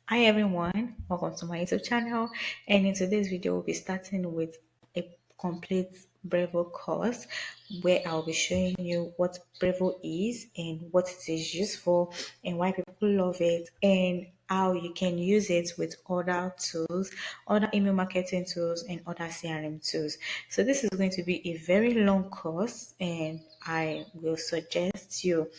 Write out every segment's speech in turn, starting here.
Hi everyone, welcome to my YouTube channel, and in today's video we'll be starting with a complete Brevo course where I'll be showing you what Brevo is and what it is used for and why people love it and how you can use it with other tools, other email marketing tools and other CRM tools. So this is going to be a very long course and I will suggest you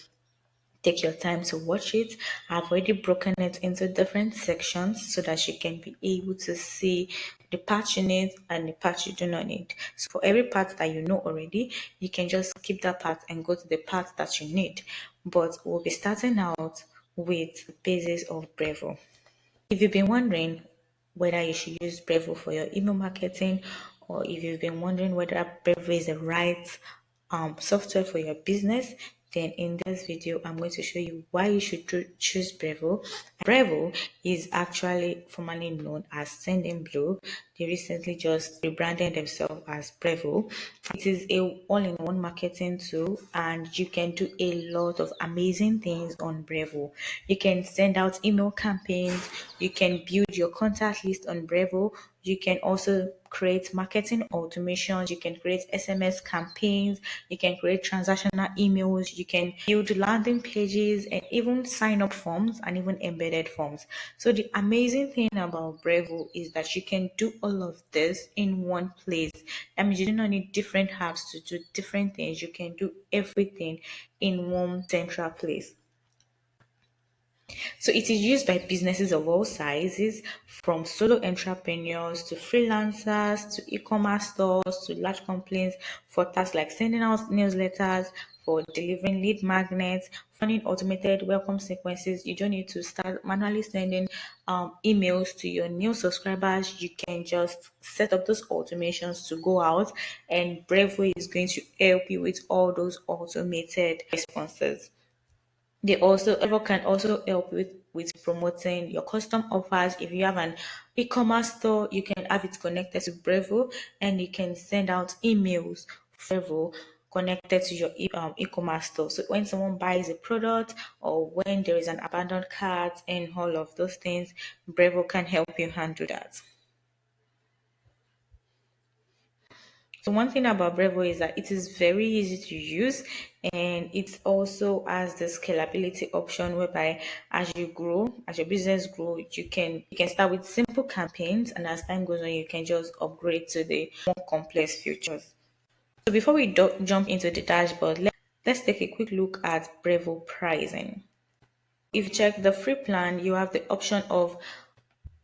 take your time to watch it. I've already broken it into different sections so that you can be able to see the part you need and the part you do not need. So for every part that you know already, you can just skip that part and go to the part that you need. But we'll be starting out with the basis of Brevo. If you've been wondering whether you should use Brevo for your email marketing, or if you've been wondering whether Brevo is the right software for your business, then in this video, I'm going to show you why you should choose Brevo. Brevo is actually formerly known as Sending Blue. They recently just rebranded themselves as Brevo. It is a all-in-one marketing tool, and you can do a lot of amazing things on Brevo. You can send out email campaigns, you can build your contact list on Brevo, you can also create marketing automations, you can create SMS campaigns, you can create transactional emails, you can build landing pages and even sign up forms and even embedded forms. So the amazing thing about Brevo is that you can do all of this in one place. That means you do not need different apps to do different things. You can do everything in one central place. So it is used by businesses of all sizes, from solo entrepreneurs to freelancers to e-commerce stores to large companies for tasks like sending out newsletters, for delivering lead magnets, running automated welcome sequences. You don't need to start manually sending emails to your new subscribers. You can just set up those automations to go out, and Brevo is going to help you with all those automated responses. They also Ever can also help with promoting your custom offers. If you have an e-commerce store, you can have it connected to Brevo, and you can send out emails from Brevo connected to your e-commerce store. So when someone buys a product or when there is an abandoned cart and all of those things, Brevo can help you handle that. So one thing about Brevo is that it is very easy to use, and it also has the scalability option whereby as your business grow, you can start with simple campaigns, and as time goes on you can just upgrade to the more complex features. So before we jump into the dashboard, let's take a quick look at Brevo pricing. If you check the free plan, you have the option of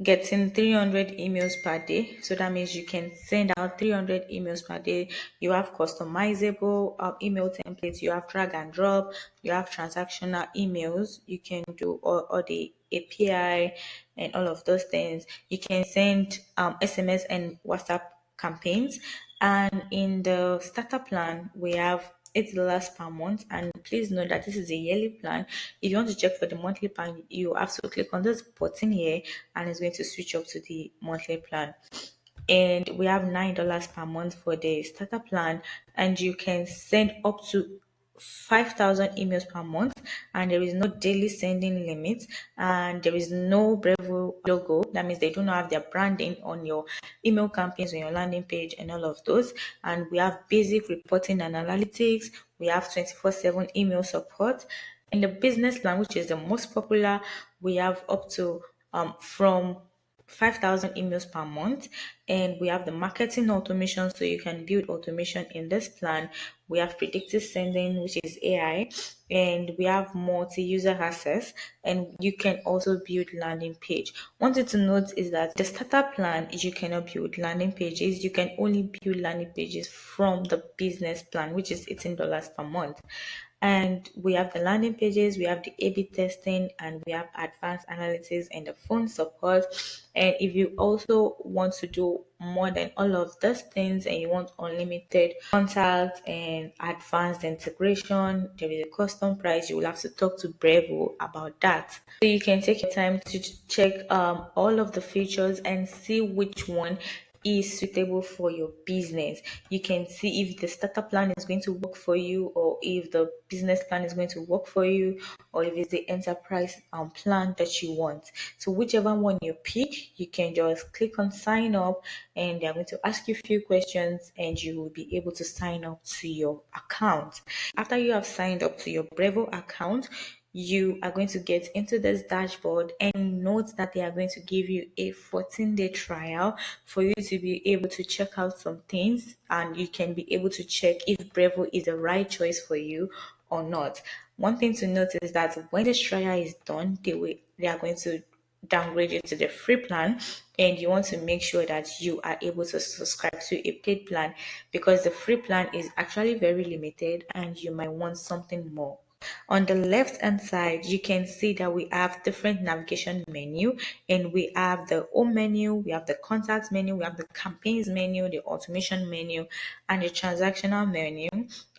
getting 300 emails per day. So that means you can send out 300 emails per day. You have customizable email templates, you have drag and drop, you have transactional emails, you can do all the API and all of those things. You can send SMS and WhatsApp campaigns. And in the starter plan, we have $8 per month, and please note that this is a yearly plan. If you want to check for the monthly plan, you have to click on this button here and it's going to switch up to the monthly plan. And we have $9 per month for the starter plan, and you can send up to 5,000 emails per month, and there is no daily sending limit, and there is no Brevo logo. That means they do not have their branding on your email campaigns, on your landing page and all of those. And we have basic reporting and analytics. We have 24/7 email support. In the business plan, which is the most popular, we have up to from 5,000 emails per month, and we have the marketing automation, so you can build automation in this plan. We have predictive sending, which is AI, and we have multi-user access, and you can also build landing page. One thing to note is that the starter plan, you cannot build landing pages. You can only build landing pages from the business plan, which is $18 per month. And we have the landing pages, we have the A/B testing, and we have advanced analytics and the phone support. And if you also want to do more than all of those things and you want unlimited contact and advanced integration, there is a custom price. You will have to talk to Brevo about that. So you can take your time to check all of the features and see which one is suitable for your business. You can see if the starter plan is going to work for you, or if the business plan is going to work for you, or if it's the enterprise plan that you want. So whichever one you pick, you can just click on sign up, and they're going to ask you a few questions, and you will be able to sign up to your account. After you have signed up to your Brevo account, you are going to get into this dashboard, and note that they are going to give you a 14-day trial for you to be able to check out some things, and you can be able to check if Brevo is the right choice for you or not. One thing to note is that when this trial is done, they are going to downgrade you to the free plan, and you want to make sure that you are able to subscribe to a paid plan, because the free plan is actually very limited and you might want something more. On the left hand side, you can see that we have different navigation menu, and we have the home menu, we have the contact menu, we have the campaigns menu, the automation menu, and the transactional menu.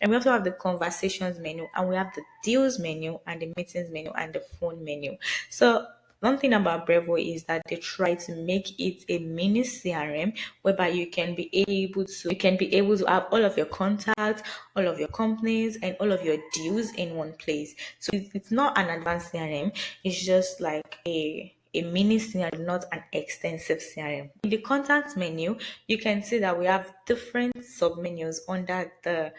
And we also have the conversations menu, and we have the deals menu, and the meetings menu, and the phone menu. So one thing about Brevo is that they try to make it a mini CRM, whereby you can be able to have all of your contacts, all of your companies, and all of your deals in one place. So it's not an advanced CRM; it's just like a mini CRM, not an extensive CRM. In the contact menu, you can see that we have different submenus under the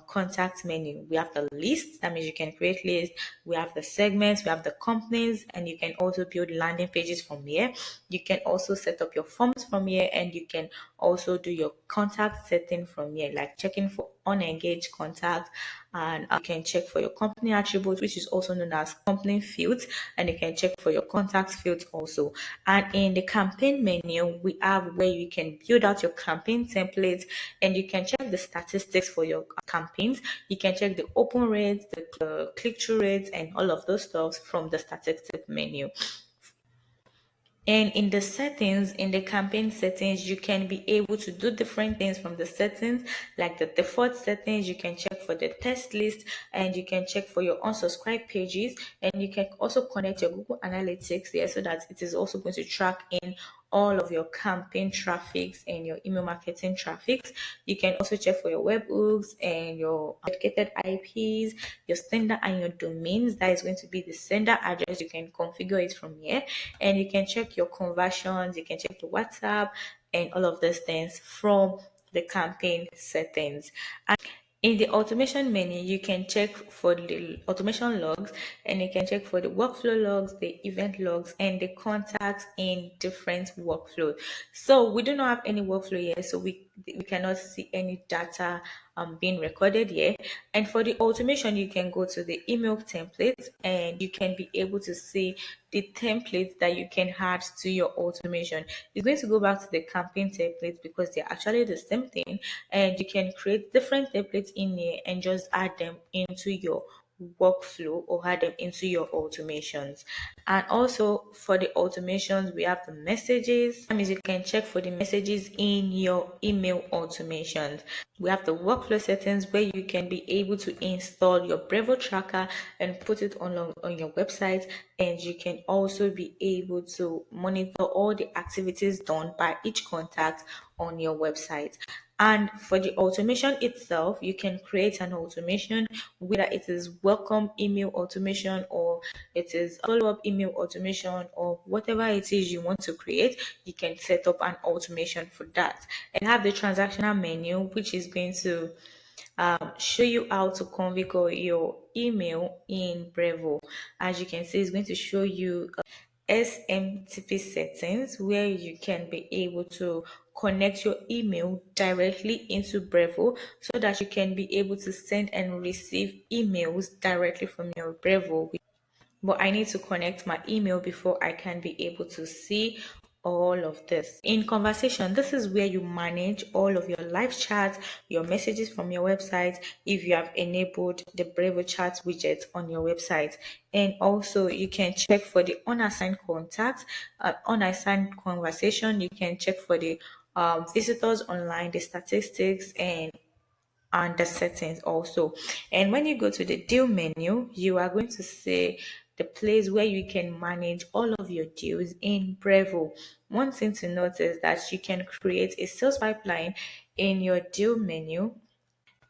contact menu. We have the list, that means you can create lists. We have the segments, we have the companies, and you can also build landing pages from here. You can also set up your forms from here, and you can also do your contact setting from here, like checking for unengaged contacts, and you can check for your company attributes, which is also known as company fields, and you can check for your contact fields also. And in the campaign menu, we have where you can build out your campaign templates, and you can check the statistics for your campaigns. You can check the open rates, the click-through rates, and all of those stuff from the statistics menu. And in the settings, in the campaign settings, you can be able to do different things from the settings, like the default settings. You can check for the test list, and you can check for your unsubscribed pages, and you can also connect your Google Analytics there, so that it is also going to track in all of your campaign traffics and your email marketing traffics. You can also check for your webhooks and your dedicated IPs, your sender and your domains. That is going to be the sender address. You can configure it from here, and you can check your conversions. You can check the WhatsApp and all of those things from the campaign settings. In the automation menu, you can check for the automation logs, and you can check for the workflow logs, the event logs, and the contacts in different workflows. So we do not have any workflow here, so we cannot see any data being recorded here. And for the automation, you can go to the email templates, and you can be able to see the templates that you can add to your automation. You're going to go back to the campaign templates, because they're actually the same thing, and you can create different templates in here and just add them into your workflow or add them into your automations. And also for the automations, we have the messages. That means you can check for the messages in your email automations. We have the workflow settings, where you can be able to install your Brevo tracker and put it on your website, and you can also be able to monitor all the activities done by each contact on your website. And for the automation itself, you can create an automation, whether it is welcome email automation, or it is follow-up email automation, or whatever it is you want to create. You can set up an automation for that. And have the transactional menu, which is going to show you how to configure your email in Brevo. As you can see, it's going to show you SMTP settings, where you can be able to connect your email directly into Brevo, so that you can be able to send and receive emails directly from your Brevo. But I need to connect my email before I can be able to see all of this. In conversation, this is where you manage all of your live chats, your messages from your website, if you have enabled the Brevo chat widget on your website. And also you can check for the unassigned contacts, unassigned conversation. You can check for the visitors online, the statistics, and the settings also. And when you go to the deal menu, you are going to see the place where you can manage all of your deals in Brevo. One thing to note is that you can create a sales pipeline in your deal menu.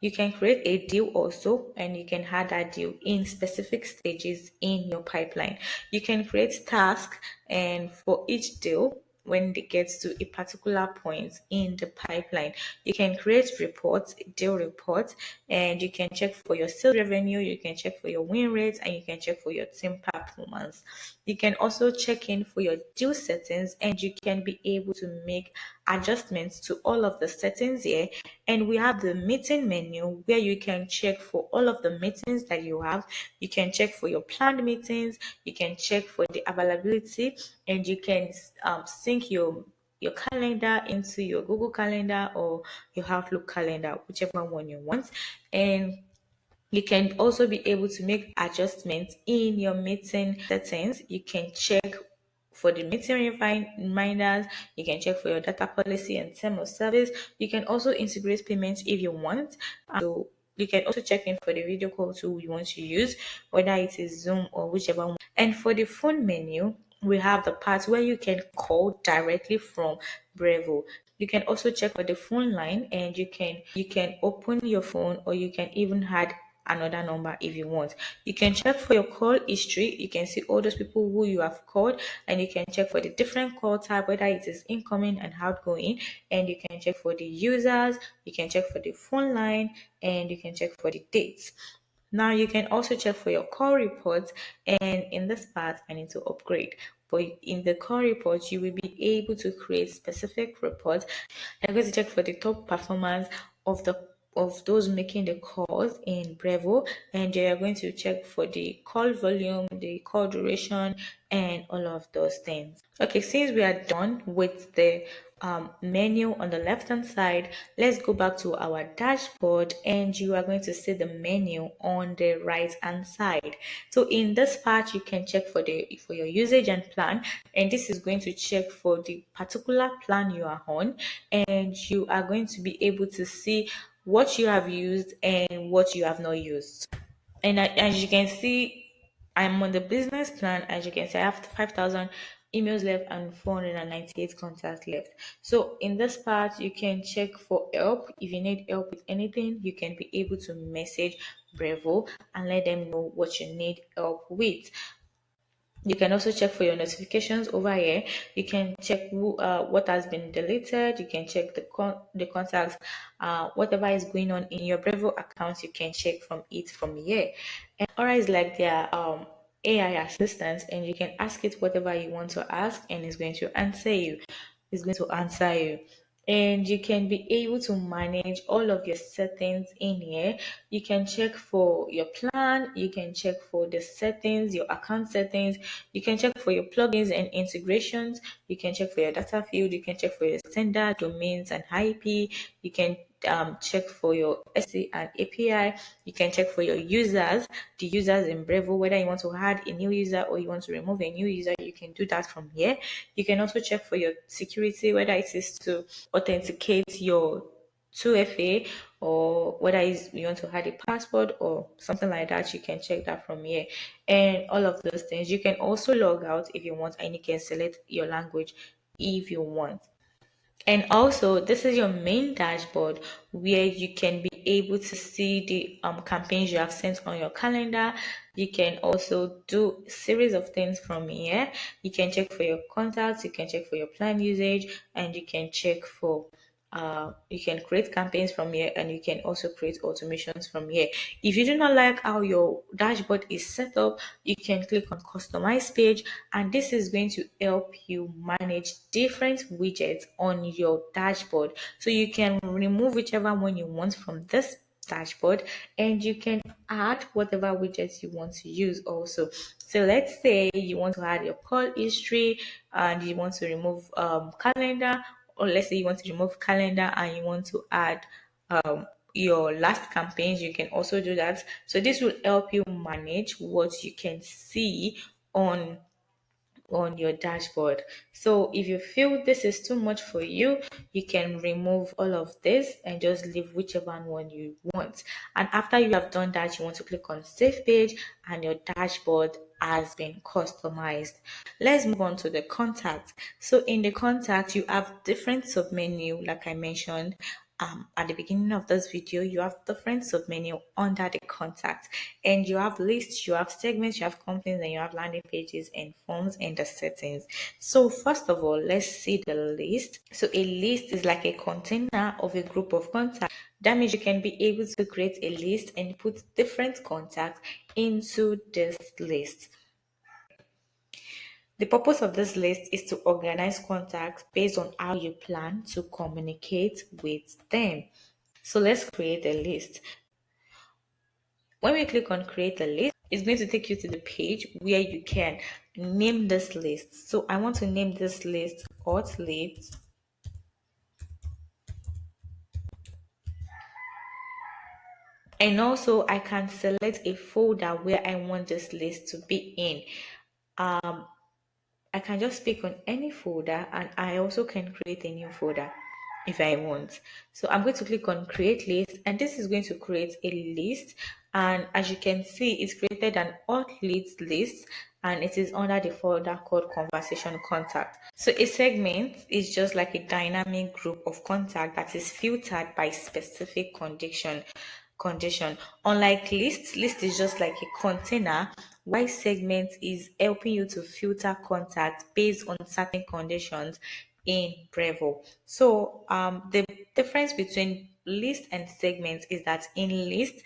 You can create a deal also, and you can add that deal in specific stages in your pipeline. You can create tasks, and for each deal, when it gets to a particular point in the pipeline, you can create reports, deal reports, and you can check for your sales revenue, you can check for your win rates, and you can check for your team performance. You can also check in for your deal settings, and you can be able to make adjustments to all of the settings here. And we have the meeting menu where you can check for all of the meetings that you have. You can check for your planned meetings, you can check for the availability, and you can sync your calendar into your Google Calendar or your Outlook calendar, whichever one you want. And you can also be able to make adjustments in your meeting settings. You can check for the meeting reminders. You can check for your data policy and term of service. You can also integrate payments if you want. So you can also check in for the video call tool you want to use, whether it is Zoom or whichever one. And for the phone menu, we have the part where you can call directly from Brevo. You can also check for the phone line, and you can open your phone, or you can even add another number if you want. You can check for your call history. You can see all those people who you have called, and you can check for the different call type, whether it is incoming and outgoing. And you can check for the users, you can check for the phone line, and you can check for the dates. Now you can also check for your call reports, and in this part I need to upgrade. But in the call report, you will be able to create specific reports. I'm going to check for the top performance of those making the calls in Brevo, and you are going to check for the call volume, the call duration, and all of those things. Okay, since we are done with the menu on the left hand side, let's go back to our dashboard, and you are going to see the menu on the right hand side. So in this part, you can check for your usage and plan, and this is going to check for the particular plan you are on, and you are going to be able to see what you have used and what you have not used. And as you can see, I'm on the business plan. As you can see, I have 5,000 emails left and 498 contacts left. So in this part, you can check for help. If you need help with anything, you can be able to message Brevo and let them know what you need help with. You can also check for your notifications over here. You can check what has been deleted. You can check the contacts, whatever is going on in your Brevo account. You can check from it from here. And Aura is like their AI assistant, and you can ask it whatever you want to ask, and it's going to answer you. It's going to answer you. And you can be able to manage all of your settings in here. You can check for your plan, you can check for the settings, your account settings, you can check for your plugins and integrations, you can check for your data field, you can check for your sender domains and IP, you can check for your SC and API. You can check for your users, the users in Brevo, whether you want to add a new user or you want to remove a new user. You can do that from here. You can also check for your security, whether it is to authenticate your 2FA, or whether you want to add a password or something like that. You can check that from here, and all of those things. You can also log out if you want, and you can select your language if you want. And also, this is your main dashboard where you can be able to see the campaigns you have sent on your calendar. You can also do a series of things from here. You can check for your contacts, you can check for your plan usage, and you can check for you can create campaigns from here, and you can also create automations from here. If you do not like how your dashboard is set up, you can click on customize page, and this is going to help you manage different widgets on your dashboard. So you can remove whichever one you want from this dashboard, and you can add whatever widgets you want to use also. So let's say you want to add your call history, and you want to remove calendar, or let's say you want to remove calendar and you want to add your last campaigns. You can also do that. So this will help you manage what you can see on your dashboard. So if you feel this is too much for you, you can remove all of this and just leave whichever one you want. And after you have done that, you want to click on save page, and your dashboard has been customized. Let's move on to the contact. So in the contact, you have different submenu, like I mentioned. At the beginning of this video, you have different submenu under the contact, and you have lists, you have segments, you have companies, and you have landing pages and forms and the settings. So first of all, let's see the list. So a list is like a container of a group of contacts. That means you can be able to create a list and put different contacts into this list. The purpose of this list is to organize contacts based on how you plan to communicate with them. So let's create a list. When we click on create a list, it's going to take you to the page where you can name this list. So I want to name this list hot leads. And also I can select a folder where I want this list to be in. I can just pick on any folder, and I also can create a new folder if I want. So I'm going to click on create list, and this is going to create a list. And as you can see, it's created an hot leads list, and it is under the folder called conversation contact. So a segment is just like a dynamic group of contact that is filtered by specific condition. Unlike list is just like a container, while segment is helping you to filter contact based on certain conditions in Brevo. So the difference between list and segment is that in list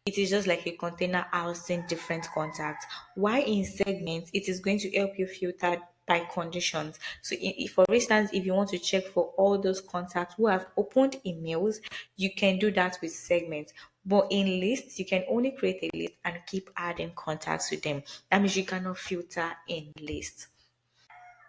it is just like a container housing different contacts, while in segments it is going to help you filter by conditions. So if for instance, if you want to check for all those contacts who have opened emails, you can do that with segments. But in lists, you can only create a list and keep adding contacts with them. That means you cannot filter in lists.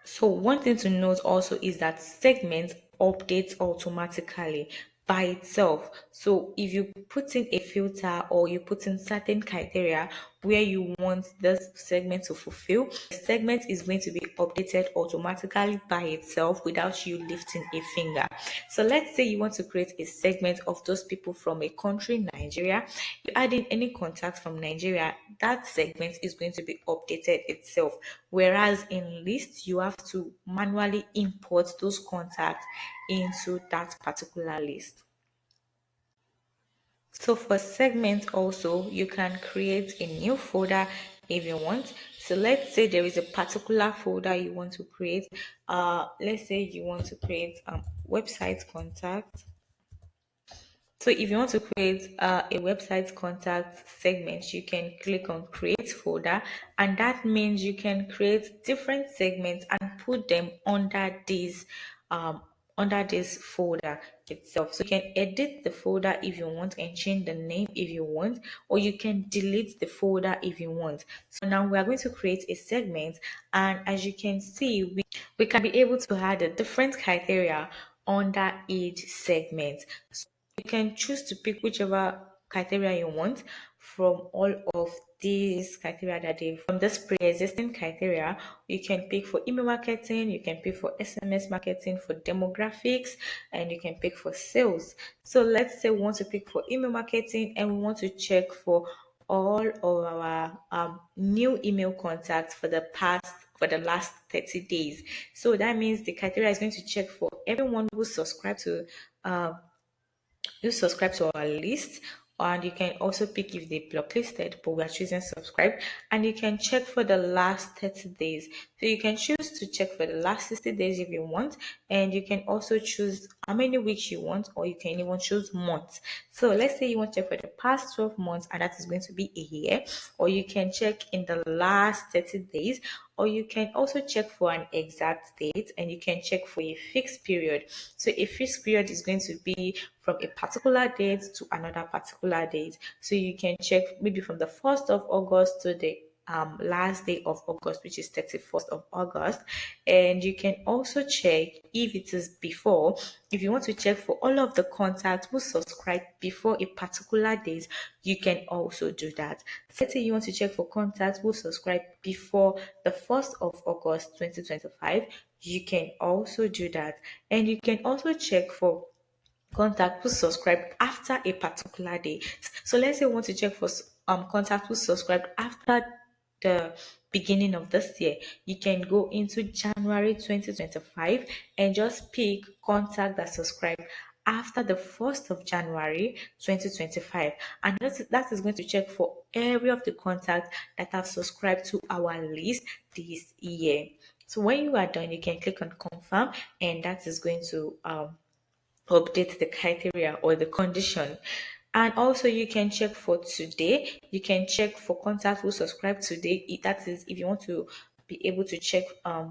So one thing to note also is that segments updates automatically by itself. So if you put in a filter or you put in certain criteria where you want this segment to fulfill, the segment is going to be updated automatically by itself without you lifting a finger. So let's say you want to create a segment of those people from a country, Nigeria. You add in any contact from Nigeria, that segment is going to be updated itself. Whereas in lists, you have to manually import those contacts into that particular list. So for segments also, you can create a new folder if you want. So let's say there is a particular folder you want to create. Let's say you want to create website contact. So if you want to create a website contact segment, you can click on create folder, and that means you can create different segments and put them um, under this folder itself. So you can edit the folder if you want and change the name if you want, or you can delete the folder if you want. So now we are going to create a segment, and as you can see, we can be able to add a different criteria under each segment. You can choose to pick whichever criteria you want from all of these criteria that they from this pre-existing criteria. You can pick for email marketing, you can pick for SMS marketing, for demographics, and you can pick for sales. So let's say we want to pick for email marketing and we want to check for all of our new email contacts for the last 30 days. So that means the criteria is going to check for everyone who subscribed to you subscribe to our list, and you can also pick if they blacklisted, but we are choosing subscribe. And you can check for the last 30 days. So you can choose to check for the last 60 days if you want, and you can also choose how many weeks you want, or you can even choose months. So let's say you want to check for the past 12 months, and that is going to be a year, or you can check in the last 30 days, or you can also check for an exact date, and you can check for a fixed period. So a fixed period is going to be from a particular date to another particular date. So you can check maybe from the 1st of August to the last day of August, which is 31st of August. And you can also check if it is before. If you want to check for all of the contacts who subscribe before a particular date, you can also do that. Let's say you want to check for contacts who subscribe before the 1st of August 2025, you can also do that. And you can also check for contact who subscribed after a particular date. So let's say we want to check for contact who subscribed after the beginning of this year, you can go into January 2025 and just pick contact that subscribe after the 1st of January 2025. And that is going to check for every of the contacts that have subscribed to our list this year. So when you are done, you can click on confirm, and that is going to update the criteria or the condition. And also you can check for today. You can check for contacts who subscribe today. That is if you want to be able to check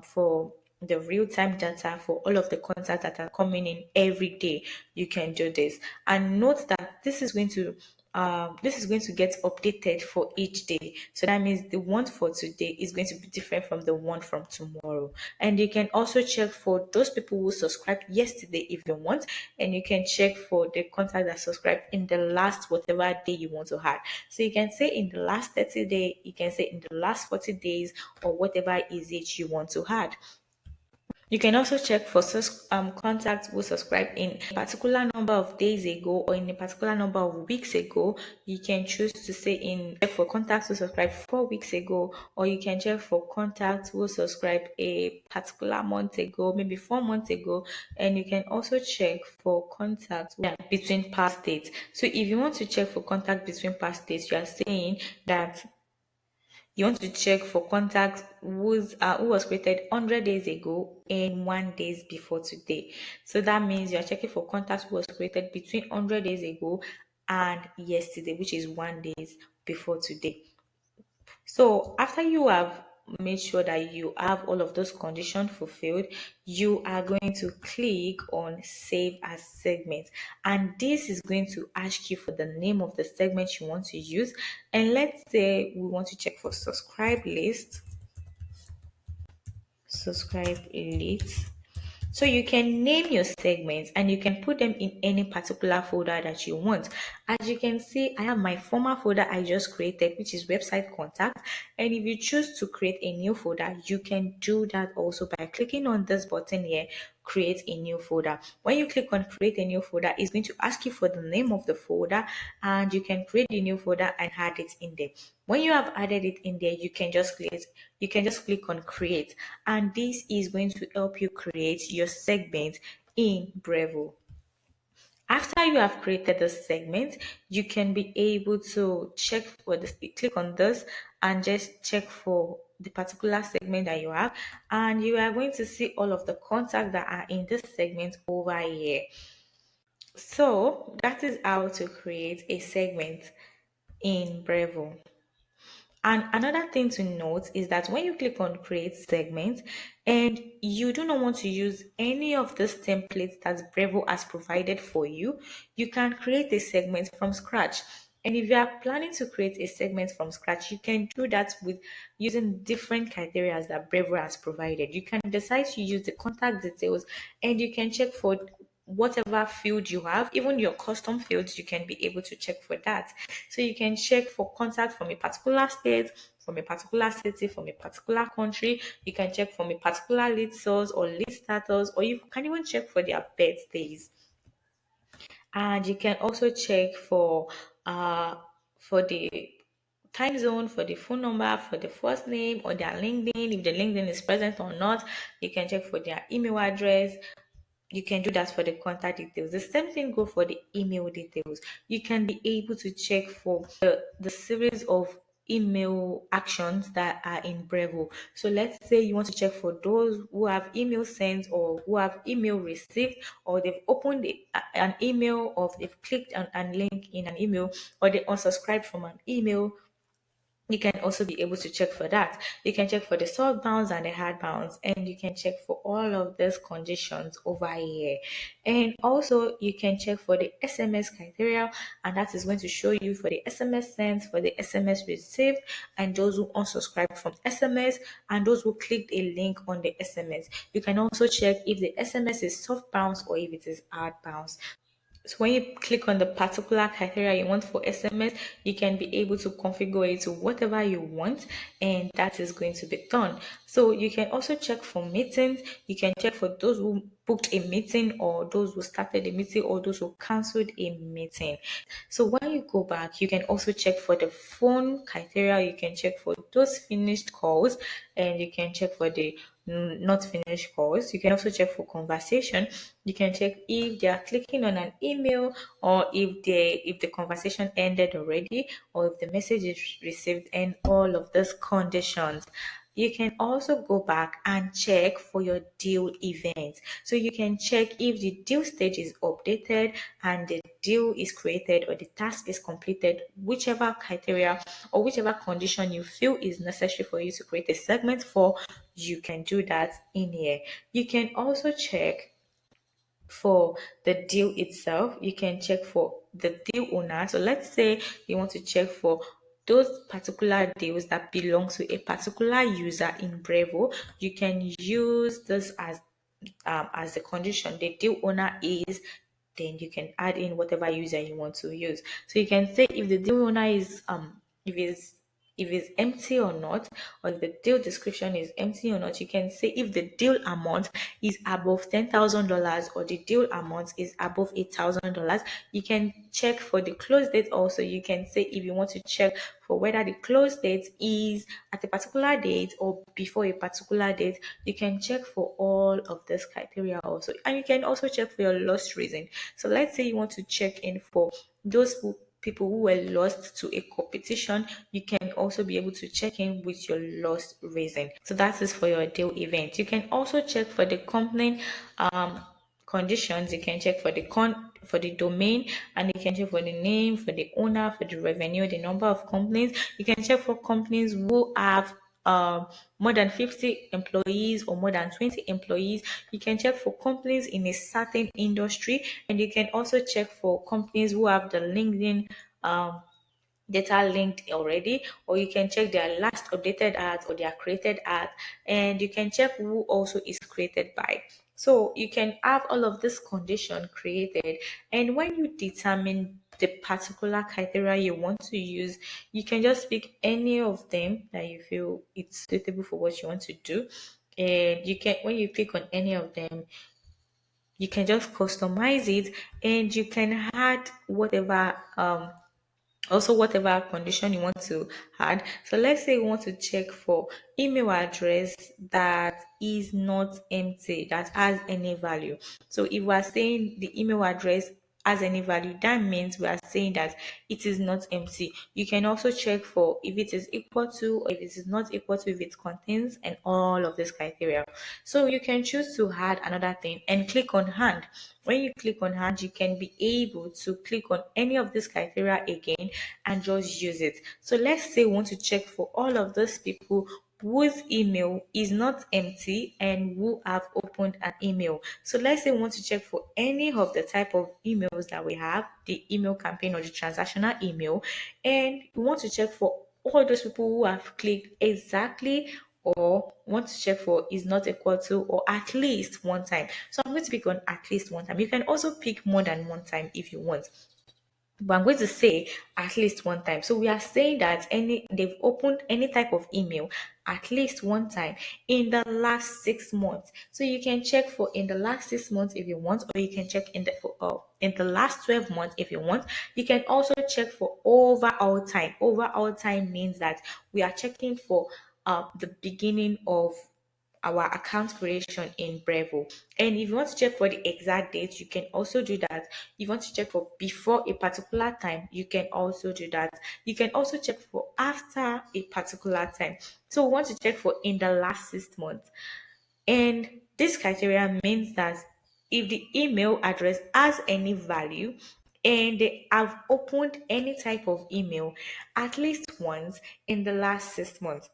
for the real-time data for all of the contacts that are coming in every day, you can do this. And note that this is going to get updated for each day. So that means the one for today is going to be different from the one from tomorrow. And you can also check for those people who subscribed yesterday if you want. And you can check for the contact that subscribed in the last whatever day you want to have. So you can say in the last 30 days, you can say in the last 40 days, or whatever is it you want to add. You can also check for contacts who subscribed in a particular number of days ago or in a particular number of weeks ago. You can choose to say check for contacts who subscribed 4 weeks ago, or you can check for contacts who subscribed a particular month ago, maybe 4 months ago. And you can also check for contacts between past dates. So if you want to check for contact between past dates, you are saying that you want to check for contacts who was created 100 days ago and 1 day before today. So that means you are checking for contacts who was created between 100 days ago and yesterday, which is 1 day before today. So after you have made sure that you have all of those conditions fulfilled, you are going to click on save as segment. And this is going to ask you for the name of the segment you want to use. And let's say we want to check for subscribe list. Subscribe list. So you can name your segments and you can put them in any particular folder that you want. As you can see, I have my former folder I just created, which is website contact. And if you choose to create a new folder, you can do that also by clicking on this button here, create a new folder. When you click on create a new folder, it's going to ask you for the name of the folder, and you can create a new folder and add it in there. When you have added it in there, you can just click on create, and this is going to help you create your segment in Brevo. After you have created the segment, you can be able to check for this, click on this and just check for the particular segment that you have, and you are going to see all of the contacts that are in this segment over here. So that is how to create a segment in Brevo. And another thing to note is that when you click on create segment and you do not want to use any of these templates that Brevo has provided for you, you can create a segment from scratch. And if you are planning to create a segment from scratch, you can do that with using different criteria that Brevo has provided. You can decide to use the contact details, and you can check for whatever field you have, even your custom fields, you can be able to check for that. So you can check for contact from a particular state, from a particular city, from a particular country. You can check from a particular lead source or lead status, or you can even check for their birthdays. And you can also check for the time zone, for the phone number, for the first name, or their LinkedIn, if the LinkedIn is present or not. You can check for their email address. You can do that for the contact details. The same thing go for the email details. You can be able to check for the series of email actions that are in Brevo. So let's say you want to check for those who have email sent or who have email received, or they've opened an email, or they've clicked on a link in an email, or they unsubscribed from an email. You can also be able to check for that. You can check for the soft bounds and the hard bounds, and you can check for all of these conditions over here. And also you can check for the SMS criteria, and that is going to show you for the SMS sent, for the SMS received, and those who unsubscribed from SMS, and those who clicked a link on the SMS. You can also check if the SMS is soft bounce or if it is hard bounce. So when you click on the particular criteria you want for SMS, you can be able to configure it to whatever you want, and that is going to be done. So you can also check for meetings. You can check for those who booked a meeting, or those who started a meeting, or those who cancelled a meeting. So when you go back, you can also check for the phone criteria. You can check for those finished calls, and you can check for the not finished calls. You can also check for conversation. You can check if they are clicking on an email, or if the conversation ended already, or if the message is received, and all of those conditions. You can also go back and check for your deal events. So you can check if the deal stage is updated and the deal is created or the task is completed, whichever criteria or whichever condition you feel is necessary for you to create a segment for, you can do that in here. You can also check for the deal itself. You can check for the deal owner. So let's say you want to check for those particular deals that belong to a particular user in Brevo. You can use this as the condition. The deal owner is, then you can add in whatever user you want to use. So you can say if the deal owner is if it's empty or not, or if the deal description is empty or not. You can say if the deal amount is above $10,000 or the deal amount is above $8,000. You can check for the close date also. You can say if you want to check for whether the close date is at a particular date or before a particular date. You can check for all of this criteria also. And you can also check for your loss reason. So let's say you want to check in for those people who were lost to a competition. You can also be able to check in with your lost reason. So that is for your deal event. You can also check for the company conditions. You can check for the domain, and you can check for the name, for the owner, for the revenue, the number of companies. You can check for companies who have more than 50 employees or more than 20 employees. You can check for companies in a certain industry, and you can also check for companies who have the LinkedIn data linked already, or you can check their last updated ads or their created ads, and you can check who also is created by. So you can have all of this condition created, and when you determine the particular criteria you want to use, you can just pick any of them that you feel it's suitable for what you want to do. And you can, when you pick on any of them, you can just customize it, and you can add whatever also whatever condition you want to add. So let's say you want to check for email address that is not empty, that has any value. So if we are saying the email address has any value, that means we are saying that it is not empty. You can also check for if it is equal to, or if it is not equal to, if it contains, and all of this criteria. So you can choose to add another thing and click on hand. When you click on hand, you can be able to click on any of these criteria again and just use it. So let's say we want to check for all of those people whose email is not empty and who have opened an email. So let's say we want to check for any of the type of emails that we have, the email campaign or the transactional email, and we want to check for all those people who have clicked exactly, or want to check for is not equal to, or at least one time. So I'm going to pick on at least one time. You can also pick more than one time if you want, but I'm going to say at least one time. So we are saying that they've opened any type of email at least one time in the last 6 months. So you can check for in the last 6 months if you want, or you can check in the last 12 months if you want. You can also check for overall time. Overall time means that we are checking for the beginning of our account creation in Brevo. And if you want to check for the exact date, you can also do that. If you want to check for before a particular time, you can also do that. You can also check for after a particular time. So we want to check for in the last 6 months. And this criteria means that if the email address has any value and they have opened any type of email at least once in the last 6 months.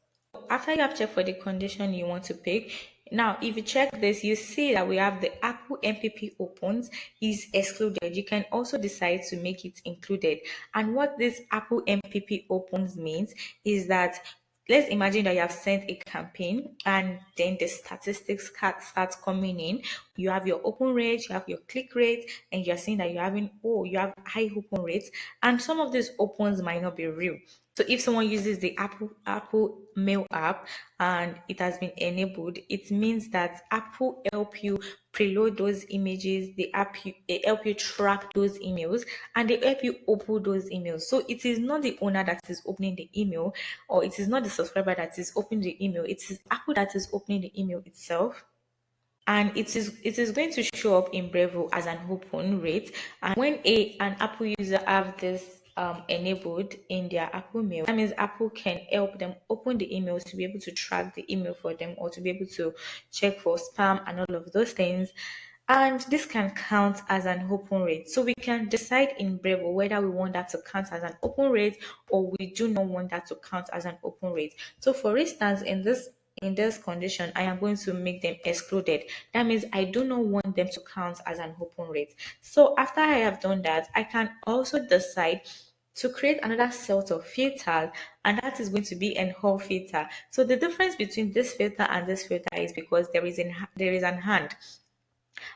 After you have checked for the condition you want to pick, now if you check this, you see that we have the Apple MPP opens is excluded. You can also decide to make it included. And what this Apple MPP opens means is that let's imagine that you have sent a campaign and then the statistics start coming in. You have your open rate, you have your click rate, and you're seeing that you have high open rates, and some of these opens might not be real. So if someone uses the Apple Mail app and it has been enabled, it means that Apple help you preload those images, they help you track those emails, and they help you open those emails. So it is not the owner that is opening the email, or it is not the subscriber that is opening the email. It is Apple that is opening the email itself, and it is going to show up in Brevo as an open rate. And when an Apple user have this enabled in their Apple Mail, that means Apple can help them open the emails to be able to track the email for them, or to be able to check for spam and all of those things. And this can count as an open rate. So we can decide in Brevo whether we want that to count as an open rate, or we do not want that to count as an open rate. So for instance, in this condition, I am going to make them excluded. That means I do not want them to count as an open rate. So after I have done that, I can also decide to create another set of filters, and that is going to be an all filter. So the difference between this filter and this filter is because there is an hand.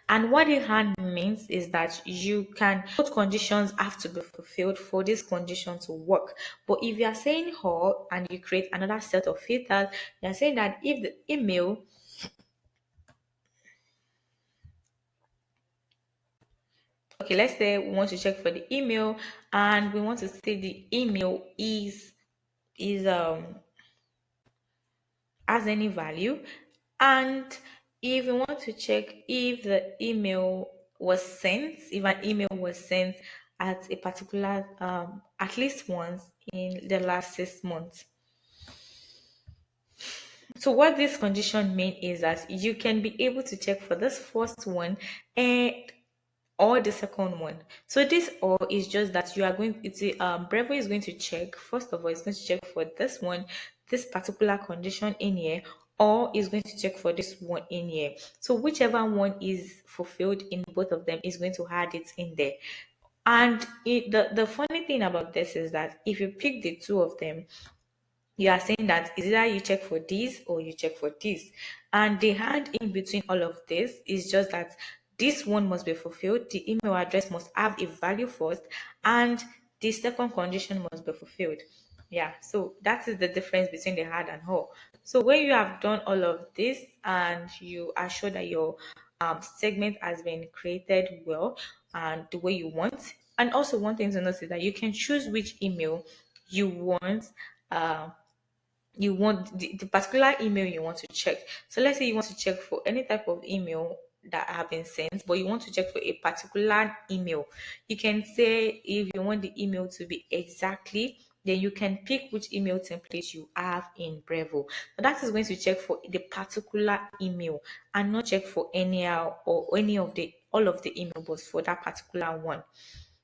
And what the hand means is that you can both conditions have to be fulfilled for this condition to work. But if you are saying all and you create another set of filters, you are saying that if the email, okay, let's say we want to check for the email and we want to say the email is has any value, and if you want to check if the email was sent, if an email was sent at a particular at least once in the last 6 months. So what this condition mean is that you can be able to check for this first one and or the second one. So this or is just that you are going, Brevo is going to check, first of all, it's going to check for this one, this particular condition in here, or is going to check for this one in here. So whichever one is fulfilled in both of them is going to add it in there. And the funny thing about this is that if you pick the two of them, you are saying that is either you check for this or you check for this. And the hand in between all of this is just that this one must be fulfilled, the email address must have a value first, and the second condition must be fulfilled. Yeah, so that is the difference between the hard and whole. So when you have done all of this and you are sure that your segment has been created well and the way you want, and also one thing to notice is that you can choose which email you want uh, the particular email you want to check. So let's say you want to check for any type of email that have been sent, but you want to check for a particular email. You can say if you want the email to be exactly, then you can pick which email template you have in Brevo. So that is going to check for the particular email and not check for any or any of the all of the email, but for that particular one.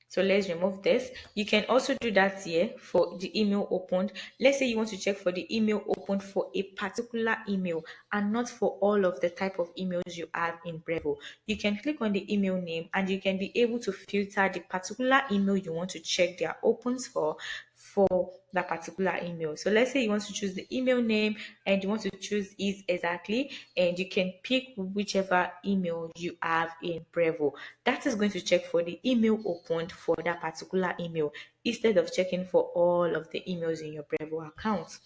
So let's remove this. You can also do that here for the email opened. Let's say you want to check for the email opened for a particular email and not for all of the type of emails you have in Brevo. You can click on the email name and you can be able to filter the particular email you want to check their opens for that particular email. So let's say you want to choose the email name and you want to choose is exactly, and you can pick whichever email you have in Brevo. That is going to check for the email opened for that particular email instead of checking for all of the emails in your Brevo account.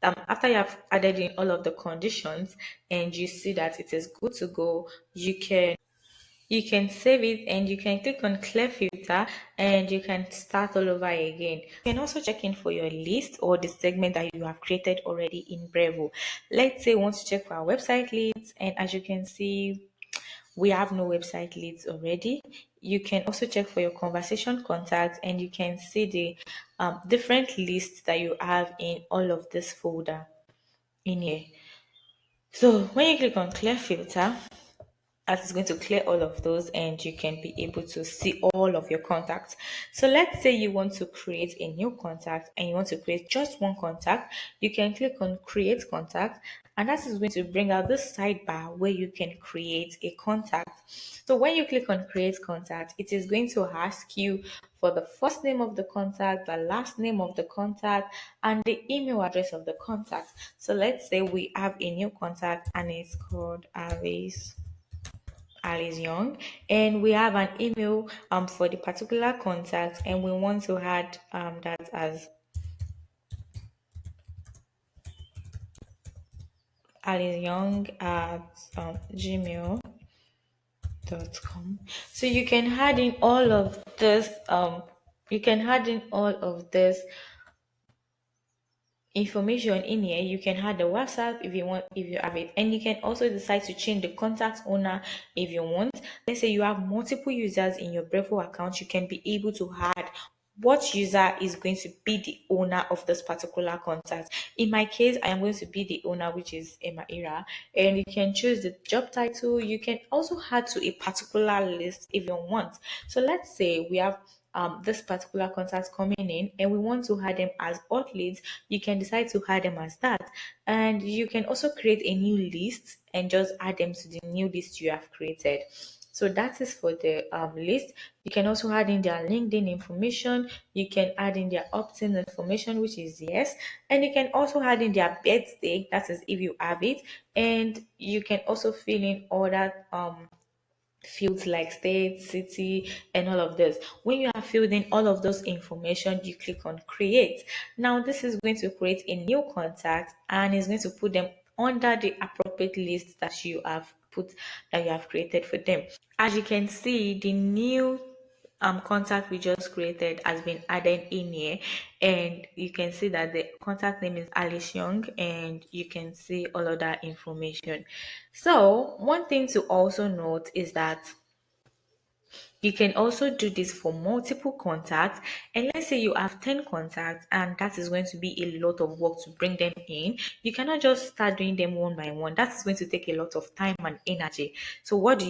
After you have added in all of the conditions and you see that it is good to go, you can save it and you can click on clear filter and you can start all over again. You can also check in for your list or the segment that you have created already in Brevo. Let's say we want to check for our website leads, and as you can see, we have no website leads already. You can also check for your conversation contacts and you can see the different lists that you have in all of this folder in here. So when you click on clear filter, that is going to clear all of those and you can be able to see all of your contacts. So let's say you want to create a new contact and you want to create just one contact. You can click on create contact and that is going to bring out this sidebar where you can create a contact. So when you click on create contact, it is going to ask you for the first name of the contact, the last name of the contact, and the email address of the contact. So let's say we have a new contact and it's called Alice Young, and we have an email for the particular contact, and we want to add that as Alice Young at gmail.com. So you can add in all of this you can add in all of this information in here. You can add the WhatsApp if you want, if you have it, and you can also decide to change the contact owner if you want. Let's say you have multiple users in your Brevo account, you can be able to add what user is going to be the owner of this particular contact. In my case, I am going to be the owner, which is Emma Ira, and you can choose the job title. You can also add to a particular list if you want. So let's say we have this particular contact coming in and we want to add them as hot leads. You can decide to add them as that, and you can also create a new list and just add them to the new list you have created. So that is for the list. You can also add in their LinkedIn information. You can add in their opt-in information, which is yes, and you can also add in their birthday. That is if you have it, and you can also fill in all that fields like state, city, and all of this. When you have filled in all of those information, you click on create. Now this is going to create a new contact and is going to put them under the appropriate list that you have created for them. As you can see, the new contact we just created has been added in here, and you can see that the contact name is Alice Young, and you can see all of that information. So one thing to also note is that you can also do this for multiple contacts. And let's say you have 10 contacts, and that is going to be a lot of work to bring them in. You cannot just start doing them one by one. That is going to take a lot of time and energy. So what do?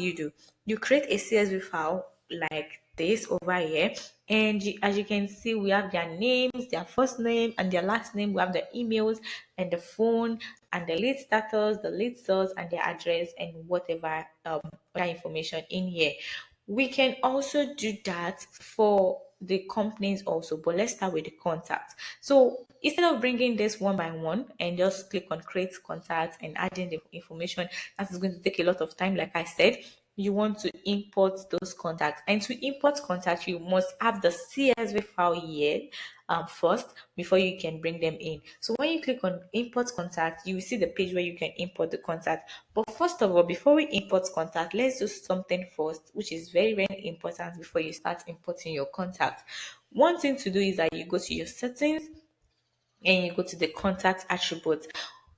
You create a CSV file like this over here. And as you can see, we have their names, their first name, and their last name. We have the emails and the phone and the lead status, the lead source, and their address, and whatever other information in here. We can also do that for the companies also, but let's start with the contact. So instead of bringing this one by one and just click on create contact and adding the information, that is going to take a lot of time. Like I said, you want to import those contacts, and to import contacts, you must have the CSV file here first before you can bring them in. So when you click on import contact, you will see the page where you can import the contact. But first of all, before we import contact, let's do something first, which is very, very important before you start importing your contact. One thing to do is that you go to your settings and you go to the contact attributes.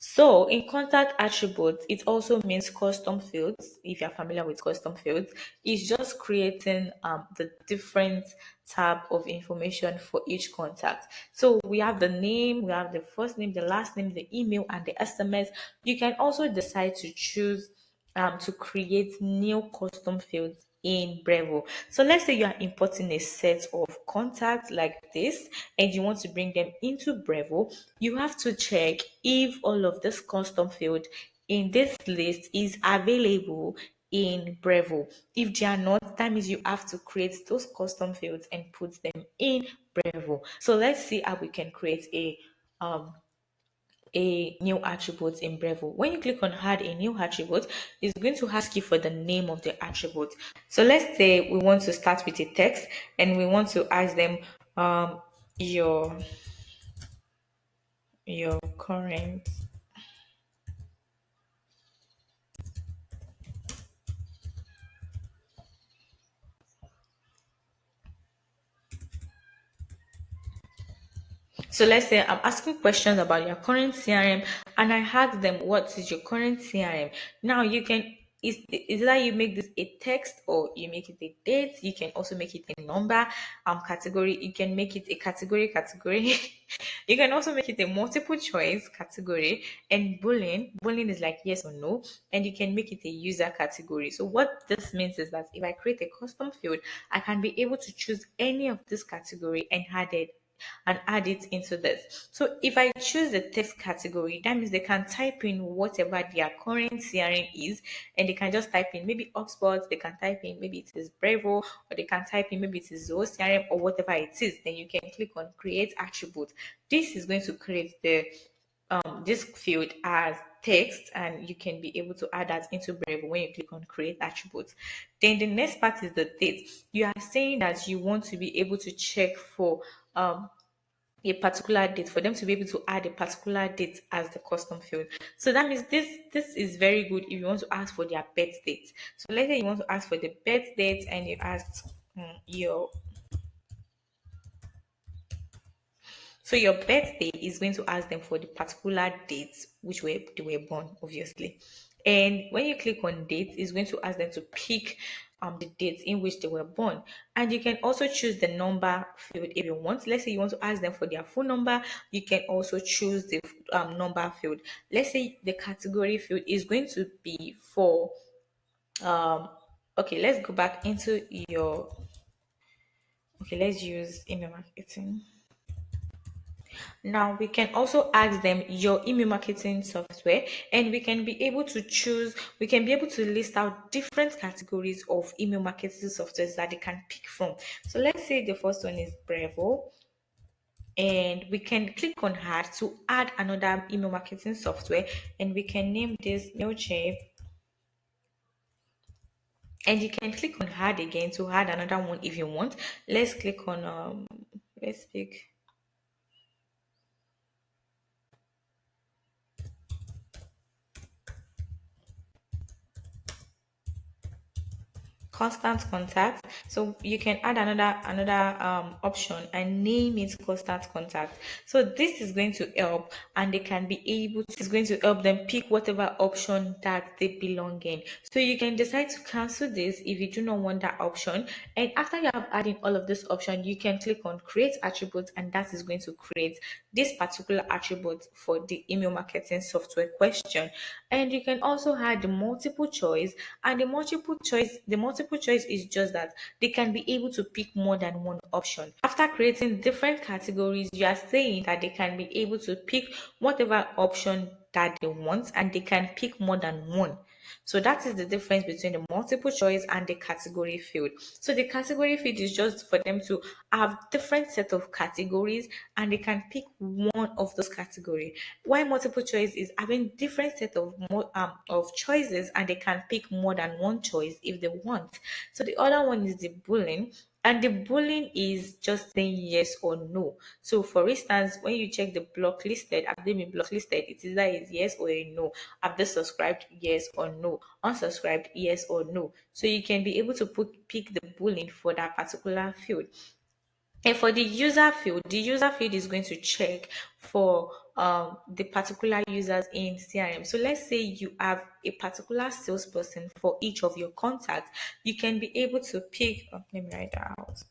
So in contact attributes, it also means custom fields. If you're familiar with custom fields, it's just creating the different tab of information for each contact. So we have the name, we have the first name, the last name, the email, and the SMS. You can also decide to choose to create new custom fields in Brevo. So let's say you are importing a set of contacts like this and you want to bring them into Brevo. You have to check if all of this custom field in this list is available in Brevo. If they are not, that means you have to create those custom fields and put them in Brevo. So let's see how we can create um a new attribute in Brevo. When you click on add a new attribute, it's going to ask you for the name of the attribute. So let's say we want to start with a text and we want to ask them your current. So let's say I'm asking questions about your current CRM, and I ask them, what is your current CRM? Now you can, is that you make this a text or you make it a date. You can also make it a number, category. You can make it a category. You can also make it a multiple choice category, and Boolean. Boolean is like yes or no, and you can make it a user category. So what this means is that if I create a custom field, I can be able to choose any of this category and add it and add it into this. So if I choose the text category, that means they can type in whatever their current CRM is, and they can just type in maybe HubSpot, they can type in maybe it is Brevo, or they can type in maybe it is Zoho CRM or whatever it is. Then you can click on create attribute. This is going to create the this field as text, and you can be able to add that into Brave when you click on create attributes. Then the next part is the date. You are saying that you want to be able to check for a particular date, for them to be able to add a particular date as the custom field. So that means this is very good if you want to ask for their birth date. So let's say you want to ask for the birth date and you ask your So your birthday is going to ask them for the particular date which way they were born, obviously. And when you click on date, it's going to ask them to pick the date in which they were born. And you can also choose the number field if you want. Let's say you want to ask them for their phone number, you can also choose the number field. Let's say the category field is going to be for okay, let's go back into your okay, let's use email marketing. Now we can also ask them your email marketing software, and we can be able to choose, we can be able to list out different categories of email marketing softwares that they can pick from. So let's say the first one is Brevo, and we can click on add to add another email marketing software, and we can name this Mailchimp, and you can click on add again to add another one if you want. Let's click on let's pick constant contact. So you can add another option and name it constant contact. So this is going to help, and they can be able to, it's going to help them pick whatever option that they belong in. So you can decide to cancel this if you do not want that option, and after you have added all of this option, you can click on create attributes, and that is going to create this particular attribute for the email marketing software question. And you can also add the multiple choice, and the multiple choice is just that they can be able to pick more than one option. After creating different categories, you are saying that they can be able to pick whatever option that they want, and they can pick more than one. So that is the difference between the multiple choice and the category field. So the category field is just for them to have different set of categories, and they can pick one of those category. While multiple choice is having different set of of choices, and they can pick more than one choice if they want. So the other one is the boolean, and the boolean is just saying yes or no. So for instance, when you check the block listed, have they been block listed? It is either is yes or a no. Have they subscribed? Yes or no. Unsubscribed? Yes or no. So you can be able to pick the boolean for that particular field. And for the user field is going to check for the particular users in CRM. So let's say you have a particular salesperson for each of your contacts. You can be able to pick, let me write that out.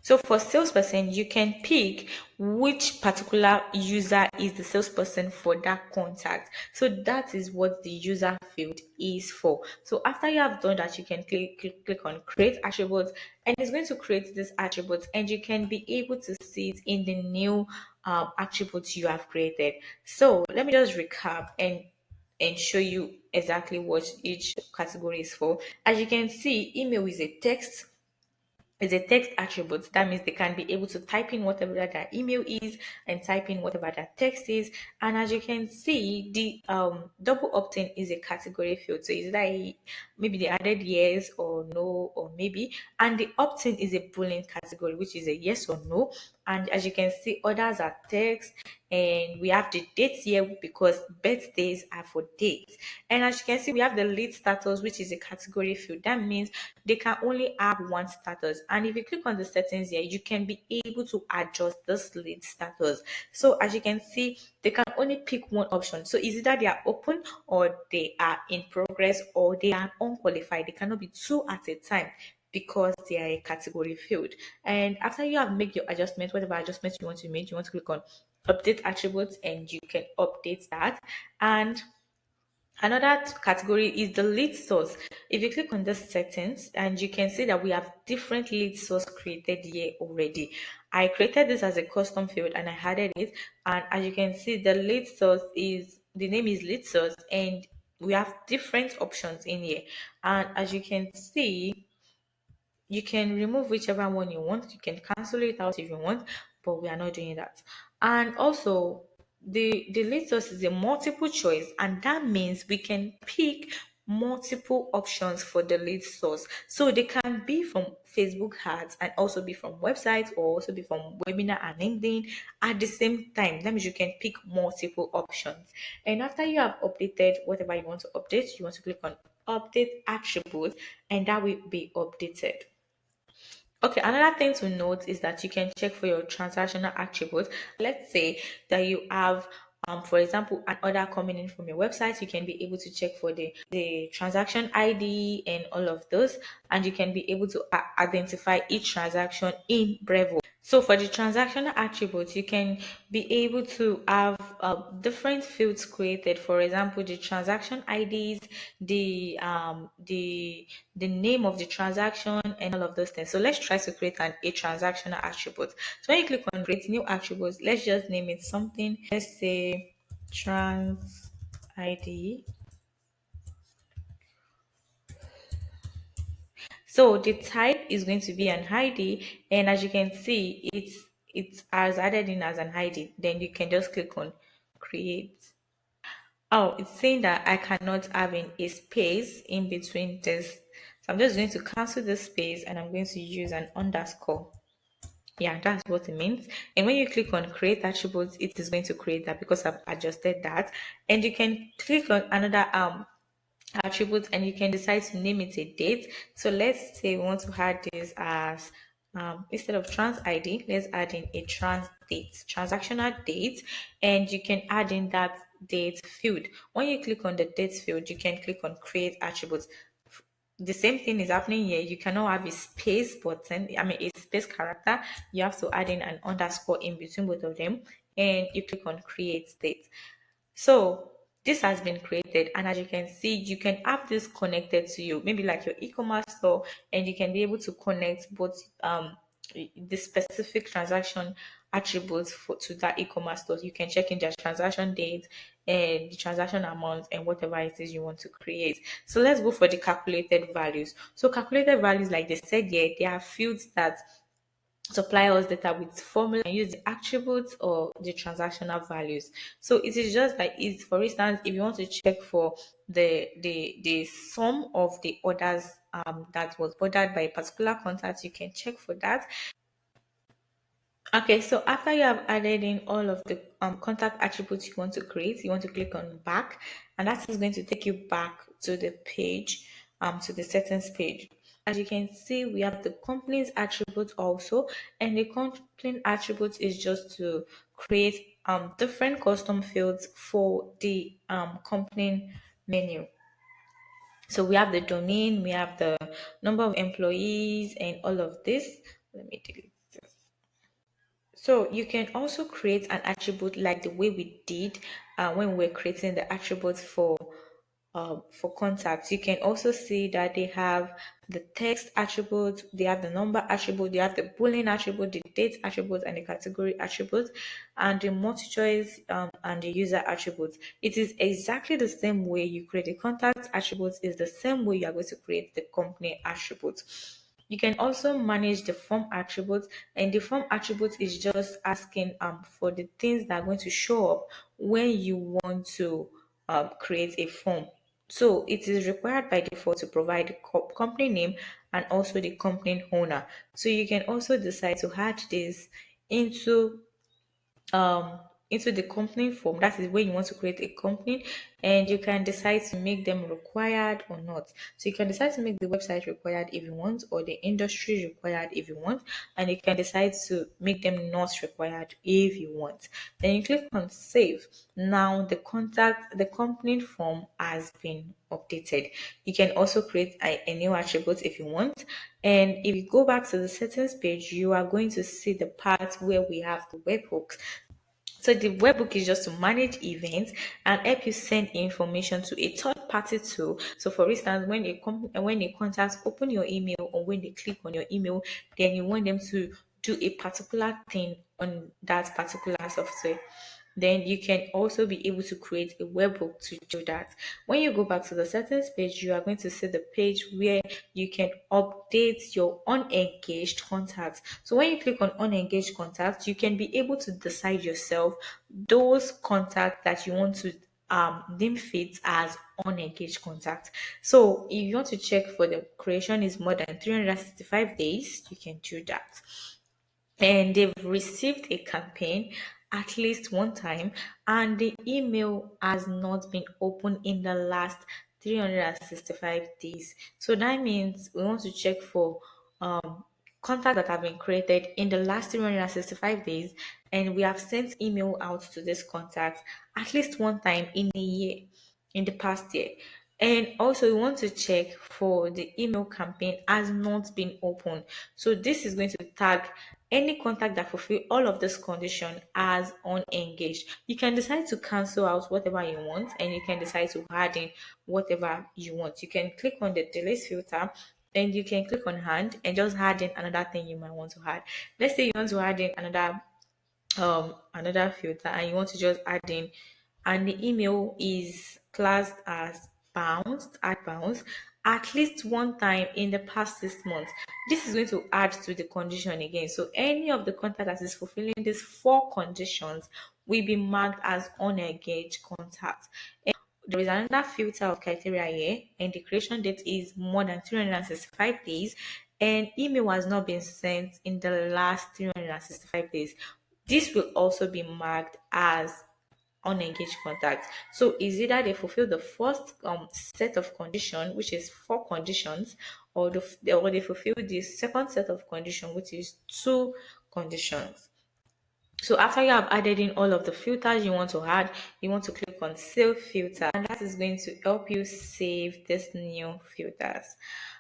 So for salesperson, you can pick which particular user is the salesperson for that contact. So that is what the user field is for. So after you have done that, you can click on create attributes, and it's going to create this attribute, and you can be able to see it in the new attributes you have created. So let me just recap and show you exactly what each category is for. As you can see, email is a text attribute. That means they can be able to type in whatever their email is and type in whatever their text is. And as you can see, the double opt-in is a category field. So is that maybe they added yes or no or maybe, and the opt-in is a boolean category, which is a yes or no. And as you can see, others are text, and we have the dates here because birthdays are for dates. And as you can see, we have the lead status, which is a category field. That means they can only have one status. And if you click on the settings here, you can be able to adjust this lead status. So as you can see, they can only pick one option. So it's either they are open, or they are in progress, or they are unqualified. They cannot be two at a time because they are a category field. And after you have made your adjustment, whatever adjustments you want to make, you want to click on update attributes, and you can update that. And another category is the lead source. If you click on the settings, and you can see that we have different lead source created here already. I created this as a custom field and I added it. And as you can see, the name is lead source, and we have different options in here. And as you can see, you can remove whichever one you want. You can cancel it out if you want, but we are not doing that. And also, the lead source is a multiple choice, and that means we can pick multiple options for the lead source. So they can be from Facebook ads and also be from websites or also be from webinar and LinkedIn at the same time. That means you can pick multiple options. And after you have updated whatever you want to update, you want to click on update attributes, and that will be updated. Okay, another thing to note is that you can check for your transactional attributes. Let's say that you have, for example, an order coming in from your website. You can be able to check for the transaction ID and all of those, and you can be able to identify each transaction in Brevo. So for the transactional attributes, you can be able to have different fields created. For example, the transaction IDs, the name of the transaction, and all of those things. So let's try to create a transactional attribute. So when you click on create new attributes, let's just name it something. Let's say trans ID. So the type is going to be an ID, and as you can see, it's as added in as an ID. Then you can just click on create. Oh, it's saying that I cannot have a space in between this. So I'm just going to cancel this space and I'm going to use an underscore. Yeah, that's what it means. And when you click on create attributes, it is going to create that because I've adjusted that. And you can click on another attribute and you can decide to name it a date. So let's say we want to add this as instead of trans ID, let's add in a trans date, transactional date, and you can add in that date field. When you click on the date field, you can click on create attributes. The same thing is happening here. You cannot have a space button, a space character. You have to add in an underscore in between both of them, and you click on create date. So this has been created, and as you can see, you can have this connected to you, maybe like your e-commerce store, and you can be able to connect both the specific transaction attributes to that e-commerce store. You can check in their transaction date and the transaction amount and whatever it is you want to create. So let's go for the calculated values. So calculated values, like they said here, they are fields that supply us data with formula and use the attributes or the transactional values. So it is just like it's, for instance, if you want to check for the sum of the orders that was ordered by a particular contact, you can check for that. Okay, so after you have added in all of the contact attributes you want to create, you want to click on back, and that is going to take you back to the page, to the settings page. As you can see, we have the company's attribute also, and the company attribute is just to create different custom fields for the company menu. So we have the domain, we have the number of employees, and all of this. Let me delete this. So you can also create an attribute like the way we did when we were creating the attributes for contacts. You can also see that they have the text attribute, they have the number attribute, they have the boolean attribute, the date attribute, and the category attribute, and the multi-choice and the user attributes. It is exactly the same way you create the contact attributes, is the same way you are going to create the company attributes. You can also manage the form attributes, and the form attribute is just asking for the things that are going to show up when you want to create a form. So it is required by default to provide the company name and also the company owner. So you can also decide to add this into um into the company form. That is when you want to create a company, and you can decide to make them required or not. So you can decide to make the website required if you want, or the industry required if you want, and you can decide to make them not required if you want. Then you click on save. Now the company form has been updated. You can also create a new attribute if you want. And if you go back to the settings page, you are going to see the part where we have the webhooks. So the webhook is just to manage events and help you send information to a third party tool. So for instance, when a contact open your email, or when they click on your email, then you want them to do a particular thing on that particular software, then you can also be able to create a webhook to do that. When you go back to the settings page, you are going to see the page where you can update your unengaged contacts. So when you click on unengaged contacts, you can be able to decide yourself those contacts that you want to deem fit as unengaged contact. So if you want to check for the creation is more than 365 days, you can do that, and they've received a campaign at least one time and the email has not been opened in the last 365 days. So that means we want to check for contacts that have been created in the last 365 days, and we have sent email out to this contact at least one time in a year, in the past year. And also, we want to check for the email campaign has not been opened. So this is going to tag any contact that fulfill all of this condition as unengaged. You can decide to cancel out whatever you want, and you can decide to add in whatever you want. You can click on the delete filter, and you can click on hand and just add in another thing you might want to add. Let's say you want to add in another filter and you want to just add in, and the email is classed as bounced at least one time in the past 6 months. This is going to add to the condition again. So any of the contact that is fulfilling these four conditions will be marked as unengaged contact. And there is another filter of criteria here, and the creation date is more than 365 days, and email has not been sent in the last 365 days. This will also be marked as unengaged contacts. So is either they fulfill the first set of condition, which is four conditions, or or they fulfill the second set of condition, which is two conditions. So after you have added in all of the filters you want to add, you want to click on save filter, and that is going to help you save these new filters.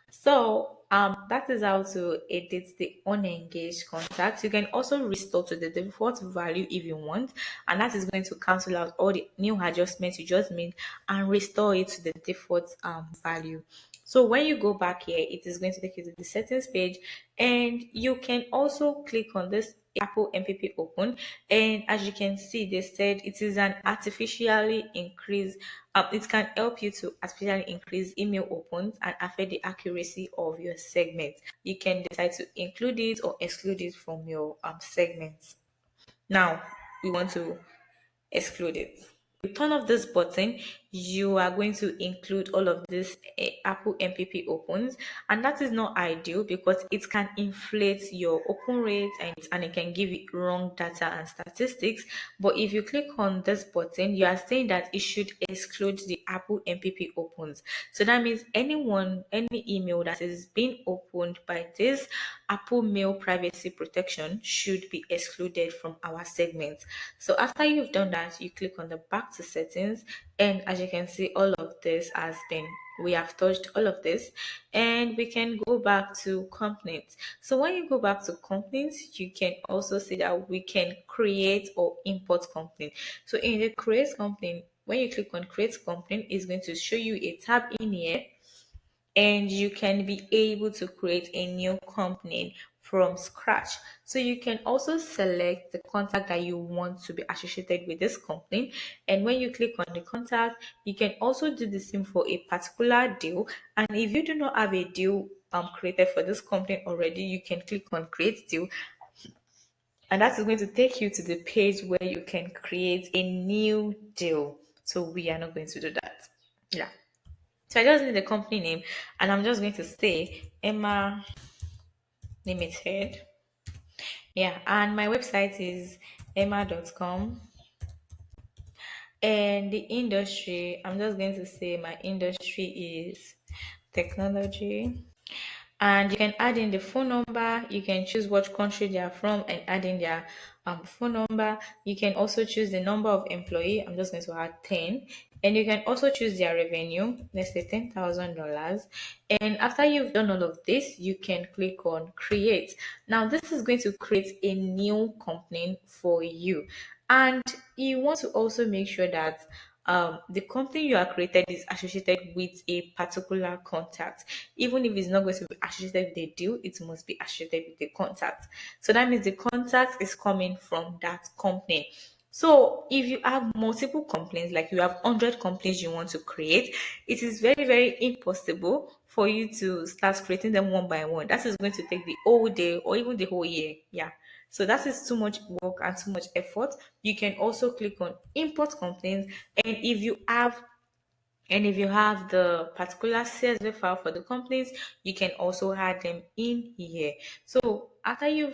So that is how to edit the unengaged contacts. You can also restore to the default value if you want, and that is going to cancel out all the new adjustments you just made and restore it to the default value. So when you go back here, it is going to take you to the settings page, and you can also click on this Apple MPP open, and as you can see, they said it is an artificially increase. It can help you to artificially increase email opens and affect the accuracy of your segment. You can decide to include it or exclude it from your segments. Now we want to exclude it. You turn off this button, you are going to include all of this Apple MPP opens, and that is not ideal because it can inflate your open rate, and it can give you wrong data and statistics. But if you click on this button, you are saying that it should exclude the Apple MPP opens. So that means any email that is being opened by this Apple Mail privacy protection should be excluded from our segment. So after you've done that, you click on the back to settings, and as you can see, all of this has been, we have touched all of this, and we can go back to complaints. So when you go back to complaints, you can also see that we can create or import complaint. So in the create complaint, when you click on create complaint, it's going to show you a tab in here, and you can be able to create a new company from scratch. So you can also select the contact that you want to be associated with this company, and when you click on the contact, you can also do the same for a particular deal. And if you do not have a deal created for this company already, you can click on create deal, and that is going to take you to the page where you can create a new deal. So we are not going to do that. Yeah. So I just need the company name, and I'm just going to say Emma Limited. Yeah, and my website is emma.com. And the industry, I'm just going to say my industry is technology. And you can add in the phone number. You can choose what country they are from and add in their phone number. You can also choose the number of employee. I'm just going to add 10. And you can also choose their revenue. Let's say $10,000. And after you've done all of this, you can click on create. Now this is going to create a new company for you. And you want to also make sure that the company you are created is associated with a particular contact. Even if it's not going to be associated with a deal, it must be associated with a contact. So that means the contact is coming from that company. So if you have multiple complaints, like you have 100 complaints you want to create, it is very, very impossible for you to start creating them one by one. That is going to take the whole day or even the whole year. Yeah. So that is too much work and too much effort. You can also click on import complaints, and if you have the particular CSV file for the companies, you can also add them in here. So after you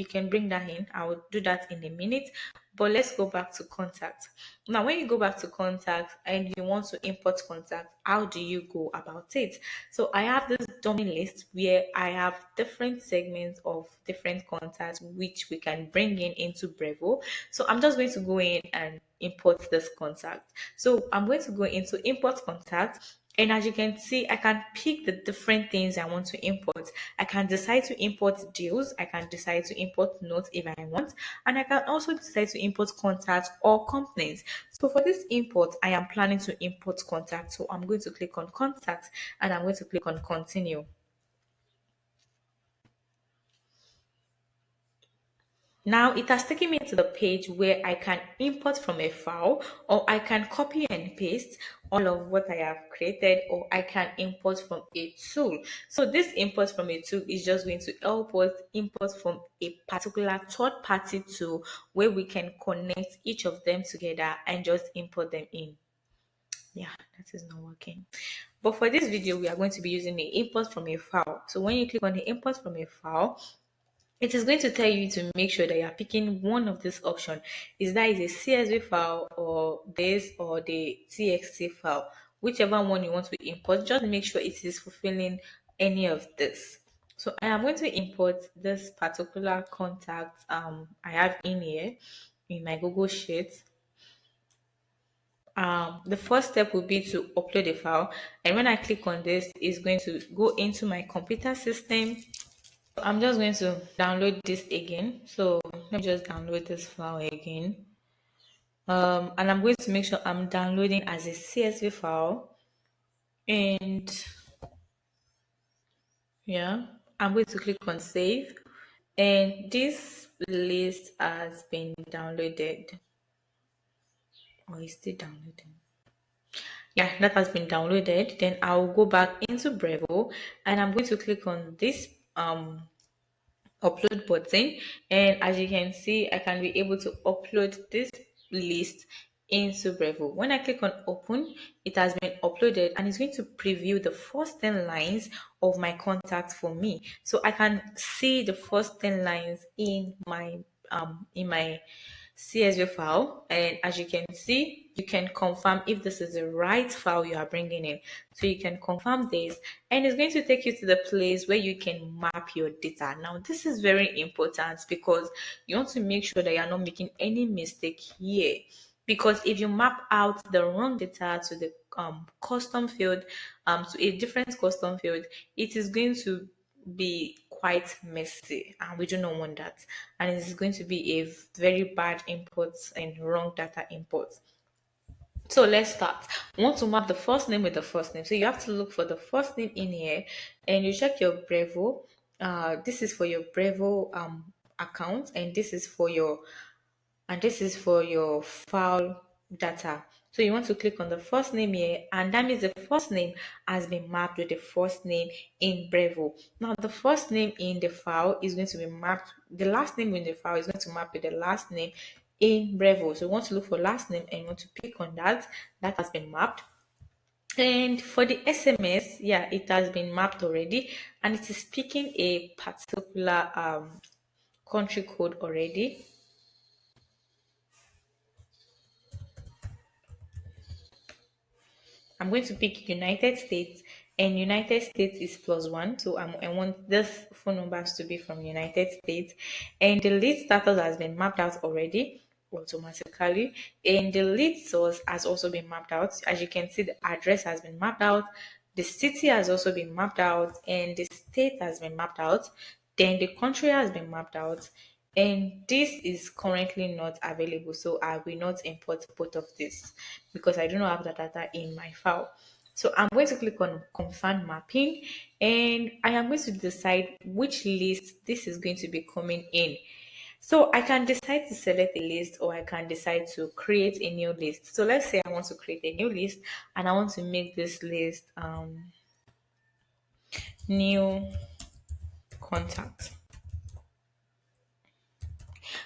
can bring that in. I will do that in a minute. But let's go back to contact. Now, when you go back to contact and you want to import contact, how do you go about it? So I have this dummy list where I have different segments of different contacts which we can bring in into Brevo. So I'm just going to go in and import this contact. So I'm going to go into import contact. And as you can see, I can pick the different things I want to import. I can decide to import deals. I can decide to import notes if I want. And I can also decide to import contacts or complaints. So for this import, I am planning to import contacts. So I'm going to click on contact and I'm going to click on continue. Now it has taken me to the page where I can import from a file, or I can copy and paste all of what I have created, or I can import from a tool. So this import from a tool is just going to help us import from a particular third party tool where we can connect each of them together and just import them in. Yeah, that is not working. But for this video, we are going to be using the import from a file. So when you click on the import from a file, it is going to tell you to make sure that you are picking one of this option. Is that is a CSV file or this or the TXT file, whichever one you want to import. Just make sure it is fulfilling any of this. So I am going to import this particular contact I have in here in my Google Sheets. The first step will be to upload a file, and when I click on this, it's going to go into my computer system. I'm just going to download this again. So let me just download this file again. And I'm going to make sure I'm downloading as a CSV file. And yeah, I'm going to click on save. And this list has been downloaded. Or is still downloading? Yeah, that has been downloaded. Then I'll go back into Brevo and I'm going to click on this upload button, and as you can see, I can be able to upload this list into Brevo. When I click on open, it has been uploaded and it's going to preview the first 10 lines of my contact for me. So I can see the first 10 lines in my CSV file, and as you can see, you can confirm if this is the right file you are bringing in. So you can confirm this, and it's going to take you to the place where you can map your data. Now this is very important because you want to make sure that you're not making any mistake here, because if you map out the wrong data to the custom field, to a different custom field, it is going to be quite messy, and we do not want that, and it's going to be a very bad input and wrong data input. So let's start. We want to map the first name with the first name, so you have to look for the first name in here and you check your Brevo. This is for your Brevo account, and this is for your file data. So you want to click on the first name here, and that means the first name has been mapped with the first name in Brevo. Now the first name in the file is going to be mapped, the last name in the file is going to map with the last name in Brevo. So you want to look for last name and you want to pick on that. That has been mapped. And for the SMS, yeah, it has been mapped already, and it is picking a particular country code already. I'm going to pick United States, and United States is +1. So I want this phone numbers to be from United States. And the lead status has been mapped out already automatically. And the lead source has also been mapped out. As you can see, the address has been mapped out. The city has also been mapped out, and the state has been mapped out. Then the country has been mapped out, and this is currently not available, so I will not import both of this because I do not have the data in my file. So I'm going to click on confirm mapping, and I am going to decide which list this is going to be coming in. So I can decide to select a list, or I can decide to create a new list. So let's say I want to create a new list and I want to make this list new contact.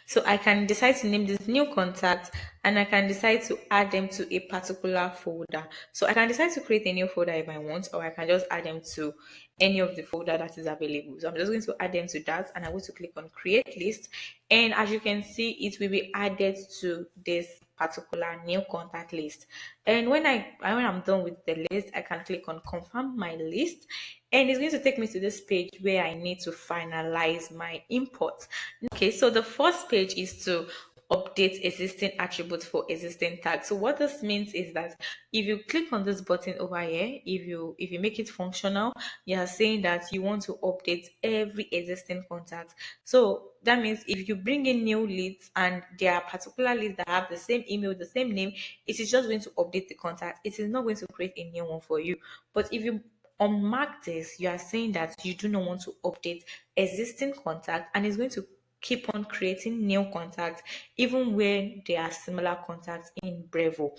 So I can decide to name this new contact, and I can decide to add them to a particular folder. So I can decide to create a new folder if I want, or I can just add them to any of the folder that is available. So I'm just going to add them to that, and I'm going to click on create list. And as you can see, it will be added to this particular new contact list. And when I'm done with the list, I can click on confirm my list, and it's going to take me to this page where I need to finalize my import. Okay, so the first page is to update existing attributes for existing tags. So what this means is that if you click on this button over here, if you make it functional, you are saying that you want to update every existing contact. So that means if you bring in new leads and there are particular leads that have the same email, the same name, it is just going to update the contact. It is not going to create a new one for you. But if you unmark this, you are saying that you do not want to update existing contact, and it's going to keep on creating new contacts even when there are similar contacts in Brevo.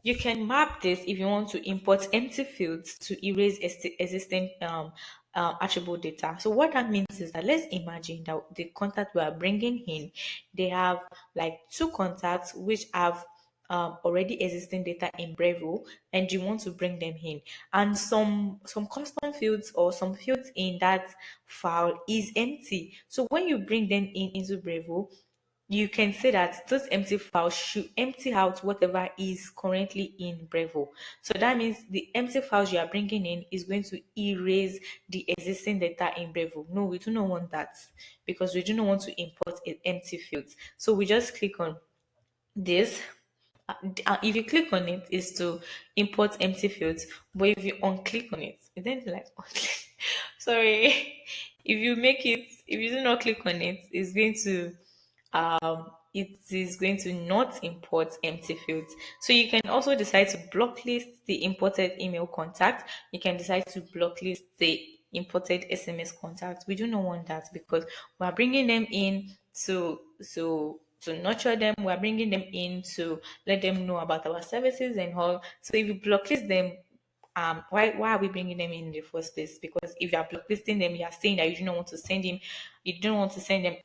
You can map this if you want to import empty fields to erase existing attribute data. So what that means is that let's imagine that the contact we are bringing in, they have like two contacts which have already existing data in Brevo, and you want to bring them in, and some custom fields or some fields in that file is empty. So when you bring them in into Brevo, you can say that those empty files should empty out whatever is currently in Brevo. So that means the empty files you are bringing in is going to erase the existing data in Brevo. No, we do not want that because we do not want to import empty fields. So we just click on this. If you click on it, is to import empty fields. But if you unclick on it, then it's like sorry. If you do not click on it, it's going to it is going to not import empty fields. So you can also decide to block list the imported email contact. You can decide to block list the imported SMS contact. We do not want that because we are bringing them in to nurture them. We are bringing them in to let them know about our services and all. So if you blocklist them, why are we bringing them in the first place? Because if you are blacklisting them, you are saying that you don't want to send them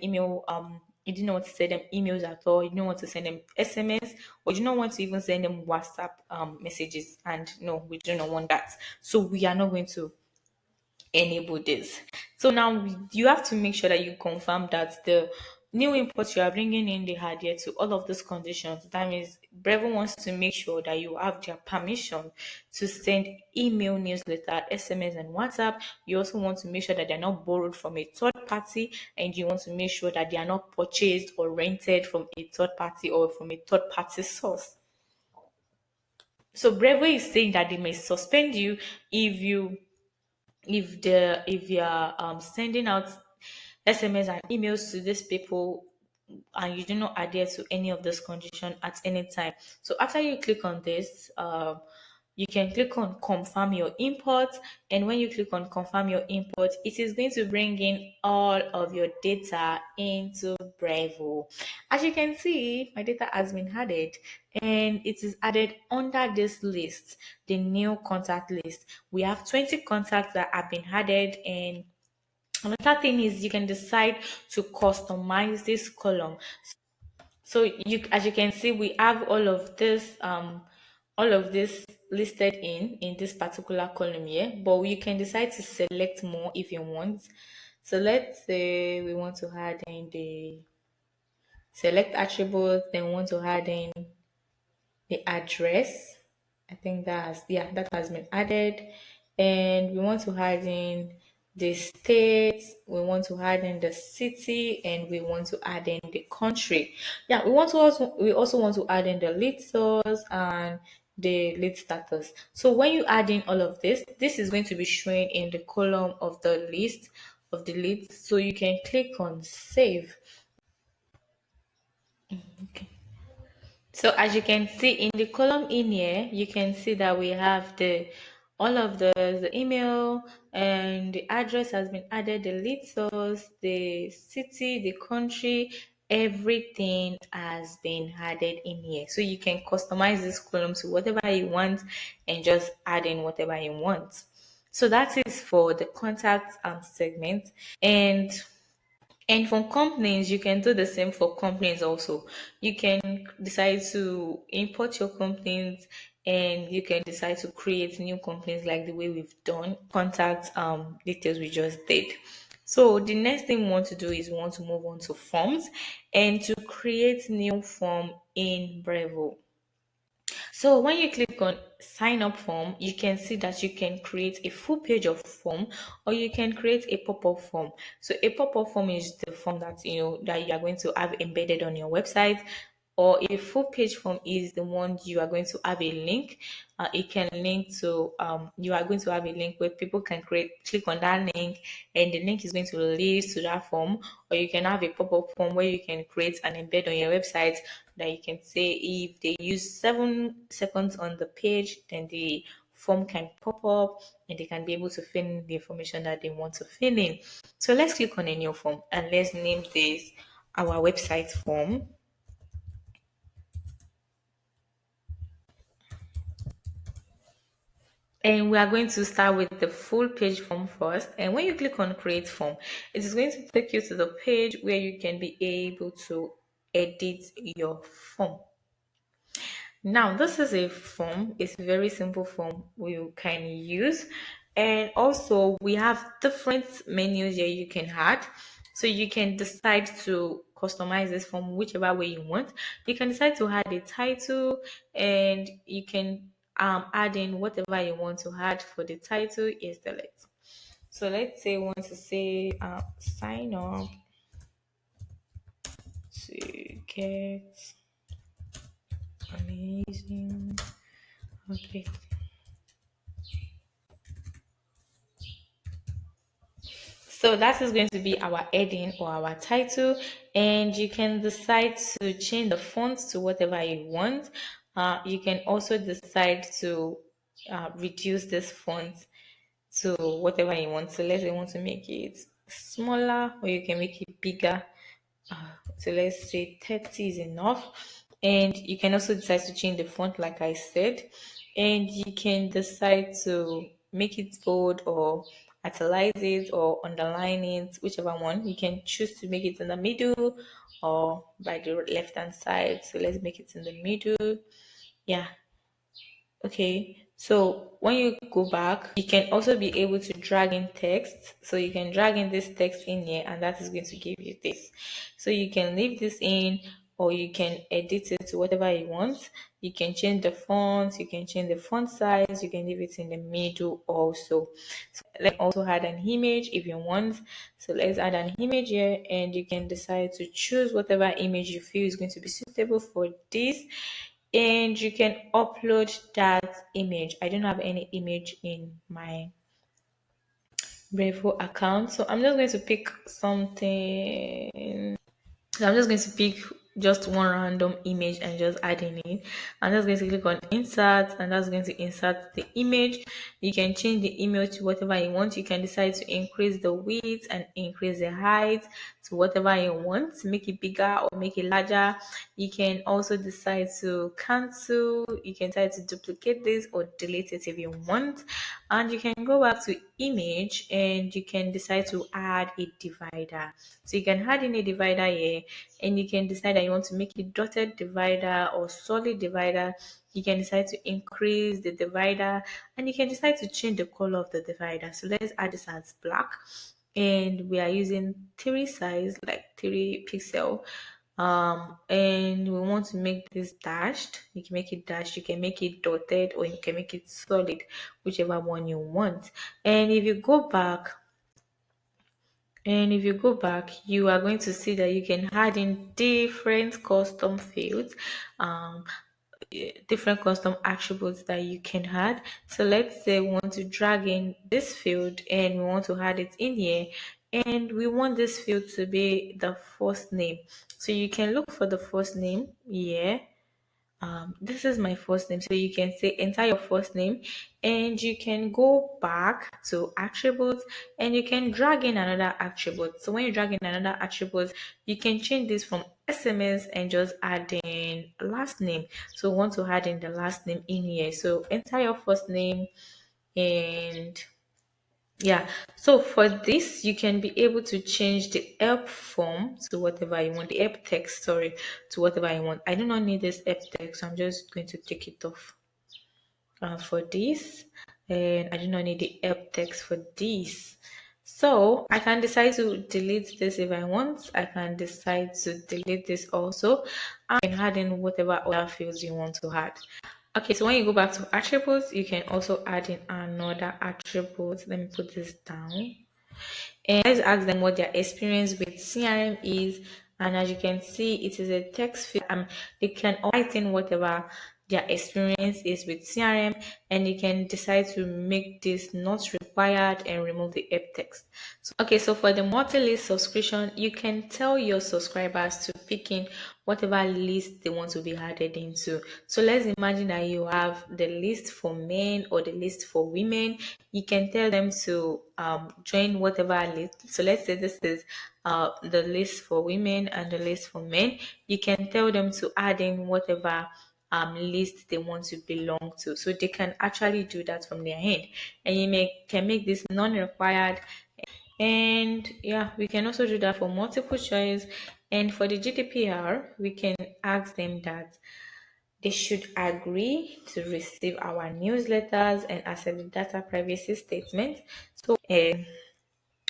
email, you do not want to send them emails at all, you don't want to send them SMS, or you don't want to even send them WhatsApp messages. And no, we do not want that. So we are not going to enable this. So now you have to make sure that you confirm that the new imports you are bringing in, they adhere to all of those conditions. That means Brevo wants to make sure that you have their permission to send email, newsletter, SMS, and WhatsApp. You also want to make sure that they're not borrowed from a third party, and you want to make sure that they are not purchased or rented from a third party or from a third party source. So Brevo is saying that they may suspend you if you are sending out SMS and emails to these people and you do not adhere to any of this condition at any time. So after you click on this, you can click on confirm your import, and when you click on confirm your import, it is going to bring in all of your data into Brevo. As you can see, my data has been added, and it is added under this list, the new contact list. We have 20 contacts that have been added, and another thing is you can decide to customize this column. So as you can see, we have all of this listed in this particular column here, but you can decide to select more if you want. So let's say we want to add in the select attribute, then we want to add in the address. I think that has been added. And we want to add in the state, we want to add in the city, and we want to add in the country. Yeah, we also want to add in the lead source and the lead status. So when you add in all of this is going to be showing in the column of the list of the leads. So you can click on save. Okay. So as you can see in the column in here, you can see that we have the all of the email and the address has been added, the lead source, the city, the country, everything has been added in here. So you can customize this column to whatever you want and just add in whatever you want. So that is for the contact segment. And for companies, you can do the same for companies also. You can decide to import your companies and you can decide to create new companies like the way we've done contact details we just did. So the next thing we want to do is we want to move on to forms and to create new form in Brevo. So when you click on sign up form, you can see that you can create a full page of form or you can create a pop-up form. So a pop-up form is the form that that you are going to have embedded on your website, or a full page form is the one you are going to have a link. It can link to you are going to have a link where people can click on that link and the link is going to lead to that form, or you can have a pop-up form where you can create an embed on your website that you can say if they use 7 seconds on the page, then the form can pop up and they can be able to fill in the information that they want to fill in. So let's click on a new form and let's name this our website form. And we are going to start with the full page form first. And when you click on create form, it is going to take you to the page where you can be able to edit your form. Now, this is a form. It's a very simple form we can use. And also, we have different menus here you can add. So you can decide to customize this form whichever way you want. You can decide to add a title and you can add in whatever you want to add for the title is the list. So let's say we want to say sign up to get amazing. Okay. So that is going to be our heading or our title, and you can decide to change the font to whatever you want. You can also decide to reduce this font to whatever you want. So let's say you want to make it smaller, or you can make it bigger. So let's say 30 is enough. And you can also decide to change the font, like I said. And you can decide to make it bold or italize it or underline it, whichever one. You can choose to make it in the middle or by the left hand side. So let's make it in the middle. Yeah. Okay, so when you go back, you can also be able to drag in text. So you can drag in this text in here, and that is going to give you this. So you can leave this in, or you can edit it to whatever you want. You can change the font, you can change the font size, you can leave it in the middle also. So let's also add an image if you want. So let's add an image here, and you can decide to choose whatever image you feel is going to be suitable for this, and you can upload that image. I don't have any image in my Brevo account, so I'm just going to pick something. So I'm just going to pick just one random image and just add in it. I'm just going to click on insert, and that's going to insert the image. You can change the image to whatever you want. You can decide to increase the width and increase the height to whatever you want, make it bigger or make it larger. You can also decide to cancel. You can decide to duplicate this or delete it if you want. And you can go back to image and you can decide to add a divider. So you can add in a divider here, and you can decide that you want to make it dotted divider or solid divider. You can decide to increase the divider, and you can decide to change the color of the divider. So let's add this as black, and we are using 3 size, like 3 pixel. And we want to make this dashed. You can make it dashed, you can make it dotted, or you can make it solid, whichever one you want. And if you go back, you are going to see that you can add in different custom fields, um, different custom attributes that you can add. So let's say we want to drag in this field and we want to add it in here, and we want this field to be the first name. So you can look for the first name here. This is my first name, so you can say enter your first name, and you can go back to attributes, and you can drag in another attribute. So when you drag in another attribute, you can change this from SMS and just add in last name. So we want to add in the last name in here, so enter your first name. And yeah, so for this, you can be able to change the help form to whatever you want, the help text, sorry, to whatever you want. I do not need this help text, so I'm just going to take it off for this. And I do not need the help text for this. So I can decide to delete this if I want. I can decide to delete this also. I can add in whatever other fields you want to add. Okay, so when you go back to attributes, you can also add in another attribute. Let me put this down. And let's ask them what their experience with CRM is. And as you can see, it is a text field. They can write in whatever their experience is with CRM, and you can decide to make this not required and remove the app text. So, okay, so for the multi-list subscription, you can tell your subscribers to pick in whatever list they want to be added into. So let's imagine that you have the list for men or the list for women. You can tell them to join whatever list. So let's say this is the list for women and the list for men. You can tell them to add in whatever list they want to belong to. So they can actually do that from their end. And can make this non-required. And yeah, we can also do that for multiple choice. And for the GDPR, we can ask them that they should agree to receive our newsletters and accept the data privacy statement. So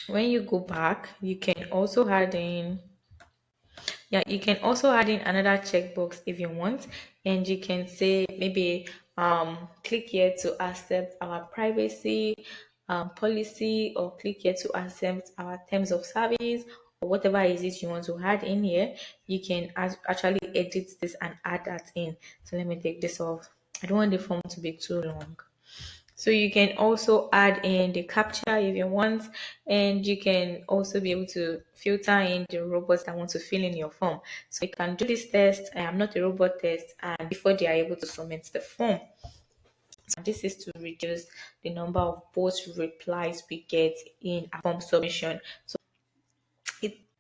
when you go back, you can also add in, yeah, you can also add in another checkbox if you want, and you can say maybe click here to accept our privacy policy, or click here to accept our terms of service, or whatever is it you want to add in here. You can actually edit this and add that in. So let me take this off. I don't want the form to be too long. So you can also add in the captcha if you want, and you can also be able to filter in the robots that want to fill in your form. So you can do this test. I am not a robot test, and before they are able to submit the form. So this is to reduce the number of both replies we get in a form submission.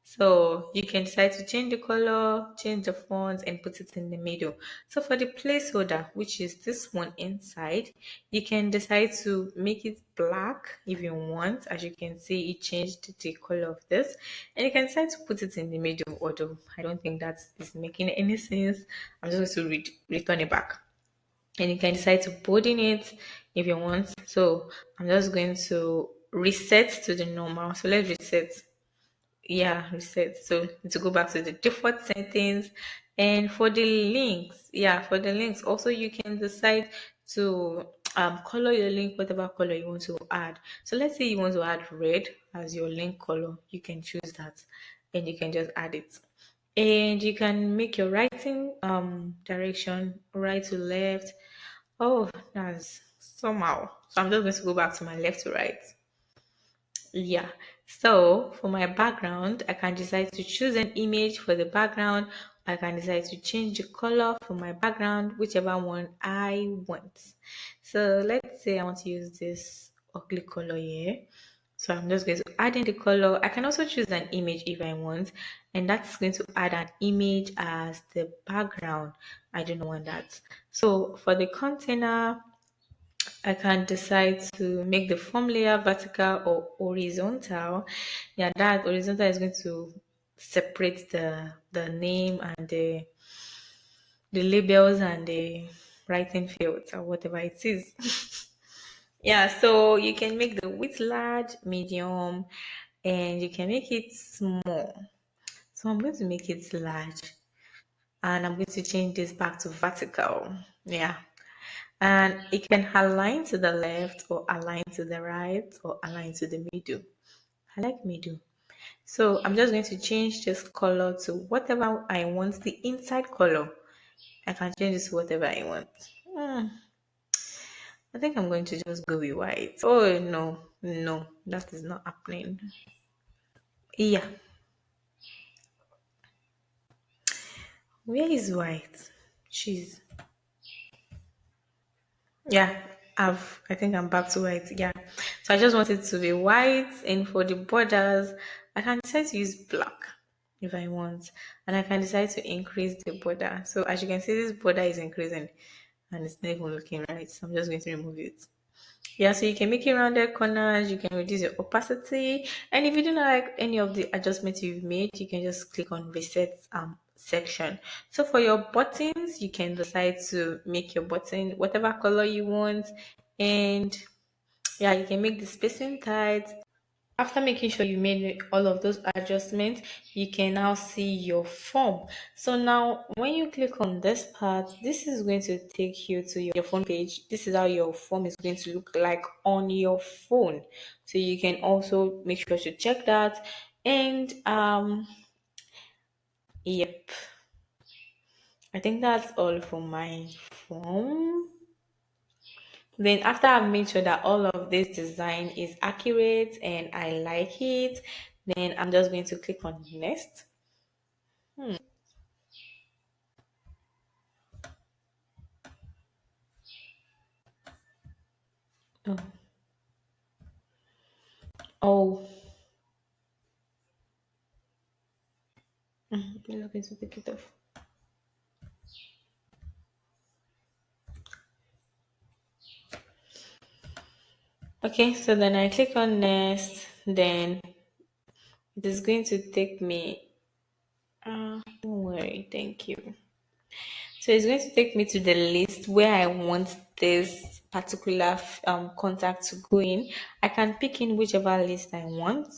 So you can decide to change the color, change the font, and put it in the middle. So for the placeholder, which is this one inside, you can decide to make it black if you want. As you can see, it changed the color of this. And you can decide to put it in the middle, although I don't think that is making any sense. I'm just going to return it back. And you can decide to bolding it if you want. So I'm just going to reset to the normal. So let's reset. Yeah, reset. So to go back to the default settings. And for the links, yeah, for the links also, you can decide to color your link whatever color you want to add. So let's say you want to add red as your link color. You can choose that, and you can just add it. And you can make your writing direction right to left. Oh, that's somehow. So I'm just going to go back to my left to right. Yeah. So for my background, I can decide to choose an image for the background. I can decide to change the color for my background, whichever one I want. So let's say I want to use this ugly color here. So I'm just going to add in the color. I can also choose an image if I want, and that's going to add an image as the background. I don't want that. So for the container, I can decide to make the form layer vertical or horizontal. Yeah, that horizontal is going to separate the name and the labels and the writing fields or whatever it is. Yeah, so you can make the width large, medium, and you can make it small. So I'm going to make it large, and I'm going to change this back to vertical. Yeah. And it can align to the left or align to the right or align to the middle. I like middle. So I'm just going to change this color to whatever I want, the inside color. I can change this to whatever I want. Hmm, I think I'm going to just go with white. Oh no, no, that is not happening. Yeah. Where is white? Jeez. Yeah, I think I'm back to white. Yeah. So I just want it to be white, and for the borders, I can decide to use black if I want. And I can decide to increase the border. So as you can see, this border is increasing and it's not even looking right. So I'm just going to remove it. Yeah, so you can make it rounded corners, you can reduce your opacity, and if you don't like any of the adjustments you've made, you can just click on reset section. So for your buttons, you can decide to make your button whatever color you want, and yeah, you can make the spacing tight. After making sure you made all of those adjustments, you can now see your form. So now when you click on this part, this is going to take you to your phone page. This is how your form is going to look like on your phone. So you can also make sure to check that. And yep, I think that's all for my form. Then after I've made sure that all of this design is accurate and I like it, then I'm just going to click on next. Oh, oh, I'm not going to take it off. Okay, so then I click on next, then it is going to take me. Don't worry, thank you. So it's going to take me to the list where I want this particular contact to go in. I can pick in whichever list I want,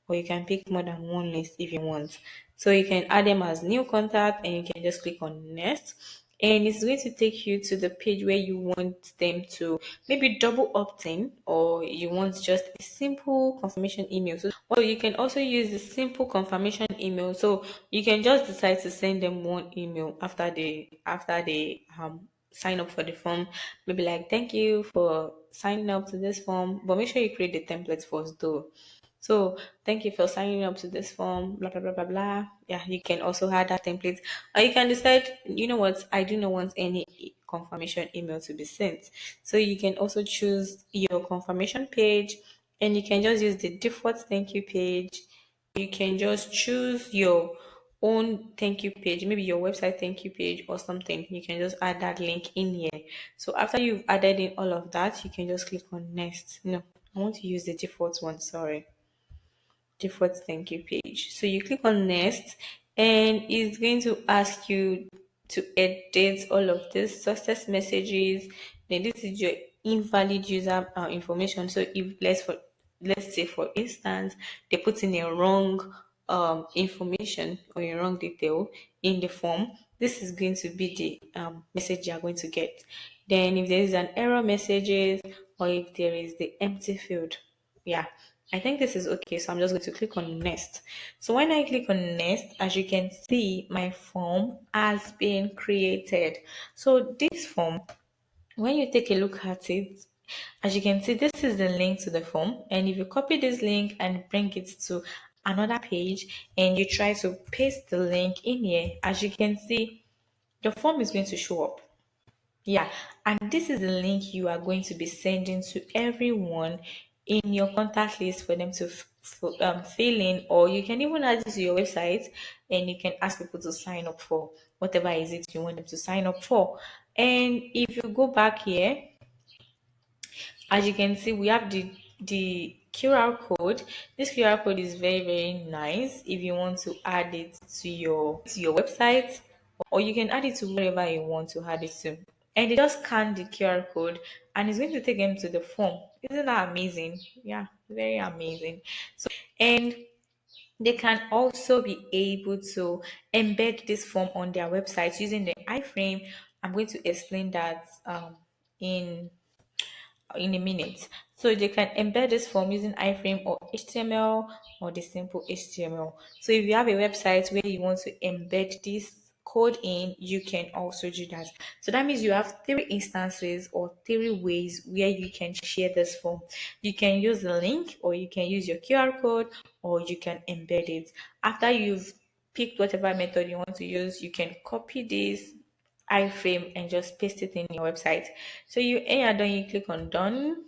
or you can pick more than one list if you want. So you can add them as new contact and you can just click on next. And it's going to take you to the page where you want them to maybe double opt in, or you want just a simple confirmation email. So or you can also use the simple confirmation email. So you can just decide to send them one email after they sign up for the form. Maybe like, thank you for signing up to this form, but make sure you create the template first though. So thank you for signing up to this form, blah blah blah blah blah. Yeah, you can also add that template. Or you can decide, you know what, I do not want any confirmation email to be sent. So you can also choose your confirmation page, and you can just use the default thank you page. You can just choose your own thank you page, maybe your website thank you page or something. You can just add that link in here. So after you've added in all of that, you can just click on next. No, I want to use the default one, sorry, default thank you page. So you click on next, and it's going to ask you to edit all of this success messages. Then this is your invalid user information. So if let's say for instance they put in a wrong information or a wrong detail in the form, this is going to be the message you are going to get. Then if there is an error messages, or if there is the empty field, yeah, I think this is okay. So I'm just going to click on next. So when I click on next, as you can see, my form has been created. So this form, when you take a look at it, as you can see, this is the link to the form. And if you copy this link and bring it to another page and you try to paste the link in here, as you can see, the form is going to show up. Yeah, and this is the link you are going to be sending to everyone in your contact list for them to fill in, or you can even add it to your website and you can ask people to sign up for whatever is it you want them to sign up for. And if you go back here, as you can see, we have the QR code. This QR code is very very nice if you want to add it to your website, or you can add it to wherever you want to add it to. And they just scan the QR code and it's going to take them to the form. Isn't that amazing? Yeah, very amazing. So, and they can also be able to embed this form on their website using the iframe. I'm going to explain that in a minute. So they can embed this form using iframe or HTML or the simple HTML. So if you have a website where you want to embed this code in, you can also do that. So that means you have three instances or three ways where you can share this form. You can use the link, or you can use your QR code, or you can embed it. After you've picked whatever method you want to use, you can copy this iframe and just paste it in your website. So you are done, you click on done,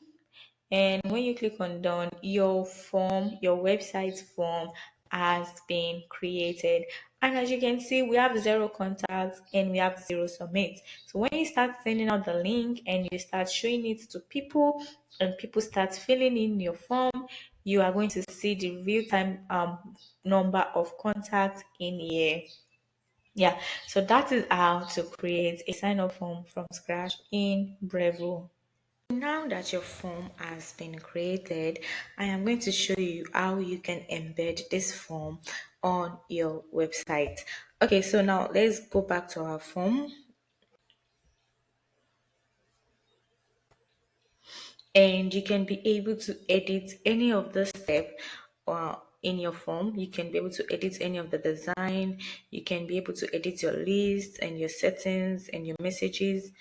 and when you click on done, your form, your website form has been created. And as you can see, we have zero contacts and we have zero submits. So when you start sending out the link and you start showing it to people and people start filling in your form, you are going to see the real-time number of contacts in here. Yeah, so that is how to create a sign-up form from scratch in Brevo. Now that your form has been created, I am going to show you how you can embed this form on your website. Okay, so now let's go back to our form, and you can be able to edit any of the step in your form. You can be able to edit any of the design. You can be able to edit your list and your settings and your messages.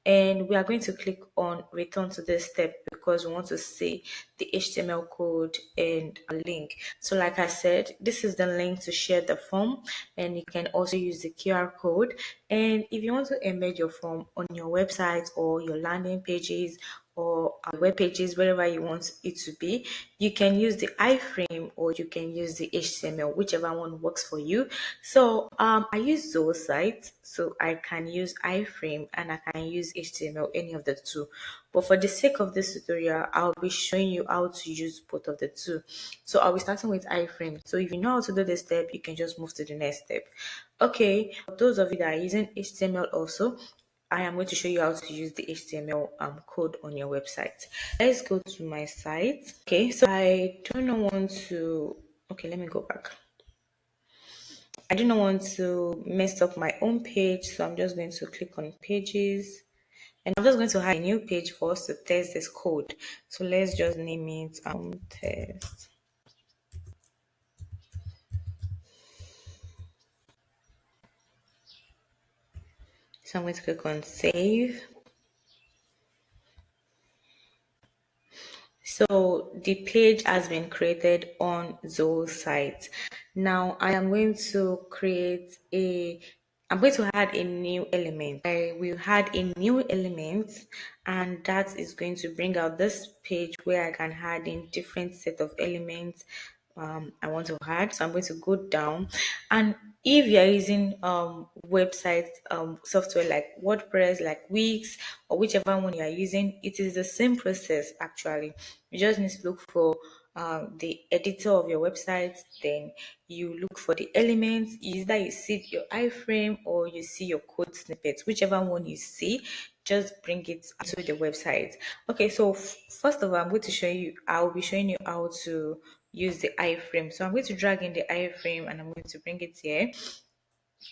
And we are going to click on return to this step because we want to see the HTML code and a link. So like I said, this is the link to share the form, and you can also use the QR code. And if you want to embed your form on your website or your landing pages or web pages, wherever you want it to be, you can use the iframe or you can use the HTML, whichever one works for you. So I use those sites, so I can use iframe and I can use HTML, any of the two. But for the sake of this tutorial, I'll be showing you how to use both of the two. So I'll be starting with iframe. So if you know how to do this step, you can just move to the next step. Okay, for those of you that are using HTML also, I am going to show you how to use the HTML code on your website. Let's go to my site. Okay, so I do not want to, okay, let me go back. I do not want to mess up my own page, so I'm just going to click on pages. And I'm just going to have a new page for us to test this code. So let's just name it test. So I'm going to click on save. So the page has been created on those sites. Now I am going to I'm going to add a new element. I will add a new element, and that is going to bring out this page where I can add in different set of elements I want to add. So I'm going to go down, and if you're using website software like WordPress, like Wix, or whichever one you are using, it is the same process actually. You just need to look for the editor of your website, then you look for the elements. Either you see your iframe or you see your code snippets, whichever one you see, just bring it to the website. Okay, so first of all, I'm going to show you, I'll be showing you how to use the iframe. So I'm going to drag in the iframe and I'm going to bring it here,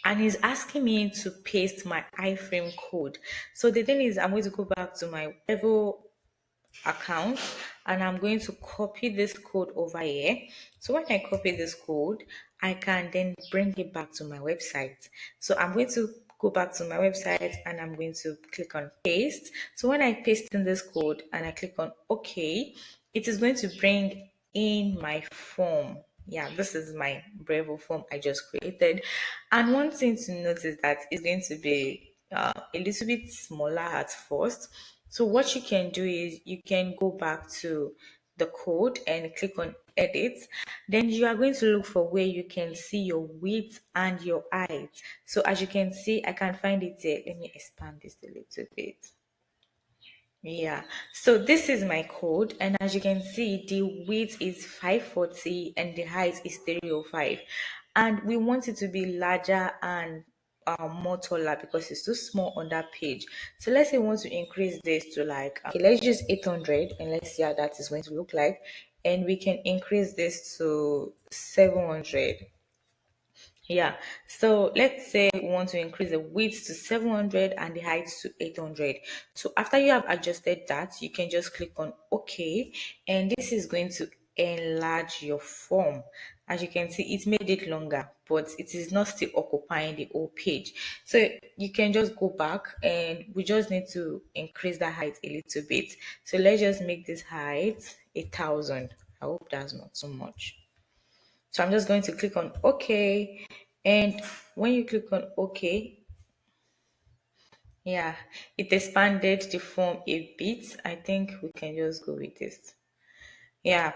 and he's asking me to paste my iframe code. So the thing is, I'm going to go back to my Brevo account and I'm going to copy this code over here. So when I copy this code, I can then bring it back to my website. So I'm going to go back to my website and I'm going to click on paste. So when I paste in this code and I click on OK, it is going to bring in my form. Yeah, this is my Brevo form I just created. And one thing to notice that it's going to be a little bit smaller at first. So what you can do is you can go back to the code and click on edit. Then you are going to look for where you can see your width and your height. So as you can see, I can find it there. Let me expand this a little bit. Yeah, so this is my code, and as you can see, the width is 540 and the height is 305, and we want it to be larger and more taller because it's too small on that page. So let's say we want to increase this to like okay, let's use 800 and let's see how that is going to look like, and we can increase this to 700. Yeah, so let's say we want to increase the width to 700 and the height to 800. So after you have adjusted that, you can just click on OK, and this is going to enlarge your form. As you can see, it made it longer, but it is not still occupying the whole page. So you can just go back and we just need to increase the height a little bit. So let's just make this height 1,000. I hope that's not too much. So I'm just going to click on OK. And when you click on OK, yeah, it expanded the form a bit. I think we can just go with this. Yeah.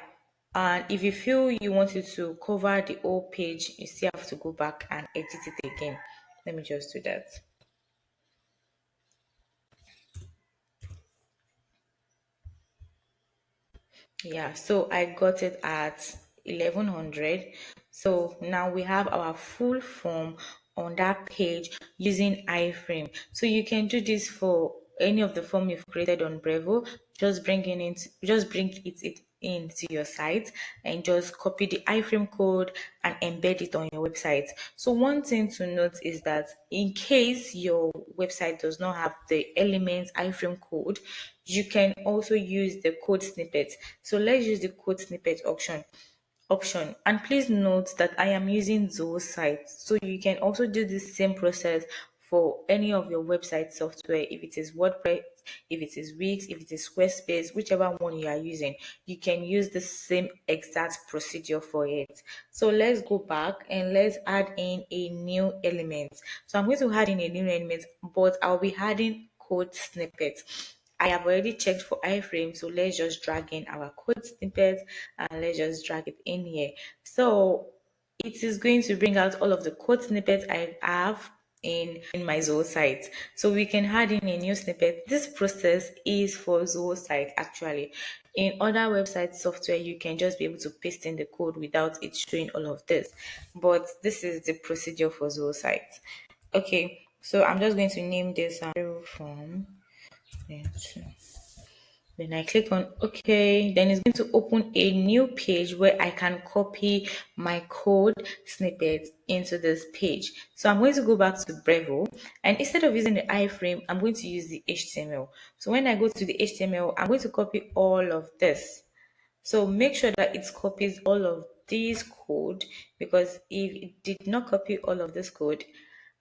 And if you feel you wanted to cover the whole page, you still have to go back and edit it again. Let me just do that. Yeah, so I got it at 1100. So now we have our full form on that page using iframe. So you can do this for any of the form you've created on Brevo. Just bring it into your site and just copy the iframe code and embed it on your website. So one thing to note is that in case your website does not have the elements iframe code, you can also use the code snippet. So let's use the code snippet option, and please note that I am using those sites, so you can also do the same process for any of your website software. If it is WordPress, if it is Wix, if it is Squarespace, whichever one you are using, you can use the same exact procedure for it. So let's go back and let's add in a new element. So I'm going to add in a new element, but I'll be adding code snippets. I have already checked for iframe, so let's just drag in our code snippet and let's just drag it in here. So it is going to bring out all of the code snippets I have in my Zoho site. So we can add in a new snippet. This process is for Zoho site actually. In other website software, you can just be able to paste in the code without it showing all of this. But this is the procedure for Zoho site. Okay, so I'm just going to name this form. Yes. Then I click on OK. Then it's going to open a new page where I can copy my code snippet into this page. So I'm going to go back to Brevo, and instead of using the iframe, I'm going to use the HTML. So when I go to the HTML, I'm going to copy all of this. So make sure that it copies all of this code, because if it did not copy all of this code,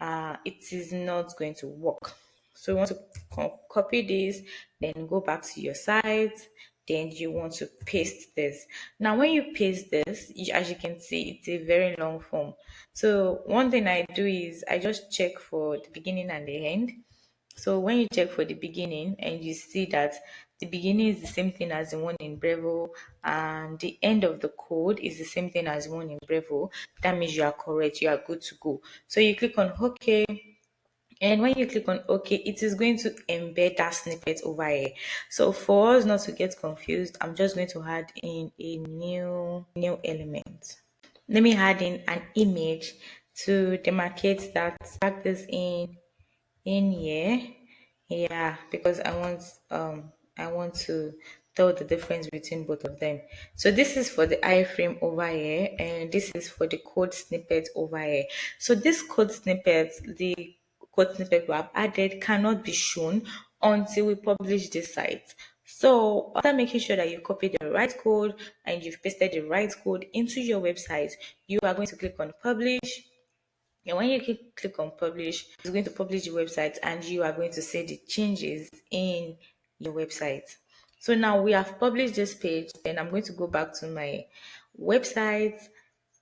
it is not going to work. So you want to copy this, then go back to your site, then you want to paste this. Now, when you paste this, as you can see, it's a very long form. So one thing I do is I just check for the beginning and the end. So when you check for the beginning and you see that the beginning is the same thing as the one in Brevo and the end of the code is the same thing as the one in Brevo, that means you are correct, you are good to go. So you click on OK, and when you click on OK, it is going to embed that snippet over here. So for us not to get confused, I'm just going to add in a new element. Let me add in an image to demarcate that. Tag this in here. Yeah, because I want to tell the difference between both of them. So this is for the iframe over here, and this is for the code snippet over here. So this code snippet, the code snippet we have added, cannot be shown until we publish this site. So after making sure that you copied the right code and you've pasted the right code into your website, you are going to click on publish. And when you click on publish, it's going to publish the website and you are going to see the changes in your website. So now we have published this page, then I'm going to go back to my website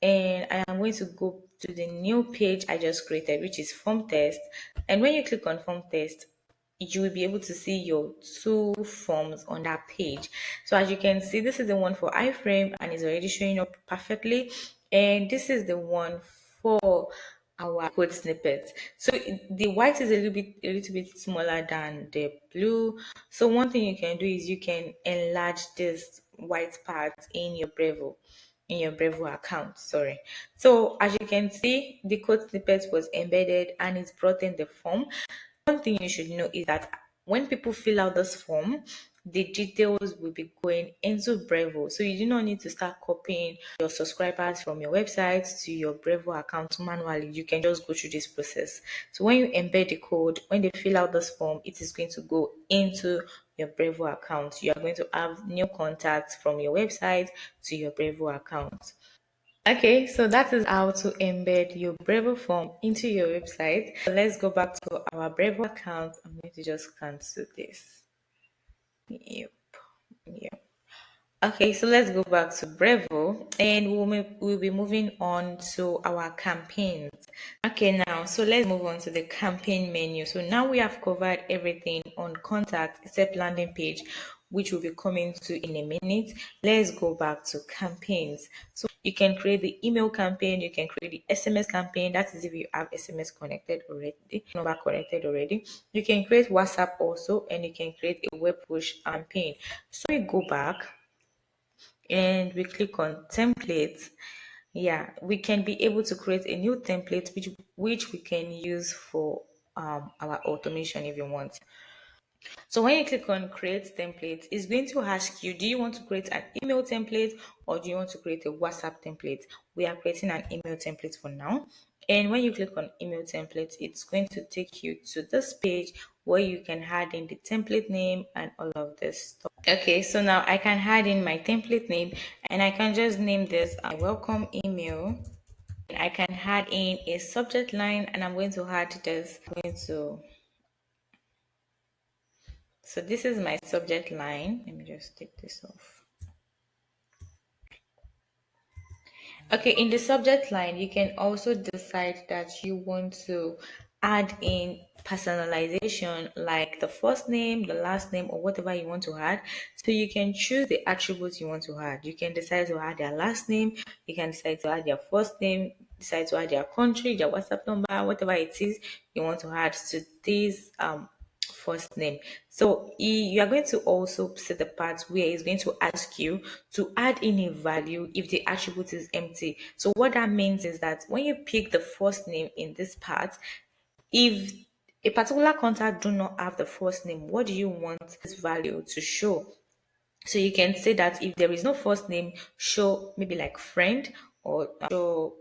and I am going to go to the new page I just created, which is form test. And when you click on form test, you will be able to see your two forms on that page. So as you can see, this is the one for iframe and it's already showing up perfectly. And this is the one for our code snippet. So the white is a little bit smaller than the blue. So one thing you can do is you can enlarge this white part in your Brevo account. Sorry. So as you can see, the code snippet was embedded and it's brought in the form. One thing you should know is that when people fill out this form, the details will be going into Brevo. So you do not need to start copying your subscribers from your website to your Brevo account manually. You can just go through this process. So when you embed the code, when they fill out this form, it is going to go into your Brevo account. You are going to have new contacts from your website to your Brevo account. Okay, so that is how to embed your Brevo form into your website. So let's go back to our Brevo account. I'm going to just cancel this. Yep. Yep. Okay, so let's go back to Brevo and we'll be moving on to our campaigns. Okay, now, so let's move on to the campaign menu. So now we have covered everything on contact except landing page, which will be coming to in a minute. Let's go back to campaigns. So you can create the email campaign, you can create the SMS campaign. That is if you have SMS connected already, number connected already. You can create WhatsApp also, and you can create a web push campaign. So we go back and we click on templates. Yeah, we can be able to create a new template which we can use for our automation if you want. So when you click on create template, it's going to ask you, do you want to create an email template or do you want to create a WhatsApp template? We are creating an email template for now. And when you click on email template, it's going to take you to this page where you can add in the template name and all of this stuff. Okay, so now I can add in my template name and I can just name this a welcome email. I can add in a subject line and I'm going to add this. So this is my subject line. Let me just take this off. Okay, in the subject line, you can also decide that you want to add in personalization like the first name, the last name, or whatever you want to add. So you can choose the attributes you want to add. You can decide to add their last name, you can decide to add their first name, decide to add their country, their WhatsApp number, whatever it is you want to add to this first name. So you are going to also set the part where it's going to ask you to add in a value if the attribute is empty. So what that means is that when you pick the first name in this part, if a particular contact do not have the first name, what do you want this value to show? So you can say that if there is no first name, show maybe like friend or show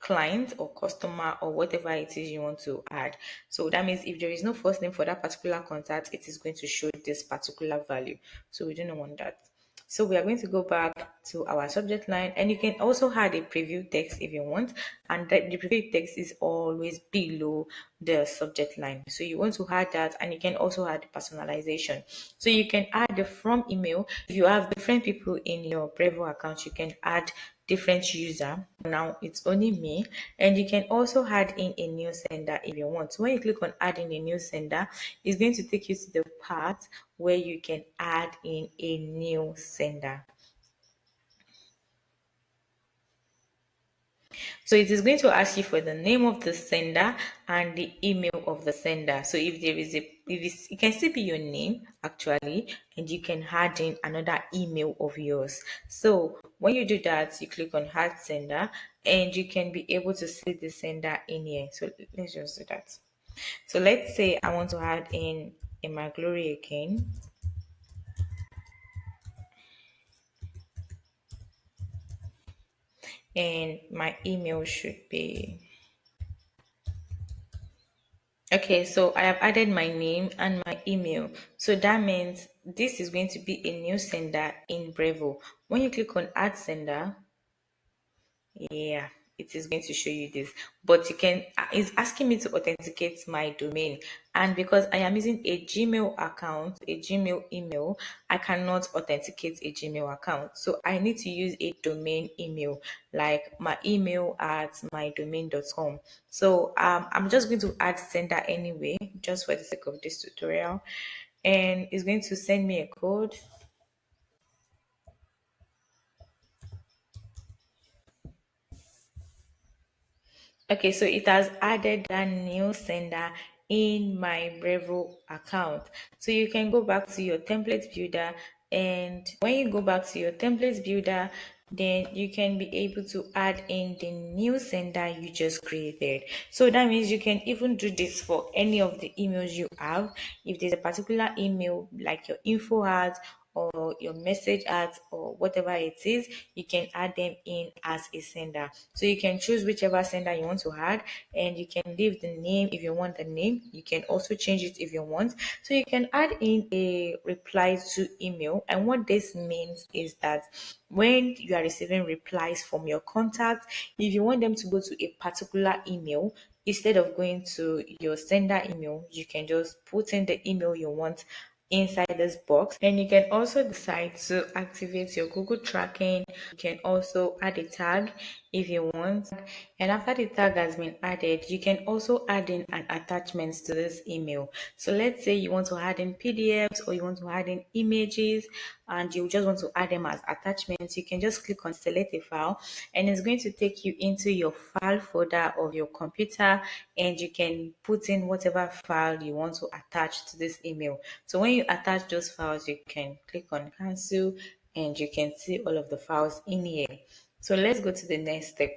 client or customer or whatever it is you want to add. So that means if there is no first name for that particular contact, it is going to show this particular value. So we do not want that. So we are going to go back to our subject line and you can also add a preview text if you want. And that the preview text is always below the subject line. So you want to add that and you can also add personalization. So you can add the from email. If you have different people in your Brevo account, you can add different user. Now it's only me, and you can also add in a new sender if you want. So when you click on adding a new sender, it's going to take you to the part where you can add in a new sender. So it is going to ask you for the name of the sender and the email of the sender. So if there is it can still be your name actually, and you can add in another email of yours. So when you do that, you click on add sender and you can be able to see the sender in here. So let's just do that. So let's say I want to add in Emma Glory again. And my email should be okay. So I have added my name and my email. So that means this is going to be a new sender in Brevo. When you click on add sender, yeah, it is going to show you this. But you can, it's asking me to authenticate my domain. And because I am using a Gmail account, a Gmail email, I cannot authenticate a Gmail account. So I need to use a domain email, like my email at mydomain.com. So I'm just going to add sender anyway, just for the sake of this tutorial. And it's going to send me a code. Okay, so it has added that new sender in my Brevo account. So you can go back to your template builder, and when you go back to your template builder, then you can be able to add in the new sender you just created. So that means you can even do this for any of the emails you have. If there's a particular email like your info ads or your message ads or whatever it is, you can add them in as a sender. So you can choose whichever sender you want to add, and you can leave the name if you want the name. You can also change it if you want. So you can add in a reply to email. And what this means is that when you are receiving replies from your contact, if you want them to go to a particular email, instead of going to your sender email, you can just put in the email you want inside this box. And you can also decide to activate your Google tracking. You can also add a tag if you want. And after the tag has been added, you can also add in an attachment to this email. So let's say you want to add in PDFs or you want to add in images and you just want to add them as attachments. You can just click on select a file, and it's going to take you into your file folder of your computer, and you can put in whatever file you want to attach to this email. So when you attach those files, you can click on cancel and you can see all of the files in here. So let's go to the next step.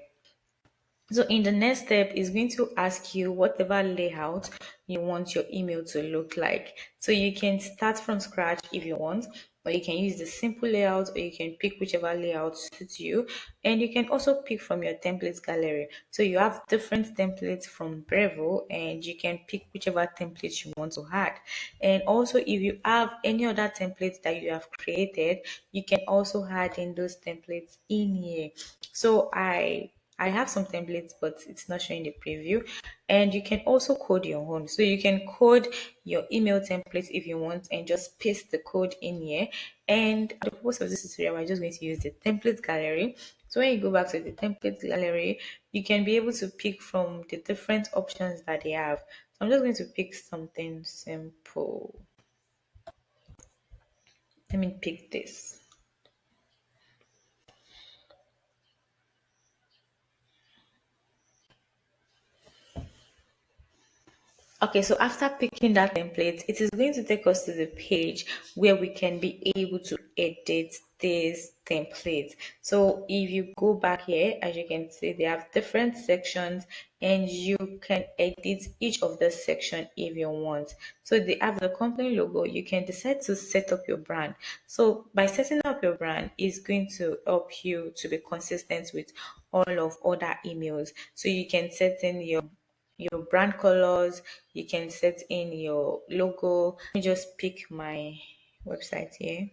So in the next step is going to ask you whatever layout you want your email to look like. So you can start from scratch if you want, or you can use the simple layout, or you can pick whichever layout suits you. And you can also pick from your templates gallery. So you have different templates from Brevo, and you can pick whichever template you want to add. And also, if you have any other templates that you have created, you can also add in those templates in here. So I have some templates, but it's not showing the preview. And you can also code your own. So you can code your email templates if you want and just paste the code in here. And for the purpose of this tutorial, we're just going to use the template gallery. So when you go back to the template gallery, you can be able to pick from the different options that they have. So I'm just going to pick something simple. Let me pick this. Okay, so after picking that template, it is going to take us to the page where we can be able to edit this template. So if you go back here, as you can see, they have different sections and you can edit each of the section if you want. So they have the company logo. You can decide to set up your brand. So by setting up your brand, it's going to help you to be consistent with all of other emails. So you can set in your brand colors, you can set in your logo. Let me just pick my website here.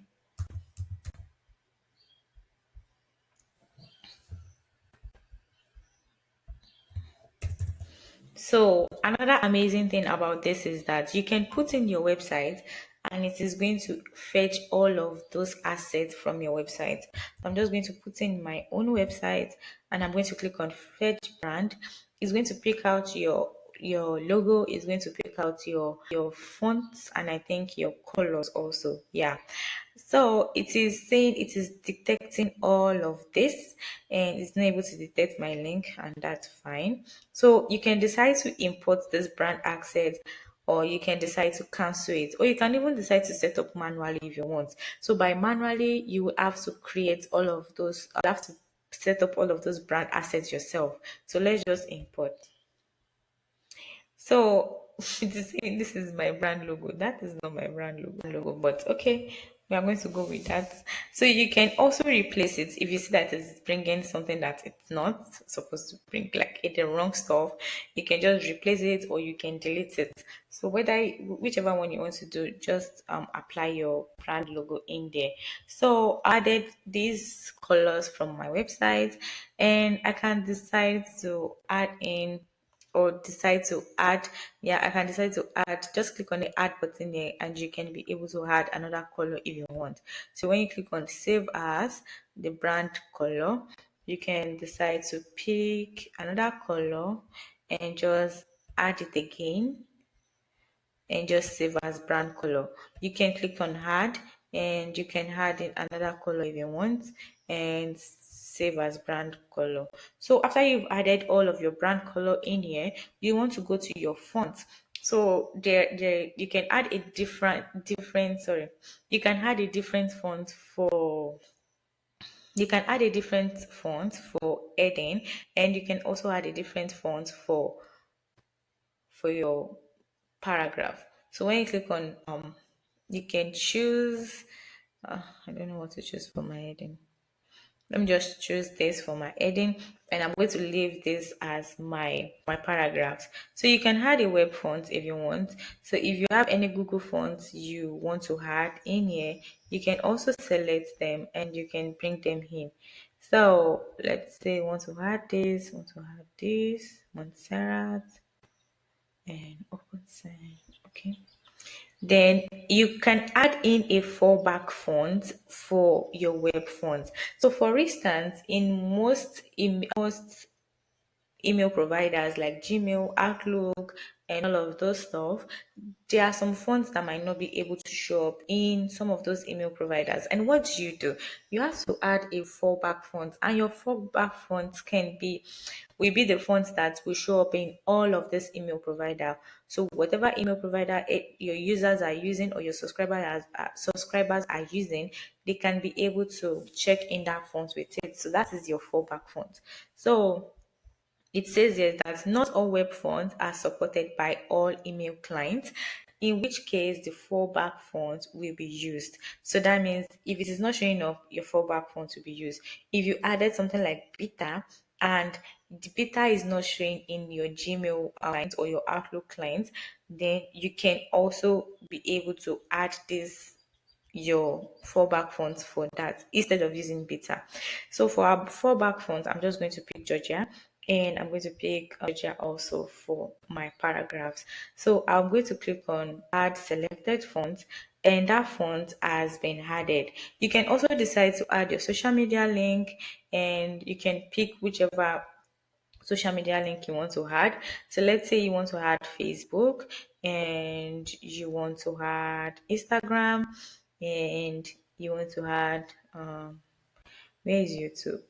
So another amazing thing about this is that you can put in your website and it is going to fetch all of those assets from your website. So I'm just going to put in my own website and I'm going to click on fetch brand. It's going to pick out your logo, is going to pick out your fonts and I think your colors also. Yeah. So it is saying it is detecting all of this and it's not able to detect my link, and that's fine. So you can decide to import this brand asset, or you can decide to cancel it, or you can even decide to set up manually if you want. So by manually, you will have to create all of those, you have to set up all of those brand assets yourself. So let's just import. So it is saying this is my brand logo. That is not my brand logo, but okay, we are going to go with that. So you can also replace it if you see that it's bringing something that it's not supposed to bring, like the wrong stuff. You can just replace it or you can delete it. So whichever one you want to do, just apply your brand logo in there. So I added these colors from my website, and I can decide to add in or decide to add. Yeah, I can decide to add. Just click on the add button here and you can be able to add another color if you want. So when you click on save as the brand color, you can decide to pick another color and just add it again and just save as brand color. You can click on add and you can add in another color if you want and save as brand color. So after you've added all of your brand color in here, you want to go to your font. So there you can add a different sorry, you can add a different font You can add a different font for heading, and you can also add a different font for your paragraph. So when you click on you can choose I don't know what to choose for my heading. Let me just choose this for my heading, and I'm going to leave this as my paragraphs. So you can add a web font if you want. So if you have any Google fonts you want to add in here, you can also select them and you can bring them in. So let's say I want to add this, Montserrat, and open sign. Okay. Then you can add in a fallback font for your web font. So for instance, in most email providers like Gmail, Outlook, and all of those stuff, there are some fonts that might not be able to show up in some of those email providers. And what do? You have to add a fallback font, and your fallback font will be the font that will show up in all of this email provider. So whatever email provider your users are using or your subscribers are using, they can be able to check in that font with it. So that is your fallback font. So it says here that not all web fonts are supported by all email clients, in which case the fallback font will be used. So that means if it is not showing up, your fallback font will be used. If you added something like beta and the beta is not showing in your Gmail client or your Outlook client, then you can also be able to add this your fallback fonts for that instead of using beta. So for our fallback fonts, I'm just going to pick Georgia, and I'm going to pick Georgia also for my paragraphs. So I'm going to click on add selected font, and that font has been added. You can also decide to add your social media link, and you can pick whichever social media link you want to add. So let's say you want to add Facebook, and you want to add Instagram, and you want to add where is YouTube?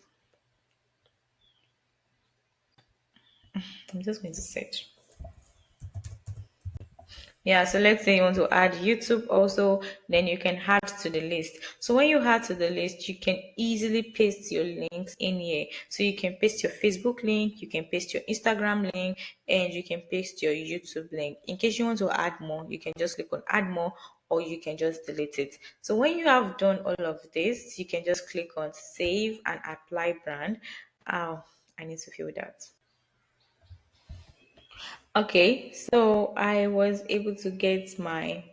I'm just going to search. Yeah, so let's say you want to add YouTube also, then you can add to the list. So when you add to the list, you can easily paste your links in here. So you can paste your Facebook link, you can paste your Instagram link, and you can paste your YouTube link. In case you want to add more, you can just click on add more, or you can just delete it. So when you have done all of this, you can just click on save and apply brand. Oh, I need to fill that. Okay, so I was able to get my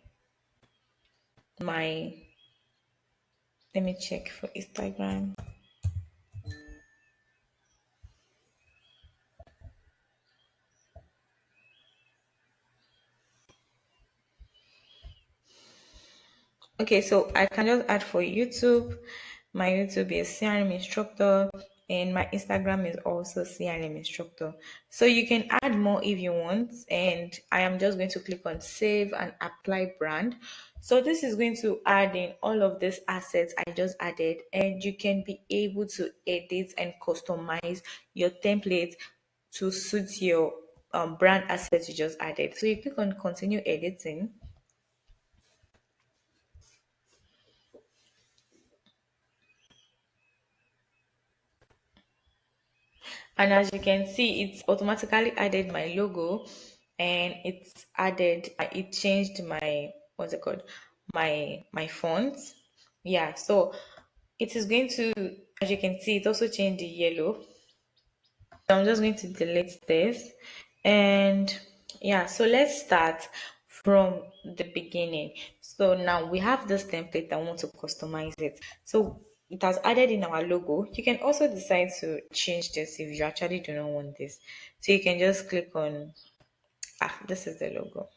let me check for Instagram. Okay, so I can just add for YouTube. My YouTube is CRM instructor, and my Instagram is also CRM instructor. So you can add more if you want, and I am just going to click on save and apply brand. So this is going to add in all of these assets I just added, and you can be able to edit and customize your template to suit your brand assets you just added. So you click on continue editing. And as you can see, it's automatically added my logo, and it changed my, what's it called? My font. Yeah, so it is going to, as you can see, it also changed the yellow. So I'm just going to delete this. And yeah, so let's start from the beginning. So now we have this template. I want to customize it. So it has added in our logo. You can also decide to change this if you actually do not want this. So you can just click on, this is the logo.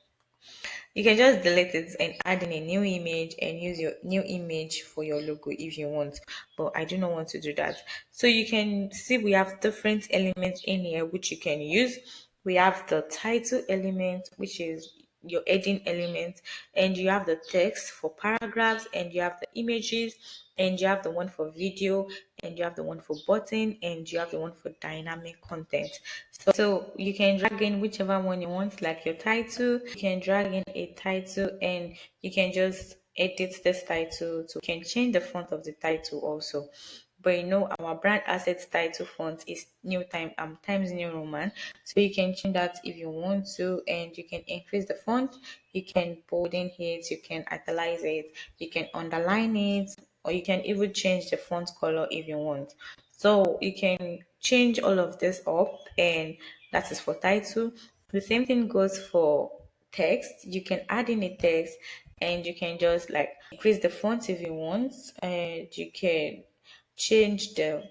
You can just delete it and add in a new image and use your new image for your logo if you want. But I do not want to do that. So you can see we have different elements in here which you can use. We have the title element, which is your heading element, and you have the text for paragraphs, and you have the images, and you have the one for video, and you have the one for button, and you have the one for dynamic content. So you can drag in whichever one you want, like your title. You can drag in a title, and you can just edit this title. So you can change the font of the title also. but our brand assets title font is Times New Roman. So you can change that if you want to, and you can increase the font, you can bolden it, you can italize it, you can underline it, or you can even change the font color if you want. So you can change all of this up, and that is for title. The same thing goes for text. You can add in a text, and you can just like increase the font if you want, and you can change the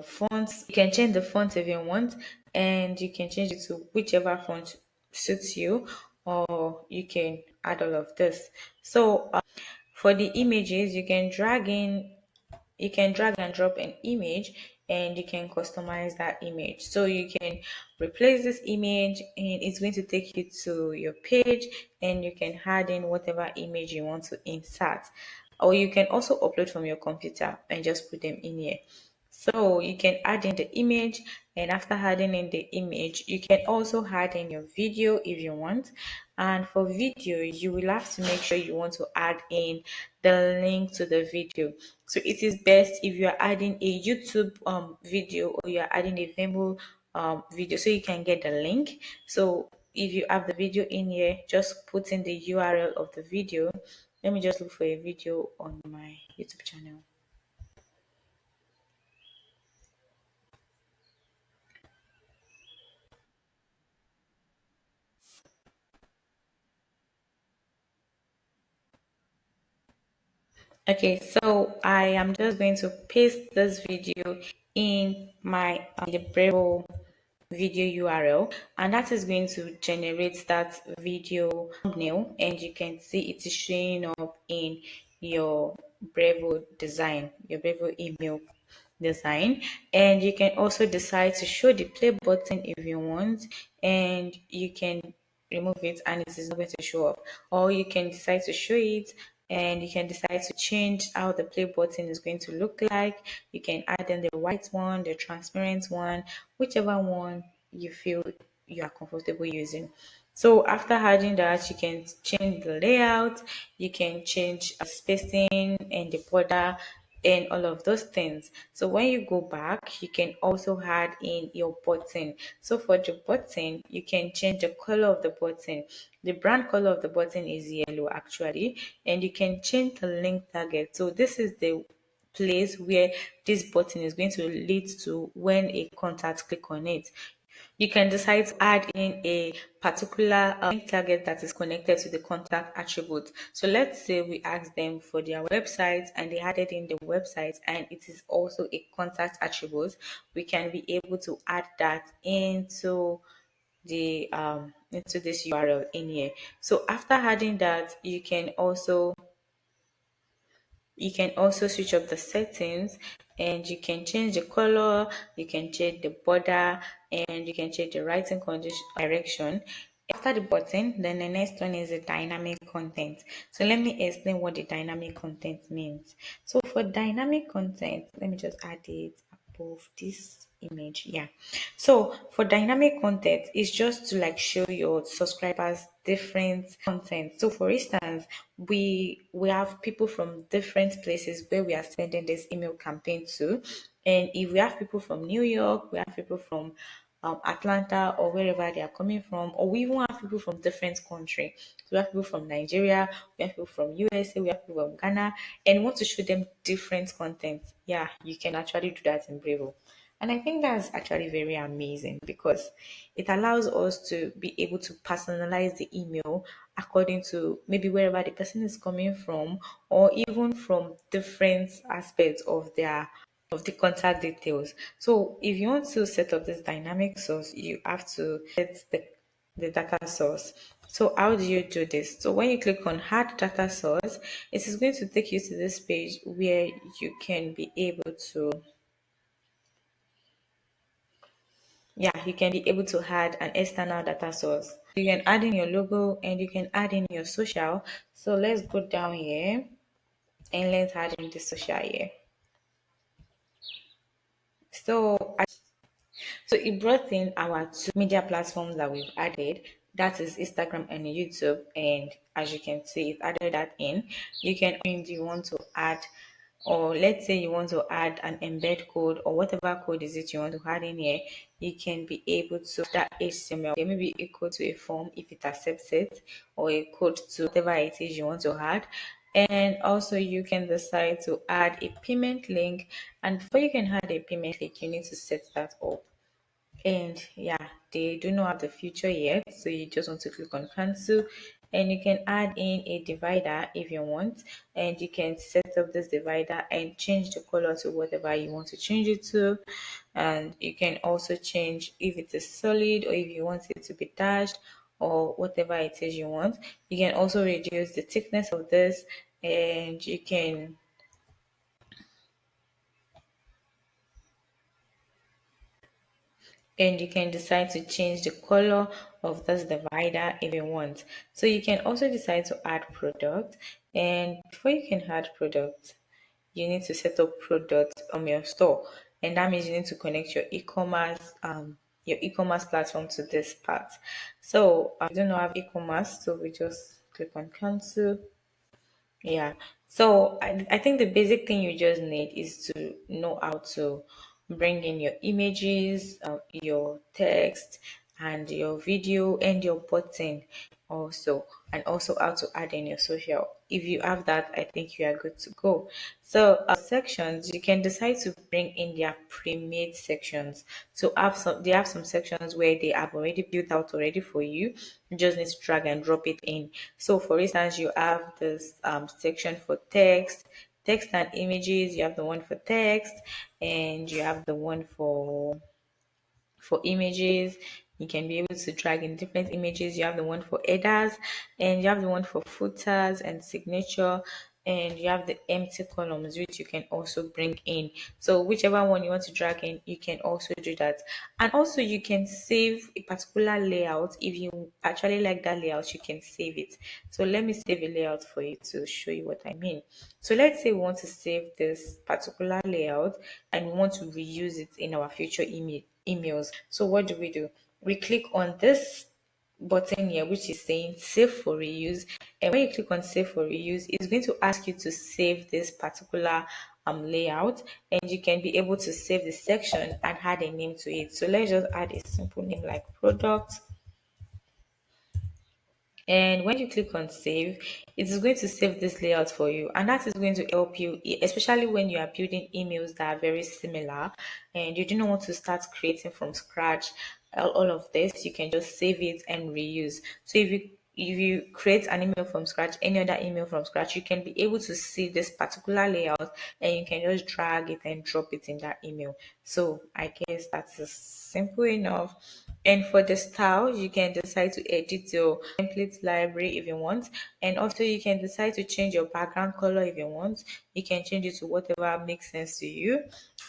fonts. You can change the font if you want, and you can change it to whichever font suits you, or you can add all of this. So for the images, you can drag and drop an image, and you can customize that image. So you can replace this image, and it's going to take you to your page, and you can add in whatever image you want to insert, or you can also upload from your computer and just put them in here. So you can add in the image, and after adding in the image, you can also add in your video if you want. And for video, you will have to make sure you want to add in the link to the video. So it is best if you are adding a YouTube video, or you are adding a Vimeo video, so you can get the link. So if you have the video in here, just put in the URL of the video. Let me just look for a video on my YouTube channel. Okay, so I am just going to paste this video in my the Brevo video URL, and that is going to generate that video thumbnail, and you can see it is showing up in your Brevo design, your Brevo email design. And you can also decide to show the play button if you want, and you can remove it and it is not going to show up, or you can decide to show it, and you can decide to change how the play button is going to look like. You can add in the white one, the transparent one, whichever one you feel you are comfortable using. So after adding that, you can change the layout, you can change spacing and the border and all of those things. So when you go back, you can also add in your button. So for the button, you can change the color of the button. The brand color of the button is yellow actually, and you can change the link target. So this is the place where this button is going to lead to when a contact click on it. You can decide to add in a particular link target that is connected to the contact attribute. So let's say we asked them for their website, and they added in the website, and it is also a contact attribute. We can be able to add that into this URL in here. So after adding that, you can also switch up the settings, and you can change the color, you can change the border, and you can change the writing condition direction. After the button, then the next one is the dynamic content. So let me explain what the dynamic content means. So for dynamic content, let me just add it above this image. Yeah. So for dynamic content, it's just to like show your subscribers different content. So for instance, we have people from different places where we are sending this email campaign to. And if we have people from New York, we have people from Atlanta, or wherever they are coming from, or we even have people from different countries. So we have people from Nigeria, we have people from USA, we have people from Ghana, and we want to show them different content. Yeah, you can actually do that in Brevo. And I think that's actually very amazing, because it allows us to be able to personalize the email according to maybe wherever the person is coming from, or even from different aspects of the contact details. So if you want to set up this dynamic source, you have to set the data source. So how do you do this? So when you click on add data source, it is going to take you to this page where you can be able to, you can be able to add an external data source. You can add in your logo, and you can add in your social. So let's go down here, and let's add in the social here. So So it brought in our two media platforms that we've added. That is Instagram and YouTube. And as you can see, it added that in. You can, if you want to add or let's say you want to add an embed code or whatever code is it you want to add in here, you can be able to that HTML. There may be a code to a form if it accepts it, or a code to whatever it is you want to add. And also you can decide to add a payment link, and before you can add a payment link you need to set that up. And yeah, they do not have the future yet, so you just want to click on cancel, and you can add in a divider if you want, and you can set up this divider and change the color to whatever you want to change it to. And you can also change if it is solid or if you want it to be dashed or whatever it is you want. You can also reduce the thickness of this, and you can decide to change the color of this divider if you want. So you can also decide to add product, and before you can add product, you need to set up product on your store, and that means you need to connect your e-commerce platform to this part. So I don't know have e-commerce, so we just click on cancel. Yeah. So I think the basic thing you just need is to know how to bring in your images, your text, and your video and your button also, and also how to add in your social. If you have that, I think you are good to go. So sections, you can decide to bring in their pre-made sections. So they have some sections where they have already built out already for you. You just need to drag and drop it in. So for instance, you have this section for text and images. You have the one for text, and you have the one for images. You can be able to drag in different images. You have the one for headers, and you have the one for footers and signature, and you have the empty columns which you can also bring in. So whichever one you want to drag in, you can also do that. And also you can save a particular layout. If you actually like that layout, you can save it. So let me save a layout for you to show you what I mean. So let's say we want to save this particular layout and we want to reuse it in our future emails. So what do? We click on this button here which is saying save for reuse, and when you click on save for reuse, it's going to ask you to save this particular layout, and you can be able to save the section and add a name to it. So let's just add a simple name like product. And when you click on save, it is going to save this layout for you, and that is going to help you, especially when you are building emails that are very similar and you do not want to start creating from scratch. All of this you can just save it and reuse. So if you create an email from scratch, any other email from scratch, you can be able to see this particular layout, and you can just drag it and drop it in that email. So I guess that's simple enough. And for the style, you can decide to edit your template library if you want. And also you can decide to change your background color if you want. You can change it to whatever makes sense to you.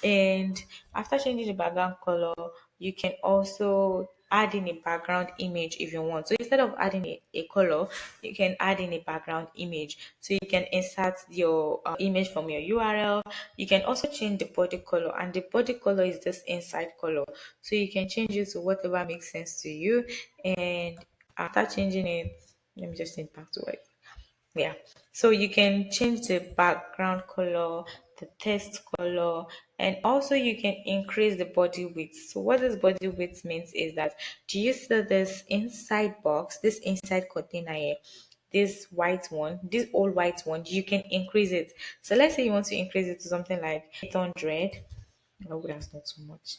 And after changing the background color, you can also add in a background image if you want. So instead of adding a color, you can add in a background image. So you can insert your image from your URL. You can also change the body color, and the body color is this inside color. So you can change it to whatever makes sense to you. And after changing it, let me just change back to white. Yeah. So you can change the background color, the text color, and also you can increase the body width. So what this body width means is that, do you see this inside box, this inside container here? This white one, this old white one, you can increase it. So let's say you want to increase it to something like 800. No, that's not too much.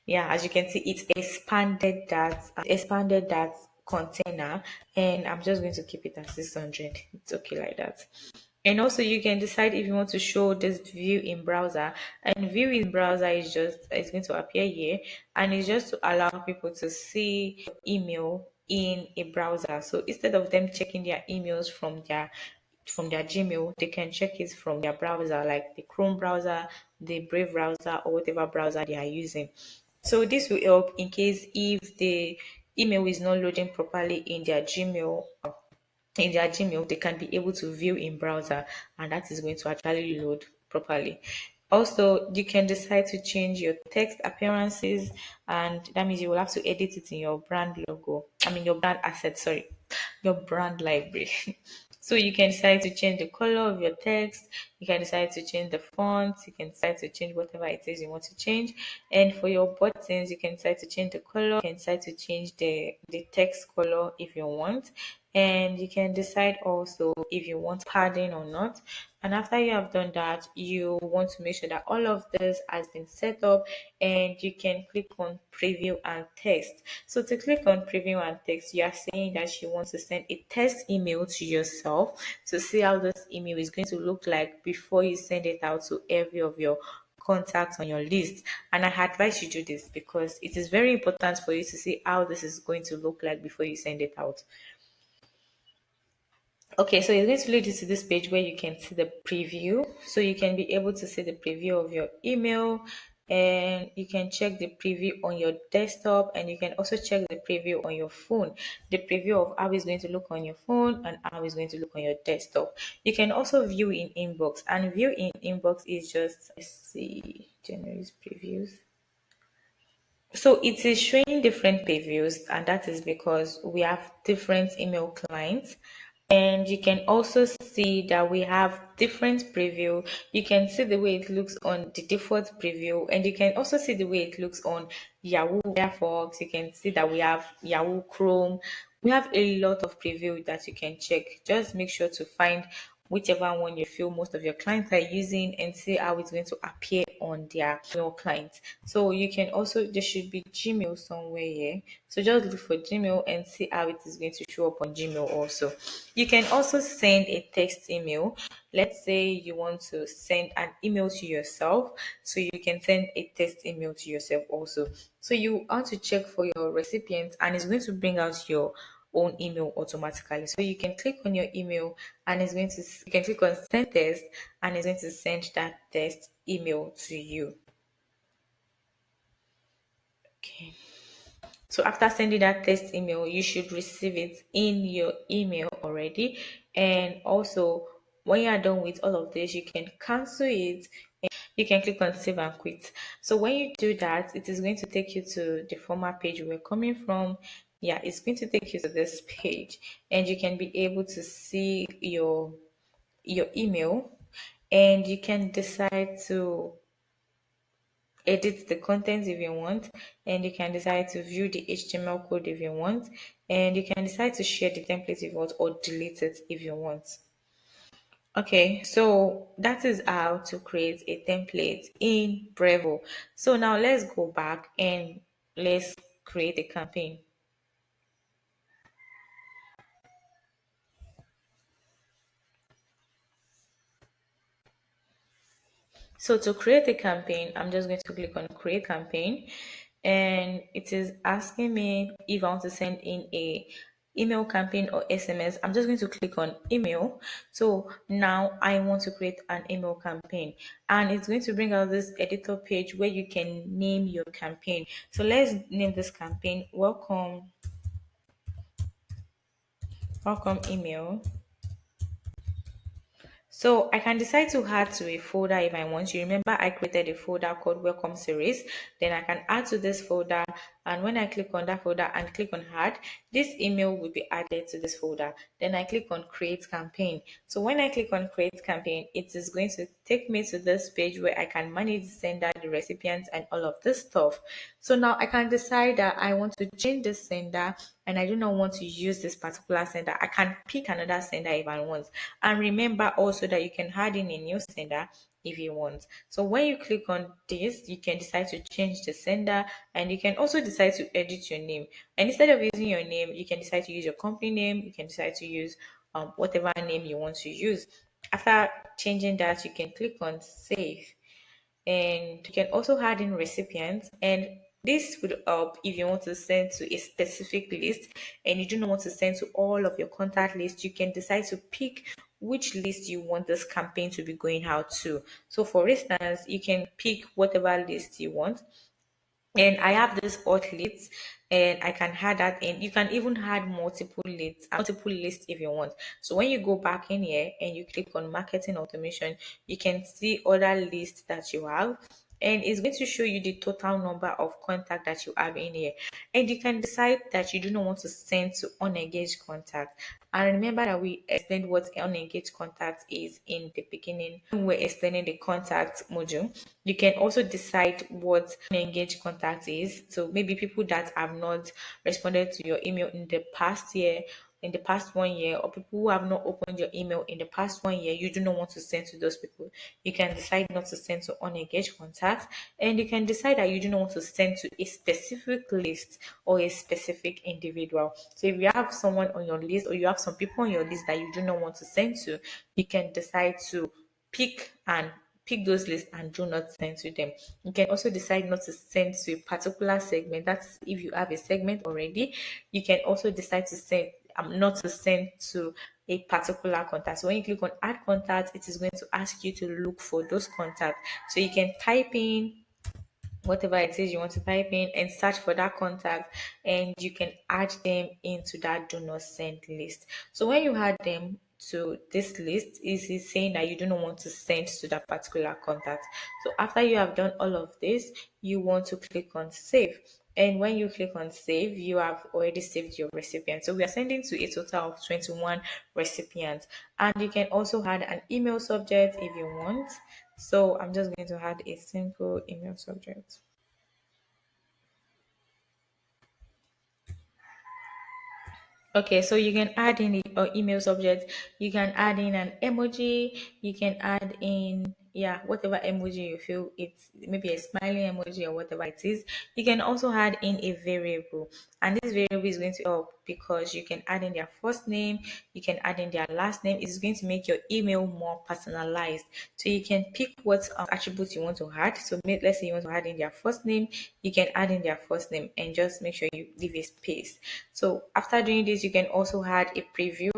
Yeah, as you can see, it expanded that container, and I'm just going to keep it at 600. It's okay like that. And also you can decide if you want to show this view in browser, and view in browser is just, it's going to appear here, and it's just to allow people to see email in a browser. So instead of them checking their emails from their Gmail, they can check it from their browser, like the Chrome browser, the Brave browser, or whatever browser they are using. So this will help in case if the email is not loading properly in their Gmail, they can be able to view in browser, and that is going to actually load properly. Also, you can decide to change your text appearances, and that means you will have to edit it in your brand logo. I mean, your brand asset, sorry, your brand library. So you can decide to change the color of your text, you can decide to change the font, you can decide to change whatever it is you want to change. And for your buttons, you can decide to change the color, you can decide to change the text color if you want. And you can decide also if you want padding or not. And after you have done that, you want to make sure that all of this has been set up, and you can click on preview and text. So to click on preview and text, you are saying that you want to send a test email to yourself to see how this email is going to look like before you send it out to every of your contacts on your list. And I advise you do this because it is very important for you to see how this is going to look like before you send it out. Okay, so it's going to lead you to this page where you can see the preview. So you can be able to see the preview of your email, and you can check the preview on your desktop, and you can also check the preview on your phone. The preview of how it's going to look on your phone and how it's going to look on your desktop. You can also view in inbox, and view in inbox is just, let's see, January's previews. So it is showing different previews, and that is because we have different email clients. And you can also see that we have different preview. You can see the way it looks on the default preview, and you can also see the way it looks on Yahoo Firefox. You can see that we have Yahoo Chrome. We have a lot of preview that you can check. Just make sure to find whichever one you feel most of your clients are using and see how it's going to appear on their email clients. So you can also, there should be Gmail somewhere here. So just look for Gmail and see how it is going to show up on Gmail also. You can also send a text email. Let's say you want to send an email to yourself. So you can send a text email to yourself also. So you want to check for your recipient, and it's going to bring out your own email automatically. So you can click on your email, and it's going to, you can click on send test, and it's going to send that test email to you. Okay. So after sending that test email, you should receive it in your email already. And also, when you are done with all of this, you can cancel it. You can click on save and quit. So when you do that, it is going to take you to the former page we're coming from. Yeah, it's going to take you to this page, and you can be able to see your email, and you can decide to edit the content if you want, and you can decide to view the HTML code if you want, and you can decide to share the template if you want, or delete it if you want. Okay, so that is how to create a template in Brevo. So now let's go back and let's create a campaign. So to create a campaign, I'm just going to click on create campaign, and it is asking me if I want to send in a email campaign or SMS. I'm just going to click on email. So now I want to create an email campaign, and it's going to bring out this editor page where you can name your campaign. So let's name this campaign welcome email. So I can decide to add to a folder if I want to. Remember, I created a folder called Welcome Series. Then I can add to this folder, and when I click on that folder and click on Add, this email will be added to this folder. Then I click on Create Campaign. So when I click on Create Campaign, it is going to take me to this page where I can manage the sender, the recipient, and all of this stuff. So now I can decide that I want to change the sender, and I do not want to use this particular sender. I can pick another sender if I want. And remember also that you can add in a new sender if you want. So when you click on this, you can decide to change the sender, and you can also decide to edit your name. And instead of using your name, you can decide to use your company name. You can decide to use whatever name you want to use. After changing that, you can click on save, and you can also add in recipients, and this would help if you want to send to a specific list and you do not want to send to all of your contact list. You can decide to pick which list you want this campaign to be going out to. So for instance, you can pick whatever list you want, and I have this hot lists, and I can add that in. You can even add multiple lists if you want. So when you go back in here and you click on marketing automation, you can see other lists that you have, and it's going to show you the total number of contact that you have in here. And you can decide that you do not want to send to unengaged contact. And remember that we explained what unengaged contact is in the beginning when we're explaining the contact module. You can also decide what unengaged contact is. So maybe people that have not responded to your email in the past year, in the past 1 year, or people who have not opened your email in the past 1 year, you do not want to send to those people. You can decide not to send to unengaged contacts, and you can decide that you do not want to send to a specific list or a specific individual. So if you have someone on your list, or you have some people on your list that you do not want to send to, you can decide to pick those lists and do not send to them. You can also decide not to send to a particular segment. That's if you have a segment already. You can also decide to send not to send to a particular contact. So when you click on add contact, it is going to ask you to look for those contacts. So you can type in whatever it is you want to type in and search for that contact, and you can add them into that do not send list. So when you add them to this list, is it saying that you do not want to send to that particular contact. So after you have done all of this, you want to click on save. And when you click on save, you have already saved your recipient. So we are sending to a total of 21 recipients. And you can also add an email subject if you want. So I'm just going to add a simple email subject. Okay, so you can add in the email subject, you can add in an emoji, you can add in, yeah, whatever emoji you feel it's, maybe a smiling emoji or whatever it is. You can also add in a variable, and this variable is going to help because you can add in their first name, you can add in their last name. It's going to make your email more personalized. So you can pick what attributes you want to add. So let's say you want to add in their first name, you can add in their first name and just make sure you leave a space. So after doing this, you can also add a preview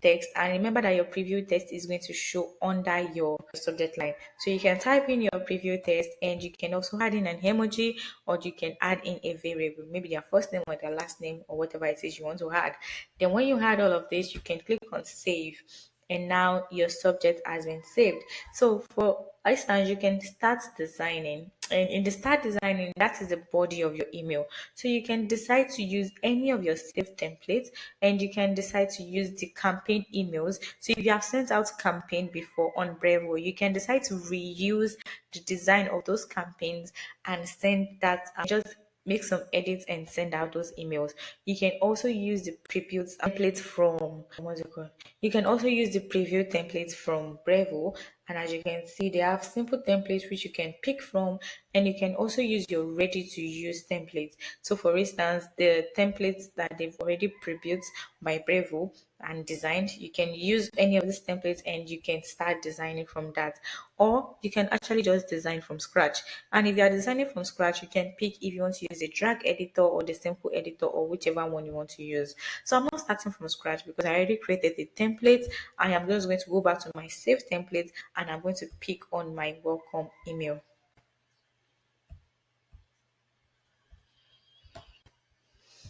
text, and remember that your preview text is going to show under your subject line. So you can type in your preview text, and you can also add in an emoji, or you can add in a variable, maybe their first name or their last name or whatever it is you want to add. Then when you add all of this, you can click on save, and now your subject has been saved. So for instance, you can start designing, and in the start designing, that is the body of your email. So you can decide to use any of your saved templates, and you can decide to use the campaign emails. So if you have sent out campaign before on Brevo, you can decide to reuse the design of those campaigns and send that, just make some edits and send out those emails. You can also use the preview templates from, what's it called? You can also use the preview templates from Brevo, and as you can see, they have simple templates which you can pick from, and you can also use your ready to use templates. So for instance, the templates that they've already prebuilt by Brevo and designed, you can use any of these templates and you can start designing from that, or you can actually just design from scratch. And if you are designing from scratch, you can pick if you want to use a drag editor or the simple editor, or whichever one you want to use. So I'm not starting from scratch because I already created the template. I am just going to go back to my saved template, and I'm going to pick on my welcome email.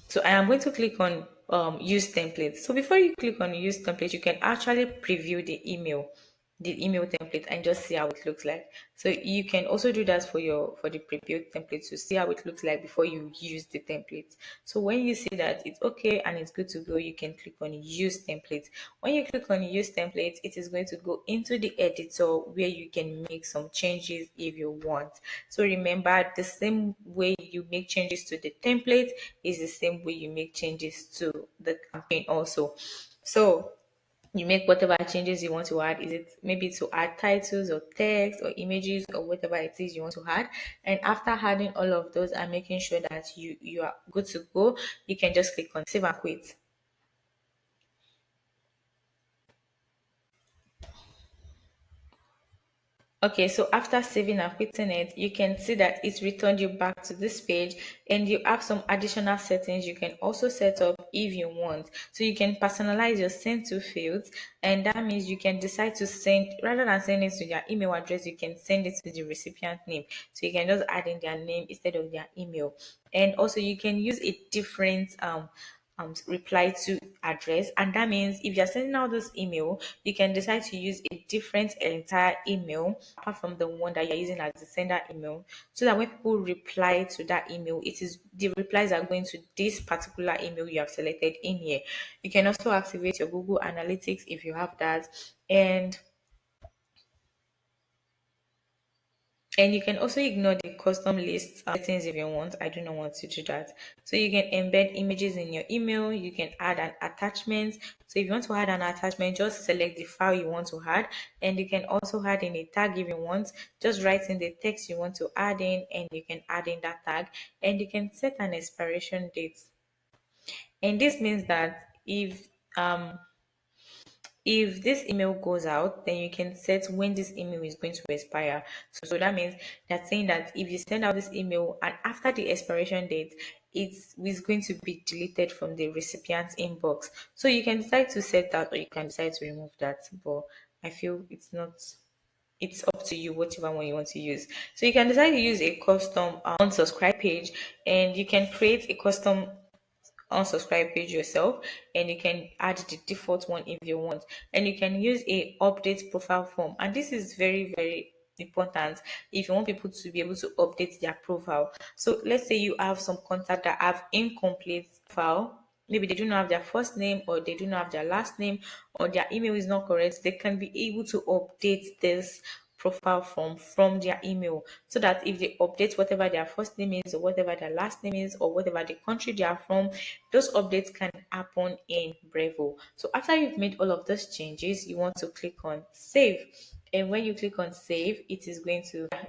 So I am going to click on use template. So before you click on use template, you can actually preview the email template, and just see how it looks like. So you can also do that for the previewed template to see how it looks like before you use the template. So when you see that it's okay and it's good to go, you can click on use template. When you click on use template, it is going to go into the editor where you can make some changes if you want. So remember, the same way you make changes to the template is the same way you make changes to the campaign also. So you make whatever changes you want to add. Is it maybe to add titles or text or images or whatever it is you want to add? And after adding all of those and making sure that you are good to go, you can just click on save and quit. Okay, so after saving and quitting it, you can see that it's returned you back to this page, and you have some additional settings you can also set up if you want. So you can personalize your send to fields, and that means you can decide to send, rather than sending it to their email address, you can send it to the recipient name. So you can just add in their name instead of their email. And also you can use a different reply to address, and that means if you're sending out this email, you can decide to use a different entire email apart from the one that you're using as the sender email, so that when people reply to that email, it is the replies are going to this particular email you have selected in here. You can also activate your Google Analytics if you have that, and you can also ignore the custom list settings if you want. I do not want to do that. So you can embed images in your email. You can add an attachment. So if you want to add an attachment, just select the file you want to add. And you can also add in a tag if you want. Just write in the text you want to add in, and you can add in that tag. And you can set an expiration date. And this means that if this email goes out, then you can set when this email is going to expire. So that means that's saying that if you send out this email and after the expiration date, it is going to be deleted from the recipient's inbox. So you can decide to set that or you can decide to remove that. But I feel it's up to you, whatever one you want to use. So you can decide to use a custom unsubscribe page, and you can create a custom unsubscribe page yourself, and you can add the default one if you want, and you can use a update profile form, and this is very very important if you want people to be able to update their profile. So let's say you have some contact that have incomplete file, maybe they do not have their first name or they do not have their last name or their email is not correct, they can be able to update this profile form from their email, so that if they update whatever their first name is or whatever their last name is or whatever the country they are from, those updates can happen in Brevo. So after you've made all of those changes, you want to click on save. And when you click on save,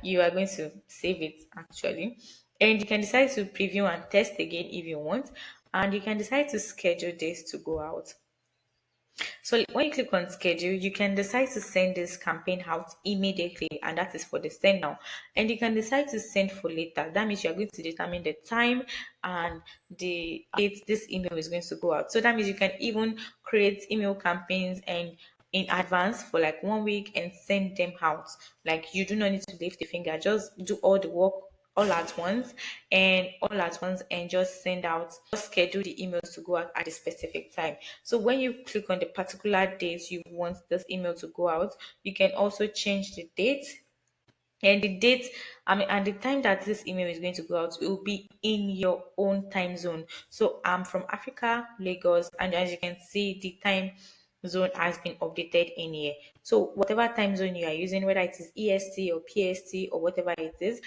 you are going to save it actually. And you can decide to preview and test again if you want. And you can decide to schedule this to go out. So when you click on schedule, you can decide to send this campaign out immediately, and that is for the send now. And you can decide to send for later. That means you're going to determine the time and the date this email is going to go out. So that means you can even create email campaigns and in advance for like 1 week and send them out. Like you do not need to lift the finger, just do all the work all at once and just just schedule the emails to go out at a specific time. So when you click on the particular dates you want this email to go out, you can also change the date, and the date, and the time that this email is going to go out, it will be in your own time zone. So I'm from Africa, Lagos, and as you can see, the time zone has been updated in here. So whatever time zone you are using, whether it is EST or PST or whatever it is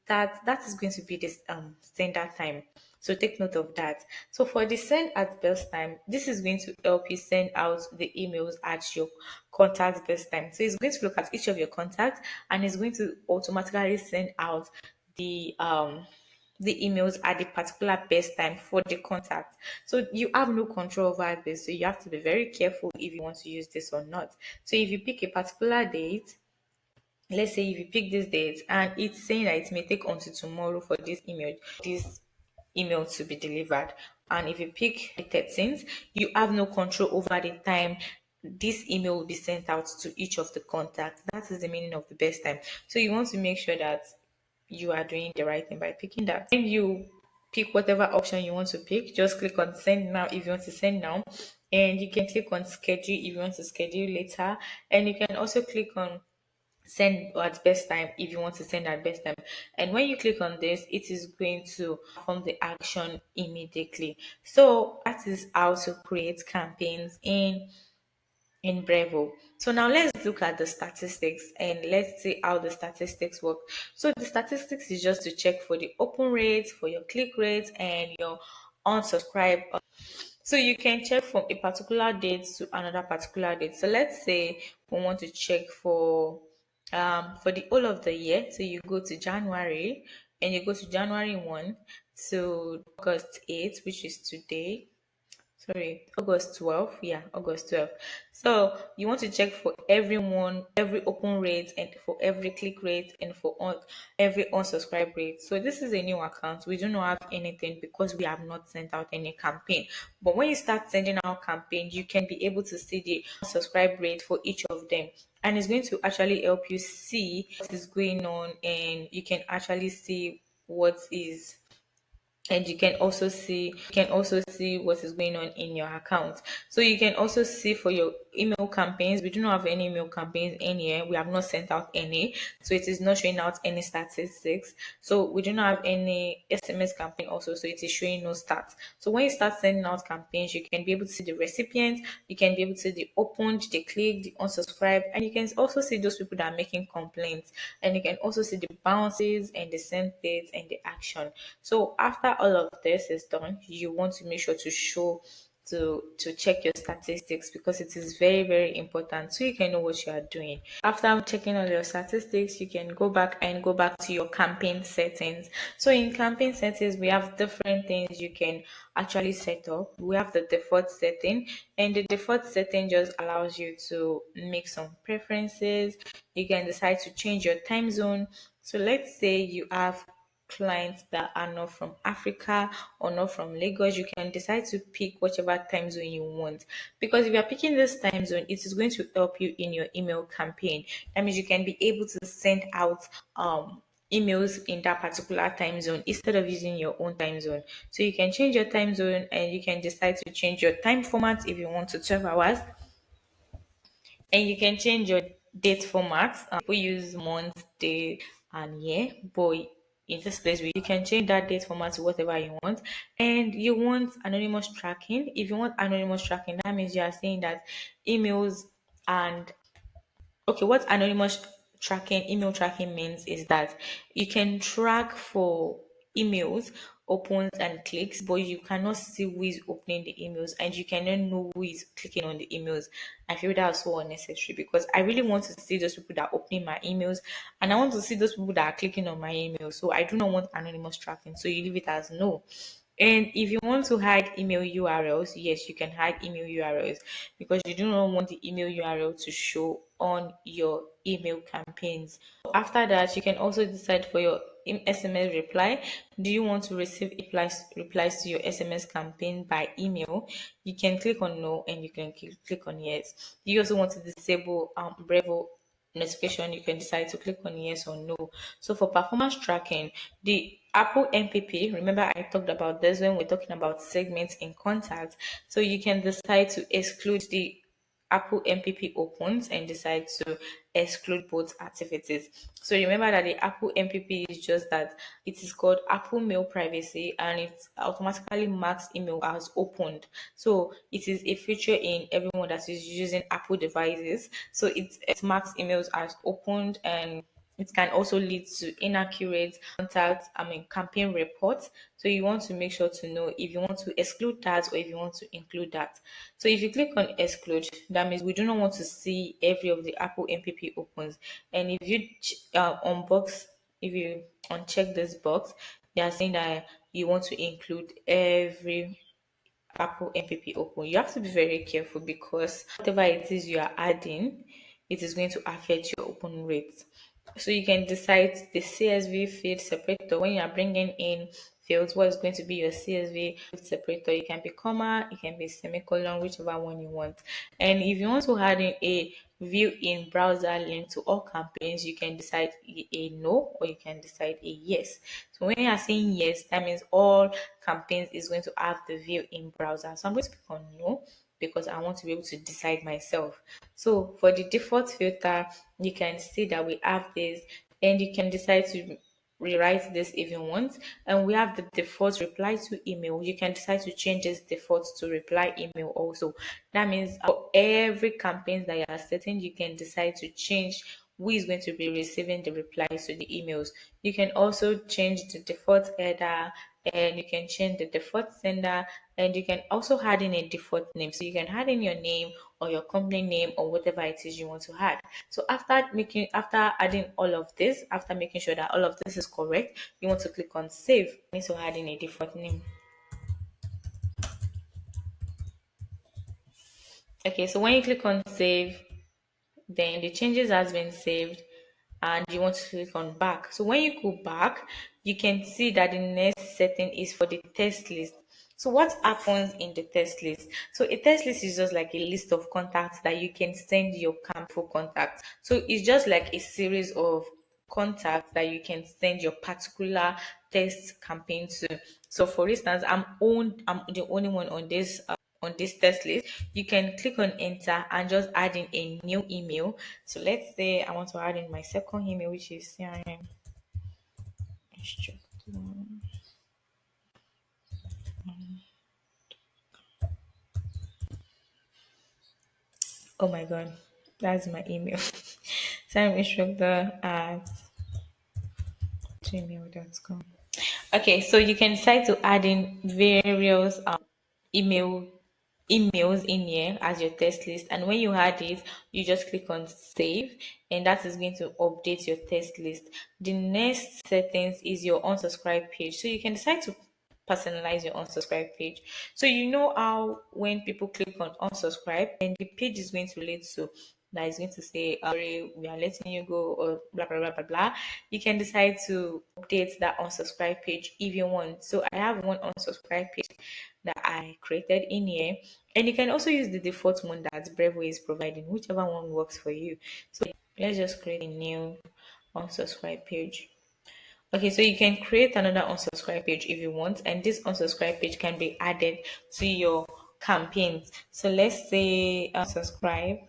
that is going to be this standard time. So take note of that. So for the send at best time, this is going to help you send out the emails at your contact best time. So it's going to look at each of your contacts and it's going to automatically send out the emails at the particular best time for the contact. So you have no control over this. So you have to be very careful if you want to use this or not. So if you pick a particular date, let's say if you pick this date and it's saying that it may take until tomorrow for this email to be delivered, and if you pick the 13th, you have no control over the time this email will be sent out to each of the contacts. That is the meaning of the best time. So you want to make sure that you are doing the right thing by picking that. When you pick whatever option you want to pick, just click on send now if you want to send now, and you can click on schedule if you want to schedule later, and you can also click on send at best time if you want to send at best time. And when you click on this, it is going to perform the action immediately. So that is how to create campaigns in Brevo. So now let's look at the statistics and let's see how the statistics work. So the statistics is just to check for the open rates, for your click rates, and your unsubscribe. So you can check from a particular date to another particular date. So let's say we want to check for the whole of the year. So you go to January and you go to January 1 to August 8, which is today. Sorry, August 12th. Yeah, August 12th. So you want to check for everyone, every open rate, and for every click rate, and for every unsubscribe rate. So this is a new account. We do not have anything because we have not sent out any campaign. But when you start sending out campaign, you can be able to see the subscribe rate for each of them. And it's going to actually help you see what is going on, and you can actually see what is and you can also see what is going on in your account. So you can also see for your email campaigns. We do not have any email campaigns in here. We have not sent out any, so it is not showing out any statistics. So we do not have any SMS campaign also, so it is showing no stats. So when you start sending out campaigns, you can be able to see the recipients, you can be able to see the opened, the clicked, the unsubscribed, and you can also see those people that are making complaints, and you can also see the bounces and the sent dates and the action. So after all of this is done, you want to make sure to show to check your statistics, because it is very, very important, so you can know what you are doing. After checking all your statistics, you can go back to your campaign settings. So in campaign settings, we have different things you can actually set up. We have the default setting, and the default setting just allows you to make some preferences. You can decide to change your time zone. So let's say you have clients that are not from Africa or not from Lagos. You can decide to pick whichever time zone you want. Because if you're picking this time zone, it is going to help you in your email campaign. That means you can be able to send out emails in that particular time zone instead of using your own time zone. So you can change your time zone, and you can decide to change your time format if you want to 12 hours, and you can change your date format. People use month, day, and year, but in this place, you can change that date format to whatever you want. And you want anonymous tracking. If you want anonymous tracking, that means you are saying that emails and okay, what anonymous tracking, email tracking means is that you can track for emails, opens and clicks, but you cannot see who is opening the emails, and you cannot know who is clicking on the emails. I feel that's so unnecessary, because I really want to see those people that are opening my emails, and I want to see those people that are clicking on my emails. So I do not want anonymous tracking. So you leave it as no. And if you want to hide email URLs, yes, you can hide email URLs, because you do not want the email URL to show on your email campaigns. After that, you can also decide for your SMS reply. Do you want to receive replies to your SMS campaign by email? You can click on no, and you can click on yes. You also want to disable Brevo notification, you can decide to click on yes or no. So for performance tracking, the Apple MPP, remember I talked about this when we're talking about segments in contact. So you can decide to exclude the Apple MPP opens and decide to exclude both activities. So remember that the Apple MPP is just that it is called Apple Mail Privacy, and it automatically marks email as opened. So it is a feature in everyone that is using Apple devices. So it marks emails as opened, and it can also lead to inaccurate campaign reports. So you want to make sure to know if you want to exclude that or if you want to include that. So if you click on exclude, that means we do not want to see every of the Apple MPP opens. And if you if you uncheck this box, they are saying that you want to include every Apple MPP open. You have to be very careful, because whatever it is you are adding, it is going to affect your open rate. So you can decide the CSV field separator when you are bringing in fields. What is going to be your CSV field separator? It can be comma, it can be semicolon, whichever one you want. And if you want to add in a view in browser link to all campaigns, you can decide a no, or you can decide a yes. So when you are saying yes, that means all campaigns is going to have the view in browser. So I'm going to click on no, because I want to be able to decide myself. So for the default filter, you can see that we have this, and you can decide to rewrite this if you want. And we have the default reply to email. You can decide to change this default to reply email also. That means for every campaign that you are setting, you can decide to change who is going to be receiving the replies to the emails. You can also change the default header, and you can change the default sender, and you can also add in a default name. So you can add in your name or your company name or whatever it is you want to add. So after adding all of this, after making sure that all of this is correct, you want to click on save. So add in a default name. Okay, so when you click on save, then the changes has been saved, and you want to click on back. So when you go back, you can see that the next setting is for the test list. So what happens in the test list? So a test list is just like a list of contacts that you can send your campaign contacts. So it's just like a series of contacts that you can send your particular test campaign to. So for instance, I'm the only one on this test list. You can click on enter and just add in a new email. So let's say I want to add in my second email, which is CRM instructor. Oh my god, that's my email. CRM instructor at gmail.com. Okay, so you can decide to add in various email emails in here as your test list, and when you add it, you just click on save, and that is going to update your test list. The next settings is your unsubscribe page, so you can decide to personalize your unsubscribe page. So you know how when people click on unsubscribe, and the page is going to lead to that is going to say, sorry, we are letting you go, or blah, blah, blah, blah, blah. You can decide to update that unsubscribe page if you want. So I have one unsubscribe page that I created in here. And you can also use the default one that Brevo is providing, whichever one works for you. So let's just create a new unsubscribe page. Okay, so you can create another unsubscribe page if you want, and this unsubscribe page can be added to your campaigns. So let's say unsubscribe.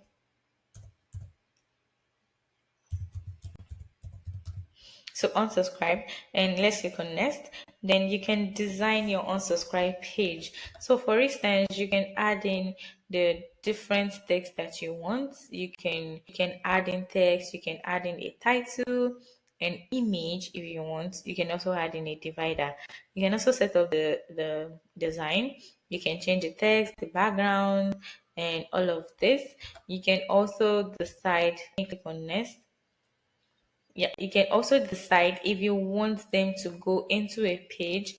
So unsubscribe, and let's click on next. Then you can design your unsubscribe page. So for instance, you can add in the different text that you want. You can add in text, you can add in a title, an image if you want. You can also add in a divider. You can also set up the design. You can change the text, the background, and all of this. You can also decide, click on next. Yeah, you can also decide if you want them to go into a page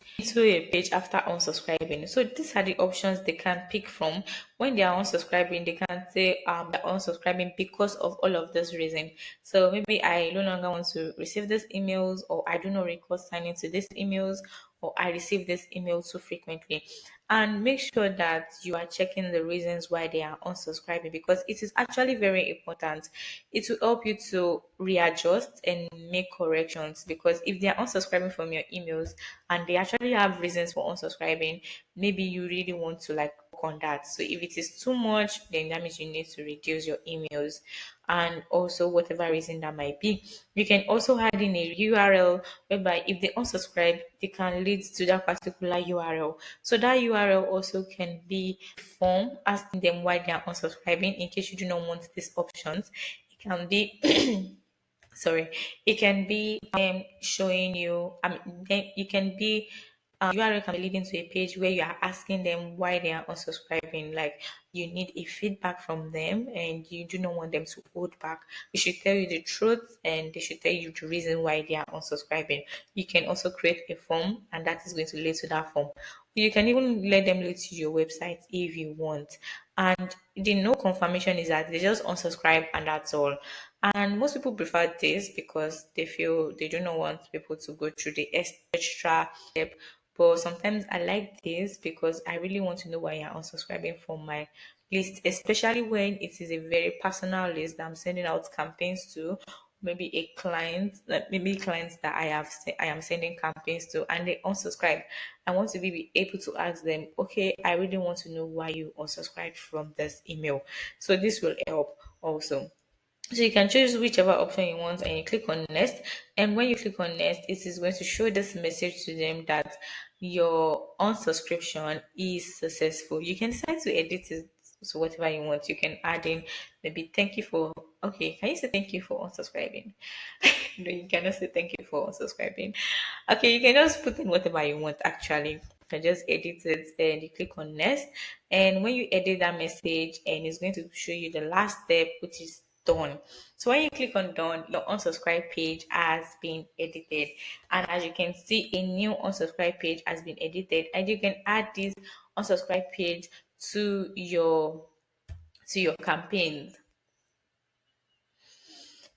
after unsubscribing. So these are the options they can pick from. When they are unsubscribing, they can say they're unsubscribing because of all of this reason. So maybe I no longer want to receive these emails, or I do not recall signing to these emails, or I receive this email too frequently. And make sure that you are checking the reasons why they are unsubscribing, because it is actually very important. It will help you to readjust and make corrections, because if they are unsubscribing from your emails and they actually have reasons for unsubscribing, maybe you really want to like work on that. So if it is too much, then that means you need to reduce your emails, and also whatever reason that might be. You can also add in a URL whereby if they unsubscribe, they can lead to that particular URL. So that URL also can be a form asking them why they are unsubscribing, in case you do not want these options. It can be sorry, it can be showing you, then you can be URL can be leading to a page where you are asking them why they are unsubscribing. Like, you need a feedback from them and you do not want them to hold back. They should tell you the truth, and they should tell you the reason why they are unsubscribing. You can also create a form, and that is going to lead to that form. You can even let them lead to your website if you want. And the no confirmation is that they just unsubscribe and that's all. And most people prefer this because they feel they do not want people to go through the extra step. But sometimes I like this because I really want to know why you're unsubscribing from my list, especially when it is a very personal list that I'm sending out campaigns to. Maybe a client, like maybe clients that I am sending campaigns to, and they unsubscribe. I want to be able to ask them, okay, I really want to know why you unsubscribed from this email. So this will help also. So you can choose whichever option you want, and you click on next. And when you click on next, it is going to show this message to them that your unsubscription is successful. You can decide to edit it to whatever you want. You can add in maybe thank you for, okay, can you say thank you for unsubscribing? No, you cannot say thank you for unsubscribing. Okay, you can just put in whatever you want actually. You can just edit it and you click on next. And when you edit that message, and it's going to show you the last step, which is done. So when you click on done, your unsubscribe page has been edited. And as you can see, a new unsubscribe page has been edited, and you can add this unsubscribe page to your campaigns.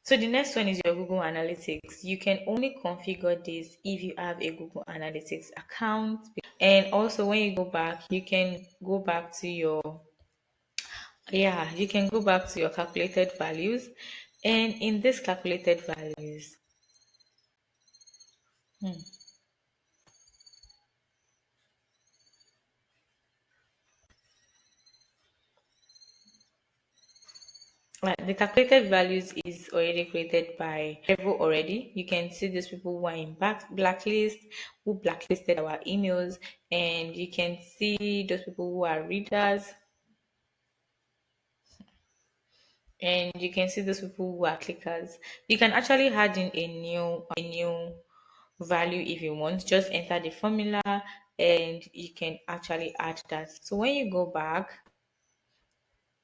So the next one is your Google Analytics. You can only configure this if you have a Google Analytics account. And also when you go back, you can go back to your, yeah, you can go back to your calculated values. And in this calculated values, hmm, Right, the calculated values is already created by Brevo already. You can see those people who are in blacklist, who blacklisted our emails, and you can see those people who are readers, and you can see those people who are clickers. You can actually add in a new value if you want. Just enter the formula, and you can actually add that. So when you go back,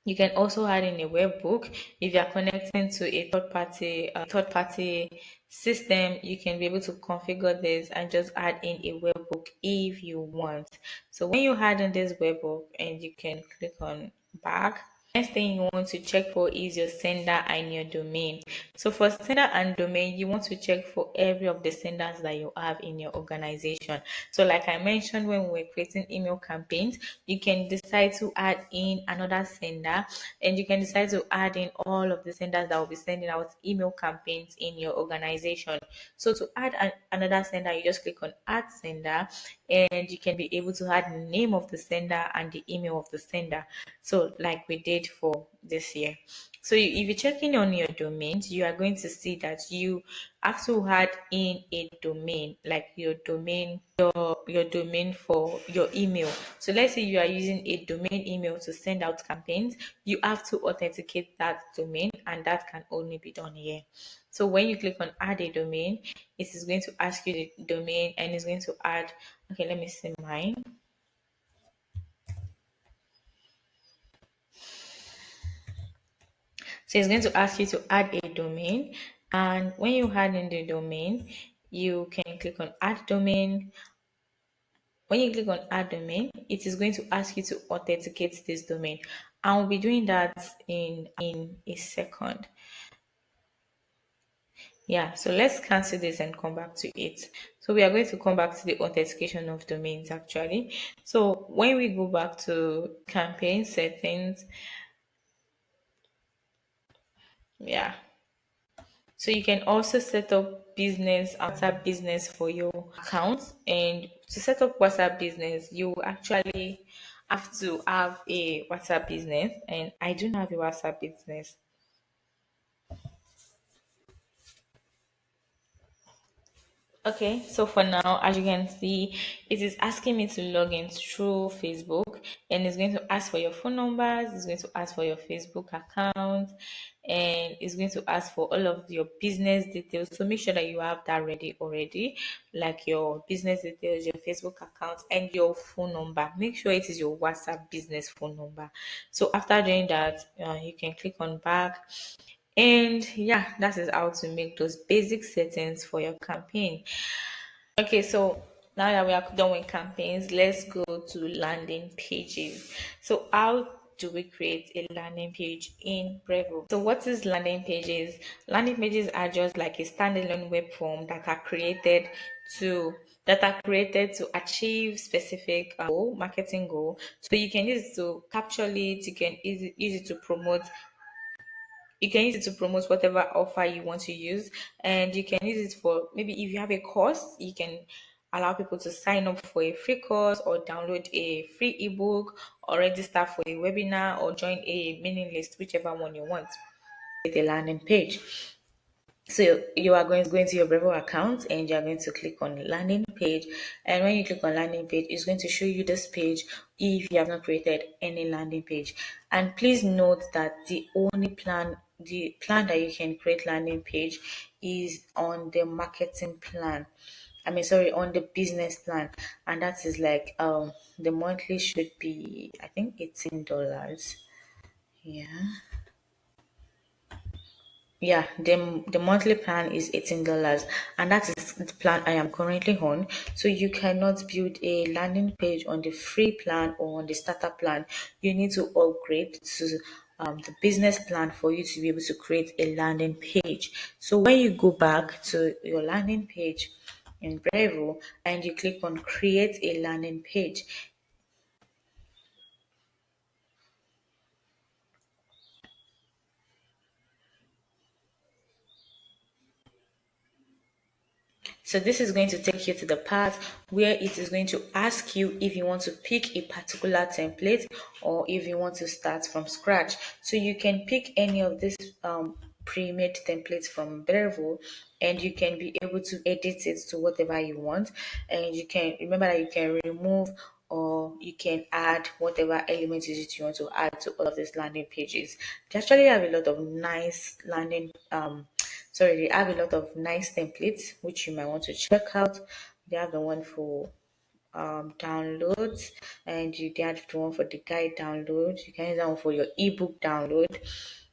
you can also add in a webbook. If you are connecting to a third party system, you can be able to configure this and just add in a webbook if you want. So when you add in this webbook, and you can click on back. Next thing you want to check for is your sender and your domain. So for sender and domain, you want to check for every of the senders that you have in your organization. So like I mentioned, when we were creating email campaigns, you can decide to add in another sender, and you can decide to add in all of the senders that will be sending out email campaigns in your organization. So to add another sender, you just click on add sender, and you can be able to add the name of the sender and the email of the sender. So like we did for this year. So if you check in on your domains, you are going to see that you have to add in a domain, like your domain for your email. So let's say you are using a domain email to send out campaigns, you have to authenticate that domain, and that can only be done here. So when you click on add a domain, it is going to ask you the domain, and it's going to add, okay, let me see mine. So it's going to ask you to add a domain. And when you add in the domain, you can click on add domain. When you click on add domain, it is going to ask you to authenticate this domain. I will be doing that in a second. Yeah, so let's cancel this and come back to it. So we are going to come back to the authentication of domains actually. So when we go back to campaign settings, yeah. So you can also set up business WhatsApp business for your account. And to set up WhatsApp business, you actually have to have a WhatsApp business. And I do not have a WhatsApp business. Okay, so for now, as you can see, it is asking me to log in through Facebook, and it's going to ask for your phone numbers, it's going to ask for your Facebook account, and it's going to ask for all of your business details. So make sure that you have that ready already, like your business details, your Facebook account, and your phone number. Make sure it is your WhatsApp business phone number. So after doing that, you can click on back, and yeah, that is how to make those basic settings for your campaign. Okay, so now that we are done with campaigns, let's go to landing pages. So how do we create a landing page in Brevo? So what is landing pages? Landing pages are just like a standalone web form to that are created to achieve specific marketing goal. So you can use it to capture leads, use it to promote, you can use it to promote whatever offer you want to use, and you can use it for, maybe if you have a course, you can allow people to sign up for a free course, or download a free ebook, or register for a webinar, or join a mailing list, whichever one you want with a landing page. So you are going to your Brevo account, and you are going to click on landing page. And when you click on landing page, it's going to show you this page if you have not created any landing page. And please note that the plan that you can create landing page is on the marketing plan. I mean, sorry, on the business plan, and that is like the monthly should be, I think, $18. Yeah. Yeah, the monthly plan is $18, and that is the plan I am currently on. So you cannot build a landing page on the free plan or on the starter plan. You need to upgrade to the business plan for you to be able to create a landing page. So when you go back to your landing page in Brevo, and you click on create a landing page, So this is going to take you to the part where it is going to ask you if you want to pick a particular template or if you want to start from scratch. So you can pick any of these pre-made templates from Brevo, and you can be able to edit it to whatever you want. And you can remember that you can remove or you can add whatever elements you want to add to all of these landing pages. They actually have a lot of nice landing sorry, they have a lot of nice templates which you might want to check out. They have the one for downloads, and they have the one for the guide download. You can use that one for your ebook download.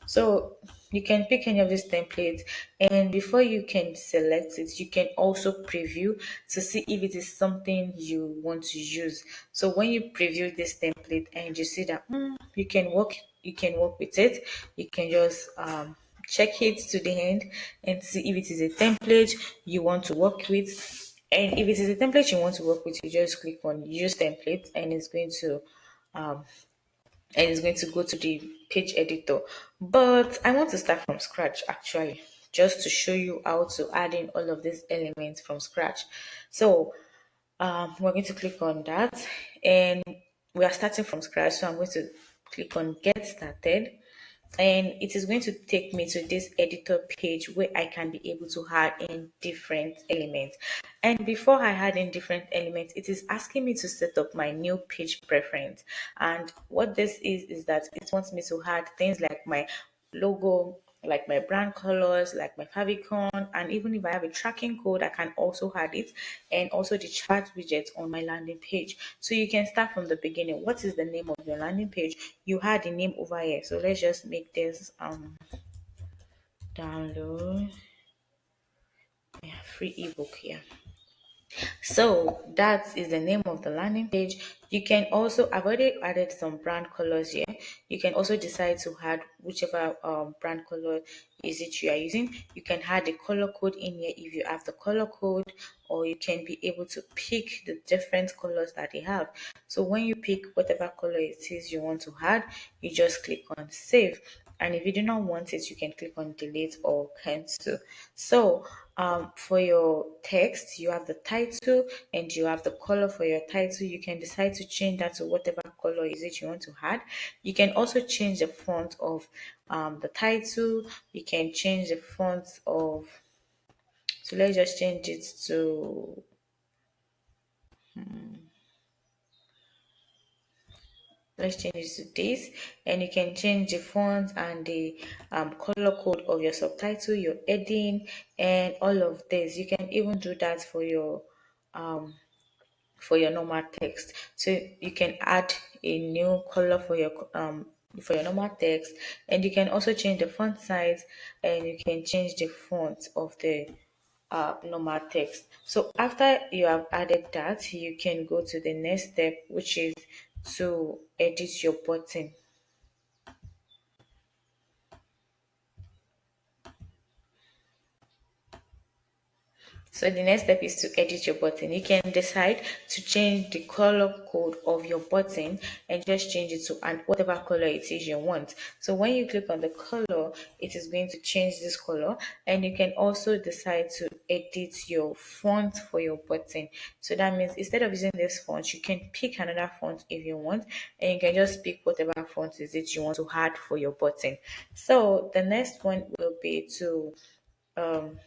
So you can pick any of these templates, and before you can select it, you can also preview to see if it is something you want to use. So when you preview this template and you see that you can work with it, you can just check it to the end and see if it is a template you want to work with. And if it is a template you want to work with, you just click on use template, and it's going to go to the page editor. But I want to start from scratch actually, just to show you how to add in all of these elements from scratch. So we're going to click on that, and we are starting from scratch. So I'm going to click on get started, and it is going to take me to this editor page where I can be able to add in different elements. And before I add in different elements, it is asking me to set up my new page preference. And what this is that it wants me to add things like my logo, like my brand colors, like my favicon, and even if I have a tracking code, I can also add it, and also the chart widgets on my landing page. So you can start from the beginning. What is the name of your landing page? You had the name over here. So let's just make this download free ebook here. So that is the name of the landing page. You can also, I've already added some brand colors here. You can also decide to add whichever brand color is it you are using. You can add the color code in here if you have the color code, or you can be able to pick the different colors that they have. So when you pick whatever color it is you want to add, you just click on save. And if you do not want it, you can click on delete or cancel. So for your text, you have the title and you have the color for your title. You can decide to change that to whatever color is it you want to add. You can also change the font of the title. You can change the font of, so let's just change it to, let's change it to this, and you can change the font and the color code of your subtitle, your heading, and all of this. You can even do that for your normal text. So you can add a new color for your normal text, and you can also change the font size, and you can change the font of the normal text. So after you have added that, you can go to the next step, which is to edit your button. So the next step is to edit your button. You can decide to change the color code of your button and just change it to whatever color it is you want. So when you click on the color, it is going to change this color, and you can also decide to edit your font for your button. So that means instead of using this font, you can pick another font if you want, and you can just pick whatever font is it you want to add for your button. So the next one will be um,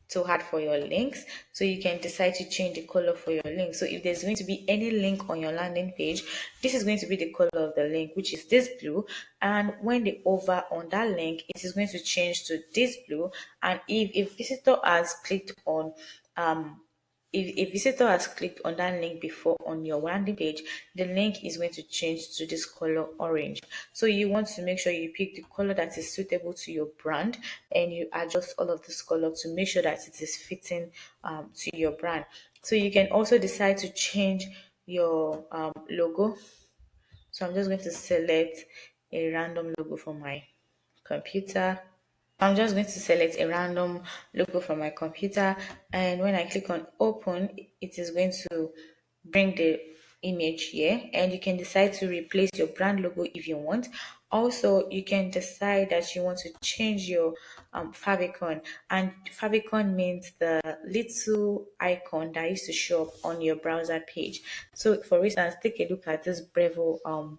to add for your links. So you can decide to change the color for your link. So if there's going to be any link on your landing page, this is going to be the color of the link, which is this blue. And when they hover on that link, it is going to change to this blue. And if a visitor has clicked on if a visitor has clicked on that link before on your landing page, the link is going to change to this color orange. So you want to make sure you pick the color that is suitable to your brand, and you adjust all of this color to make sure that it is fitting to your brand. So you can also decide to change your logo. So I'm just going to select a random logo from my computer. I'm just going to select a random logo from my computer, and when I click on open, it is going to bring the image here, and you can decide to replace your brand logo if you want. Also, you can decide that you want to change your favicon, and favicon means the little icon that used to show up on your browser page. So for instance, take a look at this Brevo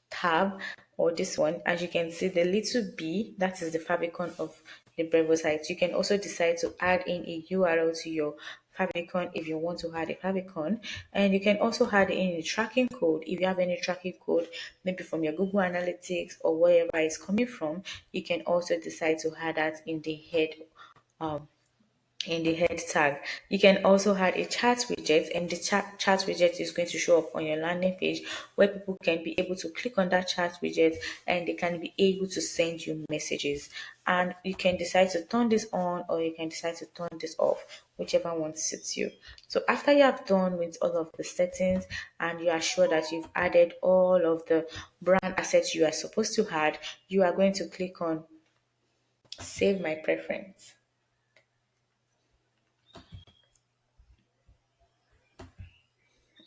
tab, or this one. As you can see, the little b, that is the favicon of the Brevo site. You can also decide to add in a URL to your favicon if you want to add a favicon, and you can also add in a tracking code if you have any tracking code, maybe from your Google Analytics or wherever it's coming from. You can also decide to add that um, in the head tag. You can also add a chat widget, and the chat widget is going to show up on your landing page, where people can be able to click on that chat widget and they can be able to send you messages. And you can decide to turn this on or you can decide to turn this off, whichever one suits you. So after you have done with all of the settings and you are sure that you've added all of the brand assets you are supposed to add, you are going to click on save my preference.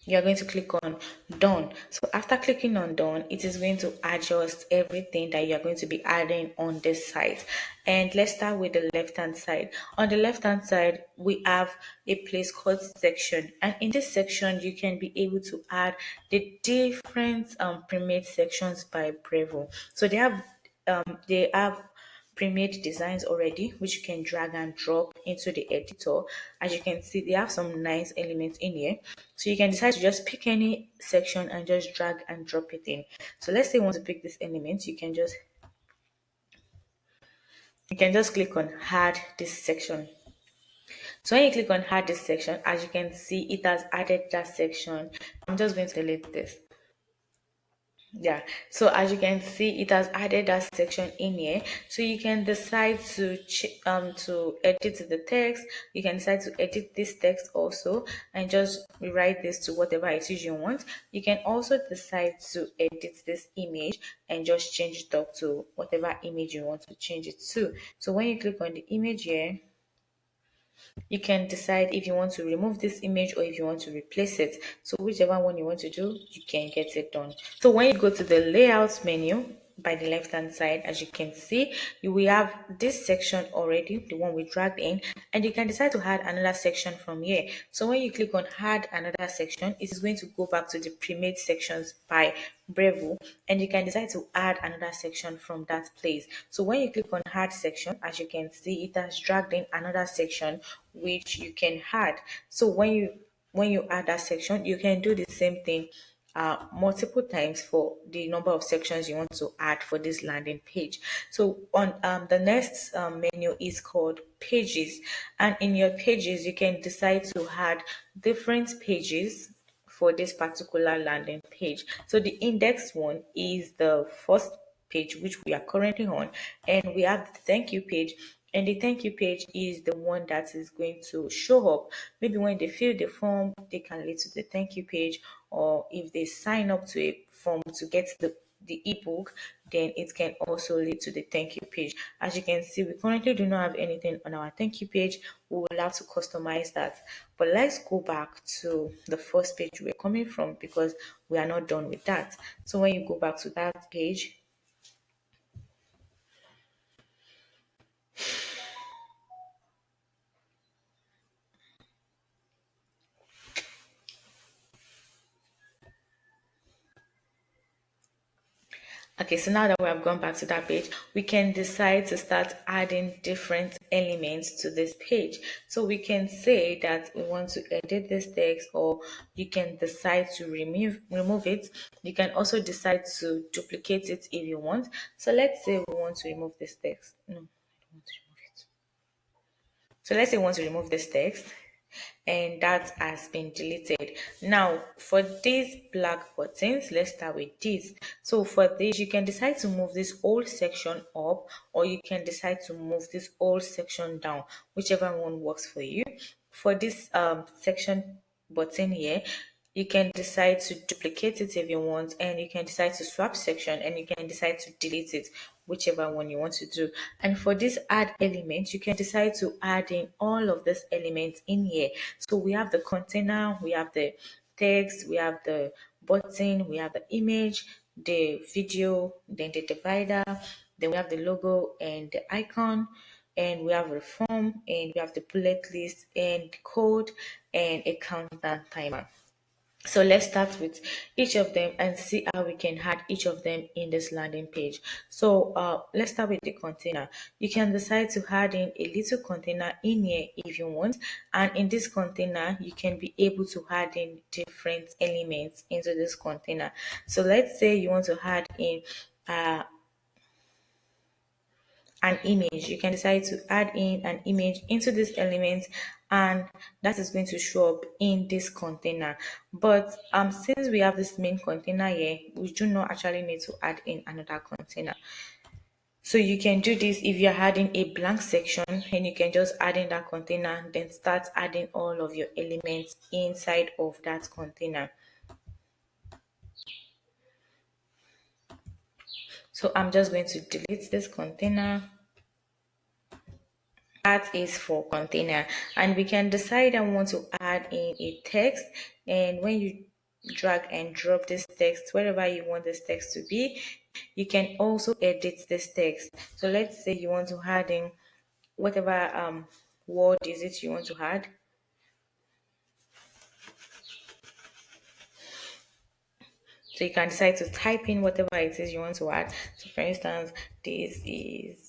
You're going to click on done. So after clicking on done, it is going to adjust everything that you're going to be adding on this site. And let's start with the left hand side. On the left hand side, we have a place called section, and in this section you can be able to add the different pre-made sections by Brevo. So they have pre-made designs already, which you can drag and drop into the editor. As you can see, they have some nice elements in here, so you can decide to just pick any section and just drag and drop it in. So let's say you want to pick this element, you can just click on add this section. So when you click on add this section, as you can see, it has added that section. I'm just going to delete this. Yeah, so as you can see, it has added that section in here. So you can decide to edit the text. You can decide to edit this text also and just rewrite this to whatever it is you want. You can also decide to edit this image and just change it up to whatever image you want to change it to. So when you click on the image here, you can decide if you want to remove this image or if you want to replace it. So whichever one you want to do, you can get it done. So when you go to the layout menu by the left hand side, as you can see, you will have this section already, the one we dragged in, and you can decide to add another section from here. So when you click on add another section, it is going to go back to the pre-made sections by Brevo, and you can decide to add another section from that place. So when you click on add section, as you can see, it has dragged in another section which you can add. So when you add that section, you can do the same thing multiple times for the number of sections you want to add for this landing page. So on the next menu is called pages, and in your pages you can decide to add different pages for this particular landing page. So the index one is the first page which we are currently on, and we have the thank you page, and the thank you page is the one that is going to show up maybe when they fill the form. They can lead to the thank you page, or if they sign up to a form to get the ebook, then it can also lead to the thank you page. As you can see, we currently do not have anything on our thank you page. We will have to customize that. But let's go back to the first page we're coming from because we are not done with that. So when you go back to that page, okay, so now that we have gone back to that page, we can decide to start adding different elements to this page. So we can say that we want to edit this text, or you can decide to remove it. You can also decide to duplicate it if you want. So let's say we want to remove this text. No, I don't want to remove it. So let's say we want to remove this text, and that has been deleted. Now for these black buttons, let's start with this. So for this, you can decide to move this whole section up, or you can decide to move this whole section down, whichever one works for you. For this section button here, you can decide to duplicate it if you want, and you can decide to swap section, and you can decide to delete it, whichever one you want to do. And for this add element, you can decide to add in all of these elements in here. So we have the container, we have the text, we have the button, we have the image, the video, then the divider, then we have the logo and the icon. and we have a form, and we have the bullet list, and the code, and a countdown timer. So let's start with each of them and see how we can add each of them in this landing page. So let's start with the container. You can decide to add in a little container in here if you want. And in this container, you can be able to add in different elements into this container. So let's say you want to add in uh, an image. You can decide to add in an image into this element, and that is going to show up in this container. But since we have this main container here, we do not actually need to add in another container. So you can do this if you're adding a blank section, and you can just add in that container, then start adding all of your elements inside of that container. So I'm just going to delete this container. That is for container, and we can decide I want to add in a text, and when you drag and drop this text wherever you want this text to be, you can also edit this text. So let's say you want to add in whatever word is it you want to add. So you can decide to type in whatever it is you want to add. So for instance, this is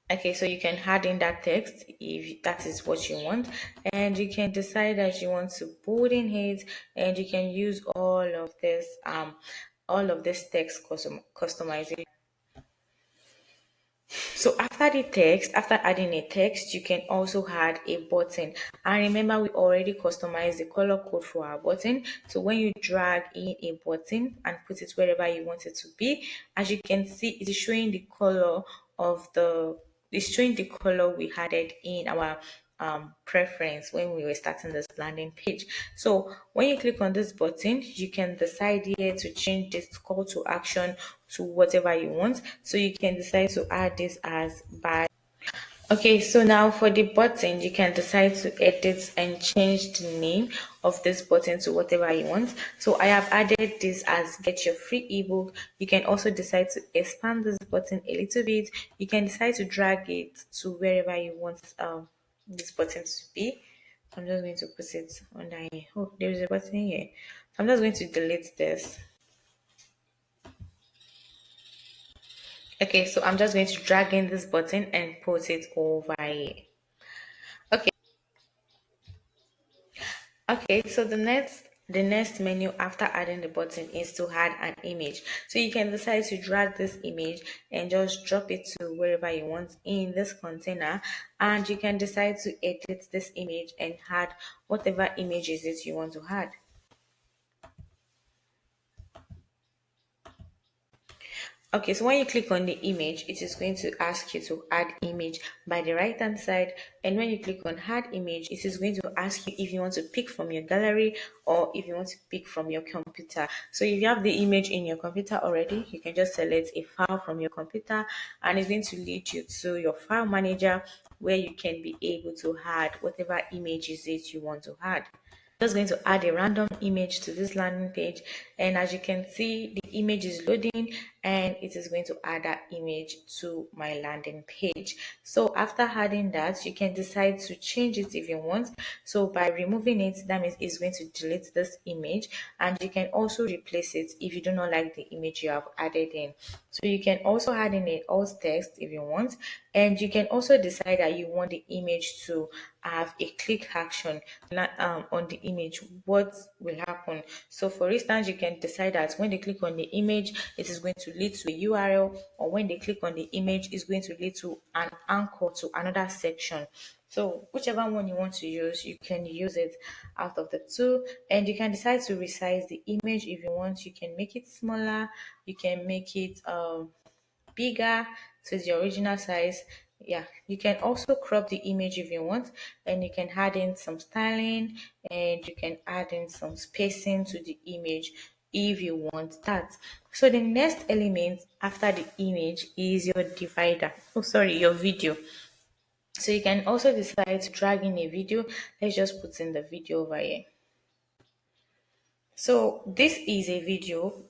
okay, so you can add in that text if that is what you want, and you can decide that you want to bold in it, and you can use all of this text customization. So after the text, after adding a text, you can also add a button. And remember, we already customized the color code for our button. So when you drag in a button and put it wherever you want it to be, as you can see, it is showing the color of the it's showing the color we added in our preference when we were starting this landing page. So when you click on this button, you can decide here to change this call to action to whatever you want. So you can decide to add this as by. Okay, so now for the button, you can decide to edit and change the name of this button to whatever you want. So I have added this as get your free ebook. You can also decide to expand this button a little bit. You can decide to drag it to wherever you want this button to be. So I'm just going to put it under here. Oh, there is a button here. So I'm just going to delete this. Okay, so I'm just going to drag in this button and put it over here. Okay. Okay, so the next menu after adding the button is to add an image. So you can decide to drag this image and just drop it to wherever you want in this container, and you can decide to edit this image and add whatever images it you want to add. Okay, so when you click on the image, it is going to ask you to add image by the right hand side. And when you click on add image, it is going to ask you if you want to pick from your gallery or if you want to pick from your computer. So if you have the image in your computer already, you can just select a file from your computer, and it's going to lead you to your file manager where you can be able to add whatever images it you want to add. Just going to add a random image to this landing page, and as you can see, the image is loading and it is going to add that image to my landing page. So after adding that, you can decide to change it if you want. So by removing it, that means it's going to delete this image, and you can also replace it if you do not like the image you have added in. So you can also add in a alt text if you want, and you can also decide that you want the image to have a click action on the image. What will happen? So for instance, you can decide that when they click on the image, it is going to lead to a URL, or when they click on the image, it's going to lead to an anchor to another section. So whichever one you want to use, you can use it out of the two, and you can decide to resize the image if you want. You can make it smaller, you can make it bigger to the original size. Yeah, you can also crop the image if you want, and you can add in some styling, and you can add in some spacing to the image if you want that. So the next element after the image is your divider. Oh, sorry, your video. So you can also decide to drag in a video. Let's just put in the video over here. So this is a video.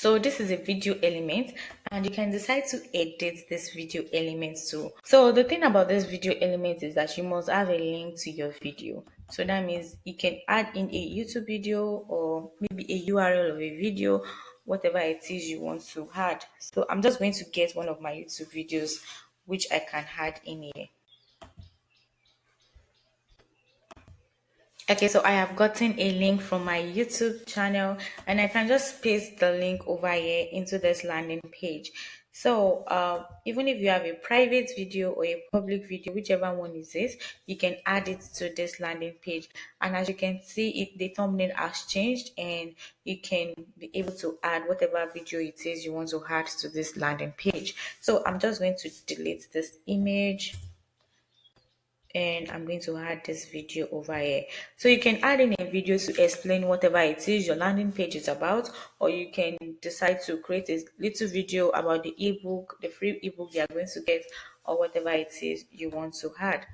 So this is a video element, and you can decide to edit this video element too. So the thing about this video element is that you must have a link to your video. So that means you can add in a YouTube video or maybe a URL of a video, whatever it is you want to add. So I'm just going to get one of my YouTube videos which I can add in here. Okay, so I have gotten a link from my YouTube channel, and I can just paste the link over here into this landing page. So even if you have a private video or a public video, whichever one is this, you can add it to this landing page. And as you can see, the thumbnail has changed, and you can be able to add whatever video it is you want to add to this landing page. So I'm just going to delete this image, and I'm going to add this video over here. So you can add in a video to explain whatever it is your landing page is about, or you can decide to create a little video about the ebook, the free ebook you are going to get, or whatever it is you want to add.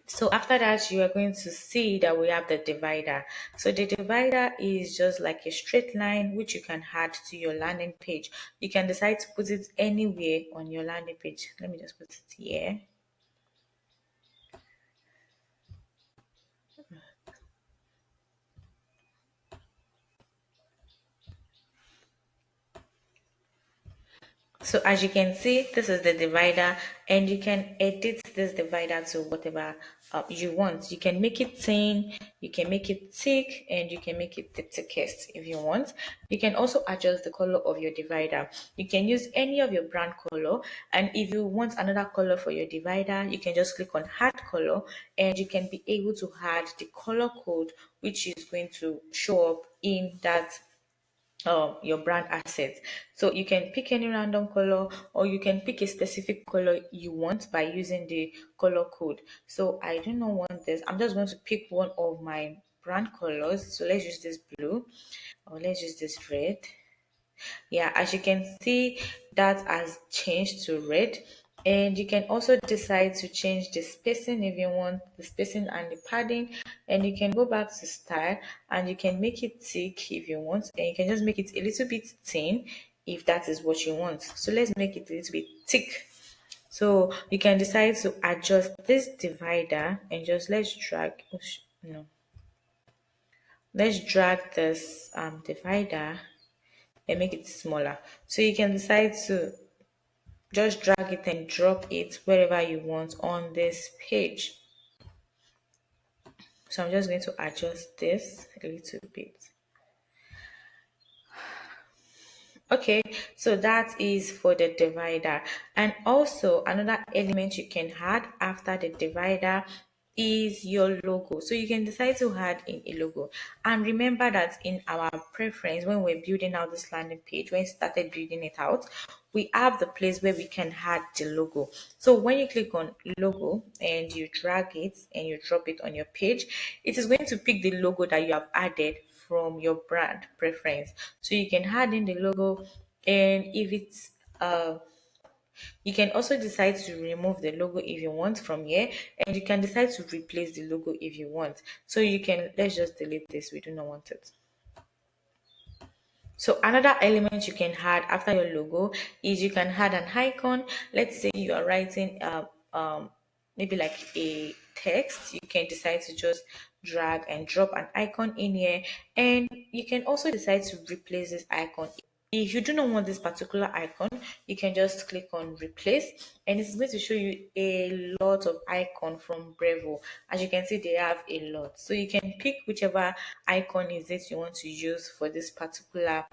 So after that, you are going to see that we have the divider. So the divider is just like a straight line which you can add to your landing page. You can decide to put it anywhere on your landing page. Let me just put it here. So as you can see, this is the divider, and you can edit this divider to whatever you want. You can make it thin, you can make it thick, and you can make it the thickest if you want. You can also adjust the color of your divider. You can use any of your brand color, and if you want another color for your divider, you can just click on add color, and you can be able to add the color code which is going to show up in that your brand assets. So you can pick any random color, or you can pick a specific color you want by using the color code. So I do not want this. I'm just going to pick one of my brand colors. So let's use this blue, or let's use this red. Yeah, as you can see, that has changed to red. And you can also decide to change the spacing if you want, the spacing and the padding. And you can go back to style, and you can make it thick if you want, and you can just make it a little bit thin if that is what you want. So let's make it a little bit thick. So you can decide to adjust this divider, and just let's drag, no, let's drag this divider and make it smaller. So you can decide to just drag it and drop it wherever you want on this page. So I'm just going to adjust this a little bit. Okay, so that is for the divider. And also another element you can add after the divider is your logo. So you can decide to add in a logo. And remember that in our preference, when we're building out this landing page, when we started building it out, we have the place where we can add the logo. So when you click on logo and you drag it and you drop it on your page, it is going to pick the logo that you have added from your brand preference. So you can add in the logo, and if it's you can also decide to remove the logo if you want from here, and you can decide to replace the logo if you want. So you can, let's just delete this, we do not want it. So another element you can add after your logo is you can add an icon. Let's say you are writing maybe like a text. You can decide to just drag and drop an icon in here, and you can also decide to replace this icon. If you do not want this particular icon, you can just click on replace, and it's going to show you a lot of icon from Brevo. As you can see, they have a lot. So you can pick whichever icon is it you want to use for this particular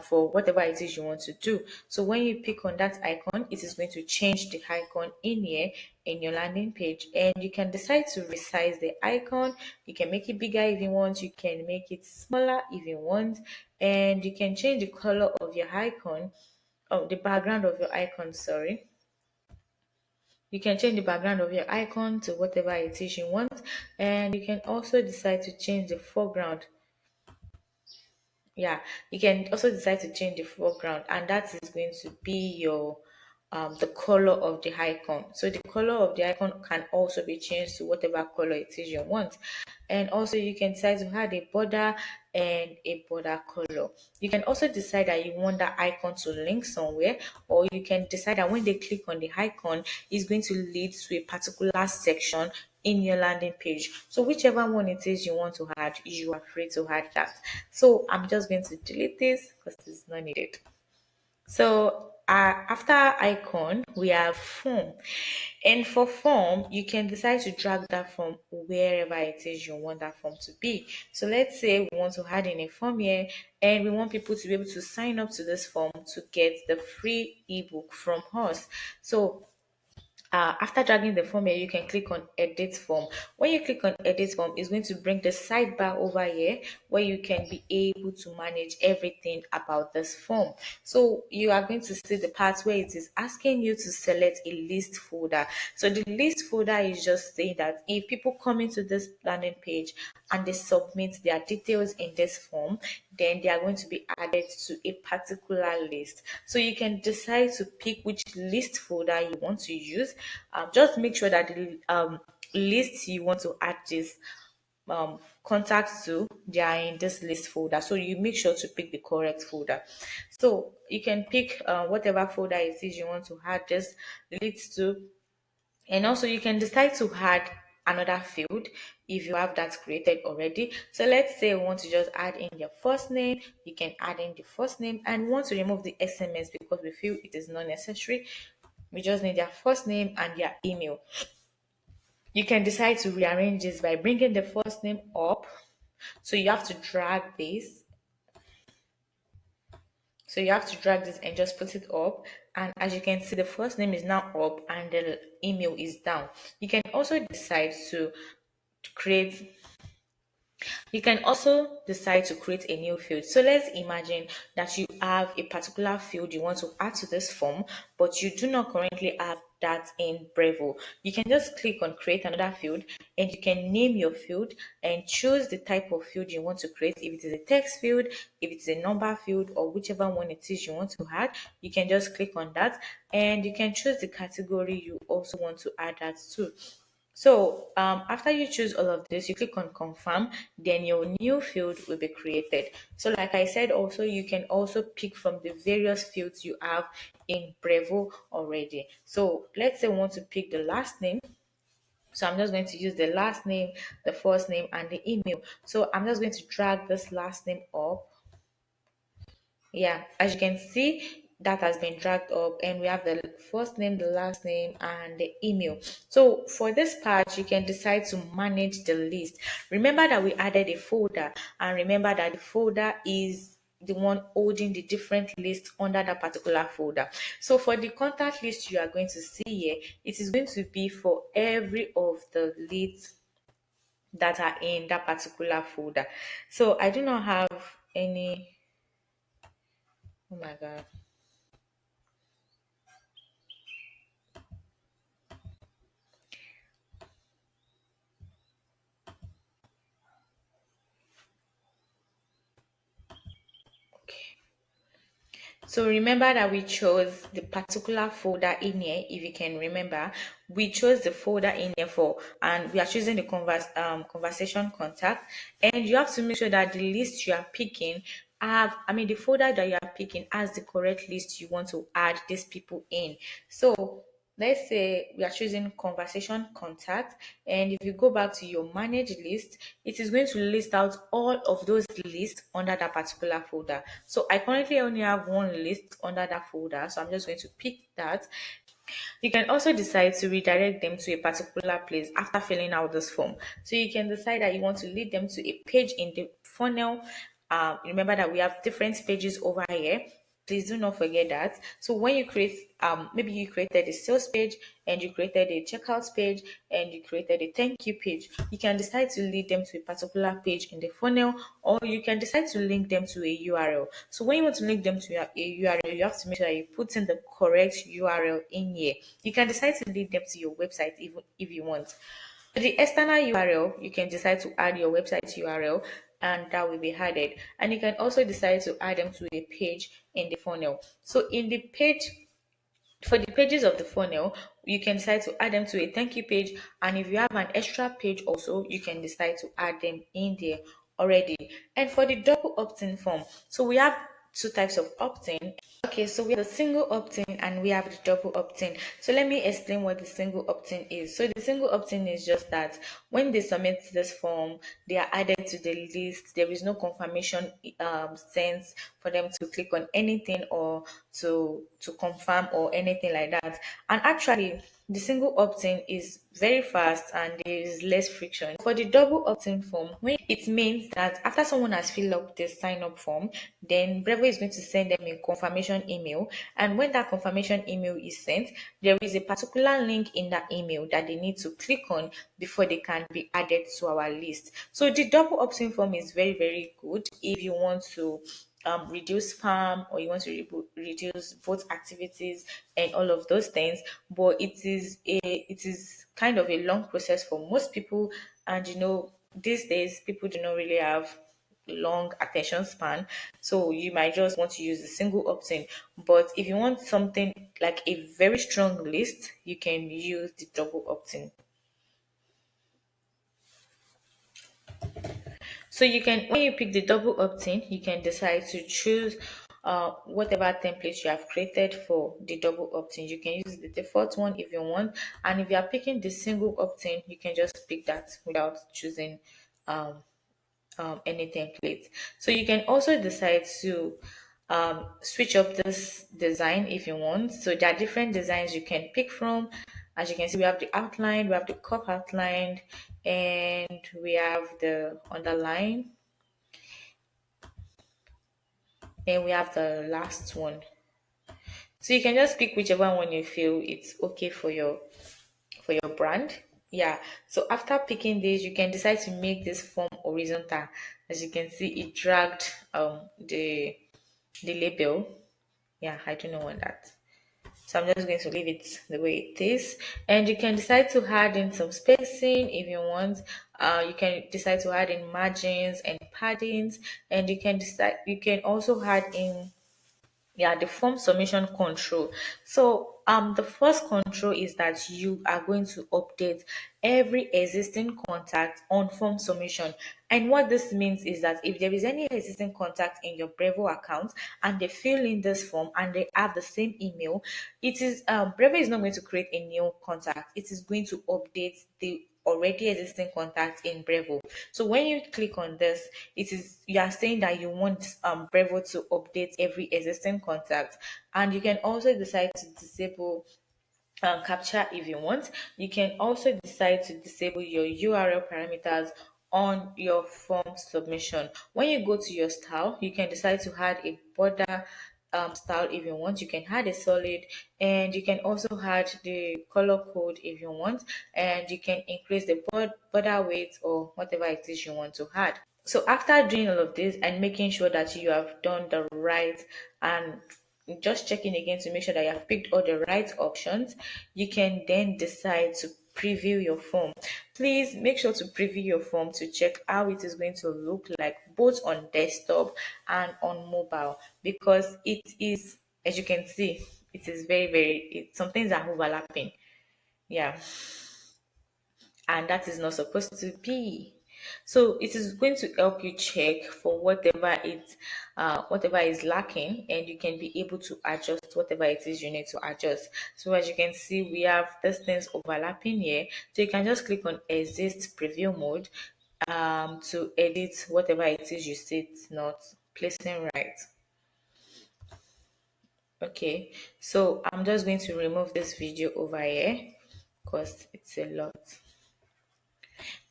for whatever it is you want to do. So when you pick on that icon, it is going to change the icon in here in your landing page, and you can decide to resize the icon. You can make it bigger if you want, you can make it smaller if you want, and you can change the color of your icon, the background of your icon, sorry. You can change the background of your icon to whatever it is you want, and you can also decide to change the foreground. Yeah, you can also decide to change the foreground, and that is going to be your the color of the icon. So the color of the icon can also be changed to whatever color it is you want. And also you can decide to add a border and a border color. You can also decide that you want that icon to link somewhere, or you can decide that when they click on the icon, it's going to lead to a particular section in your landing page. So whichever one it is you want to add, you are free to add that. So I'm just going to delete this because it's not needed. So after icon, we have form. And for form, you can decide to drag that form wherever it is you want that form to be. So let's say we want to add in a form here, and we want people to be able to sign up to this form to get the free ebook from us. So after dragging the form here, you can click on edit form. When you click on edit form, it's going to bring the sidebar over here where you can be able to manage everything about this form. So you are going to see the part where it is asking you to select a list folder. So the list folder is just saying that if people come into this landing page and they submit their details in this form, then they are going to be added to a particular list. So you can decide to pick which list folder you want to use. Just make sure that the list you want to add this contacts to, they are in this list folder. So you make sure to pick the correct folder. So you can pick whatever folder it is you want to add this list to. And also you can decide to add another field if you have that created already. So let's say we want to just add in your first name. You can add in the first name, and we want to remove the SMS because we feel it is not necessary. We just need their first name and their email. You can decide to rearrange this by bringing the first name up. So you have to drag this. So you have to drag this and just put it up. And as you can see, the first name is now up and the email is down. You can also decide to create You can also decide to create a new field. So let's imagine that you have a particular field you want to add to this form, but you do not currently have that in Brevo. You can just click on create another field, and you can name your field and choose the type of field you want to create. If it is a text field, if it's a number field, or whichever one it is you want to add, you can just click on that, and you can choose the category you also want to add that to. So after you choose all of this, you click on confirm, then your new field will be created. So like I said, also you can also pick from the various fields you have in Brevo already. So let's say we want to pick the last name. So I'm just going to use the last name, the first name, and the email. So I'm just going to drag this last name up. Yeah, as you can see, that has been dragged up, and we have the first name, the last name, and the email. So for this part, you can decide to manage the list. Remember that we added a folder, and remember that the folder is the one holding the different lists under that particular folder. So for the contact list you are going to see here, it is going to be for every of the leads that are in that particular folder. So I do not have any. Oh my god. Okay. So remember that we chose the particular folder in here. If you can remember, we chose the folder in here for, and we are choosing the conversation contact. And you have to make sure that the list you are picking the folder that you are picking has the correct list you want to add these people in. So let's say we are choosing conversation contact, and if you go back to your manage list, it is going to list out all of those lists under that particular folder. So I currently only have one list under that folder, so I'm just going to pick that. You can also decide to redirect them to a particular place after filling out this form. So you can decide that you want to lead them to a page in the funnel. Remember that we have different pages over here. Please do not forget that. So when you create, maybe you created a sales page, and you created a checkout page, and you created a thank you page, you can decide to lead them to a particular page in the funnel, or you can decide to link them to a URL. So when you want to link them to a URL, you have to make sure that you put in the correct URL in here. You can decide to lead them to your website if you want. For the external URL, you can decide to add your website URL, and that will be added. And you can also decide to add them to a page in the funnel. So in the page For the pages of the funnel, you can decide to add them to a thank you page, and if you have an extra page also, you can decide to add them in there already. And for the double opt-in form, so we have two types of opt-in. Okay, so we have the single opt-in and we have the double opt-in. So let me explain what the single opt-in is. So the single opt-in is just that when they submit this form, they are added to the list. There is no confirmation sent for them to click on anything or to confirm or anything like that. And actually, the single opt-in is very fast and there is less friction. For the double opt-in form, it means that after someone has filled up the sign up form, then Brevo is going to send them a confirmation email. And when that confirmation email is sent, there is a particular link in that email that they need to click on before they can be added to our list. So the double opt-in form is very, very good if you want to reduce spam or you want to reduce both activities and all of those things. But it is kind of a long process for most people, and these days people do not really have long attention span, so you might just want to use the single opt-in. But if you want something like a very strong list, you can use the double opt-in. So you can, when you pick the double opt-in, you can decide to choose whatever template you have created for the double opt-in. You can use the default one if you want, and if you are picking the single opt-in, you can just pick that without choosing um, any template. So you can also decide to switch up this design if you want. So there are different designs you can pick from. As you can see, we have the outline, we have the cup outline, and we have the underline, and we have the last one. So you can just pick whichever one you feel it's okay for your brand. Yeah. So after picking this, you can decide to make this form horizontal. As you can see, it dragged the label. Yeah, I do not want that. So I'm just going to leave it the way it is. And you can decide to add in some spacing if you want. You can decide to add in margins and paddings, and you can also add in, yeah, the form submission control. So the first control is that you are going to update every existing contact on form submission. And what this means is that if there is any existing contact in your Brevo account and they fill in this form and they have the same email, it is Brevo is not going to create a new contact. It is going to update the already existing contact in Brevo. So when you click on this, it is, you are saying that you want Brevo to update every existing contact, and you can also decide to disable capture if you want. You can also decide to disable your URL parameters on your form submission. When you go to your style, you can decide to add a border style if you want. You can add a solid, and you can also add the color code if you want, and you can increase the border weight or whatever it is you want to add. So after doing all of this and making sure that you have done the right, and just checking again to make sure that you have picked all the right options, you can then decide to preview your form. Please make sure to preview your form to check how it is going to look like both on desktop and on mobile, because it is, as you can see, it is some things are overlapping. Yeah, and that is not supposed to be. So it is going to help you check for whatever is lacking, and you can be able to adjust whatever it is you need to adjust. So as you can see, we have these things overlapping here. So you can just click on exist preview mode to edit whatever it is you see it's not placing right. Okay, so I'm just going to remove this video over here because it's a lot.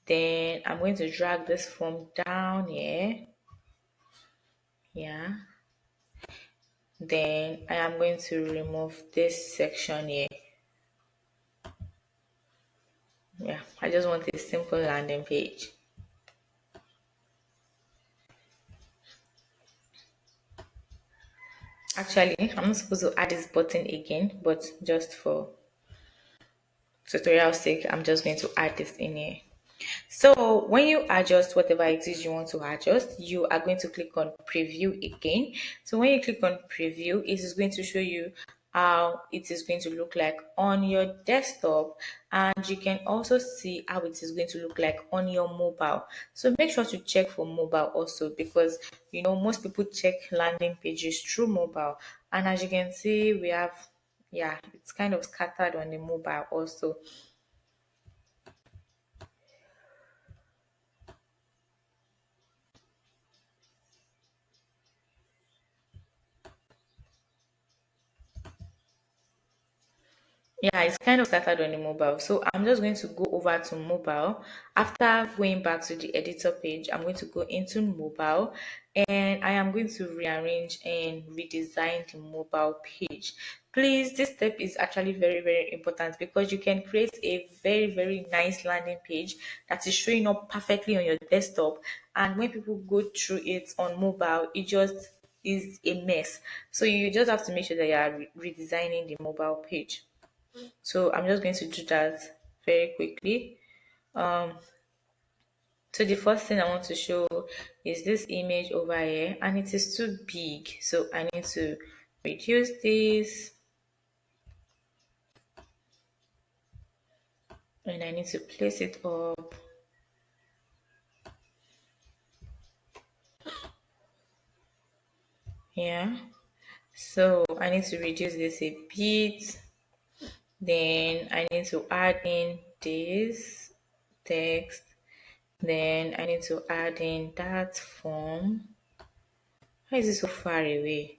Then I'm going to drag this form down here. Yeah. Then I am going to remove this section here. Yeah, I just want a simple landing page. Actually, I'm not supposed to add this button again, but just for tutorial sake, I'm just going to add this in here. So when you adjust whatever it is you want to adjust, you are going to click on preview again. So when you click on preview, it is going to show you how it is going to look like on your desktop, and you can also see how it is going to look like on your mobile. So make sure to check for mobile also, because most people check landing pages through mobile, and as you can see, we have, yeah, it's kind of scattered on the mobile also. Yeah, it's kind of scattered on the mobile. So I'm just going to go over to mobile. After going back to the editor page, I'm going to go into mobile, and I am going to rearrange and redesign the mobile page. Please, this step is actually very, very important, because you can create a very, very nice landing page that is showing up perfectly on your desktop. And when people go through it on mobile, it just is a mess. So you just have to make sure that you are redesigning the mobile page. So I'm just going to do that very quickly. Um, so the first thing I want to show is this image over here, and it is too big. So I need to reduce this, and I need to place it up. Yeah. So I need to reduce this a bit. Then I need to add in this text. Then I need to add in that form. Why is it so far away?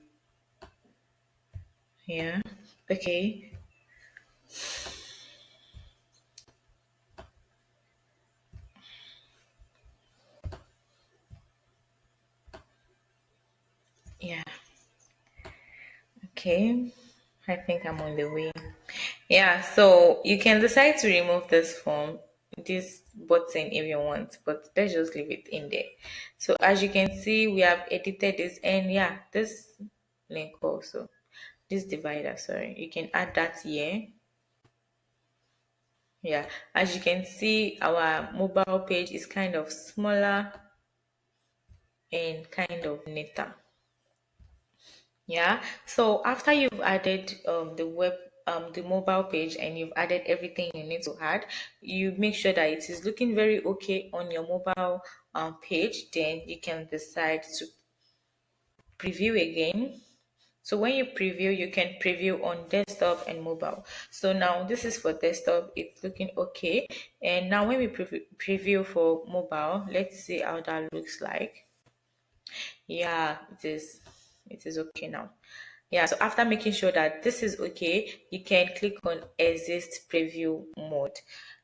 Yeah. Okay. Yeah. Okay, I think I'm on the way. Yeah, so you can decide to remove this form, this button if you want, but let's just leave it in there. So as you can see, we have edited this, and yeah, this link also, this divider, sorry, you can add that here. Yeah, as you can see, our mobile page is kind of smaller and kind of neater. Yeah. So after you've added the mobile page, and you've added everything you need to add, you make sure that it is looking very okay on your mobile page. Then you can decide to preview again. So when you preview, you can preview on desktop and mobile. So now this is for desktop, it's looking okay. And now when we preview for mobile, let's see how that looks like. Yeah, it is okay now. Yeah, so after making sure that this is okay, you can click on exit preview mode.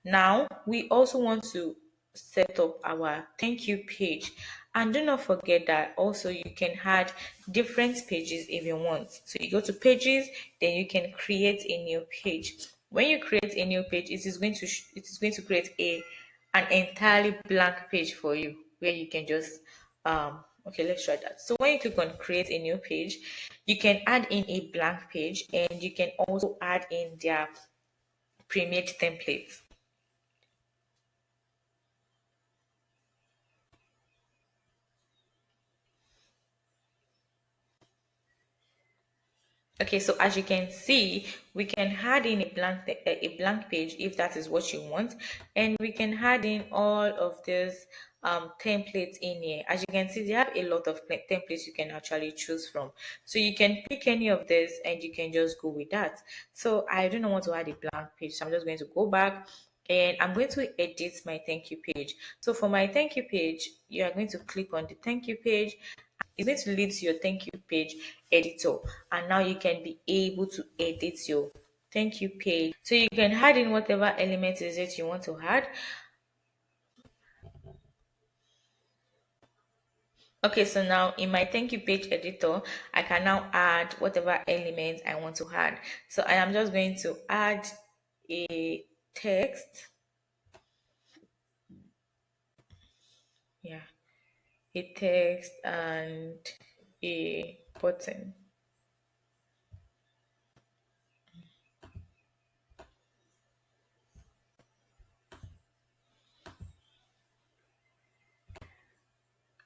Now we also want to set up our thank you page, and do not forget that also you can add different pages if you want. So you go to pages, then you can create a new page. When you create a new page, it is going to create an entirely blank page for you, where you can just okay, let's try that. So when you click on create a new page, you can add in a blank page, and you can also add in their pre-made templates. Okay, so as you can see, we can add in a blank page if that is what you want, and we can add in all of these templates in here. As you can see, they have a lot of templates you can actually choose from. So you can pick any of this, and you can just go with that. So I do not want to add a blank page, so I'm just going to go back, and I'm going to edit my thank you page. So for my thank you page, you are going to click on the thank you page. It's going to lead to your thank you page editor, and now you can be able to edit your thank you page. So you can add in whatever element is it you want to add. Okay, so now in my thank you page editor, I can now add whatever element I want to add. So I am just going to add a text. Yeah, a text and a button.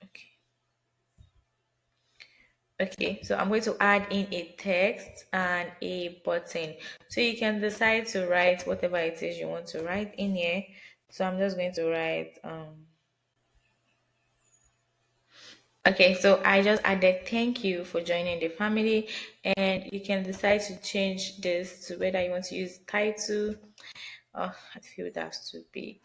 Okay. Okay, so I'm going to add in a text and a button. So you can decide to write whatever it is you want to write in here. So I'm just going to write okay, so I just added thank you for joining the family, and you can decide to change this to whether you want to use title. Oh, I feel that's too big.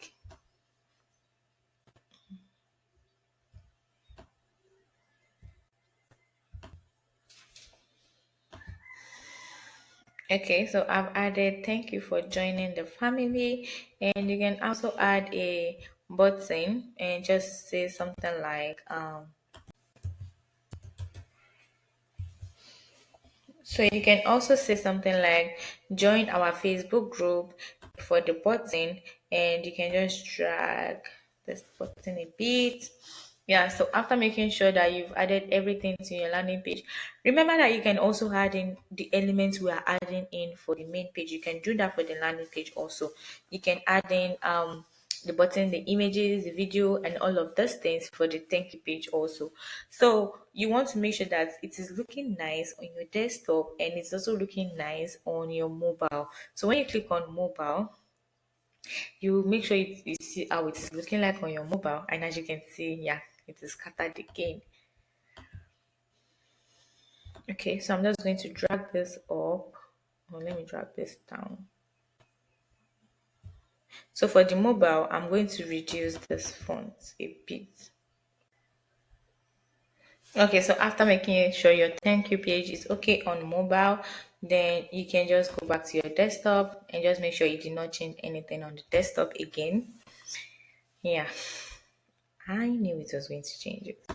Okay, so I've added thank you for joining the family, and you can also add a button and just say something like so you can also say something like join our Facebook group for the button, and you can just drag this button a bit. Yeah, so after making sure that you've added everything to your landing page, remember that you can also add in the elements we are adding in for the main page. You can do that for the landing page also. You can add in the button, the images, the video, and all of those things for the thank you page also. So you want to make sure that it is looking nice on your desktop and it's also looking nice on your mobile. So when you click on mobile, you make sure you see how it is looking like on your mobile, and as you can see, yeah, it is scattered again. Okay, so I'm just going to drag this up, or let me drag this down. So for the mobile, I'm going to reduce this font a bit. Okay, so after making sure your thank you page is okay on mobile, then you can just go back to your desktop and just make sure you did not change anything on the desktop again. Yeah, I knew it was going to change it.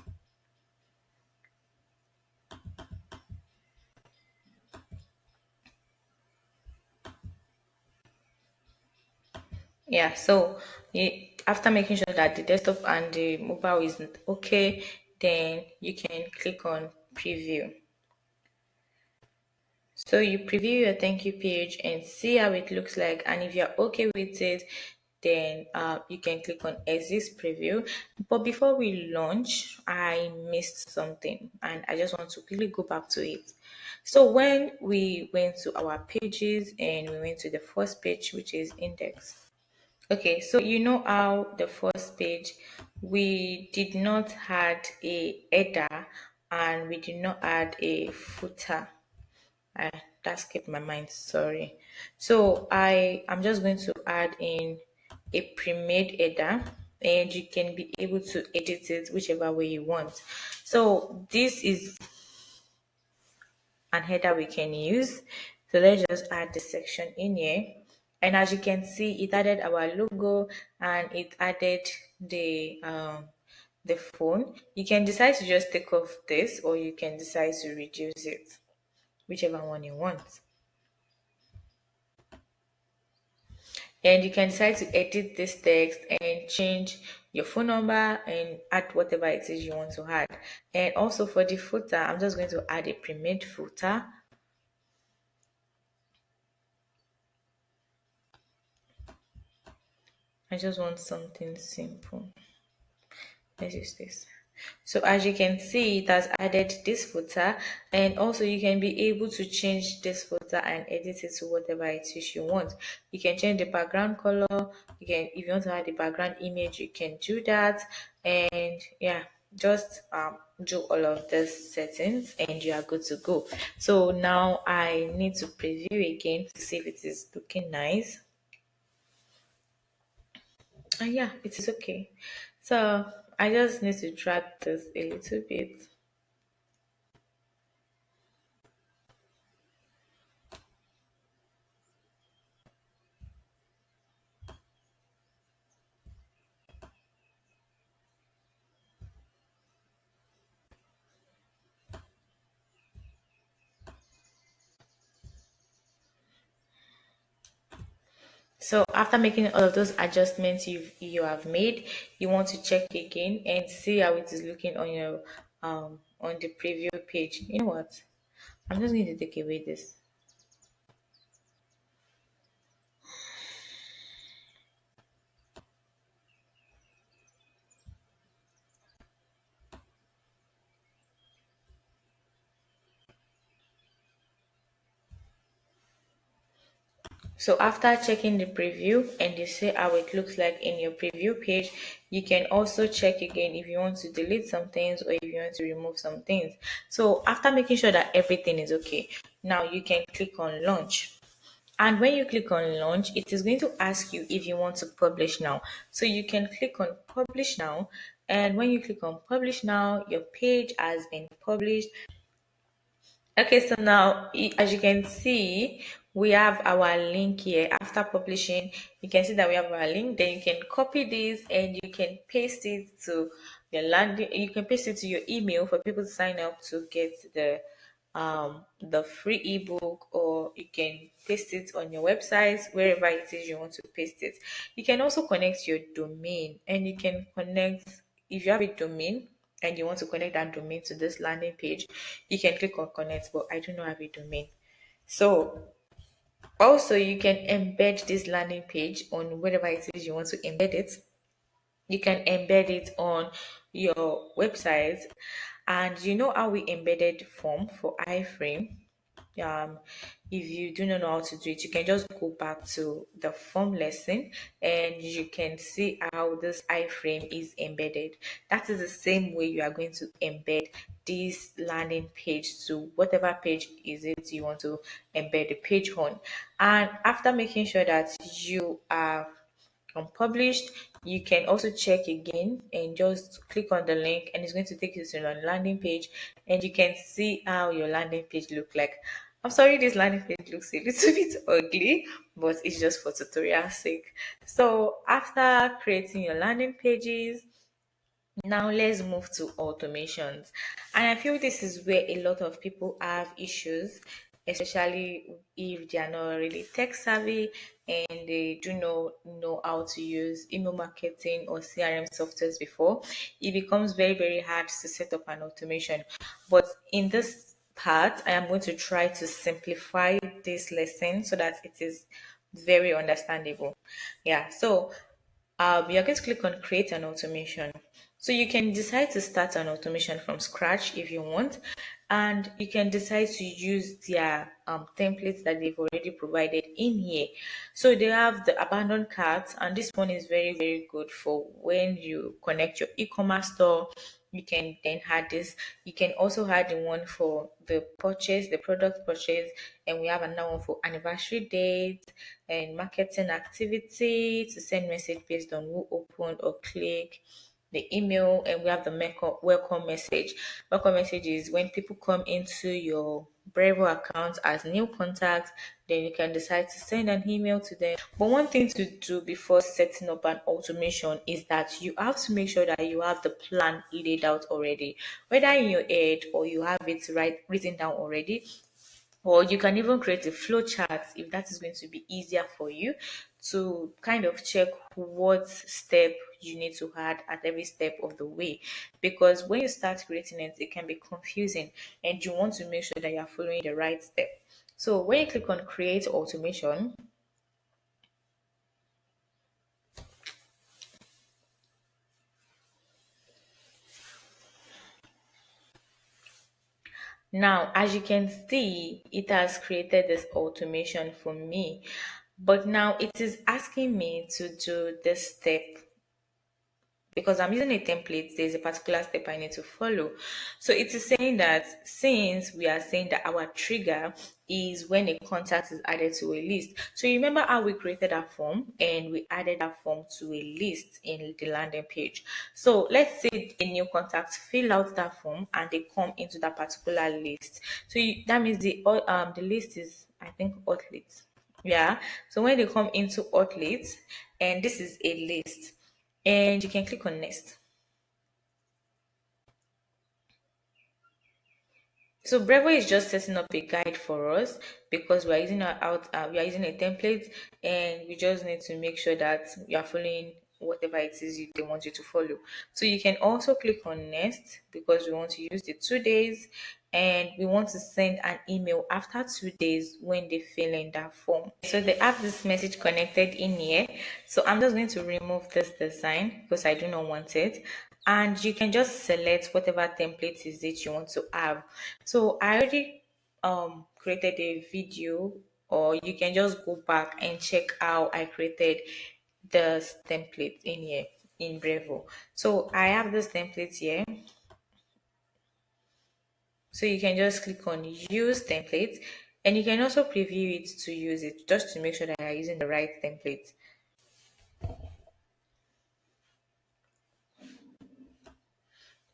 Yeah, so after making sure that the desktop and the mobile is okay, then you can click on preview. So you preview your thank you page and see how it looks like. And if you're okay with it, then you can click on exit preview. But before we launch, I missed something and I just want to quickly go back to it. So when we went to our pages and we went to the first page, which is index. Okay, so you know how the first page we did not add a header and we did not add a footer. That skipped my mind, sorry. So I'm just going to add in a pre-made header, and you can be able to edit it whichever way you want. So this is an header we can use. So let's just add the section in here. And as you can see, it added our logo and it added the phone. You can decide to just take off this, or you can decide to reduce it, whichever one you want. And you can decide to edit this text and change your phone number and add whatever it is you want to add. And also for the footer, I'm just going to add a pre-made footer. I just want something simple. Let's use this. So as you can see, it has added this footer, and also you can be able to change this footer and edit it to whatever it is you want. You can change the background color. You can, if you want to add the background image, you can do that. And yeah, just do all of these settings and you are good to go. So now I need to preview again to see if it is looking nice. And yeah, it is okay. So I just need to drag this a little bit. So after making all of those adjustments you have made, you want to check again and see how it is looking on your on the preview page. You know what? I'm just going to take away this. So after checking the preview and you see how it looks like in your preview page, you can also check again if you want to delete some things or if you want to remove some things. So after making sure that everything is okay, now you can click on launch. And when you click on launch, it is going to ask you if you want to publish now. So you can click on publish now. And when you click on publish now, your page has been published. Okay, so now as you can see, we have our link here. After publishing, you can see that we have our link. Then you can copy this and you can paste it to your landing. You can paste it to your email for people to sign up to get the free ebook, or you can paste it on your website, wherever it is you want to paste it. You can also connect your domain, and you can connect if you have a domain and you want to connect that domain to this landing page, you can click on connect, but I do not have a domain. So also you can embed this landing page on whatever it is you want to embed it. You can embed it on your website. And you know how we embedded form for iframe. um if you do not know how to do it, you can just go back to the form lesson and you can see how this iframe is embedded. That is the same way you are going to embed this landing page to whatever page is it you want to embed the page on. And after making sure that you are unpublished, you can also check again and just click on the link and it's going to take you to the landing page and you can see how your landing page look like. I'm sorry, this landing page looks a little bit ugly, but it's just for tutorial sake. So after creating your landing pages, now let's move to automations. And I feel this is where a lot of people have issues, especially if they are not really tech savvy and they do not know how to use email marketing or CRM softwares before. It becomes very, very hard to set up an automation. But in this part, I am going to try to simplify this lesson so that it is very understandable. Yeah, so you're going to click on create an automation. So you can decide to start an automation from scratch if you want, and you can decide to use their templates that they've already provided in here. So they have the abandoned carts, and this one is very, very good for when you connect your e-commerce store. You can then add this. You can also add the one for the purchase, the product purchase, and we have another one for anniversary date and marketing activity to send message based on who opened or click the email. And we have the welcome message. Welcome message is when people come into your Brevo account as new contacts, then you can decide to send an email to them. But one thing to do before setting up an automation is that you have to make sure that you have the plan laid out already, whether in your head or you have it written down already, or you can even create a flow chart if that is going to be easier for you to kind of check what step you need to add at every step of the way. Because when you start creating it, it can be confusing and you want to make sure that you're following the right step. So when you click on create automation, now as you can see, it has created this automation for me. But now it is asking me to do this step because I'm using a template, there's a particular step I need to follow. So it is saying that since we are saying that our trigger is when a contact is added to a list. So you remember how we created that form and we added that form to a list in the landing page. So let's say a new contact fill out that form and they come into that particular list. So that means the list is, I think, athletes. Yeah. So when they come into athletes, and this is a list, and you can click on next. So Brevo is just setting up a guide for us because we are using we are using a template, and we just need to make sure that you are following whatever it is they want you to follow. So you can also click on next because we want to use the 2 days, and we want to send an email after 2 days when they fill in that form. So they have this message connected in here. So I'm just going to remove this design because I do not want it. And you can just select whatever template is it you want to have. So I already created a video or you can just go back and check how I created this template in here in Brevo. So I have this template here. So you can just click on use template, and you can also preview it to use it just to make sure that you're using the right template.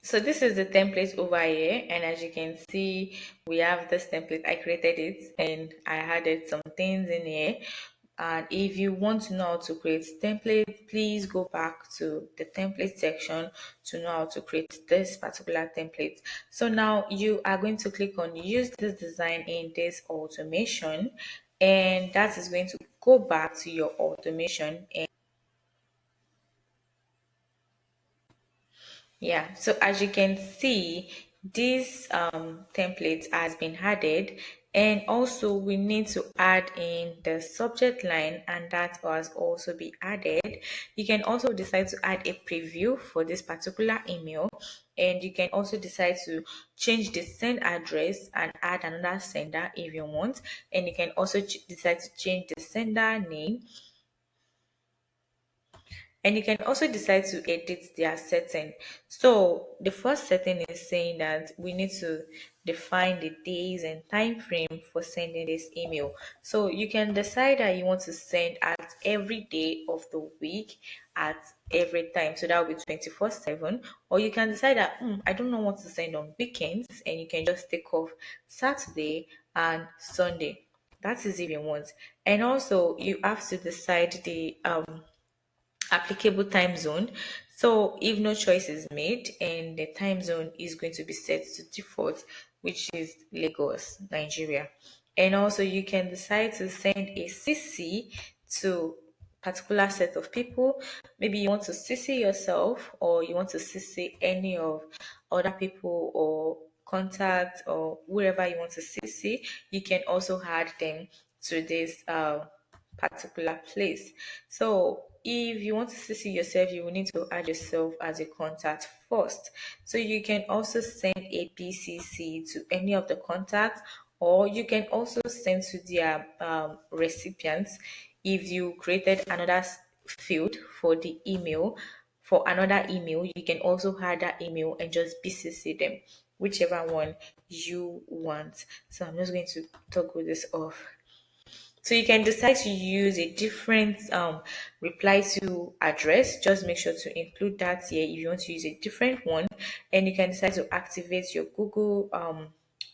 So this is the template over here, and as you can see, we have this template. I created it and I added some things in here. And if you want to know how to create template, please go back to the template section to know how to create this particular template. So now you are going to click on use this design in this automation, and that is going to go back to your automation. And yeah, so as you can see, this template has been added, and also we need to add in the subject line, and that has also be added. You can also decide to add a preview for this particular email, and you can also decide to change the send address and add another sender if you want, and you can also decide to change the sender name, and you can also decide to edit their setting. So the first setting is saying that we need to define the days and time frame for sending this email. So you can decide that you want to send at every day of the week at every time. So that will be 24/7. Or you can decide that I don't know what to send on weekends, and you can just take off Saturday and Sunday. That is if you want. And also you have to decide the applicable time zone. So if no choice is made, and the time zone is going to be set to default, which is Lagos, Nigeria. And also you can decide to send a CC to particular set of people. Maybe you want to CC yourself, or you want to CC any of other people or contact or whoever you want to CC. You can also add them to this particular place. So if you want to see yourself, you will need to add yourself as a contact first. So you can also send a PCC to any of the contacts, or you can also send to their recipients. If you created another field for the email, for another email, you can also add that email and just PCC them, whichever one you want. So I'm just going to toggle this off. So you can decide to use a different reply to address. Just make sure to include that here if you want to use a different one. And you can decide to activate your Google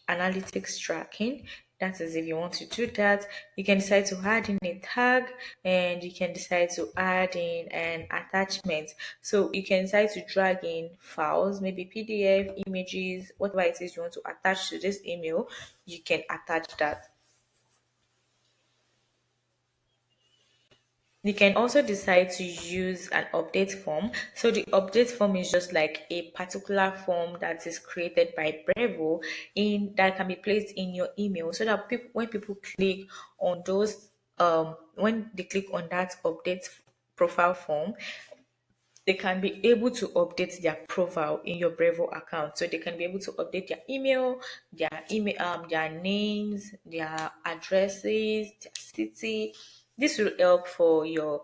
Analytics tracking. That is if you want to do that. You can decide to add in a tag, and you can decide to add in an attachment. So you can decide to drag in files, maybe PDF, images, whatever it is you want to attach to this email, you can attach that. You can also decide to use an update form. So the update form is just like a particular form that is created by Brevo in that can be placed in your email, so that people, when people click on those when they click on that update profile form, they can be able to update their profile in your Brevo account. So they can be able to update their names, their addresses, their city. This will help for your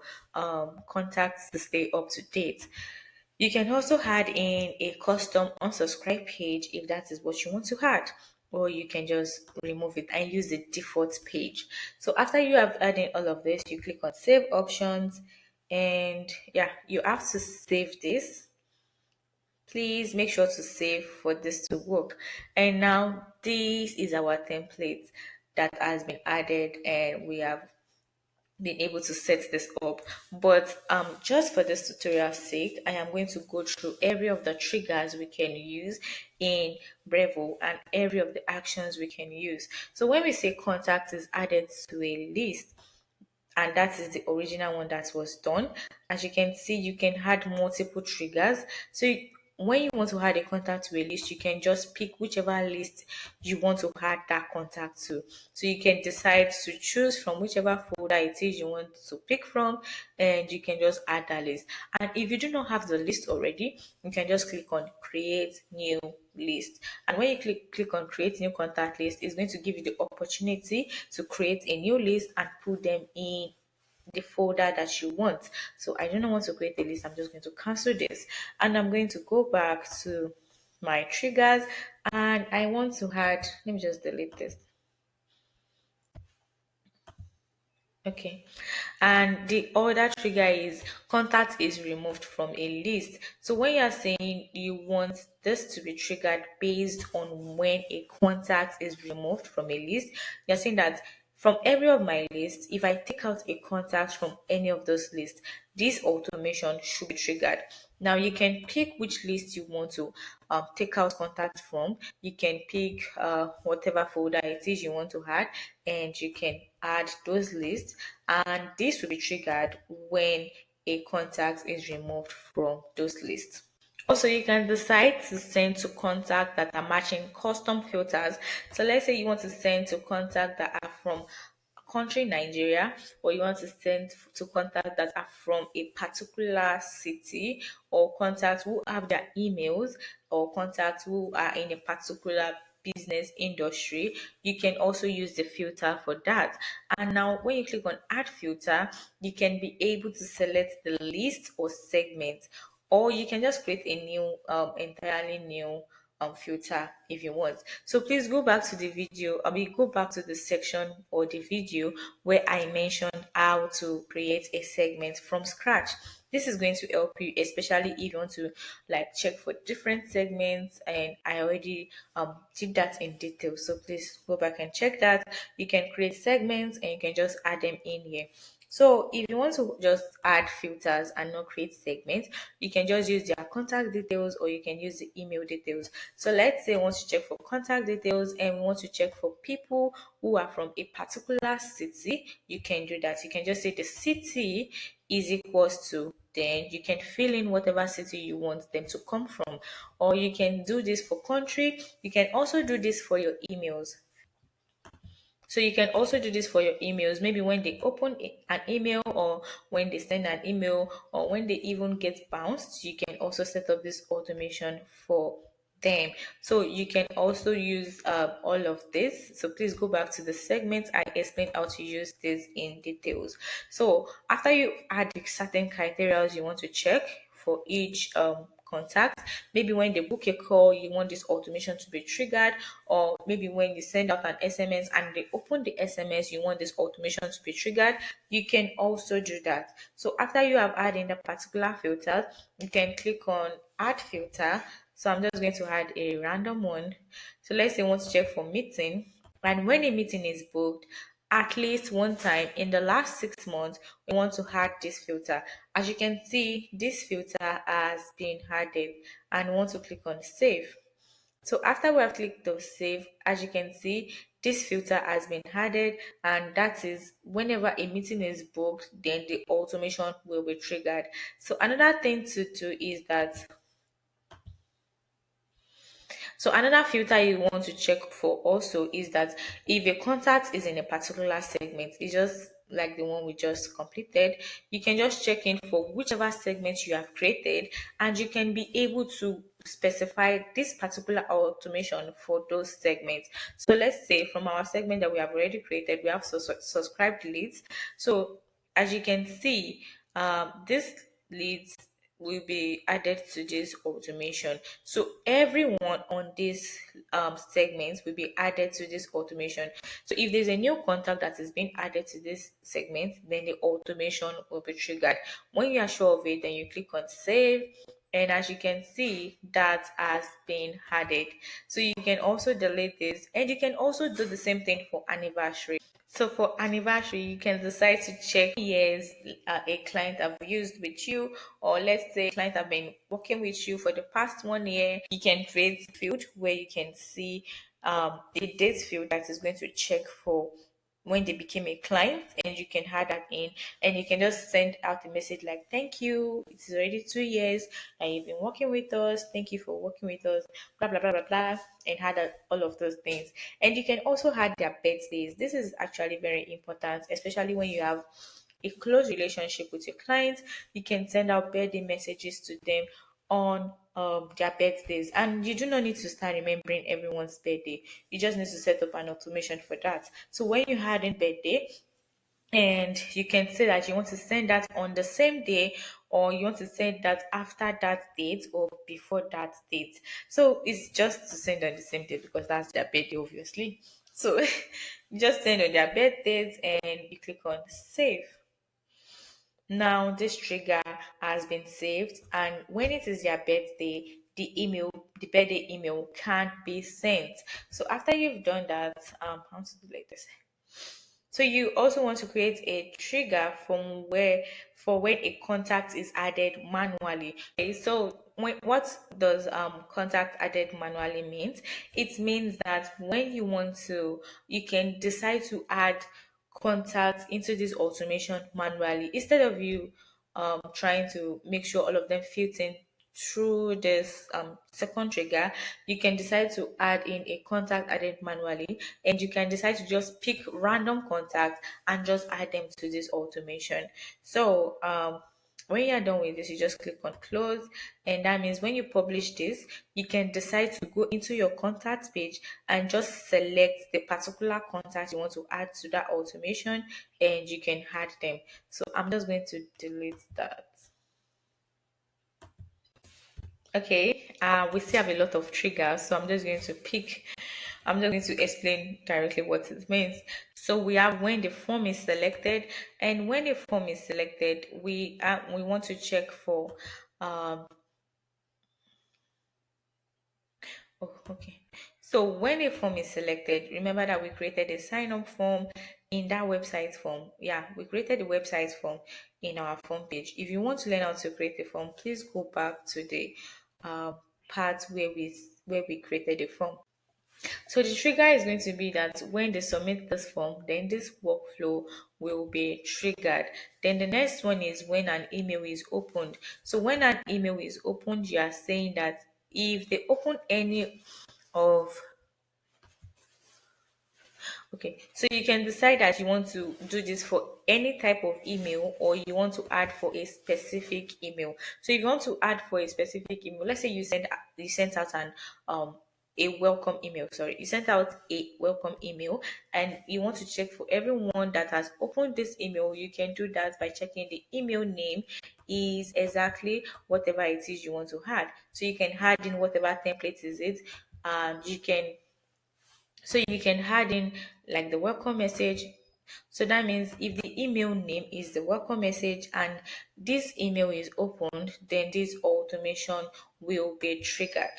contacts to stay up to date. You can also add in a custom unsubscribe page if that is what you want to add, or you can just remove it and use the default page. So after you have added all of this, you click on save options, and yeah, you have to save this. Please make sure to save for this to work. And now this is our template that has been added, and we have been able to set this up. But just for this tutorial sake, I am going to go through every of the triggers we can use in Brevo and every of the actions we can use. So when we say contact is added to a list, and that is the original one that was done, as you can see, you can add multiple triggers. So when you want to add a contact to a list, you can just pick whichever list you want to add that contact to. So you can decide to choose from whichever folder it is you want to pick from, and you can just add that list. And if you do not have the list already, you can just click on create new list. And when you click on create new contact list, it's going to give you the opportunity to create a new list and put them in the folder that you want. So I do not want to create a list. I'm just going to cancel this, and I'm going to go back to my triggers, and I want to add, let me just delete this. Okay. And the other trigger is contact is removed from a list. So when you're saying you want this to be triggered based on when a contact is removed from a list, you're saying that from every of my lists, if I take out a contact from any of those lists, this automation should be triggered. Now you can pick which list you want to take out contact from. You can pick whatever folder it is you want to add, and you can add those lists, and this will be triggered when a contact is removed from those lists. Also, you can decide to send to contact that are matching custom filters. So let's say you want to send to contact that are from country Nigeria, or you want to send to contact that are from a particular city, or contacts who have their emails, or contacts who are in a particular business industry. You can also use the filter for that. And now when you click on add filter, you can be able to select the list or segment, or you can just create a new entirely new filter if you want. So please go back to the video. I mean, go back to the section or the video where I mentioned how to create a segment from scratch. This is going to help you, especially if you want to like check for different segments, and I already did that in detail. So please go back and check that. You can create segments and you can just add them in here. So if you want to just add filters and not create segments, you can just use their contact details, or you can use the email details. So let's say we want to check for contact details and we want to check for people who are from a particular city. You can do that. You can just say the city is equals to, then you can fill in whatever city you want them to come from. Or you can do this for country. You can also do this for your emails. So you can also do this for your emails. Maybe when they open an email, or when they send an email, or when they even get bounced, you can also set up this automation for them. So you can also use all of this. So please go back to the segment. I explained how to use this in details. So after you add the certain criteria you want to check for each contact. Maybe when they book a call, you want this automation to be triggered, or maybe when you send out an SMS and they open the SMS, you want this automation to be triggered. You can also do that. So after you have added the particular filter, you can click on add filter. So I'm just going to add a random one. So let's say you want to check for meeting, and when a meeting is booked, at least one time in the last 6 months, we want to add this filter. As you can see, this filter has been added, and we want to click on save. So after we have clicked on save, as you can see, this filter has been added, and that is whenever a meeting is booked, then the automation will be triggered. So another thing to do is that, so another filter you want to check for also is that if a contact is in a particular segment, it's just like the one we just completed, you can just check in for whichever segment you have created, and you can be able to specify this particular automation for those segments. So let's say from our segment that we have already created, we have subscribed leads. So as you can see, this leads will be added to this automation. So everyone on this segment will be added to this automation. So if there's a new contact that is being added to this segment, then the automation will be triggered. When you are sure of it, then you click on save. And as you can see, that has been added. So you can also delete this, and you can also do the same thing for anniversary. So for anniversary, you can decide to check years a client have used with you, or let's say client have been working with you for the past 1 year. You can create a field where you can see the date field that is going to check for when they became a client, and you can add that in, and you can just send out a message like, thank you, it's already 2 years that you've been working with us, thank you for working with us, blah blah blah blah blah, and add all of those things. And you can also add their birthdays. This is actually very important, especially when you have a close relationship with your clients. You can send out birthday messages to them on their birthdays, and you do not need to start remembering everyone's birthday. You just need to set up an automation for that. So when you had a birthday, and you can say that you want to send that on the same day, or you want to send that after that date or before that date. So it's just to send on the same day because that's their birthday, obviously. So you just send on their birthdays and you click on save. Now this trigger has been saved, and when it is your birthday, the birthday email can't be sent. So after you've done that, how to do like this. So you also want to create a trigger from where for when a contact is added manually. Okay, so what does contact added manually means? It means that when you want to, you can decide to add contacts into this automation manually instead of you trying to make sure all of them fit in through this second trigger. You can decide to add in a contact added manually, and you can decide to just pick random contacts and just add them to this automation. So when you're done with this, you just click on close, and that means when you publish this, you can decide to go into your contacts page and just select the particular contact you want to add to that automation, and you can add them. So I'm just going to delete that. Okay, we still have a lot of triggers, so I'm just going to explain directly what it means. So we have when the form is selected, and when the form is selected, we want to check for um, oh, okay. So when a form is selected, remember that we created a sign up form in that website form. Yeah, we created the website form in our form page. If you want to learn how to create a form, please go back to the uh, part where we created the form. So the trigger is going to be that when they submit this form, then this workflow will be triggered. Then the next one is when an email is opened. So when an email is opened, you are saying that if they open any of Okay, so you can decide that you want to do this for any type of email, or you want to add for a specific email. So if you want to add for a specific email, let's say you sent out an a welcome email. Sorry, you sent out a welcome email, and you want to check for everyone that has opened this email. You can do that by checking the email name is exactly whatever it is you want to add. So you can add in whatever template is it, and you can add in like the welcome message. So that means if the email name is the welcome message and this email is opened, then this automation will be triggered.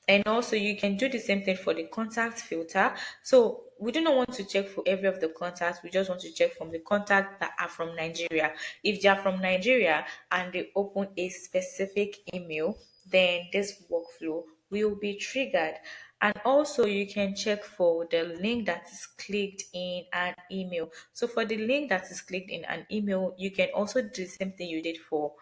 And also you can do the same thing for the contact filter. So we do not want to check for every of the contacts. We just want to check from the contacts that are from Nigeria. If they are from Nigeria and they open a specific email, then this workflow will be triggered. And also you can check for the link that is clicked in an email. So for the link that is clicked in an email, you can also do the same thing you did for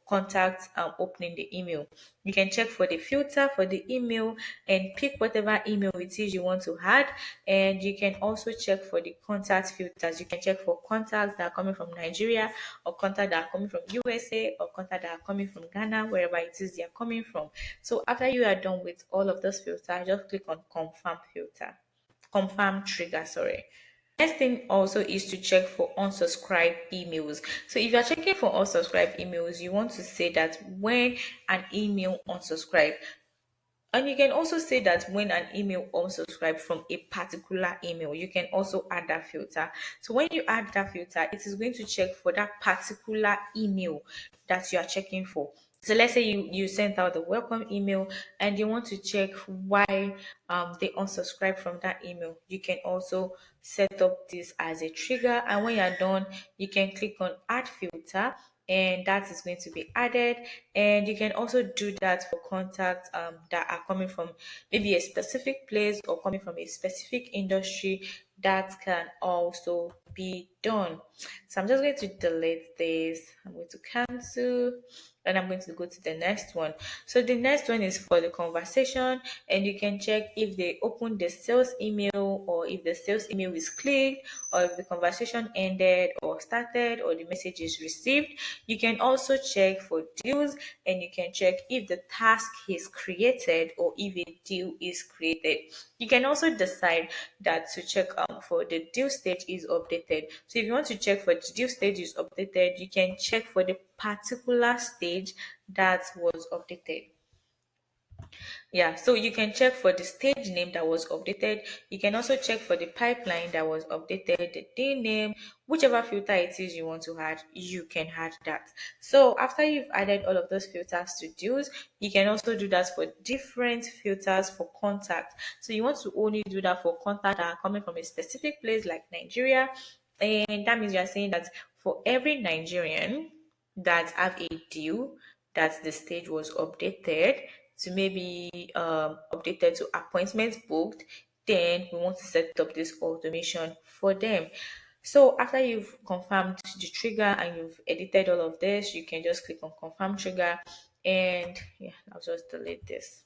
contact opening the email. You can check for the filter for the email and pick whatever email it is you want to add. And you can also check for the contact filters. You can check for contacts that are coming from Nigeria, or contacts that are coming from USA, or contacts that are coming from Ghana, wherever it is they are coming from. So after you are done with all of those filters, just click on confirm trigger, sorry. Next thing also is to check for unsubscribed emails. So if you're checking for unsubscribed emails, you want to say that when an email unsubscribe, and you can also say that when an email unsubscribe from a particular email, you can also add that filter. So when you add that filter, it is going to check for that particular email that you are checking for. So let's say you sent out the welcome email and you want to check why they unsubscribe from that email. You can also set up this as a trigger, and when you're done, you can click on add filter, and that is going to be added. And you can also do that for contacts that are coming from maybe a specific place or coming from a specific industry. that can also be done. So I'm just going to delete this. I'm going to cancel, and I'm going to go to the next one. So the next one is for the conversation, and you can check if they open the sales email, or if the sales email is clicked, or if the conversation ended or started, or the message is received. You can also check for deals, and you can check if the task is created or if a deal is created. You can also decide that to check for the deal stage is updated. So if you want to check for the deal stage is updated, you can check for the particular stage that was updated. Yeah, so you can check for the stage name that was updated. You can also check for the pipeline that was updated, the day name, whichever filter it is you want to add, you can add that. So after you've added all of those filters to deals, you can also do that for different filters for contact. So you want to only do that for contact that are coming from a specific place like Nigeria. And that means you're saying that for every Nigerian that have a deal, that the stage was updated to maybe updated to appointments booked, then we want to set up this automation for them. So after you've confirmed the trigger and you've edited all of this, you can just click on confirm trigger, and yeah, I'll just delete this.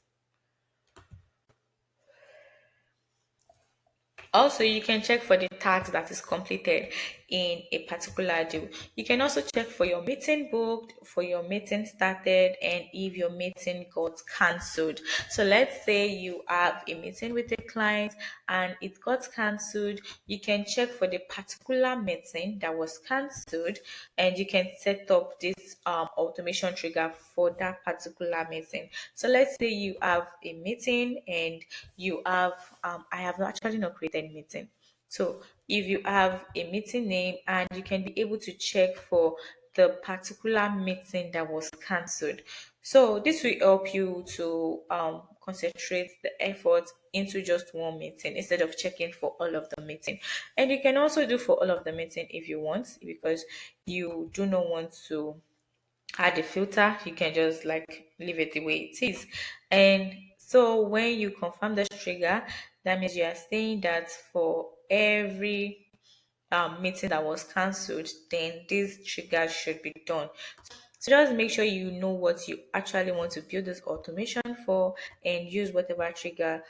Also, you can check for the task that is completed in a particular deal. You can also check for your meeting booked, for your meeting started, and if your meeting got cancelled. So let's say you have a meeting with a client and it got cancelled. You can check for the particular meeting that was cancelled, and you can set up this automation trigger for that particular meeting. So let's say you have a meeting and you have I have actually not created meeting. So if you have a meeting name, and you can be able to check for the particular meeting that was cancelled. So this will help you to concentrate the effort into just one meeting instead of checking for all of the meeting. And you can also do for all of the meeting if you want, because you do not want to add a filter. You can just like leave it the way it is. And so when you confirm the trigger, that means you are saying that for every meeting that was cancelled, then this trigger should be done. So just make sure you know what you actually want to build this automation for, and use whatever trigger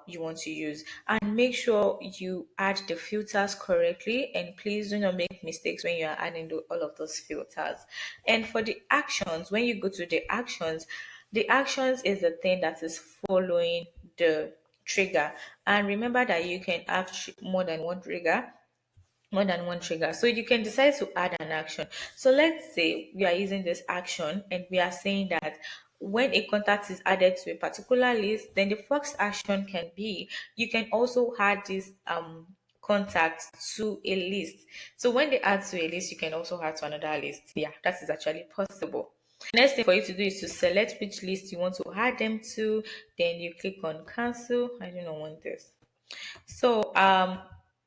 you want to use. And make sure you add the filters correctly, and please do not make mistakes when you are adding all of those filters. And for the actions, when you go to the actions is the thing that is following the trigger. And remember that you can have more than one trigger. So you can decide to add an action. So let's say we are using this action and we are saying that when a contact is added to a particular list, then the first action can be you can also add this contact to a list. So when they add to a list, you can also add to another list. Yeah, that is actually possible. Next thing for you to do is to select which list you want to add them to. Then you click on cancel. I do not want this. So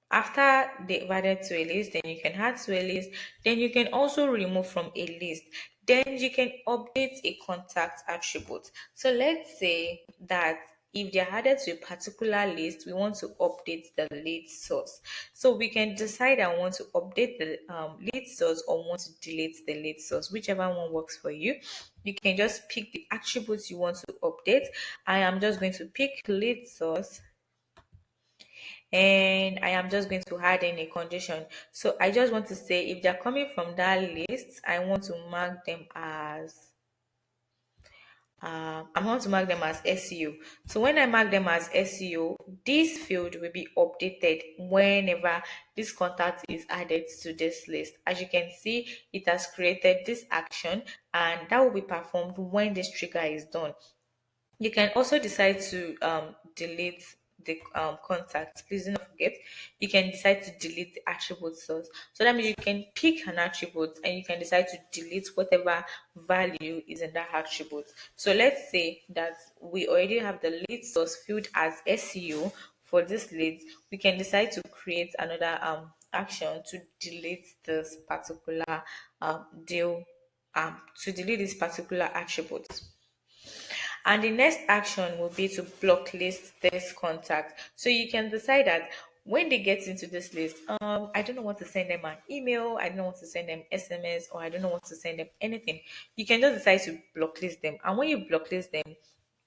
after they added to a list, then you can add to a list. Then you can also remove from a list. Then you can update a contact attribute. So let's say that if they're added to a particular list, we want to update the lead source. So we can decide I want to update the lead source or want to delete the lead source, whichever one works for you. You can just pick the attributes you want to update. I am just going to pick lead source, and I am just going to add in a condition. So I just want to say if they're coming from that list, I want to mark them as I want to mark them as SEO. So when I mark them as SEO, this field will be updated whenever this contact is added to this list. As you can see, it has created this action, and that will be performed when this trigger is done. You can also decide to delete the contact. Please do not forget, you can decide to delete the attribute source. So that means you can pick an attribute and you can decide to delete whatever value is in that attribute. So let's say that we already have the lead source field as SEO for this lead. We can decide to create another action to delete this particular deal, to delete this particular attribute. And the next action will be to blocklist this contact. So you can decide that when they get into this list, I don't know what to send them an email, I don't know what to send them SMS, or I don't know what to send them anything. You can just decide to blocklist them. And when you blocklist them,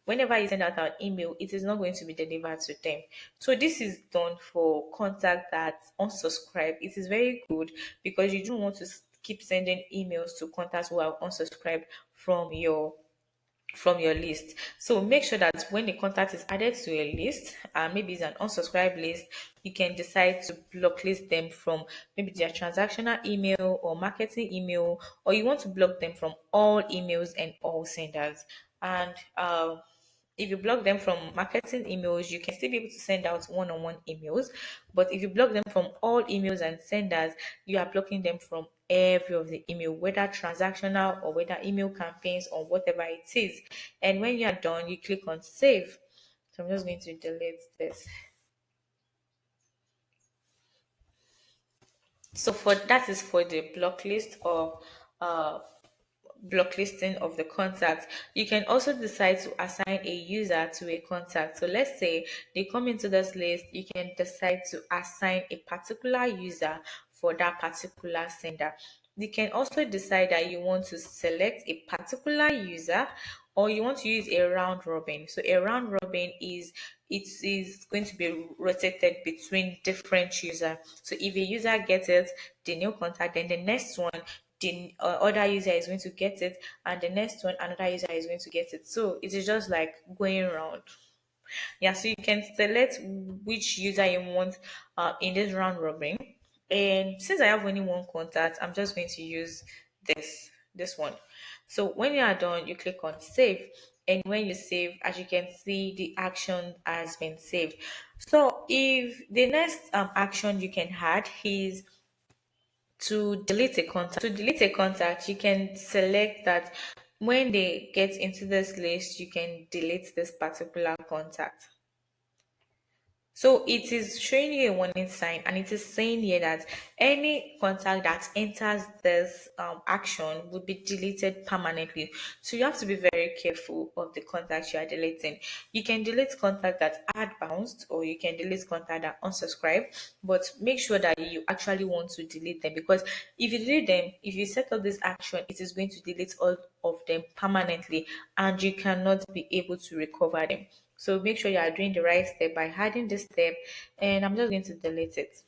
whenever you send out an email, it is not going to be delivered to them. So this is done for contact that unsubscribe. It is very good because you don't want to keep sending emails to contacts who are unsubscribed from your list. So make sure that when the contact is added to a list, maybe it's an unsubscribed list, you can decide to blocklist them from maybe their transactional email or marketing email, or you want to block them from all emails and all senders. And if you block them from marketing emails, you can still be able to send out one-on-one emails. But if you block them from all emails and senders, you are blocking them from every of the email, whether transactional or whether email campaigns or whatever it is. And when you are done, you click on save. So I'm just going to delete this. So for that is for the block list or uh blocklisting of the contact. You can also decide to assign a user to a contact. So let's say they come into this list, you can decide to assign a particular user for that particular sender. You can also decide that you want to select a particular user or you want to use a round robin. So a round robin is it is going to be rotated between different users. So if a user gets it, the new contact, then the next one the other user is going to get it, and the next one another user is going to get it. So it is just like going around. Yeah, so you can select which user you want in this round robin. And since I have only one contact, I'm just going to use this one. So when you are done, you click on save. And when you save, as you can see, the action has been saved. So if the next action you can add is to delete a contact. To delete a contact, you can select that when they get into this list, you can delete this particular contact. So it is showing you a warning sign and it is saying here that any contact that enters this action will be deleted permanently. So you have to be very careful of the contacts you are deleting. You can delete contact that add bounced or you can delete contact that unsubscribe, but make sure that you actually want to delete them because if you delete them, if you set up this action, it is going to delete all of them permanently and you cannot be able to recover them. So make sure you are doing the right step by adding this step, and I'm just going to delete it.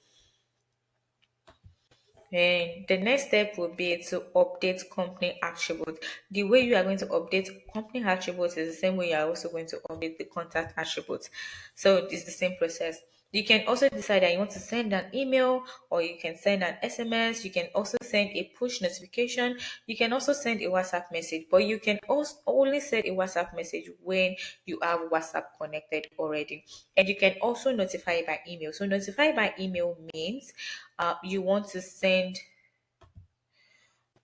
And the next step will be to update company attributes. The way you are going to update company attributes is the same way you are also going to update the contact attributes. So it's the same process. You can also decide that you want to send an email or you can send an SMS. You can also send a push notification. You can also send a WhatsApp message, but you can also only send a WhatsApp message when you have WhatsApp connected already. And you can also notify by email. So notify by email means you want to send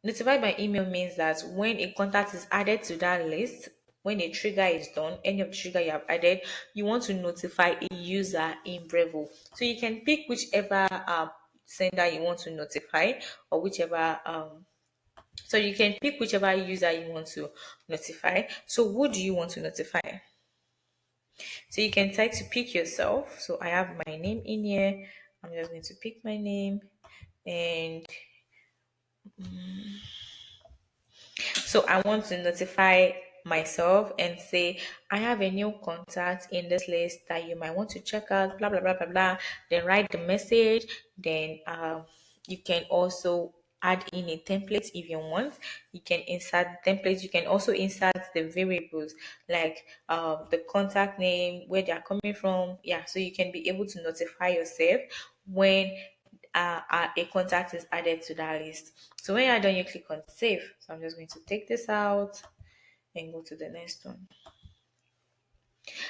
notify by email means that when a contact is added to that list, when a trigger is done, any of the trigger you have added, you want to notify a user in Brevo. So you can pick whichever sender you want to notify or whichever so you can pick whichever user you want to notify. So who do you want to notify? So you can try to pick yourself. So I have my name in here. I'm just going to pick my name and so I want to notify myself and say, I have a new contact in this list that you might want to check out, blah, blah, blah, blah, blah. Then write the message. Then you can also add in a template if you want. You can insert templates. You can also insert the variables like the contact name, where they are coming from. Yeah, so you can be able to notify yourself when a contact is added to that list. So when you're done, you click on save. So I'm just going to take this out and go to the next one.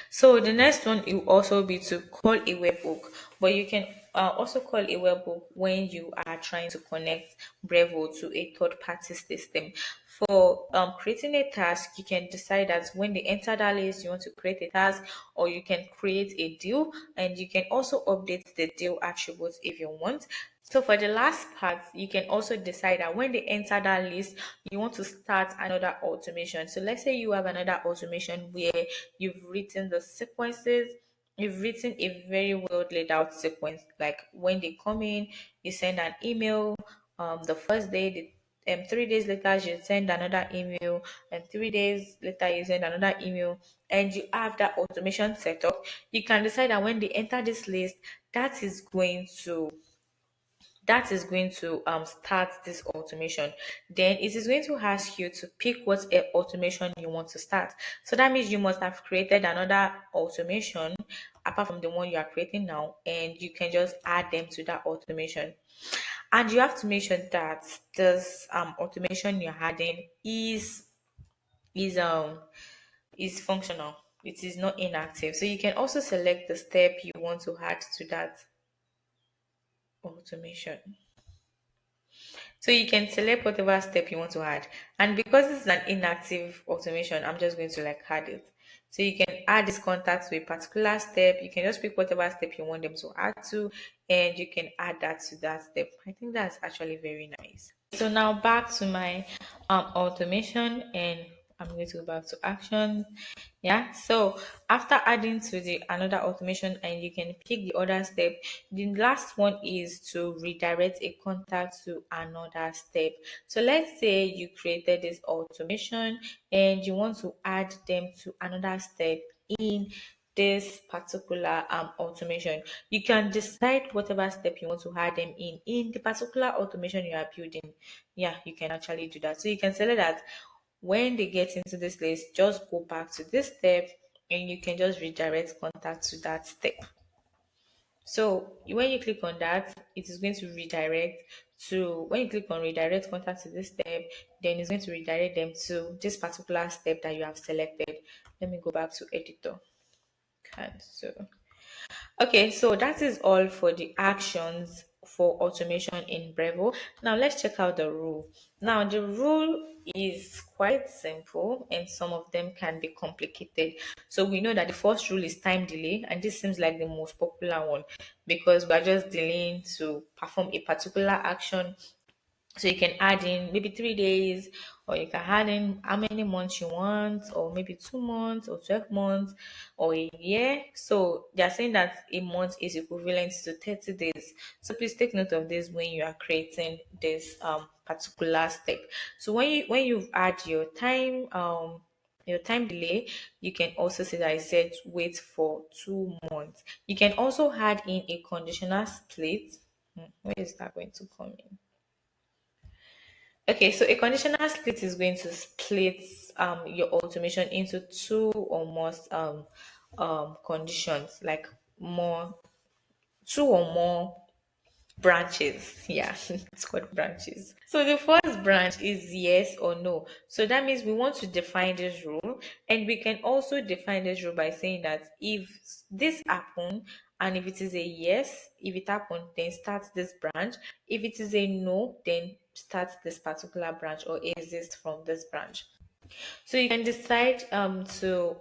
So the next one will also be to call a webhook, but you can also call a webhook when you are trying to connect Brevo to a third-party system. For creating a task, you can decide that when they enter that list, you want to create a task, or you can create a deal, and you can also update the deal attributes if you want. So for the last part, you can also decide that when they enter that list, you want to start another automation. So let's say you have another automation where you've written the sequences you've written a very well laid out sequence. Like when they come in, you send an email. The first day, 3 days later, you send another email, and 3 days later, you send another email, and you have that automation set up. You can decide that when they enter this list, that is going to start this automation. Then it is going to ask you to pick what automation you want to start. So that means you must have created another automation apart from the one you are creating now, and you can just add them to that automation. And you have to make sure that this automation you're adding is um is functional. It is not inactive. So you can also select the step you want to add to that automation. So you can select whatever step you want to add. And because this is an inactive automation, I'm just going to like add it. So you can add this contact to a particular step. You can just pick whatever step you want them to add to, and you can add that to that step. I think that's actually very nice. So now back to my automation, and I'm going to go back to action. Yeah. So after adding to the another automation, and you can pick the other step, the last one is to redirect a contact to another step. So let's say you created this automation and you want to add them to another step in this particular automation. You can decide whatever step you want to add them in the particular automation you are building. Yeah, you can actually do that. So you can select that when they get into this list, just go back to this step, and you can just redirect contact to that step. So when you click on that, it is going to redirect to, when you click on redirect contact to this step, then it's going to redirect them to this particular step that you have selected. Let me go back to editor. Cancel. Okay, so that is all for the actions for automation in Brevo. Now let's check out the rule. Now the rule is quite simple, and some of them can be complicated. So we know that the first rule is time delay, and this seems like the most popular one because we're just delaying to perform a particular action. So you can add in maybe 3 days, or you can add in how many months you want, or maybe 2 months, or 12 months, or a year. So they're saying that a month is equivalent to 30 days. So please take note of this when you are creating this particular step. So when you add your time delay, you can also say that I said wait for 2 months. You can also add in a conditional split. Where is that going to come in? Okay, so a conditional split is going to split your automation into two or more conditions, like more two or more branches. Yeah, it's called branches. So the first branch is yes or no. So that means we want to define this rule, and we can also define this rule by saying that if this happen, and if it is a yes, if it happened, then start this branch. If it is a no, then start this particular branch or exist from this branch. So you can decide to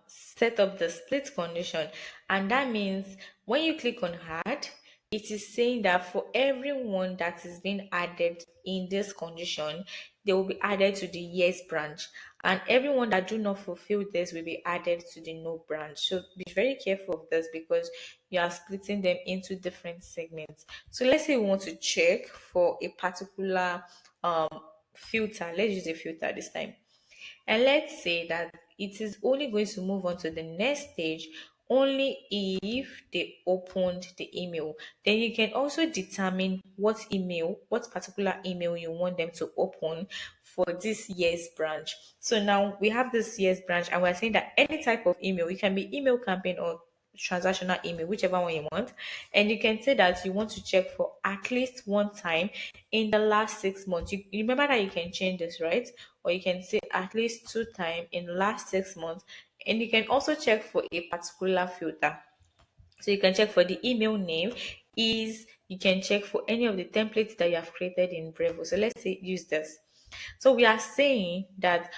set up the split condition, and that means when you click on add, it is saying that for everyone that is being added in this condition, they will be added to the yes branch, and everyone that do not fulfill this will be added to the no branch. So be very careful of this because you are splitting them into different segments. So let's say we want to check for a particular um filter. Let's use a filter this time. And let's say that it is only going to move on to the next stage only if they opened the email. Then you can also determine what particular email you want them to open for this year's branch. So now we have this year's branch, and we're saying that any type of email, it can be email campaign or transactional email, whichever one you want. And you can say that you want to check for at least one time in the last 6 months. You remember that you can change this, right? Or you can say at least two times in the last 6 months. And you can also check for a particular filter. So you can check for the email name, is you can check for any of the templates that you have created in Brevo. So let's say use this. So we are saying that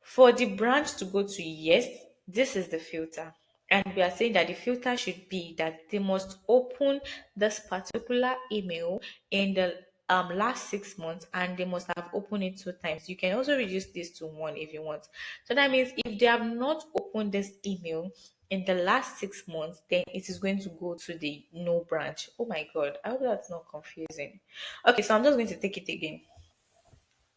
for the branch to go to yes, this is the filter. And we are saying that the filter should be that they must open this particular email in the last 6 months, and they must have opened it two times. You can also reduce this to one if you want. So that means if they have not opened this email in the last 6 months, then it is going to go to the no branch. Oh my god, I hope that's not confusing. Okay, so I'm just going to take it again.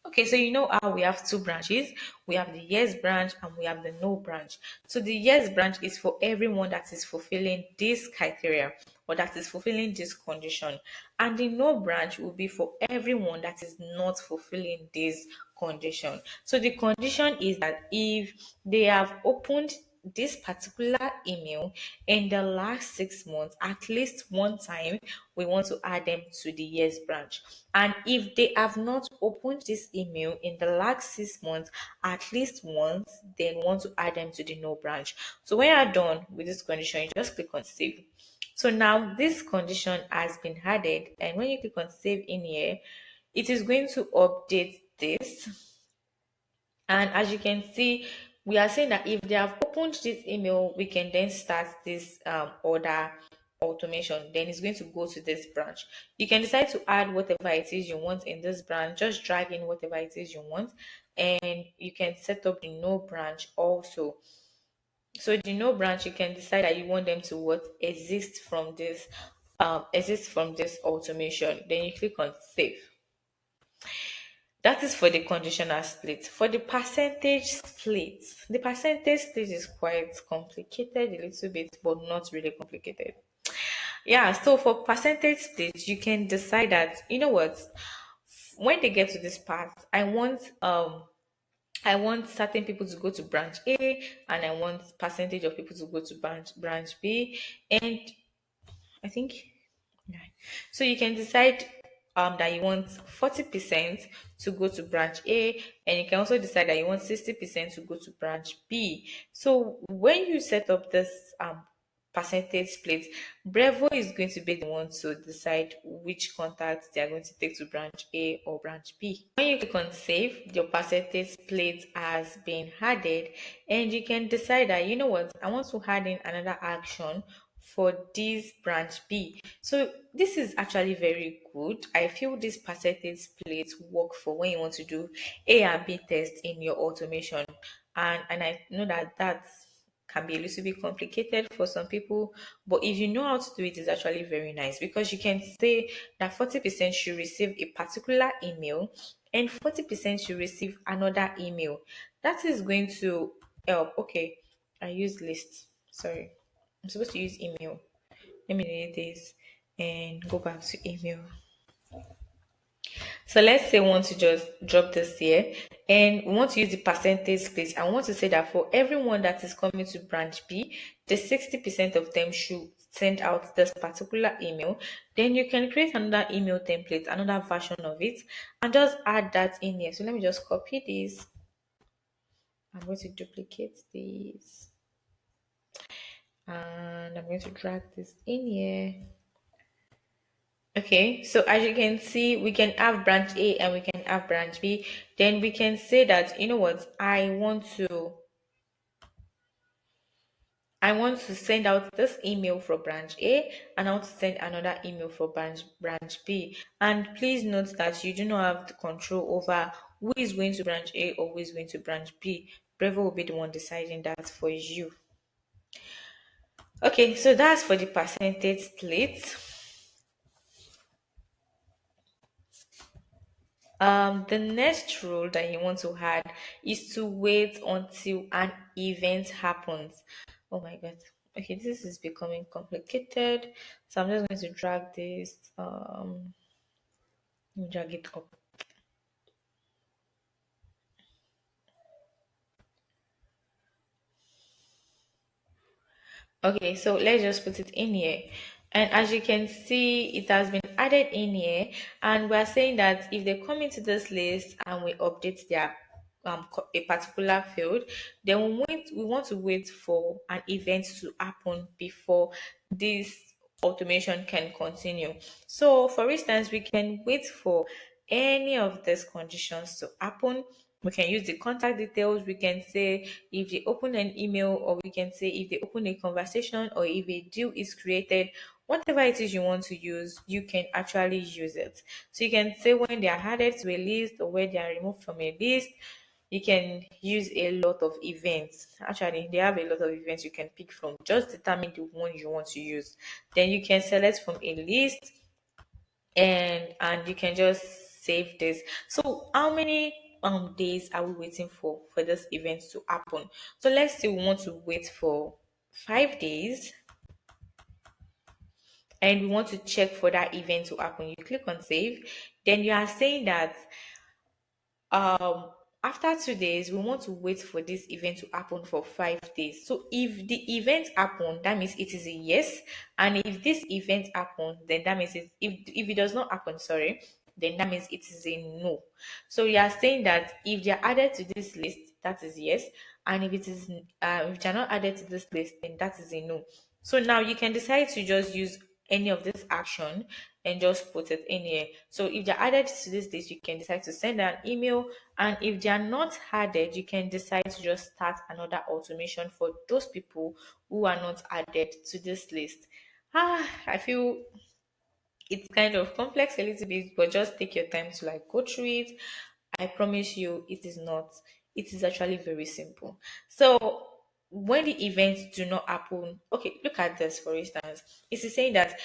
Okay, so you know how we have two branches. We have the yes branch and we have the no branch. So the yes branch is for everyone that is fulfilling this criteria or that is fulfilling this condition. And the no branch will be for everyone that is not fulfilling this condition. So the condition is that if they have opened this particular email in the last 6 months, at least one time, we want to add them to the yes branch. And if they have not opened this email in the last 6 months, at least once, then we want to add them to the no branch. So when you're done with this condition, you just click on save. So now this condition has been added, and when you click on save in here, it is going to update this. And as you can see, we are saying that if they have opened this email, we can then start this order automation. Then it's going to go to this branch. You can decide to add whatever it is you want in this branch. Just drag in whatever it is you want, and you can set up the no branch also. So the no branch, you can decide that you want them to what exist from this automation. Then you click on save. That is for the conditional split. For the percentage split is quite complicated a little bit, but not really complicated. Yeah, so for percentage split, you can decide that, you know what, when they get to this part, I want certain people to go to branch A, and I want percentage of people to go to branch B, and I think, yeah. So you can decide that you want 40% to go to branch A, and you can also decide that you want 60% to go to branch B. So when you set up this percentage split, Brevo is going to be the one to decide which contacts they are going to take to branch A or branch B. When you click on save, your percentage split has been added, and you can decide that, you know what, I want to add in another action for this branch B. So this is actually very good. I feel this percentage split work for when you want to do A and B test in your automation. And I know that can be a little bit complicated for some people, but if you know how to do it, it's actually very nice, because you can say that 40% should receive a particular email and 40% should receive another email. That is going to help. Okay, I use list. Sorry. I'm supposed to use email. Let me delete this and go back to email. So let's say we want to just drop this here, and we want to use the percentage split. I want to say that for everyone that is coming to branch B, the 60% of them should send out this particular email. Then you can create another email template, another version of it, and just add that in here. So let me just copy this. I'm going to duplicate this, and I'm going to drag this in here. Okay, so as you can see, we can have branch A and we can have branch B. Then we can say that, you know what, I want to send out this email for branch A, and I want to send another email for branch B. And please note that you do not have the control over who is going to branch A or who is going to branch B. Brevo will be the one deciding that for you. Okay, so that's for the percentage split. The next rule that you want to add is to wait until an event happens. Oh my god. Okay, this is becoming complicated. So I'm just going to drag this, drag it up. Okay, so let's just put it in here. And as you can see, it has been added in here. And we're saying that if they come into this list and we update their a particular field, then we want to wait for an event to happen before this automation can continue. So for instance, we can wait for any of these conditions to happen. We can use the contact details. We can say if they open an email, or we can say if they open a conversation, or if a deal is created. Whatever it is you want to use, you can actually use it. So you can say when they are added to a list or when they are removed from a list. you can use a lot of events. Actually, they have a lot of events you can pick from. Just determine the one you want to use. Then you can select from a list, and you can just save this. So how many days are we waiting for this event to happen? So let's say we want to wait for 5 days, and we want to check for that event to happen. You click on save. Then you are saying that um after 2 days we want to wait for this event to happen for 5 days. So if the event happen, that means it is a yes. And if this event happen, then that means if it does not happen, sorry, then that means it is a no. So you are saying that if they are added to this list, that is yes. And if they are not added to this list, then that is a no. So now you can decide to just use any of this action and just put it in here. So if they're added to this list, you can decide to send an email. And if they are not added, you can decide to just start another automation for those people who are not added to this list. I feel it's kind of complex a little bit, but just take your time to like go through it. I promise you it is not. It is actually very simple. So when the events do not happen, okay, look at this for instance. It is saying that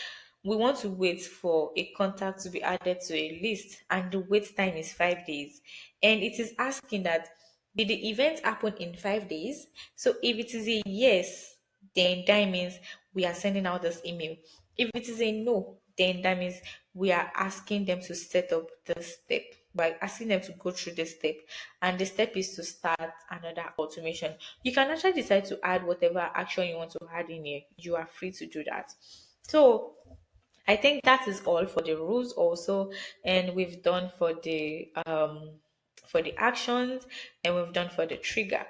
we want to wait for a contact to be added to a list, and the wait time is 5 days. And it is asking that did the event happen in 5 days? So if it is a yes, then that means we are sending out this email. If it is a no, then that means we are asking them to set up the step, by asking them to go through the step. And the step is to start another automation. You can actually decide to add whatever action you want to add in here. You are free to do that. So I think that is all for the rules also, and we've done for the actions, and we've done for the trigger.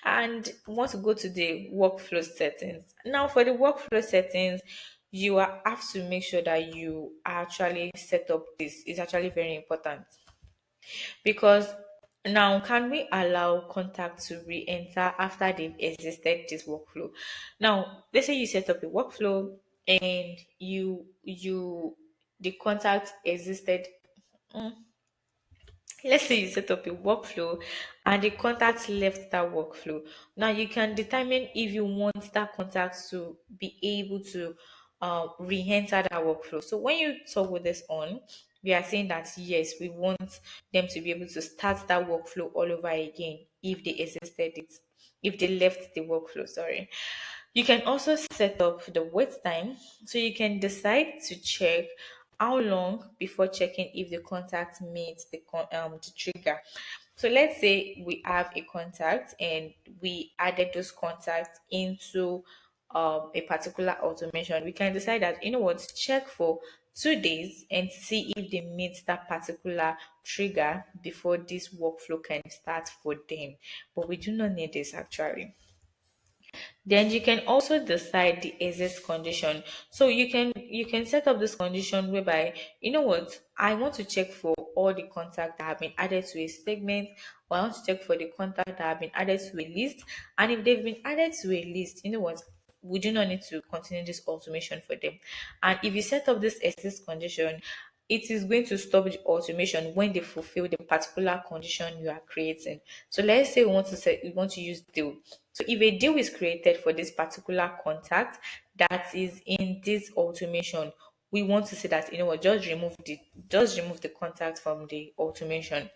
And we want to go to the workflow settings. Now for the workflow settings, have to make sure that you actually set up this. It's actually very important because now can we allow contact to re-enter after they've existed this workflow? Now let's say you set up a workflow and the contact existed. Let's say you set up a workflow and the contact left that workflow. Now you can determine if you want that contact to be able to re-enter that workflow. So when you toggle this on, we are saying that yes, we want them to be able to start that workflow all over again if they existed it, if they left the workflow, sorry. You can also set up the wait time. So you can decide to check how long before checking if the contact meets the trigger. So let's say we have a contact and we added those contacts into a particular automation. We can decide that, you know what, check for 2 days and see if they meet that particular trigger before this workflow can start for them. But we do not need this actually. Then you can also decide the exist condition. So you can set up this condition whereby, you know what, I want to check for all the contacts that have been added to a segment, or I want to check for the contact that have been added to a list. And if they've been added to a list, you know what, we do not need to continue this automation for them. And if you set up this exist condition, it is going to stop the automation when they fulfill the particular condition you are creating. So let's say we want to use deal. So if a deal is created for this particular contact that is in this automation, we want to say that, you know what, just remove the contact from the automation.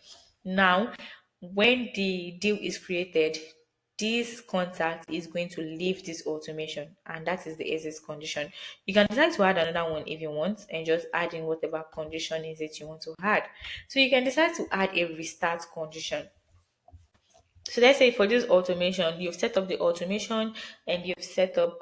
Now, when the deal is created, this contact is going to leave this automation, and that is the exit condition. You can decide to add another one if you want, and just add in whatever condition is it you want to add. So you can decide to add a restart condition. So let's say for this automation, you've set up the automation and you've set up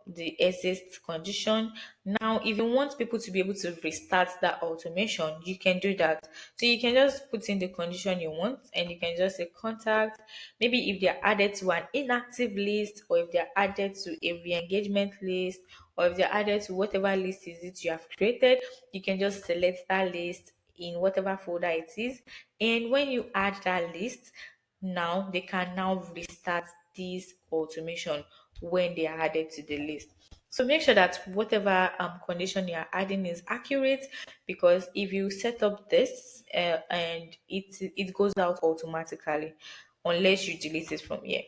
the exist condition. Now, if you want people to be able to restart that automation, you can do that. So you can just put in the condition you want, and you can just say contact. Maybe if they are added to an inactive list, or if they are added to a re-engagement list, or if they're added to whatever list is it you have created, you can just select that list in whatever folder it is. And when you add that list, now they can now restart this automation when they are added to the list. So make sure that whatever condition you are adding is accurate, because if you set up this and it goes out automatically unless you delete it from here.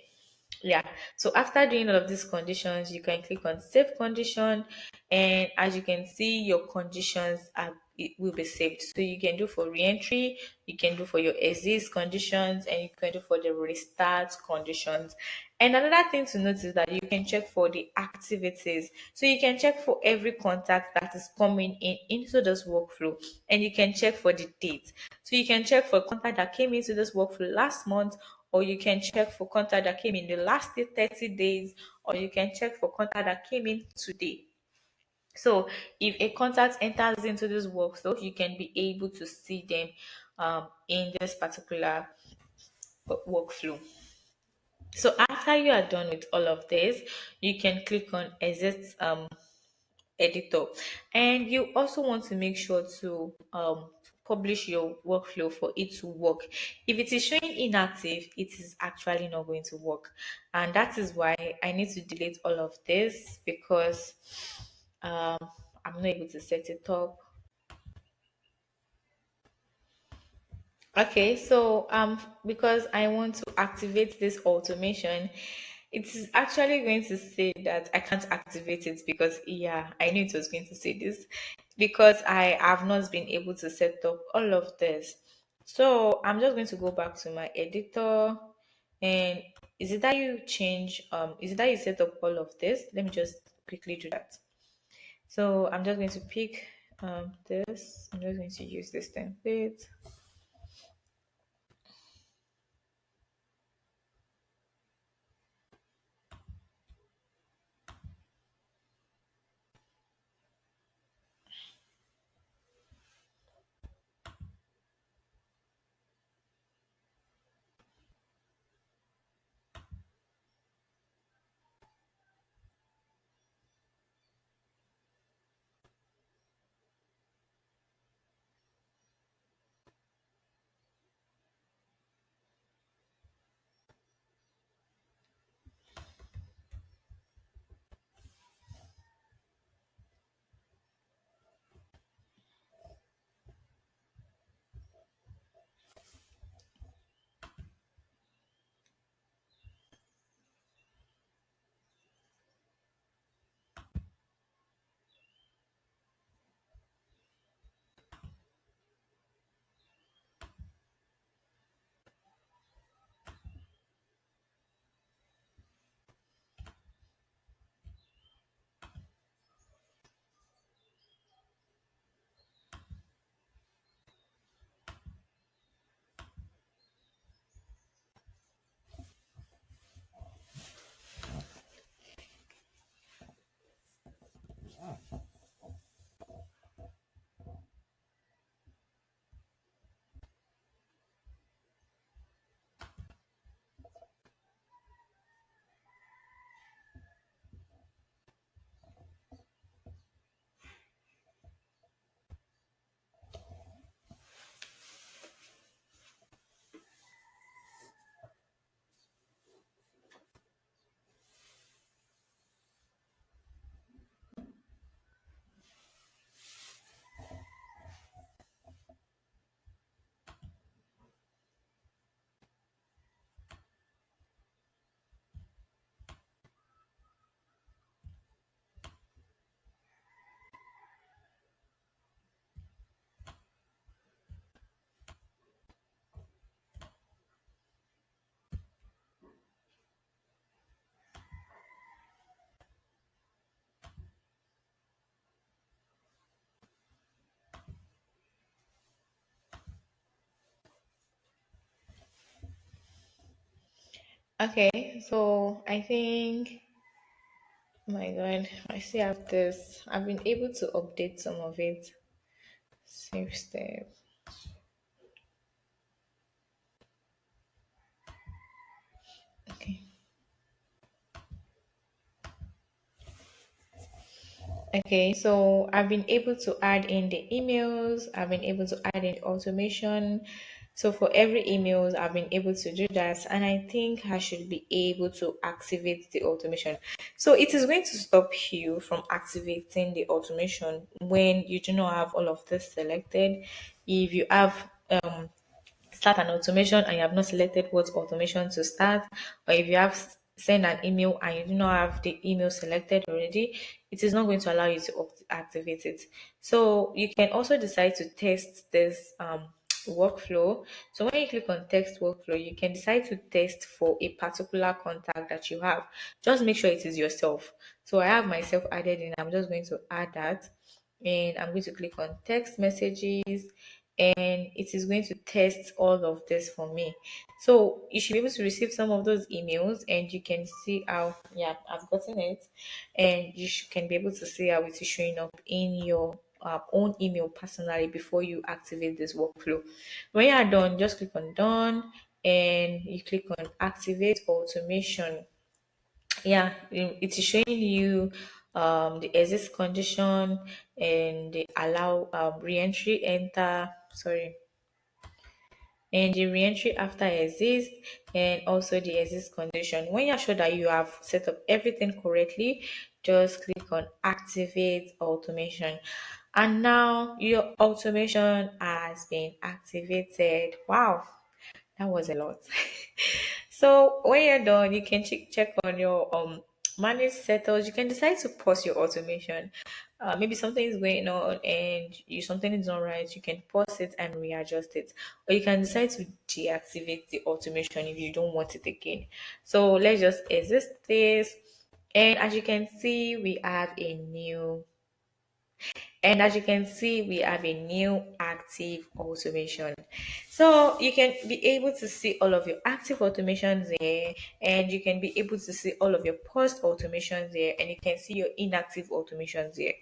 Yeah. So after doing all of these conditions, you can click on save condition, and as you can see, your conditions are it will be saved. So you can do for re-entry, you can do for your exist conditions, and you can do for the restart conditions. And another thing to note is that you can check for the activities. So you can check for every contact that is coming in into this workflow, and you can check for the date. So you can check for contact that came into this workflow last month, or you can check for contact that came in the last 30 days, or you can check for contact that came in today. So if a contact enters into this workflow, you can be able to see them in this particular workflow. So after you are done with all of this, you can click on exit editor, and you also want to make sure to publish your workflow for it to work. If it is showing inactive, it is actually not going to work, and that is why I need to delete all of this, because um, I'm not able to set it up. Okay, so because I want to activate this automation, it is actually going to say that I can't activate it, because yeah, I knew it was going to say this, because I have not been able to set up all of this. So I'm just going to go back to my editor, and is it that you set up all of this? Let me just quickly do that. So I'm just going to pick this. I'm just going to use this template. Okay, so I think, oh my God, I still have this. I've been able to update some of it. Save step. Okay. Okay, so I've been able to add in the emails, I've been able to add in automation. So for every emails, I've been able to do that, and I think I should be able to activate the automation. So it is going to stop you from activating the automation when you do not have all of this selected. If you have start an automation and you have not selected what automation to start, or if you have sent an email and you do not have the email selected already, it is not going to allow you to activate it. So you can also decide to test this workflow. So when you click on text workflow, you can decide to test for a particular contact that you have. Just make sure it is yourself. So I have myself added in. I'm just going to add that, and I'm going to click on text messages, and it is going to test all of this for me. So you should be able to receive some of those emails, and you can see how, yeah, I've gotten it, and can be able to see how it is showing up in your own email personally before you activate this workflow. When you are done, just click on done, and you click on activate automation. Yeah, it is showing you the exist condition and the allow re-entry enter, sorry, and the re-entry after exist, and also the exist condition. When you're sure that you have set up everything correctly, just click on activate automation, and now your automation has been activated. Wow, that was a lot. So when you're done, you can check on your manage settles. You can decide to pause your automation. Maybe something is going on and something is not right. You can pause it and readjust it, or you can decide to deactivate the automation if you don't want it again. So let's just exist this, and as you can see, we have a new and as you can see, we have a new active automation. So you can be able to see all of your active automations there, and you can be able to see all of your post automations there, and you can see your inactive automations there.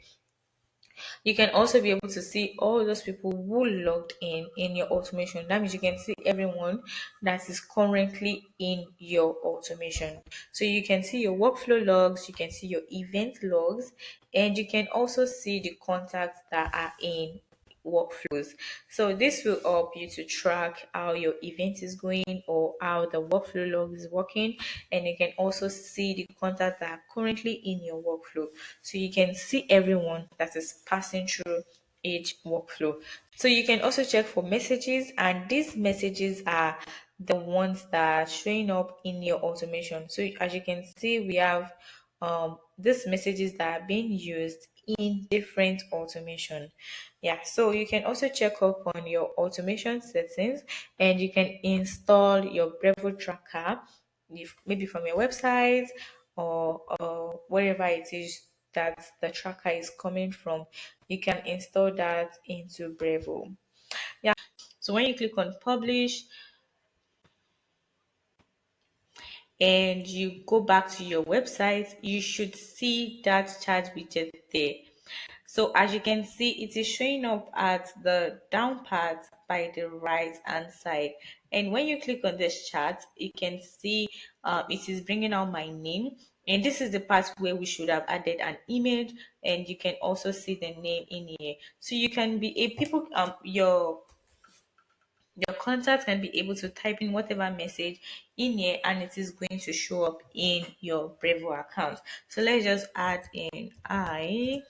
You can also be able to see all those people who logged in your automation. That means you can see everyone that is currently in your automation. So you can see your workflow logs, you can see your event logs, and you can also see the contacts that are in workflows. So this will help you to track how your event is going or how the workflow log is working, and you can also see the contacts that are currently in your workflow. So you can see everyone that is passing through each workflow. So you can also check for messages, and these messages are the ones that are showing up in your automation. So as you can see, we have these messages that are being used in different automation. Yeah, so you can also check up on your automation settings, and you can install your Brevo tracker, if maybe from your website or wherever it is that the tracker is coming from. You can install that into Brevo. Yeah. So when you click on publish and you go back to your website, you should see that chat widget there. So as you can see, it is showing up at the down part by the right hand side. And when you click on this chat, you can see it is bringing out my name. And this is the part where we should have added an image, and you can also see the name in here. So you can be a people your contact can be able to type in whatever message in here, and it is going to show up in your Brevo account. So let's just add in I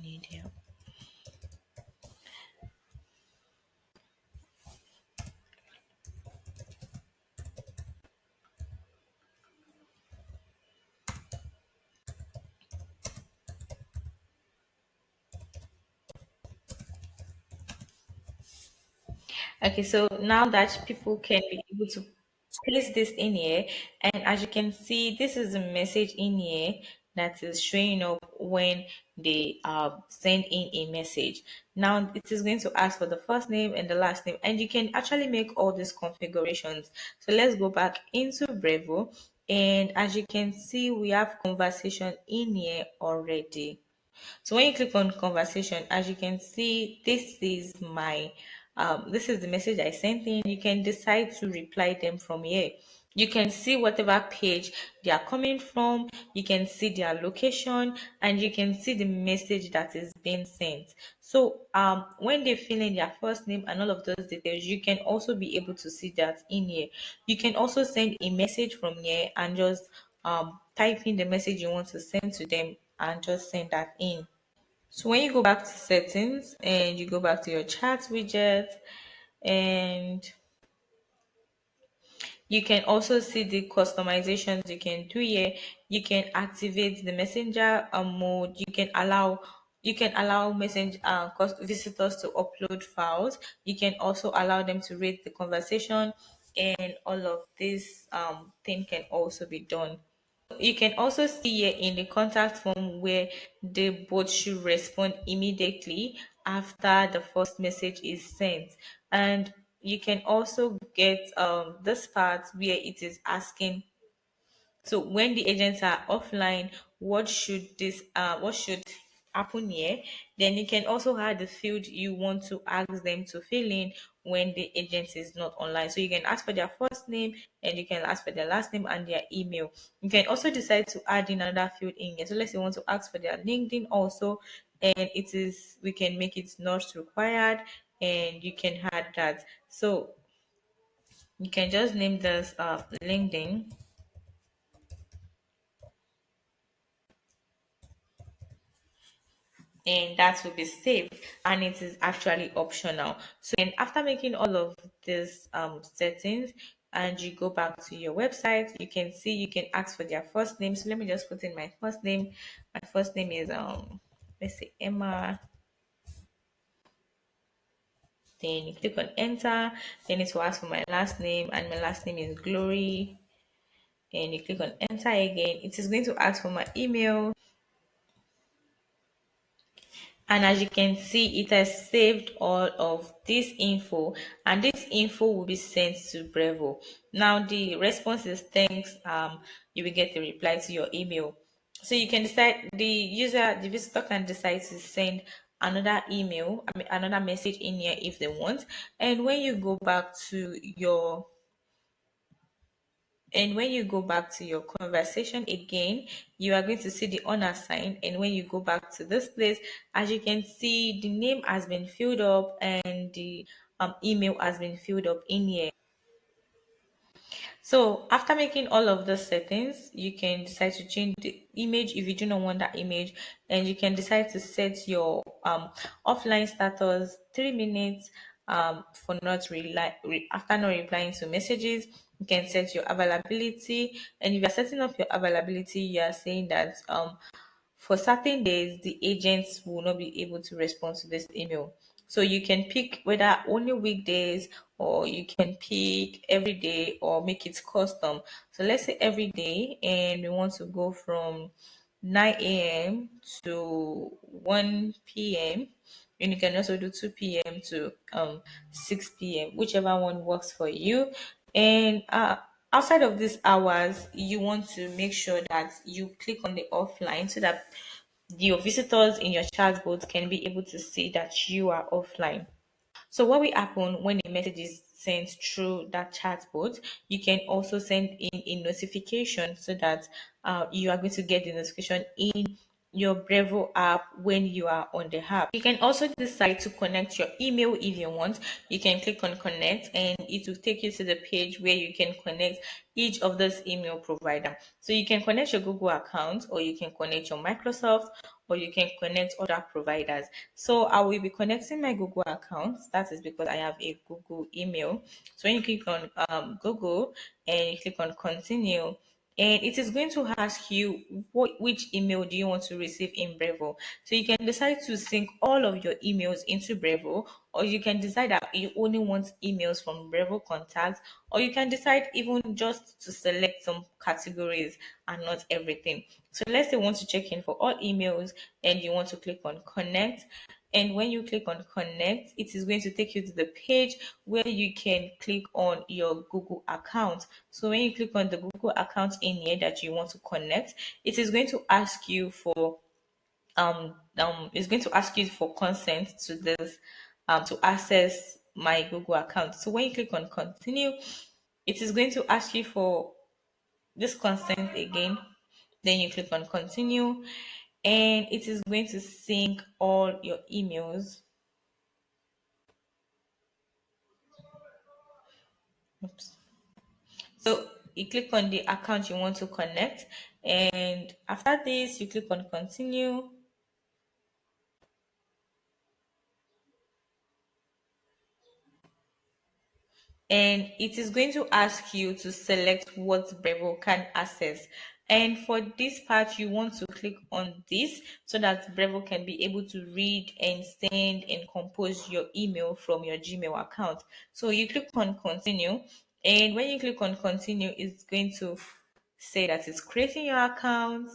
need help. Okay, so now that people can be able to place this in here, and as you can see, this is a message in here that is showing up when they send in a message. Now it is going to ask for the first name and the last name, and you can actually make all these configurations. So let's go back into Brevo, and as you can see, we have conversation in here already. So when you click on conversation, as you can see, this is the message I sent in. You can decide to reply them from here. You can see whatever page they are coming from, you can see their location, and you can see the message that is being sent. So when they fill in their first name and all of those details, you can also be able to see that in here. You can also send a message from here and just type in the message you want to send to them and just send that in. So when you go back to settings and you go back to your chat widget, and you can also see the customizations you can do here. You can activate the messenger mode. You can allow messenger visitors to upload files. You can also allow them to read the conversation, and all of this thing can also be done. You can also see here in the contact form where the bot should respond immediately after the first message is sent. And you can also get this part where it is asking, so when the agents are offline, what should happen here? Then you can also add the field you want to ask them to fill in when the agent is not online. So you can ask for their first name, and you can ask for their last name and their email. You can also decide to add in another field in here. So let's say you want to ask for their LinkedIn also, and we can make it not required, and you can add that. So you can just name this LinkedIn, and that will be saved, and it is actually optional. So and after making all of these settings, and you go back to your website, you can see you can ask for their first name. So let me just put in my first name. My first name is let's say Emma. Then you click on enter. Then it will ask for my last name, and my last name is Glory. And you click on enter again. It is going to ask for my email. And as you can see, it has saved all of this info, and this info will be sent to Brevo. Now the response is thanks. You will get a reply to your email. So you can decide, the visitor can decide to send another email, another message in here if they want. And when you go back to your and when you go back to your conversation again, you are going to see the unassigned. And when you go back to this place, as you can see, the name has been filled up, and the email has been filled up in here. So after making all of the settings, you can decide to change the image if you do not want that image, and you can decide to set your offline status 3 minutes for not after not replying to messages. You can set your availability, and if you're setting up your availability, you are saying that for certain days the agents will not be able to respond to this email. So you can pick whether only weekdays, or you can pick every day, or make it custom. So let's say every day, and we want to go from 9 a.m. to 1 p.m. And you can also do 2 p.m. to 6 p.m., whichever one works for you. And outside of these hours, you want to make sure that you click on the offline, so that your visitors in your chatbot can be able to see that you are offline. So what will happen when a message is sent through that chatbot? You can also send in a notification, so that you are going to get the notification in your Brevo app when you are on the app. You can also decide to connect your email if you want. You can click on connect, and it will take you to the page where you can connect each of those email provider. So you can connect your Google account, or you can connect your Microsoft, or you can connect other providers. So I will be connecting my Google account. That is because I have a Google email. So when you click on Google, and you click on continue, and it is going to ask you which email do you want to receive in Brevo. So you can decide to sync all of your emails into Brevo, or you can decide that you only want emails from Brevo contacts, or you can decide even just to select some categories and not everything. So let's say you want to check in for all emails, and you want to click on connect. And when you click on connect, it is going to take you to the page where you can click on your Google account. So when you click on the Google account in here that you want to connect, it is going to ask you for it's going to ask you for consent to this to access my Google account. So when you click on continue, It is going to ask you for this consent again. Then you click on continue, and it is going to sync all your emails. Oops. So you click on the account you want to connect, and after this, you click on continue. And it is going to ask you to select what Brevo can access. And for this part, you want to click on this so that Brevo can be able to read and send and compose your email from your Gmail account. So you click on continue, and when you click on continue, it's going to say that it's creating your account,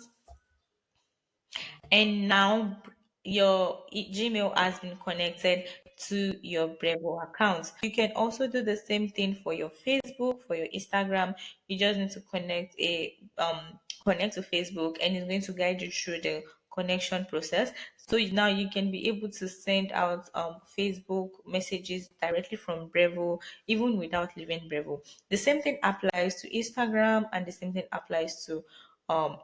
and now your Gmail has been connected to your Brevo account. You can also do the same thing for your Facebook, for your Instagram. You just need to connect to Facebook, and it's going to guide you through the connection process. So now you can be able to send out Facebook messages directly from Brevo, even without leaving Brevo. The same thing applies to Instagram, and the same thing applies to um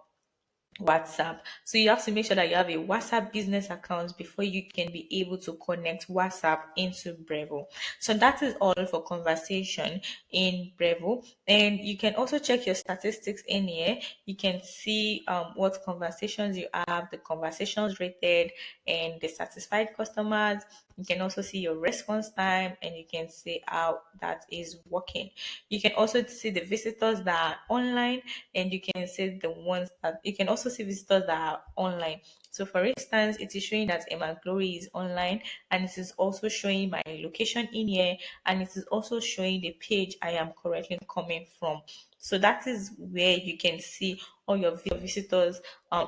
WhatsApp. So you have to make sure that you have a WhatsApp business account before you can be able to connect WhatsApp into Brevo. So that is all for conversation in Brevo. And you can also check your statistics in here. You can see what conversations you have, the conversations rated, and the satisfied customers. You can also see your response time, and you can see how that is working. You can also see the visitors that are online, and you can see the ones that you can also see visitors that are online. So for instance, it is showing that Emma Glory is online, and it is also showing my location in here, and it is also showing the page I am currently coming from. So that is where you can see all your visitors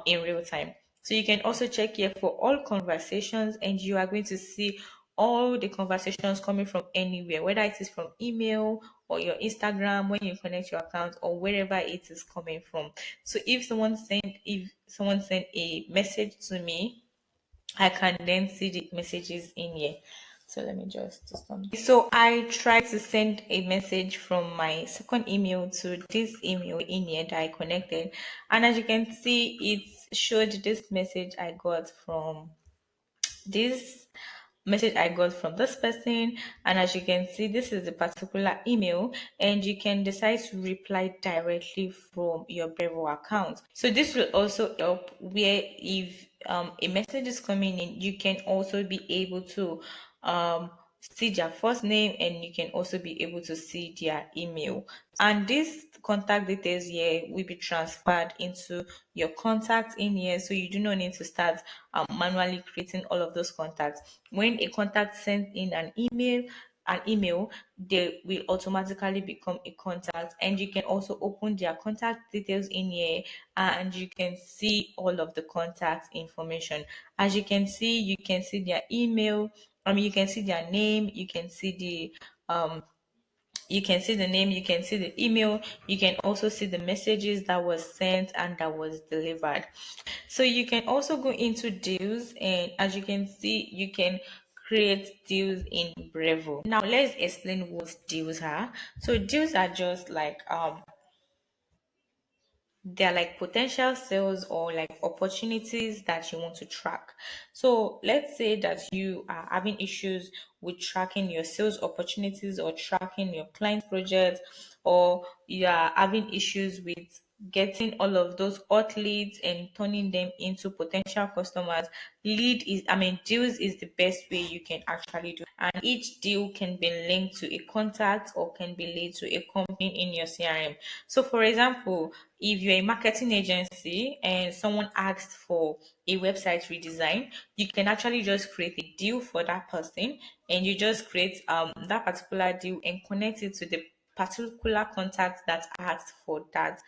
in real time. So you can also check here for all conversations, and you are going to see all the conversations coming from anywhere, whether it is from email or your Instagram when you connect your account, or wherever it is coming from. So if someone sent a message to me, I can then see the messages in here. So let me just do something. So I tried to send a message from my second email to this email in here that I connected. And as you can see, it showed this message I got from this from this person. And as you can see, this is the particular email, and you can decide to reply directly from your Brevo account. So this will also help where if a message is coming in, you can also be able to see their first name, and you can also be able to see their email. And these contact details here will be transferred into your contacts in here, so you do not need to start manually creating all of those contacts. When a contact sends in an email, they will automatically become a contact, and you can also open their contact details in here, and you can see all of the contact information. As you can see their email. You can see their name, you can see the name, you can see the email, you can also see the messages that was sent and that was delivered. So you can also go into deals, and as you can see, you can create deals in Brevo. Now let's explain what deals are. So deals are just like they're like potential sales or like opportunities that you want to track. So let's say that you are having issues with tracking your sales opportunities or tracking your client projects, or you are having issues with getting all of those hot leads and turning them into potential customers. Deals is the best way you can actually do, and each deal can be linked to a contact or can be linked to a company in your CRM. So for example, if you're a marketing agency and someone asks for a website redesign, you can actually just create a deal for that person, and you just create that particular deal and connect it to the particular contact that asked for that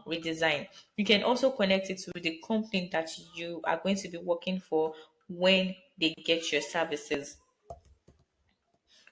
redesign. You can also connect it to the company that you are going to be working for when they get your services.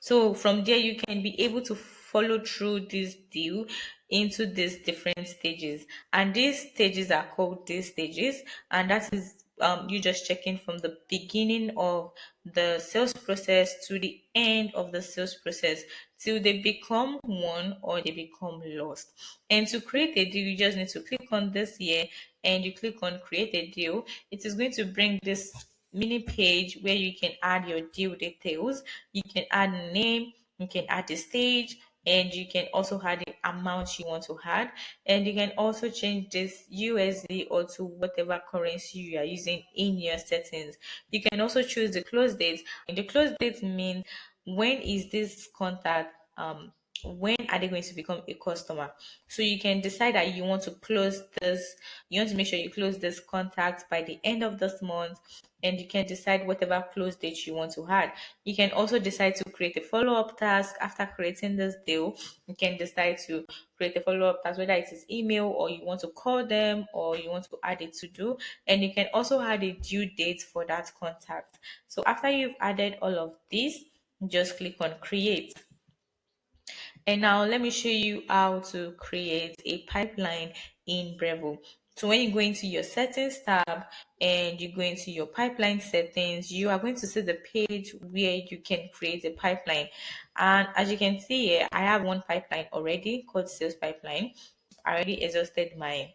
So from there, you can be able to follow through this deal into these different stages. And these stages are called these stages. And that is you just checking from the beginning of the sales process to the end of the sales process till they become won or they become lost. And to create a deal, you just need to click on this here and you click on create a deal. It is going to bring this mini page where you can add your deal details. You can add a name, you can add the stage, and you can also add the amount you want to add. And you can also change this USD or to whatever currency you are using in your settings. You can also choose the close date. And the close date means when is this contact when are they going to become a customer. So you can decide that you want to close this, you want to make sure you close this contact by the end of this month, and you can decide whatever close date you want to add. You can also decide to create a follow-up task after creating this deal. You can decide to create a follow-up task, whether it is email or you want to call them or you want to add it to do. And you can also add a due date for that contact. So after you've added all of these, just click on create. And now let me show you how to create a pipeline in Brevo. So when you go into your settings tab and you go into your pipeline settings, you are going to see the page where you can create a pipeline. And as you can see here, I have one pipeline already called sales pipeline. I already exhausted my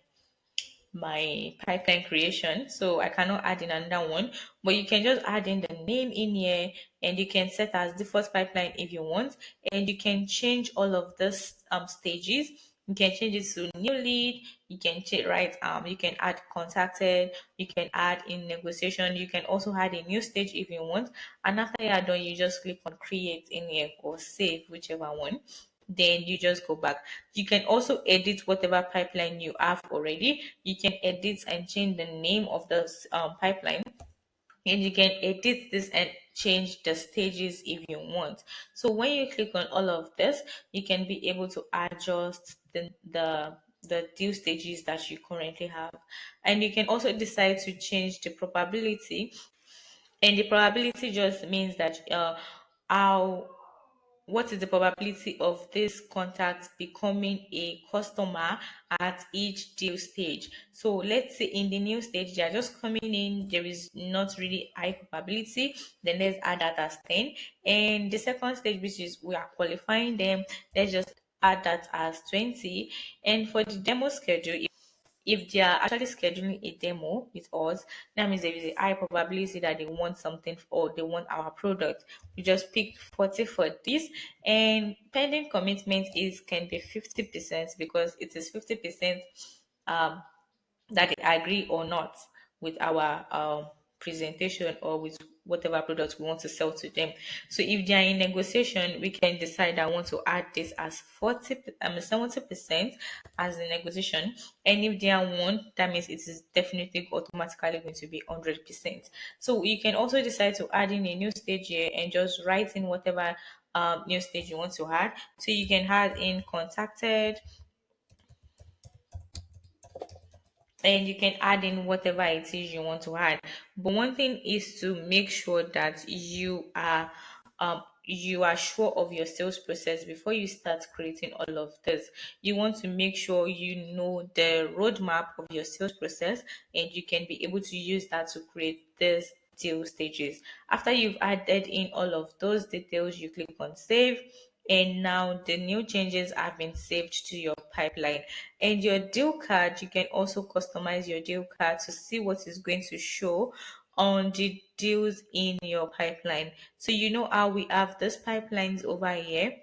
pipeline creation, so I cannot add in another one, but you can just add in the name in here and you can set as default pipeline if you want, and you can change all of this stages. You can change it to new lead, you can change, right, you can add contacted, you can add in negotiation, you can also add a new stage if you want. And after you are done, you just click on create in here or save, whichever one. Then you just go back. You can also edit whatever pipeline you have already. You can edit and change the name of the pipeline, and you can edit this and change the stages if you want. So when you click on all of this, you can be able to adjust the deal stages that you currently have, and you can also decide to change the probability. And the probability just means that how what is the probability of this contact becoming a customer at each deal stage. So let's say in the new stage they are just coming in, there is not really high probability, then let's add that as 10. And the second stage, which is we are qualifying them, let's just add that as 20. And for the demo schedule, if they are actually scheduling a demo with us, that means there is a high probability that they want something or they want our product. We just pick 40 for this, and pending commitment is can be 50% because it is 50% um that they agree or not with our presentation or with whatever products we want to sell to them. So if they are in negotiation, we can decide I want to add this as 70% as the negotiation. And if they are one, that means it is definitely automatically going to be 100%. So you can also decide to add in a new stage here and just write in whatever new stage you want to add. So you can add in contacted, and you can add in whatever it is you want to add. But one thing is to make sure that you are sure of your sales process before you start creating all of this. You want to make sure you know the roadmap of your sales process, and you can be able to use that to create this deal stages. After you've added in all of those details, you click on save, and now the new changes have been saved to your pipeline. And your deal card, you can also customize your deal card to see what is going to show on the deals in your pipeline. So you know how we have these pipelines over here,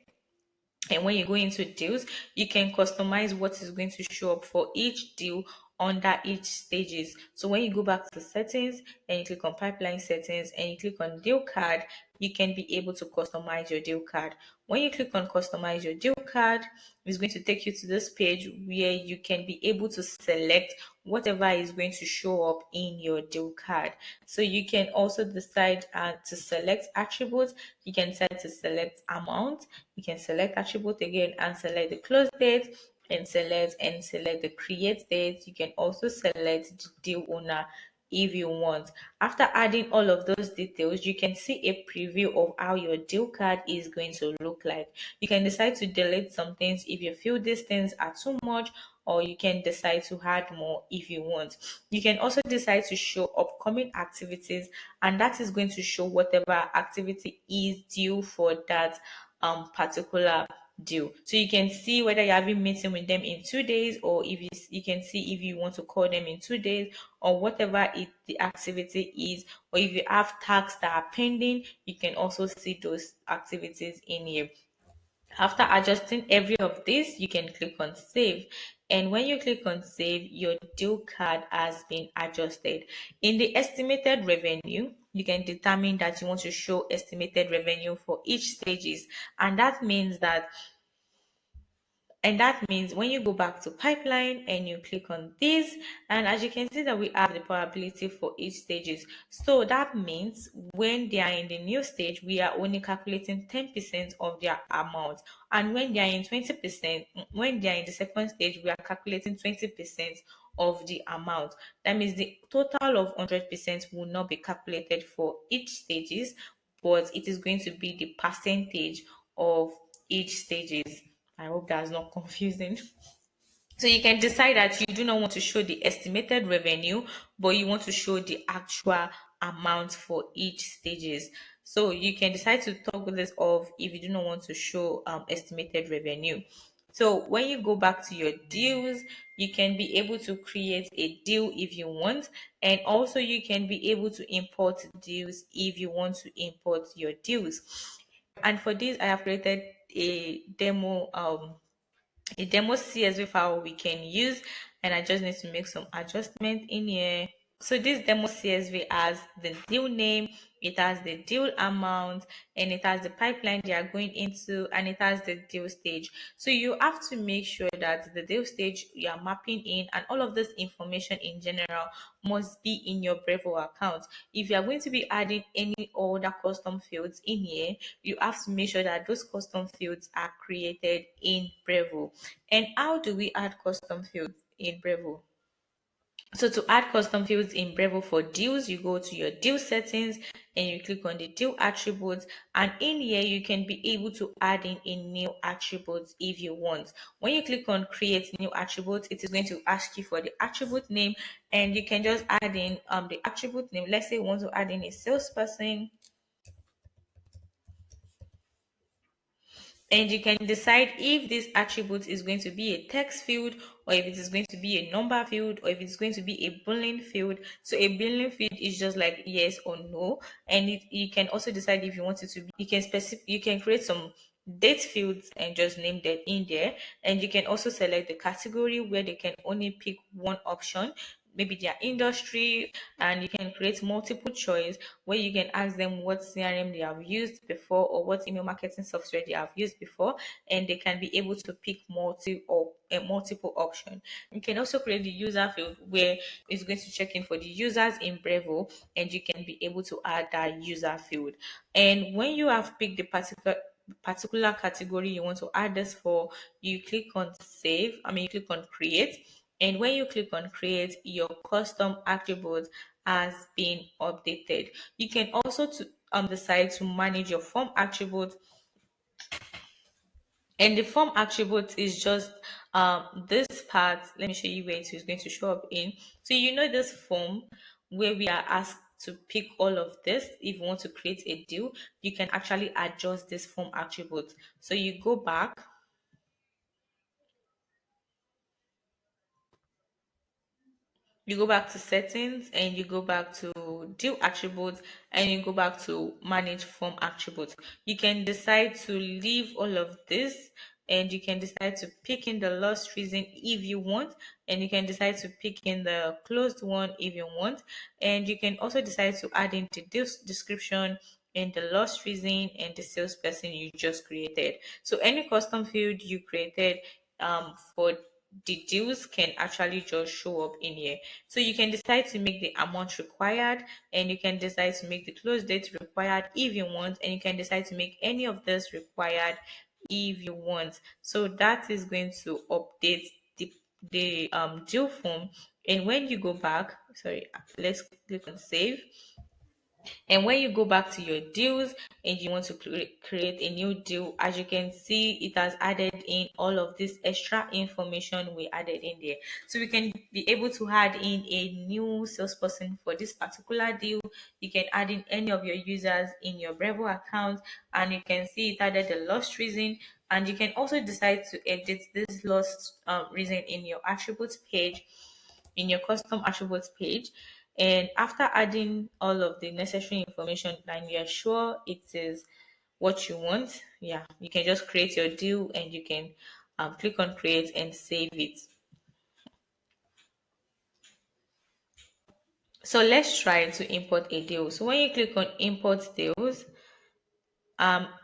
and when you go into deals, you can customize what is going to show up for each deal under each stages. So when you go back to settings and you click on pipeline settings and you click on deal card, you can be able to customize your deal card. When you click on customize your deal card, it's going to take you to this page where you can be able to select whatever is going to show up in your deal card. So you can also decide to select attributes. You can decide to select amount. You can select attribute again and select the close date and select the create date. You can also select the deal owner if you want. After adding all of those details, you can see a preview of how your deal card is going to look like. You can decide to delete some things if you feel these things are too much, or you can decide to add more if you want. You can also decide to show upcoming activities, and that is going to show whatever activity is due for that particular deal. So you can see whether you're having meeting with them in 2 days, or if you can see if you want to call them in 2 days, or whatever the activity is, or if you have tasks that are pending, you can also see those activities in here. After adjusting every of this, you can click on save. And when you click on save, your deal card has been adjusted. In the estimated revenue, you can determine that you want to show estimated revenue for each stages. And that means that when you go back to pipeline and you click on this, and as you can see that we have the probability for each stages. So that means when they are in the new stage, we are only calculating 10% of their amount. And when they are in 20%, when they are in the second stage, we are calculating 20% of the amount. That means the total of 100% will not be calculated for each stages, but it is going to be the percentage of each stages. I hope that's not confusing. So you can decide that you do not want to show the estimated revenue, but you want to show the actual amount for each stages. So you can decide to toggle this off if you do not want to show estimated revenue. So when you go back to your deals, you can be able to create a deal if you want, and also you can be able to import deals if you want to import your deals. And for this, I have created a demo CSV file we can use, and I just need to make some adjustment in here. So this demo CSV has the deal name, it has the deal amount, and it has the pipeline they are going into, and it has the deal stage. So you have to make sure that the deal stage you are mapping in, and all of this information in general must be in your Brevo account. If you are going to be adding any other custom fields in here, you have to make sure that those custom fields are created in Brevo. And how do we add custom fields in Brevo? So to add custom fields in Brevo for deals, you go to your deal settings and you click on the deal attributes. And in here, you can be able to add in a new attribute if you want. When you click on create new attributes, it is going to ask you for the attribute name, and you can just add in the attribute name. Let's say you want to add in a salesperson, and you can decide if this attribute is going to be a text field, or if it is going to be a number field, or if it's going to be a boolean field. So a boolean field is just like yes or no, and you can also decide if you want it to be, you can create some date fields and just name that in there, and you can also select the category where they can only pick one option, maybe their industry, and you can create multiple choice where you can ask them what CRM they have used before, or what email marketing software they have used before, and they can be able to pick multiple option. You can also create the user field where it's going to check in for the users in Brevo, and you can be able to add that user field. And when you have picked the particular category you want to add this for, you click on you click on create, and when you click on create, your custom attribute has been updated. You can also decide to manage your form attribute, and the form attribute is just this part. Let me show you where it is going to show up in. So you know this form where we are asked to pick all of this. If you want to create a deal, you can actually adjust this form attribute. So you go back to settings, and you go back to deal attributes, and you go back to manage form attributes. You can decide to leave all of this, and you can decide to pick in the lost reason if you want, and you can decide to pick in the closed one if you want, and you can also decide to add in the deal description and the lost reason and the salesperson you just created. So any custom field you created for the deals can actually just show up in here. So you can decide to make the amount required, and you can decide to make the close date required if you want, and you can decide to make any of this required if you want. So that is going to update the deal form. And when you go back, sorry, let's click on save. And when you go back to your deals and you want to create a new deal, as you can see, it has added in all of this extra information we added in there. So we can be able to add in a new salesperson for this particular deal. You can add in any of your users in your Brevo account, and you can see it added the lost reason. And you can also decide to edit this lost reason in your attributes page, in your custom attributes page. And after adding all of the necessary information and you're sure it is what you want, yeah, you can just create your deal and you can click on create and save it. So let's try to import a deal. So when you click on import deals,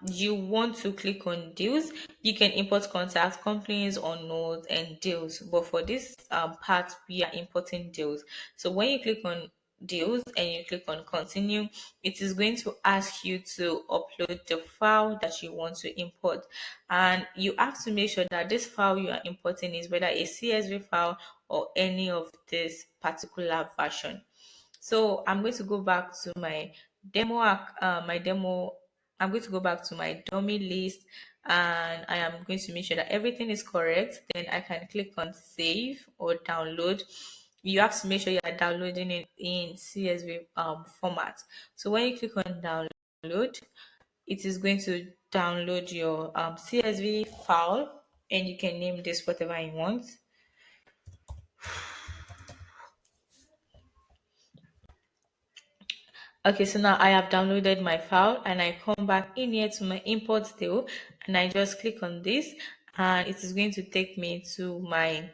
you want to click on deals. You can import contacts, companies or nodes and deals, but for this part we are importing deals. So when you click on deals and you click on continue, it is going to ask you to upload the file that you want to import, and you have to make sure that this file you are importing is whether a CSV file or any of this particular version. So I'm going to go back to my demo. I'm going to go back to my dummy list, and I am going to make sure that everything is correct. Then I can click on save or download. You have to make sure you are downloading it in CSV format. So when you click on download, it is going to download your CSV file, and you can name this whatever you want. Okay, so now I have downloaded my file and I come back in here to my import deal and I just click on this, and it is going to take me to my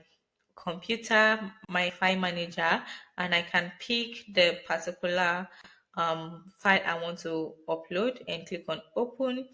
computer, my file manager, and I can pick the particular file I want to upload and click on open.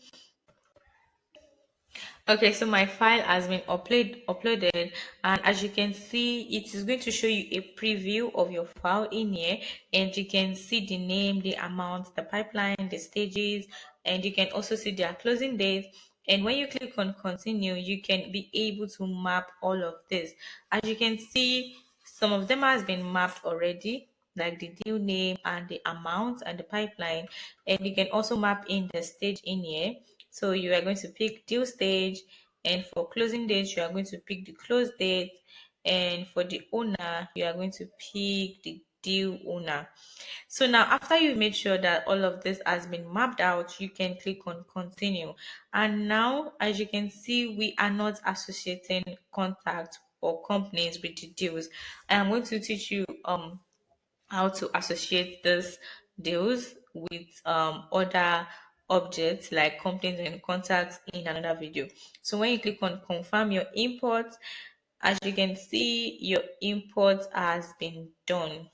Okay, so my file has been uploaded, and as you can see, it is going to show you a preview of your file in here, and you can see the name, the amount, the pipeline, the stages, and you can also see their closing dates. And when you click on continue, you can be able to map all of this. As you can see, some of them has been mapped already, like the deal name and the amount and the pipeline, and you can also map in the stage in here. So you are going to pick deal stage, and for closing date, you are going to pick the close date, and for the owner, you are going to pick the deal owner. So now, after you made sure that all of this has been mapped out, you can click on continue. And now, as you can see, we are not associating contacts or companies with the deals. I'm going to teach you how to associate these deals with other objects like companies and contacts in another video. So when you click on confirm your import, as you can see, your import has been done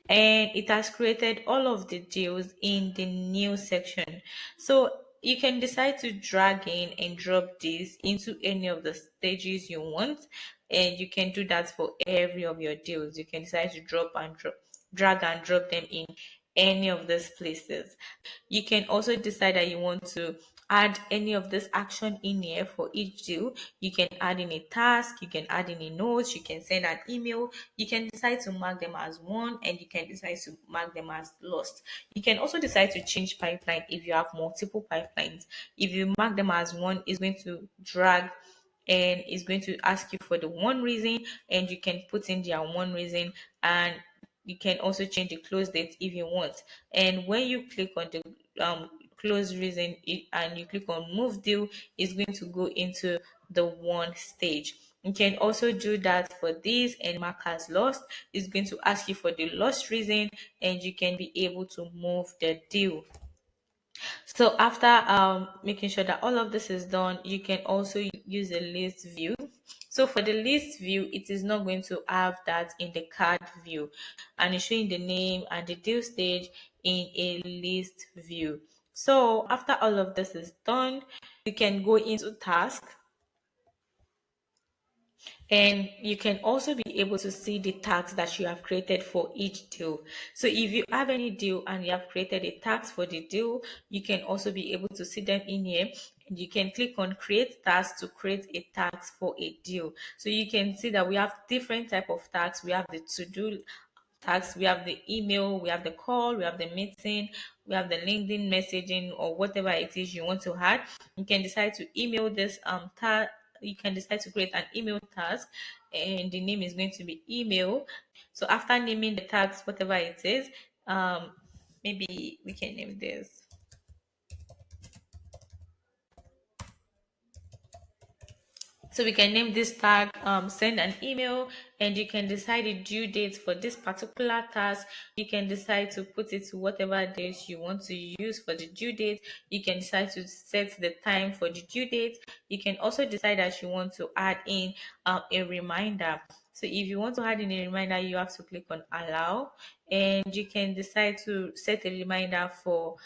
and it has created all of the deals in the new section. So you can decide to drag in and drop this into any of the stages you want, and you can do that for every of your deals. You can decide to drag and drop them in any of these places. You can also decide that you want to add any of this action in here for each deal. You can add in a task, you can add in a note, you can send an email, you can decide to mark them as won, and you can decide to mark them as lost. You can also decide to change pipeline if you have multiple pipelines. If you mark them as one, it's going to drag and it's going to ask you for the one reason, and you can put in their one reason, and you can also change the close date if you want. And when you click on the close reason and you click on move deal, it's going to go into the one stage. You can also do that for this, and mark as lost. It's going to ask you for the lost reason, and you can be able to move the deal. So after making sure that all of this is done, you can also use a list view. So for the list view, it is not going to have that in the card view, and it's showing the name and the deal stage in a list view. So after all of this is done, you can go into task. And you can also be able to see the tags that you have created for each deal. So if you have any deal and you have created a tags for the deal, you can also be able to see them in here. And you can click on create tags to create a tags for a deal. So you can see that we have different type of tags. We have the to-do tags, we have the email, we have the call, we have the meeting, we have the LinkedIn messaging, or whatever it is you want to add. You can decide to email this tag. You can decide to create an email task, and the name is going to be email. So after naming the tags, whatever it is, maybe we can name this. So we can name this tag, send an email, and you can decide the due date for this particular task. You can decide to put it to whatever date you want to use for the due date. You can decide to set the time for the due date. You can also decide that you want to add in a reminder. So if you want to add in a reminder, you have to click on allow, and you can decide to set a reminder for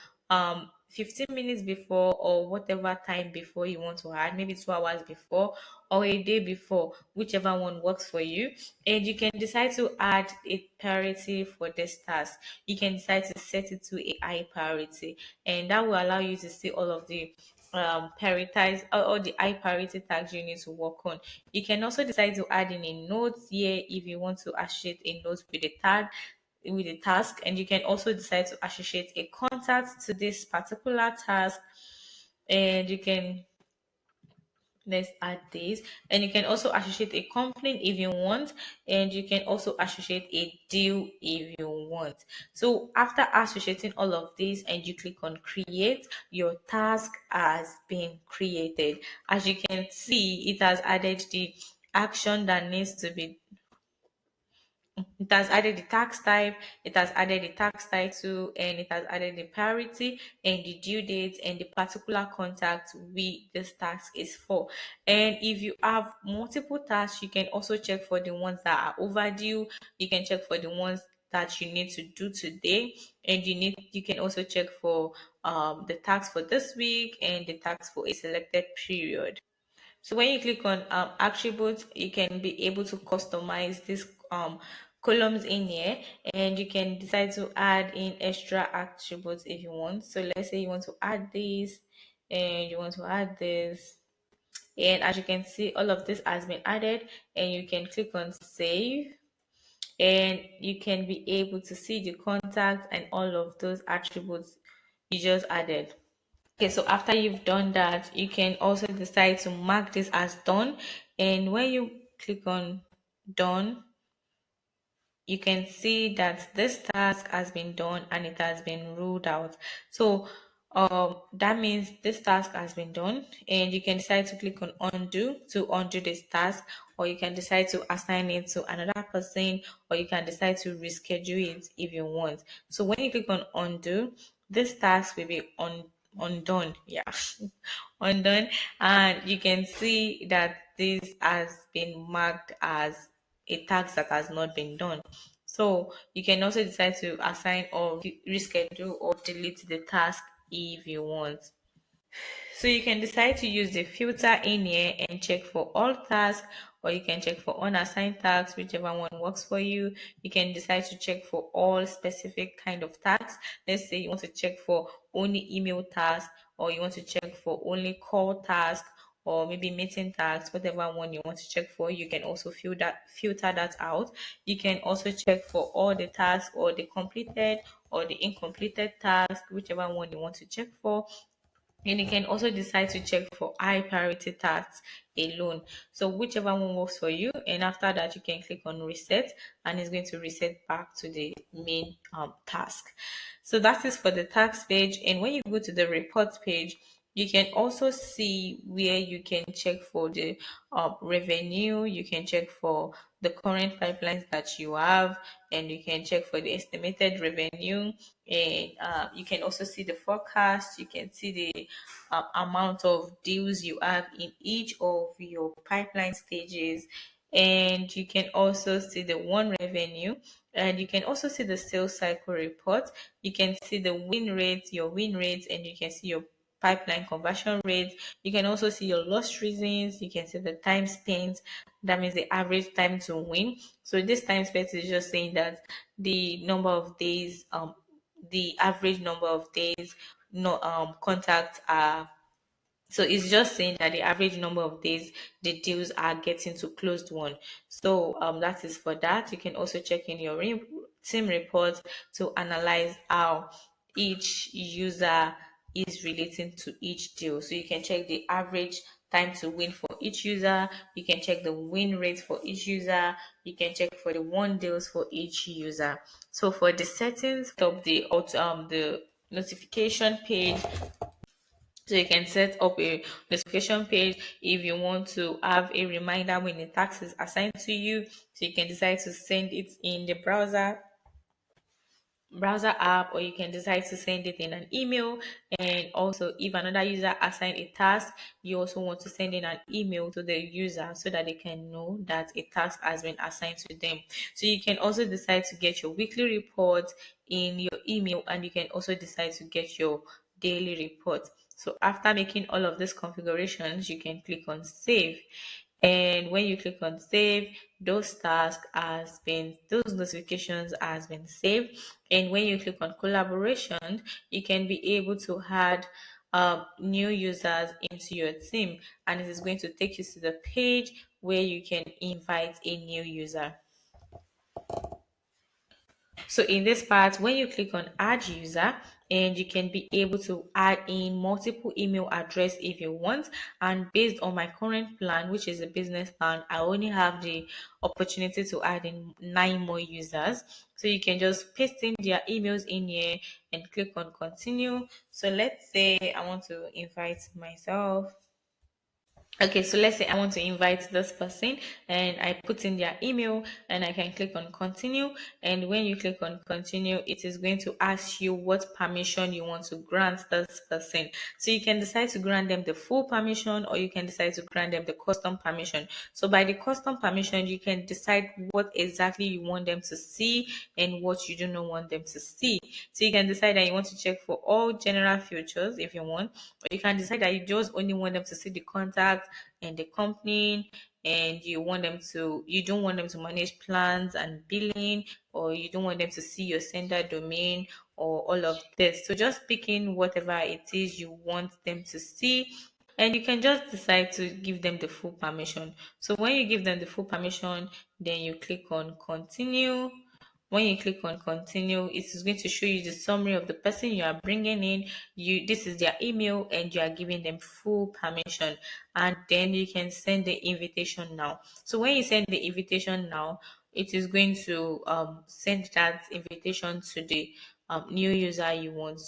15 minutes before, or whatever time before you want to add, maybe 2 hours before or a day before, whichever one works for you. And you can decide to add a priority for this task. You can decide to set it to a high priority, and that will allow you to see all of the prioritize all the high priority tags you need to work on. You can also decide to add in a note here if you want to associate a note with a tag, with a task, and you can also decide to associate a contact to this particular task. And you can, let's add this, and you can also associate a company if you want, and you can also associate a deal if you want. So after associating all of these and you click on create, your task has been created. As you can see, it has added the action that needs to be, it has added the tax type, it has added the tax title, and it has added the priority and the due date and the particular contact this task is for. And if you have multiple tasks, you can also check for the ones that are overdue. You can check for the ones that you need to do today, and you can also check for the tax for this week and the tax for a selected period. So when you click on attributes, you can be able to customize these columns in here, and you can decide to add in extra attributes if you want. So let's say you want to add this, and you want to add this. And as you can see, all of this has been added, and you can click on save, and you can be able to see the contact and all of those attributes you just added. Okay, so after you've done that, you can also decide to mark this as done. And when you click on done, you can see that this task has been done and it has been ruled out. So that means this task has been done, and you can decide to click on undo to undo this task, or you can decide to assign it to another person, or you can decide to reschedule it if you want. So when you click on undo, this task will be undone. Yeah, undone, and you can see that this has been marked as a task that has not been done. So you can also decide to assign or reschedule or delete the task if you want. So you can decide to use the filter in here and check for all tasks, or you can check for unassigned tasks, whichever one works for you. You can decide to check for all specific kind of tasks. Let's say you want to check for only email tasks, or you want to check for only call tasks, or maybe meeting tasks, whatever one you want to check for. You can also filter that out. You can also check for all the tasks, or the completed or the incompleted task, whichever one you want to check for. And you can also decide to check for high priority tasks alone. So whichever one works for you. And after that, you can click on reset, and it's going to reset back to the main task. So that is for the task page. And when you go to the report page, you can also see where you can check for the revenue. You can check for the current pipelines that you have, and you can check for the estimated revenue. And you can also see the forecast. You can see the amount of deals you have in each of your pipeline stages, and you can also see the one revenue, and you can also see the sales cycle report. You can see the win rates, your win rates, and you can see your pipeline conversion rate. You can also see your lost reasons. You can see the time spent. That means the average time to win. So this time spent is just saying that the number of days, the average number of days no contacts are, so it's just saying that the average number of days the deals are getting to closed one. So that is for that. You can also check in your team report to analyze how each user is relating to each deal. So you can check the average time to win for each user. You can check the win rate for each user. You can check for the won deals for each user. So for the settings of the notification page, so you can set up a notification page if you want to have a reminder when a task is assigned to you. So you can decide to send it in the browser app, or you can decide to send it in an email. And also, if another user assign a task, you also want to send in an email to the user so that they can know that a task has been assigned to them. So you can also decide to get your weekly report in your email, and you can also decide to get your daily report. So after making all of these configurations, you can click on save. And when you click on save, those notifications has been saved. And when you click on collaboration, you can be able to add new users into your team, and it is going to take you to the page where you can invite a new user. So in this part, when you click on add user, and you can be able to add in multiple email address if you want. And based on my current plan, which is a business plan, I only have the opportunity to add in 9 more users. So you can just paste in their emails in here and click on continue. So let's say I want to invite myself. Okay, so let's say I want to invite this person, and I put in their email, and I can click on continue. And when you click on continue, it is going to ask you what permission you want to grant this person. So you can decide to grant them the full permission, or you can decide to grant them the custom permission. So by the custom permission, you can decide what exactly you want them to see and what you do not want them to see. So you can decide that you want to check for all general features if you want, or you can decide that you just only want them to see the contact and the company, and you don't want them to manage plans and billing, or you don't want them to see your sender domain or all of this. So just picking whatever it is you want them to see, and you can just decide to give them the full permission. So when you give them the full permission, then you click on continue. When you click on continue, it is going to show you the summary of the person you are bringing in. This is their email, and you are giving them full permission. And then you can send the invitation now. So when you send the invitation now, it is going to send that invitation to the new user you want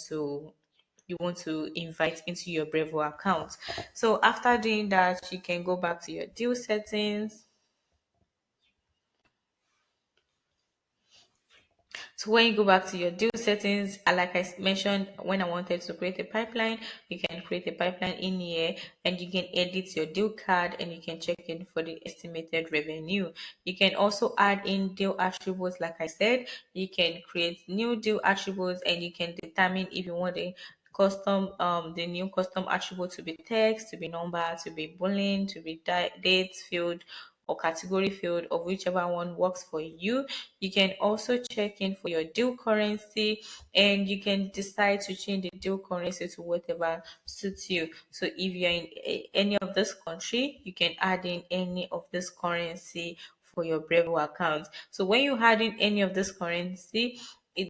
to invite into your Brevo account. So after doing that, you can go back to your deal settings. So when you go back to your deal settings, like I mentioned, when I wanted to create a pipeline, you can create a pipeline in here, and you can edit your deal card, and you can check in for the estimated revenue. You can also add in deal attributes. Like I said, you can create new deal attributes, and you can determine if you want the new custom attribute to be text, to be number, to be boolean, to be date field, or category field, or whichever one works for you. You can also check in for your deal currency, and you can decide to change the deal currency to whatever suits you. So if you're in any of this country, you can add in any of this currency for your Brevo account. So when you add in any of this currency,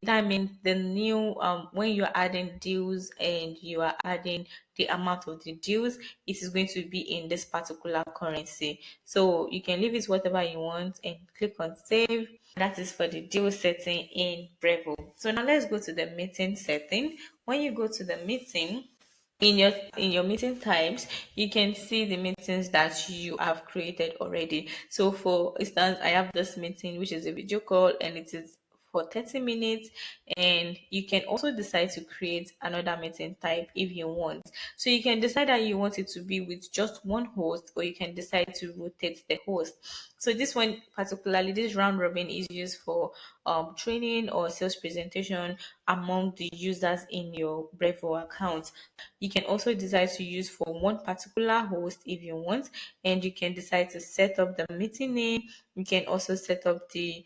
that means the new when you're adding deals and you are adding the amount of the deals, it is going to be in this particular currency. So you can leave it whatever you want and click on save. That is for the deal setting in Brevo. So now let's go to the meeting setting. When you go to the meeting, in your meeting types, you can see the meetings that you have created already. So for instance, I have this meeting which is a video call, and it is for 30 minutes, and you can also decide to create another meeting type if you want. So you can decide that you want it to be with just one host, or you can decide to rotate the host. So this one particularly, this round robin is used for training or sales presentation among the users in your Brevo account. You can also decide to use for one particular host if you want, and you can decide to set up the meeting name. You can also set up the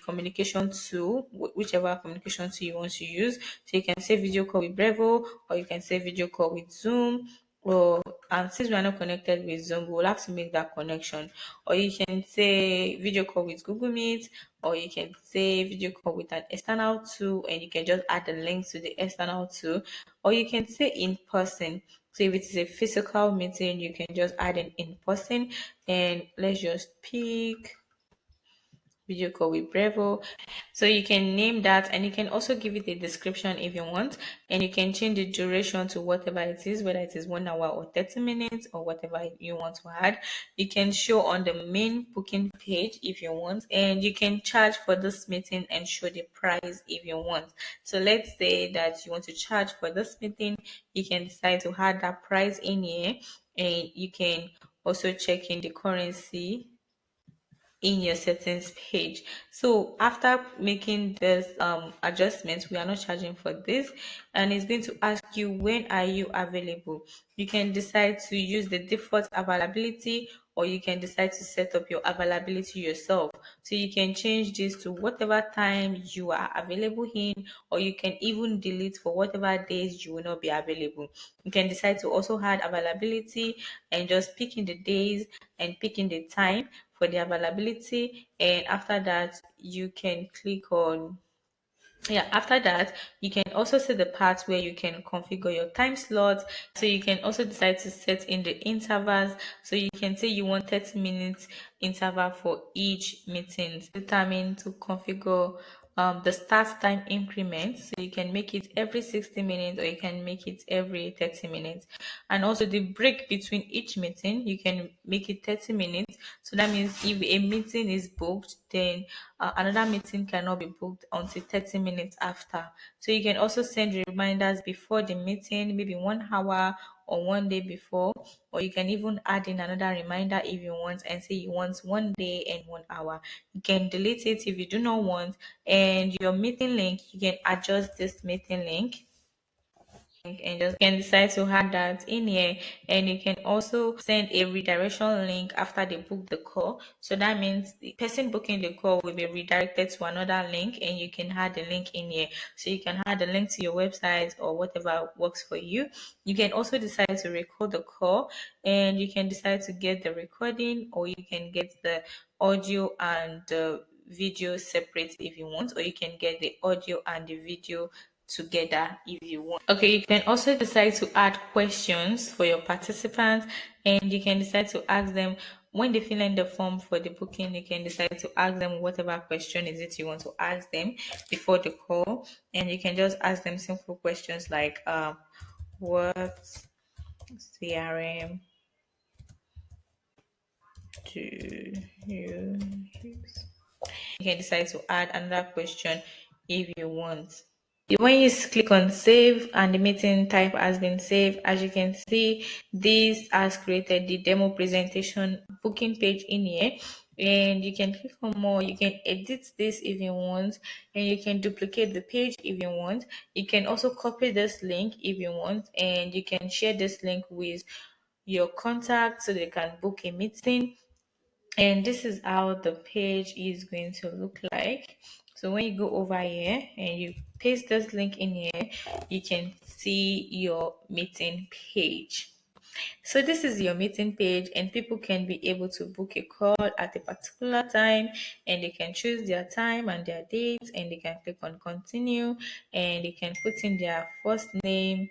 communication tool, whichever communication tool you want to use. So you can say video call with Brevo, or you can say video call with Zoom. Or and since we are not connected with Zoom, we'll have to make that connection. Or you can say video call with Google Meet, or you can say video call with an external tool, and you can just add the link to the external tool. Or you can say in person. So if it is a physical meeting, you can just add it in person. And let's just pick video call with Brevo. So you can name that, and you can also give it a description if you want, and you can change the duration to whatever it is, whether it is 1 hour or 30 minutes or whatever you want to add. You can show on the main booking page if you want, and you can charge for this meeting and show the price if you want. So let's say that you want to charge for this meeting, you can decide to add that price in here, and you can also check in the currency in your settings page. So after making this adjustment, we are not charging for this, and it's going to ask you when are you available. You can decide to use the default availability, or you can decide to set up your availability yourself. So you can change this to whatever time you are available in, or you can even delete for whatever days you will not be available. You can decide to also add availability and just pick in the days and pick in the time for the availability, and after that you can click on, yeah, after that you can also see the part where you can configure your time slot. So you can also decide to set in the intervals. So you can say you want 30 minutes interval for each meeting. Determine to configure the start time increment. So you can make it every 60 minutes, or you can make it every 30 minutes. And also the break between each meeting, you can make it 30 minutes. So that means if a meeting is booked, then another meeting cannot be booked until 30 minutes after. So you can also send reminders before the meeting, maybe 1 hour or one day before, or you can even add in another reminder if you want, and say you want 1 day and 1 hour. You can delete it if you do not want, and your meeting link, you can adjust this meeting link and just can decide to add that in here, and you can also send a redirection link after they book the call. So that means the person booking the call will be redirected to another link, and you can add the link in here. So you can add the link to your website or whatever works for you. You can also decide to record the call, and you can decide to get the recording, or you can get the audio and the video separate if you want, or you can get the audio and the video together if you want. Okay, you can also decide to add questions for your participants, and you can decide to ask them when they fill in the form for the booking. You can decide to ask them whatever question is it you want to ask them before the call, and you can just ask them simple questions like what CRM do you use? You can decide to add another question if you want. When you click on save and the meeting type has been saved, as you can see, this has created the demo presentation booking page in here, and you can click on more. You can edit this if you want, and you can duplicate the page if you want. You can also copy this link if you want, and you can share this link with your contact so they can book a meeting. And this is how the page is going to look like. So when you go over here and you paste this link in here, you can see your meeting page. So this is your meeting page, and people can be able to book a call at a particular time, and they can choose their time and their date, and they can click on continue, and they can put in their first name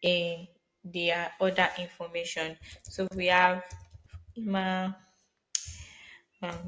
and their other information. So we have email,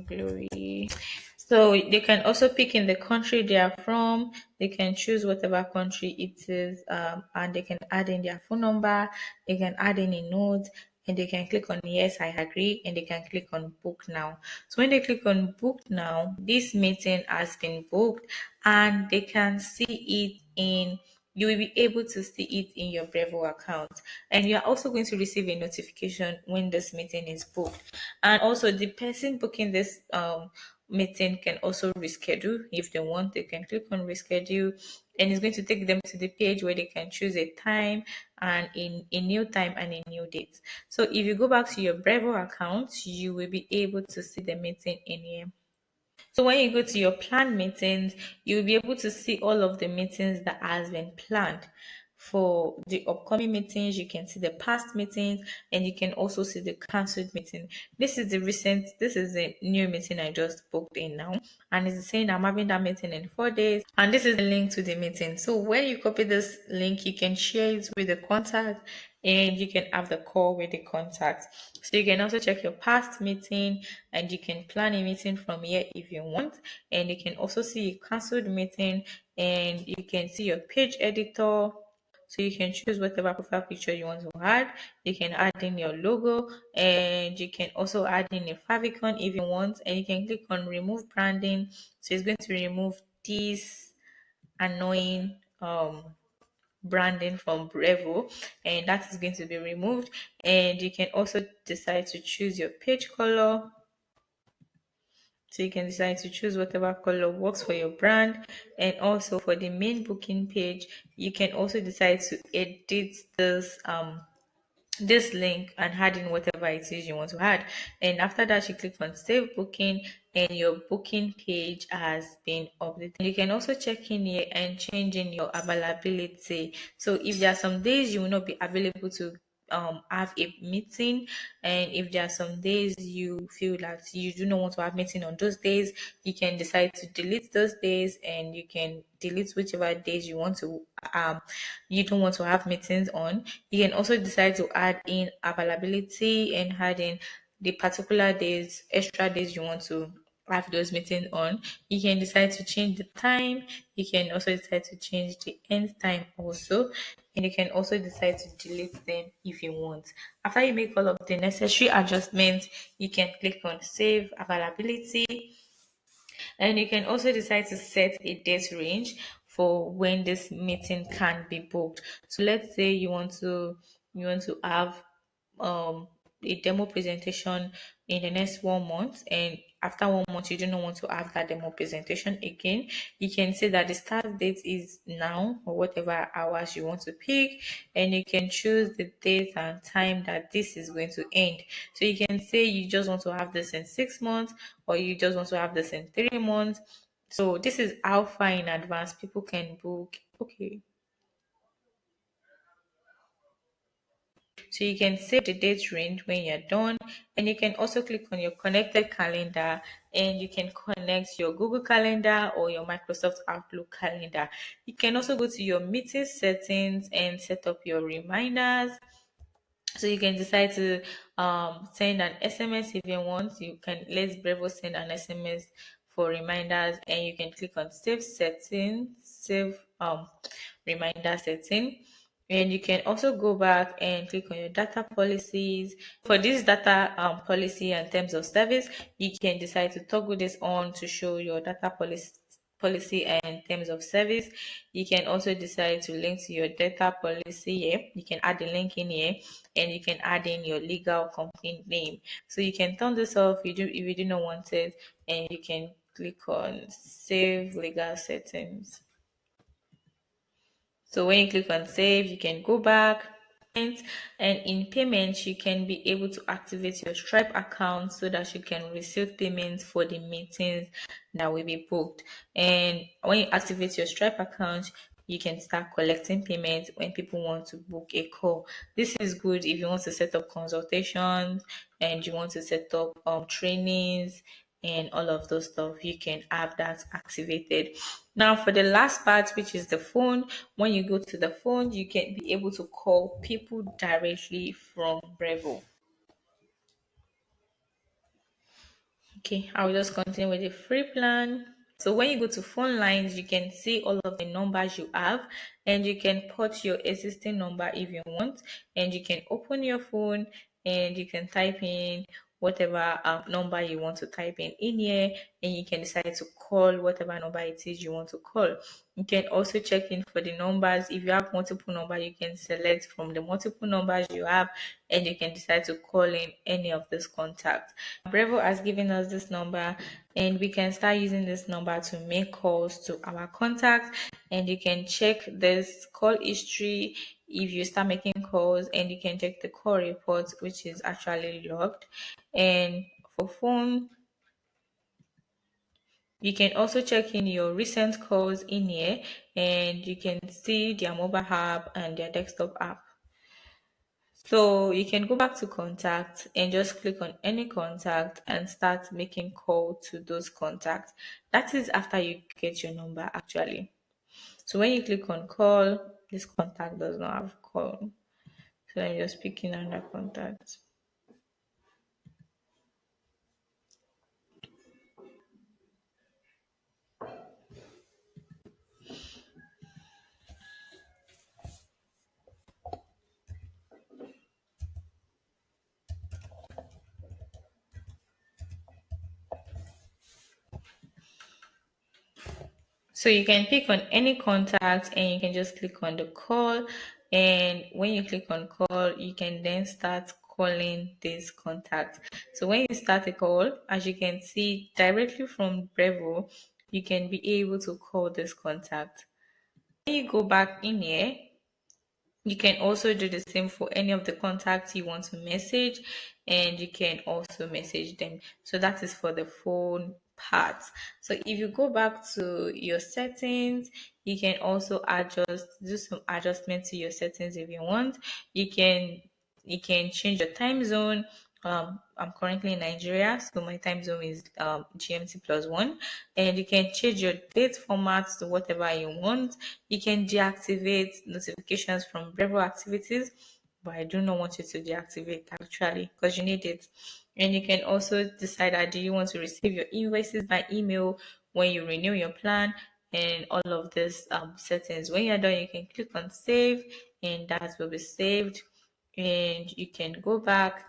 Glory. So they can also pick in the country they are from. They can choose whatever country it is, and they can add in their phone number. They can add in a note, and they can click on yes, I agree, and they can click on book now. So when they click on book now, this meeting has been booked, and they can see it in you will be able to see it in your Brevo account, and you are also going to receive a notification when this meeting is booked. And also, the person booking this meeting can also reschedule if they want. They can click on reschedule, and it's going to take them to the page where they can choose a time and in a new time and a new date. So if you go back to your Brevo account, you will be able to see the meeting in here. So when you go to your planned meetings, you'll be able to see all of the meetings that has been planned. For the upcoming meetings, you can see the past meetings, and you can also see the cancelled meeting. This is the new meeting I just booked in now, and it's saying I'm having that meeting in 4 days, and this is the link to the meeting. So when you copy this link, you can share it with the contact, and you can have the call with the contact. So you can also check your past meeting, and you can plan a meeting from here if you want. And you can also see a cancelled meeting, and you can see your page editor. So you can choose whatever profile picture you want to add. You can add in your logo, and you can also add in a favicon if you want. And you can click on remove branding. So it's going to remove this annoying branding from Brevo, and that is going to be removed. And you can also decide to choose your page color. So you can decide to choose whatever color works for your brand. And also for the main booking page, you can also decide to edit this link and add in whatever it is you want to add. And after that, you click on save booking, and your booking page has been updated. You can also check in here and change in your availability. So if there are some days you will not be available to have a meeting, and if there are some days you feel that you do not want to have meeting on those days, you can decide to delete those days, and you can delete whichever days you want to you don't want to have meetings on. You can also decide to add in availability and add in the particular days, extra days you want to have those meetings on. You can decide to change the time. You can also decide to change the end time also. And you can also decide to delete them if you want. After you make all of the necessary adjustments, you can click on save availability, and you can also decide to set a date range for when this meeting can be booked. So let's say you want to have um a demo presentation in the next 1 month, and after 1 month you do not want to have that demo presentation again. You can say that the start date is now, or whatever hours you want to pick, and you can choose the date and time that this is going to end. So you can say you just want to have this in 6 months, or you just want to have this in 3 months. So this is how far in advance people can book. Okay. So you can save the date range when you're done, and you can also click on your connected calendar, and you can connect your Google Calendar or your Microsoft Outlook calendar. You can also go to your meeting settings and set up your reminders. So you can decide to send an SMS if you want. You can let Brevo send an SMS for reminders, and you can click on save setting, save reminder setting. And you can also go back and click on your data policies. For this data policy and terms of service, you can decide to toggle this on to show your data policy and terms of service. You can also decide to link to your data policy here. You can add the link in here, and you can add in your legal company name. So you can turn this off if you do not want it, and you can click on save legal settings. So when you click on save, you can go back, and in payments, you can be able to activate your Stripe account so that you can receive payments for the meetings that will be booked. And when you activate your Stripe account, you can start collecting payments when people want to book a call. This is good if you want to set up consultations, and you want to set up trainings and all of those stuff. You can have that activated. Now for the last part, which is the phone, when you go to the phone, you can be able to call people directly from Brevo. Okay, I'll just continue with the free plan. So when you go to phone lines, you can see all of the numbers you have, and you can put your existing number if you want, and you can open your phone, and you can type in whatever number you want to type in here, and you can decide to call whatever number it is you want to call. You can also check in for the numbers. If you have multiple numbers, you can select from the multiple numbers you have, and you can decide to call in any of this contact. Brevo has given us this number, and we can start using this number to make calls to our contacts, and you can check this call history if you start making calls, and you can check the call report, which is actually logged. And for phone, you can also check in your recent calls in here, and you can see their mobile app and their desktop app. So you can go back to contact and just click on any contact and start making call to those contacts. That is after you get your number actually. So when you click on call, this contact does not have call. So I'm just picking under contact. So you can pick on any contact and you can just click on the call. And when you click on call, you can then start calling this contact. So when you start a call, as you can see directly from Brevo, you can be able to call this contact. When you go back in here, you can also do the same for any of the contacts you want to message, and you can also message them. So that is for the phone part. So if you go back to your settings, you can also do some adjustment to your settings if you want. You can change your time zone. I'm currently in Nigeria, so my time zone is GMT +1, and you can change your date formats to whatever you want. You can deactivate notifications from Brevo activities, but I do not want you to deactivate actually because you need it. And you can also decide that do you want to receive your invoices by email when you renew your plan, and all of these settings. When you're done, you can click on save, and that will be saved. And you can go back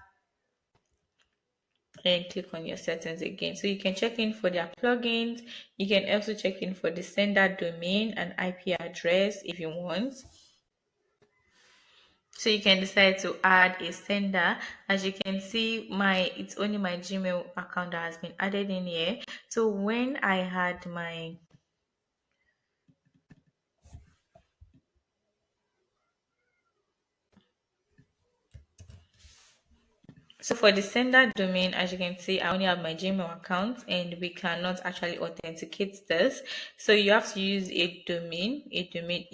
and click on your settings again. So you can check in for their plugins. You can also check in for the sender domain and IP address if you want. So you can decide to add a sender. As you can see, it's only my Gmail account that has been added in here. So when I had my So for the sender domain, as you can see, I only have my Gmail account and we cannot actually authenticate this. So you have to use a domain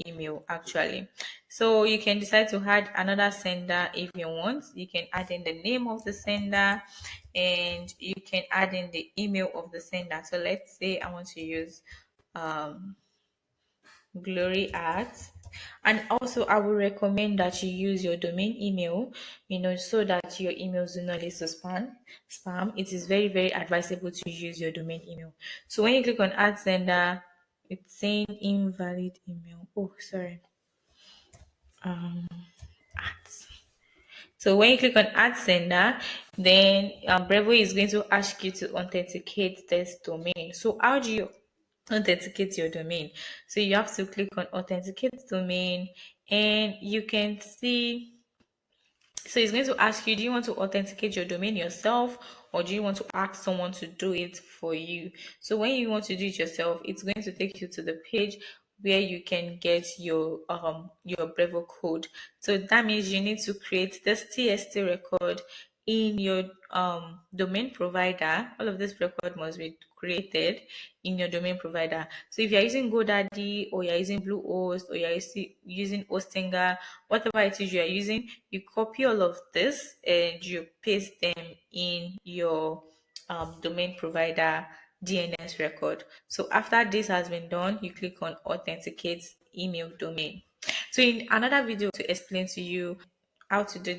email actually. So you can decide to add another sender if you want. You can add in the name of the sender and you can add in the email of the sender. So let's say I want to use um, Glory Arts. And also, I would recommend that you use your domain email, so that your emails do not lead to spam. It is very, very advisable to use your domain email. So when you click on add sender, it's saying invalid email. Oh, sorry. Ads. So when you click on add sender, then Brevo is going to ask you to authenticate this domain. So how do you authenticate your domain? So you have to click on authenticate domain, and you can see, so it's going to ask you, do you want to authenticate your domain yourself or do you want to ask someone to do it for you? So when you want to do it yourself, it's going to take you to the page where you can get your Brevo code. So that means you need to create this TST record in your domain provider. All of this record must be created in your domain provider. So if you're using GoDaddy or you're using Bluehost or you're using Hostinger, whatever it is you are using, you copy all of this and you paste them in your domain provider DNS record. So after this has been done, you click on authenticate email domain. So in another video to explain to you how to do this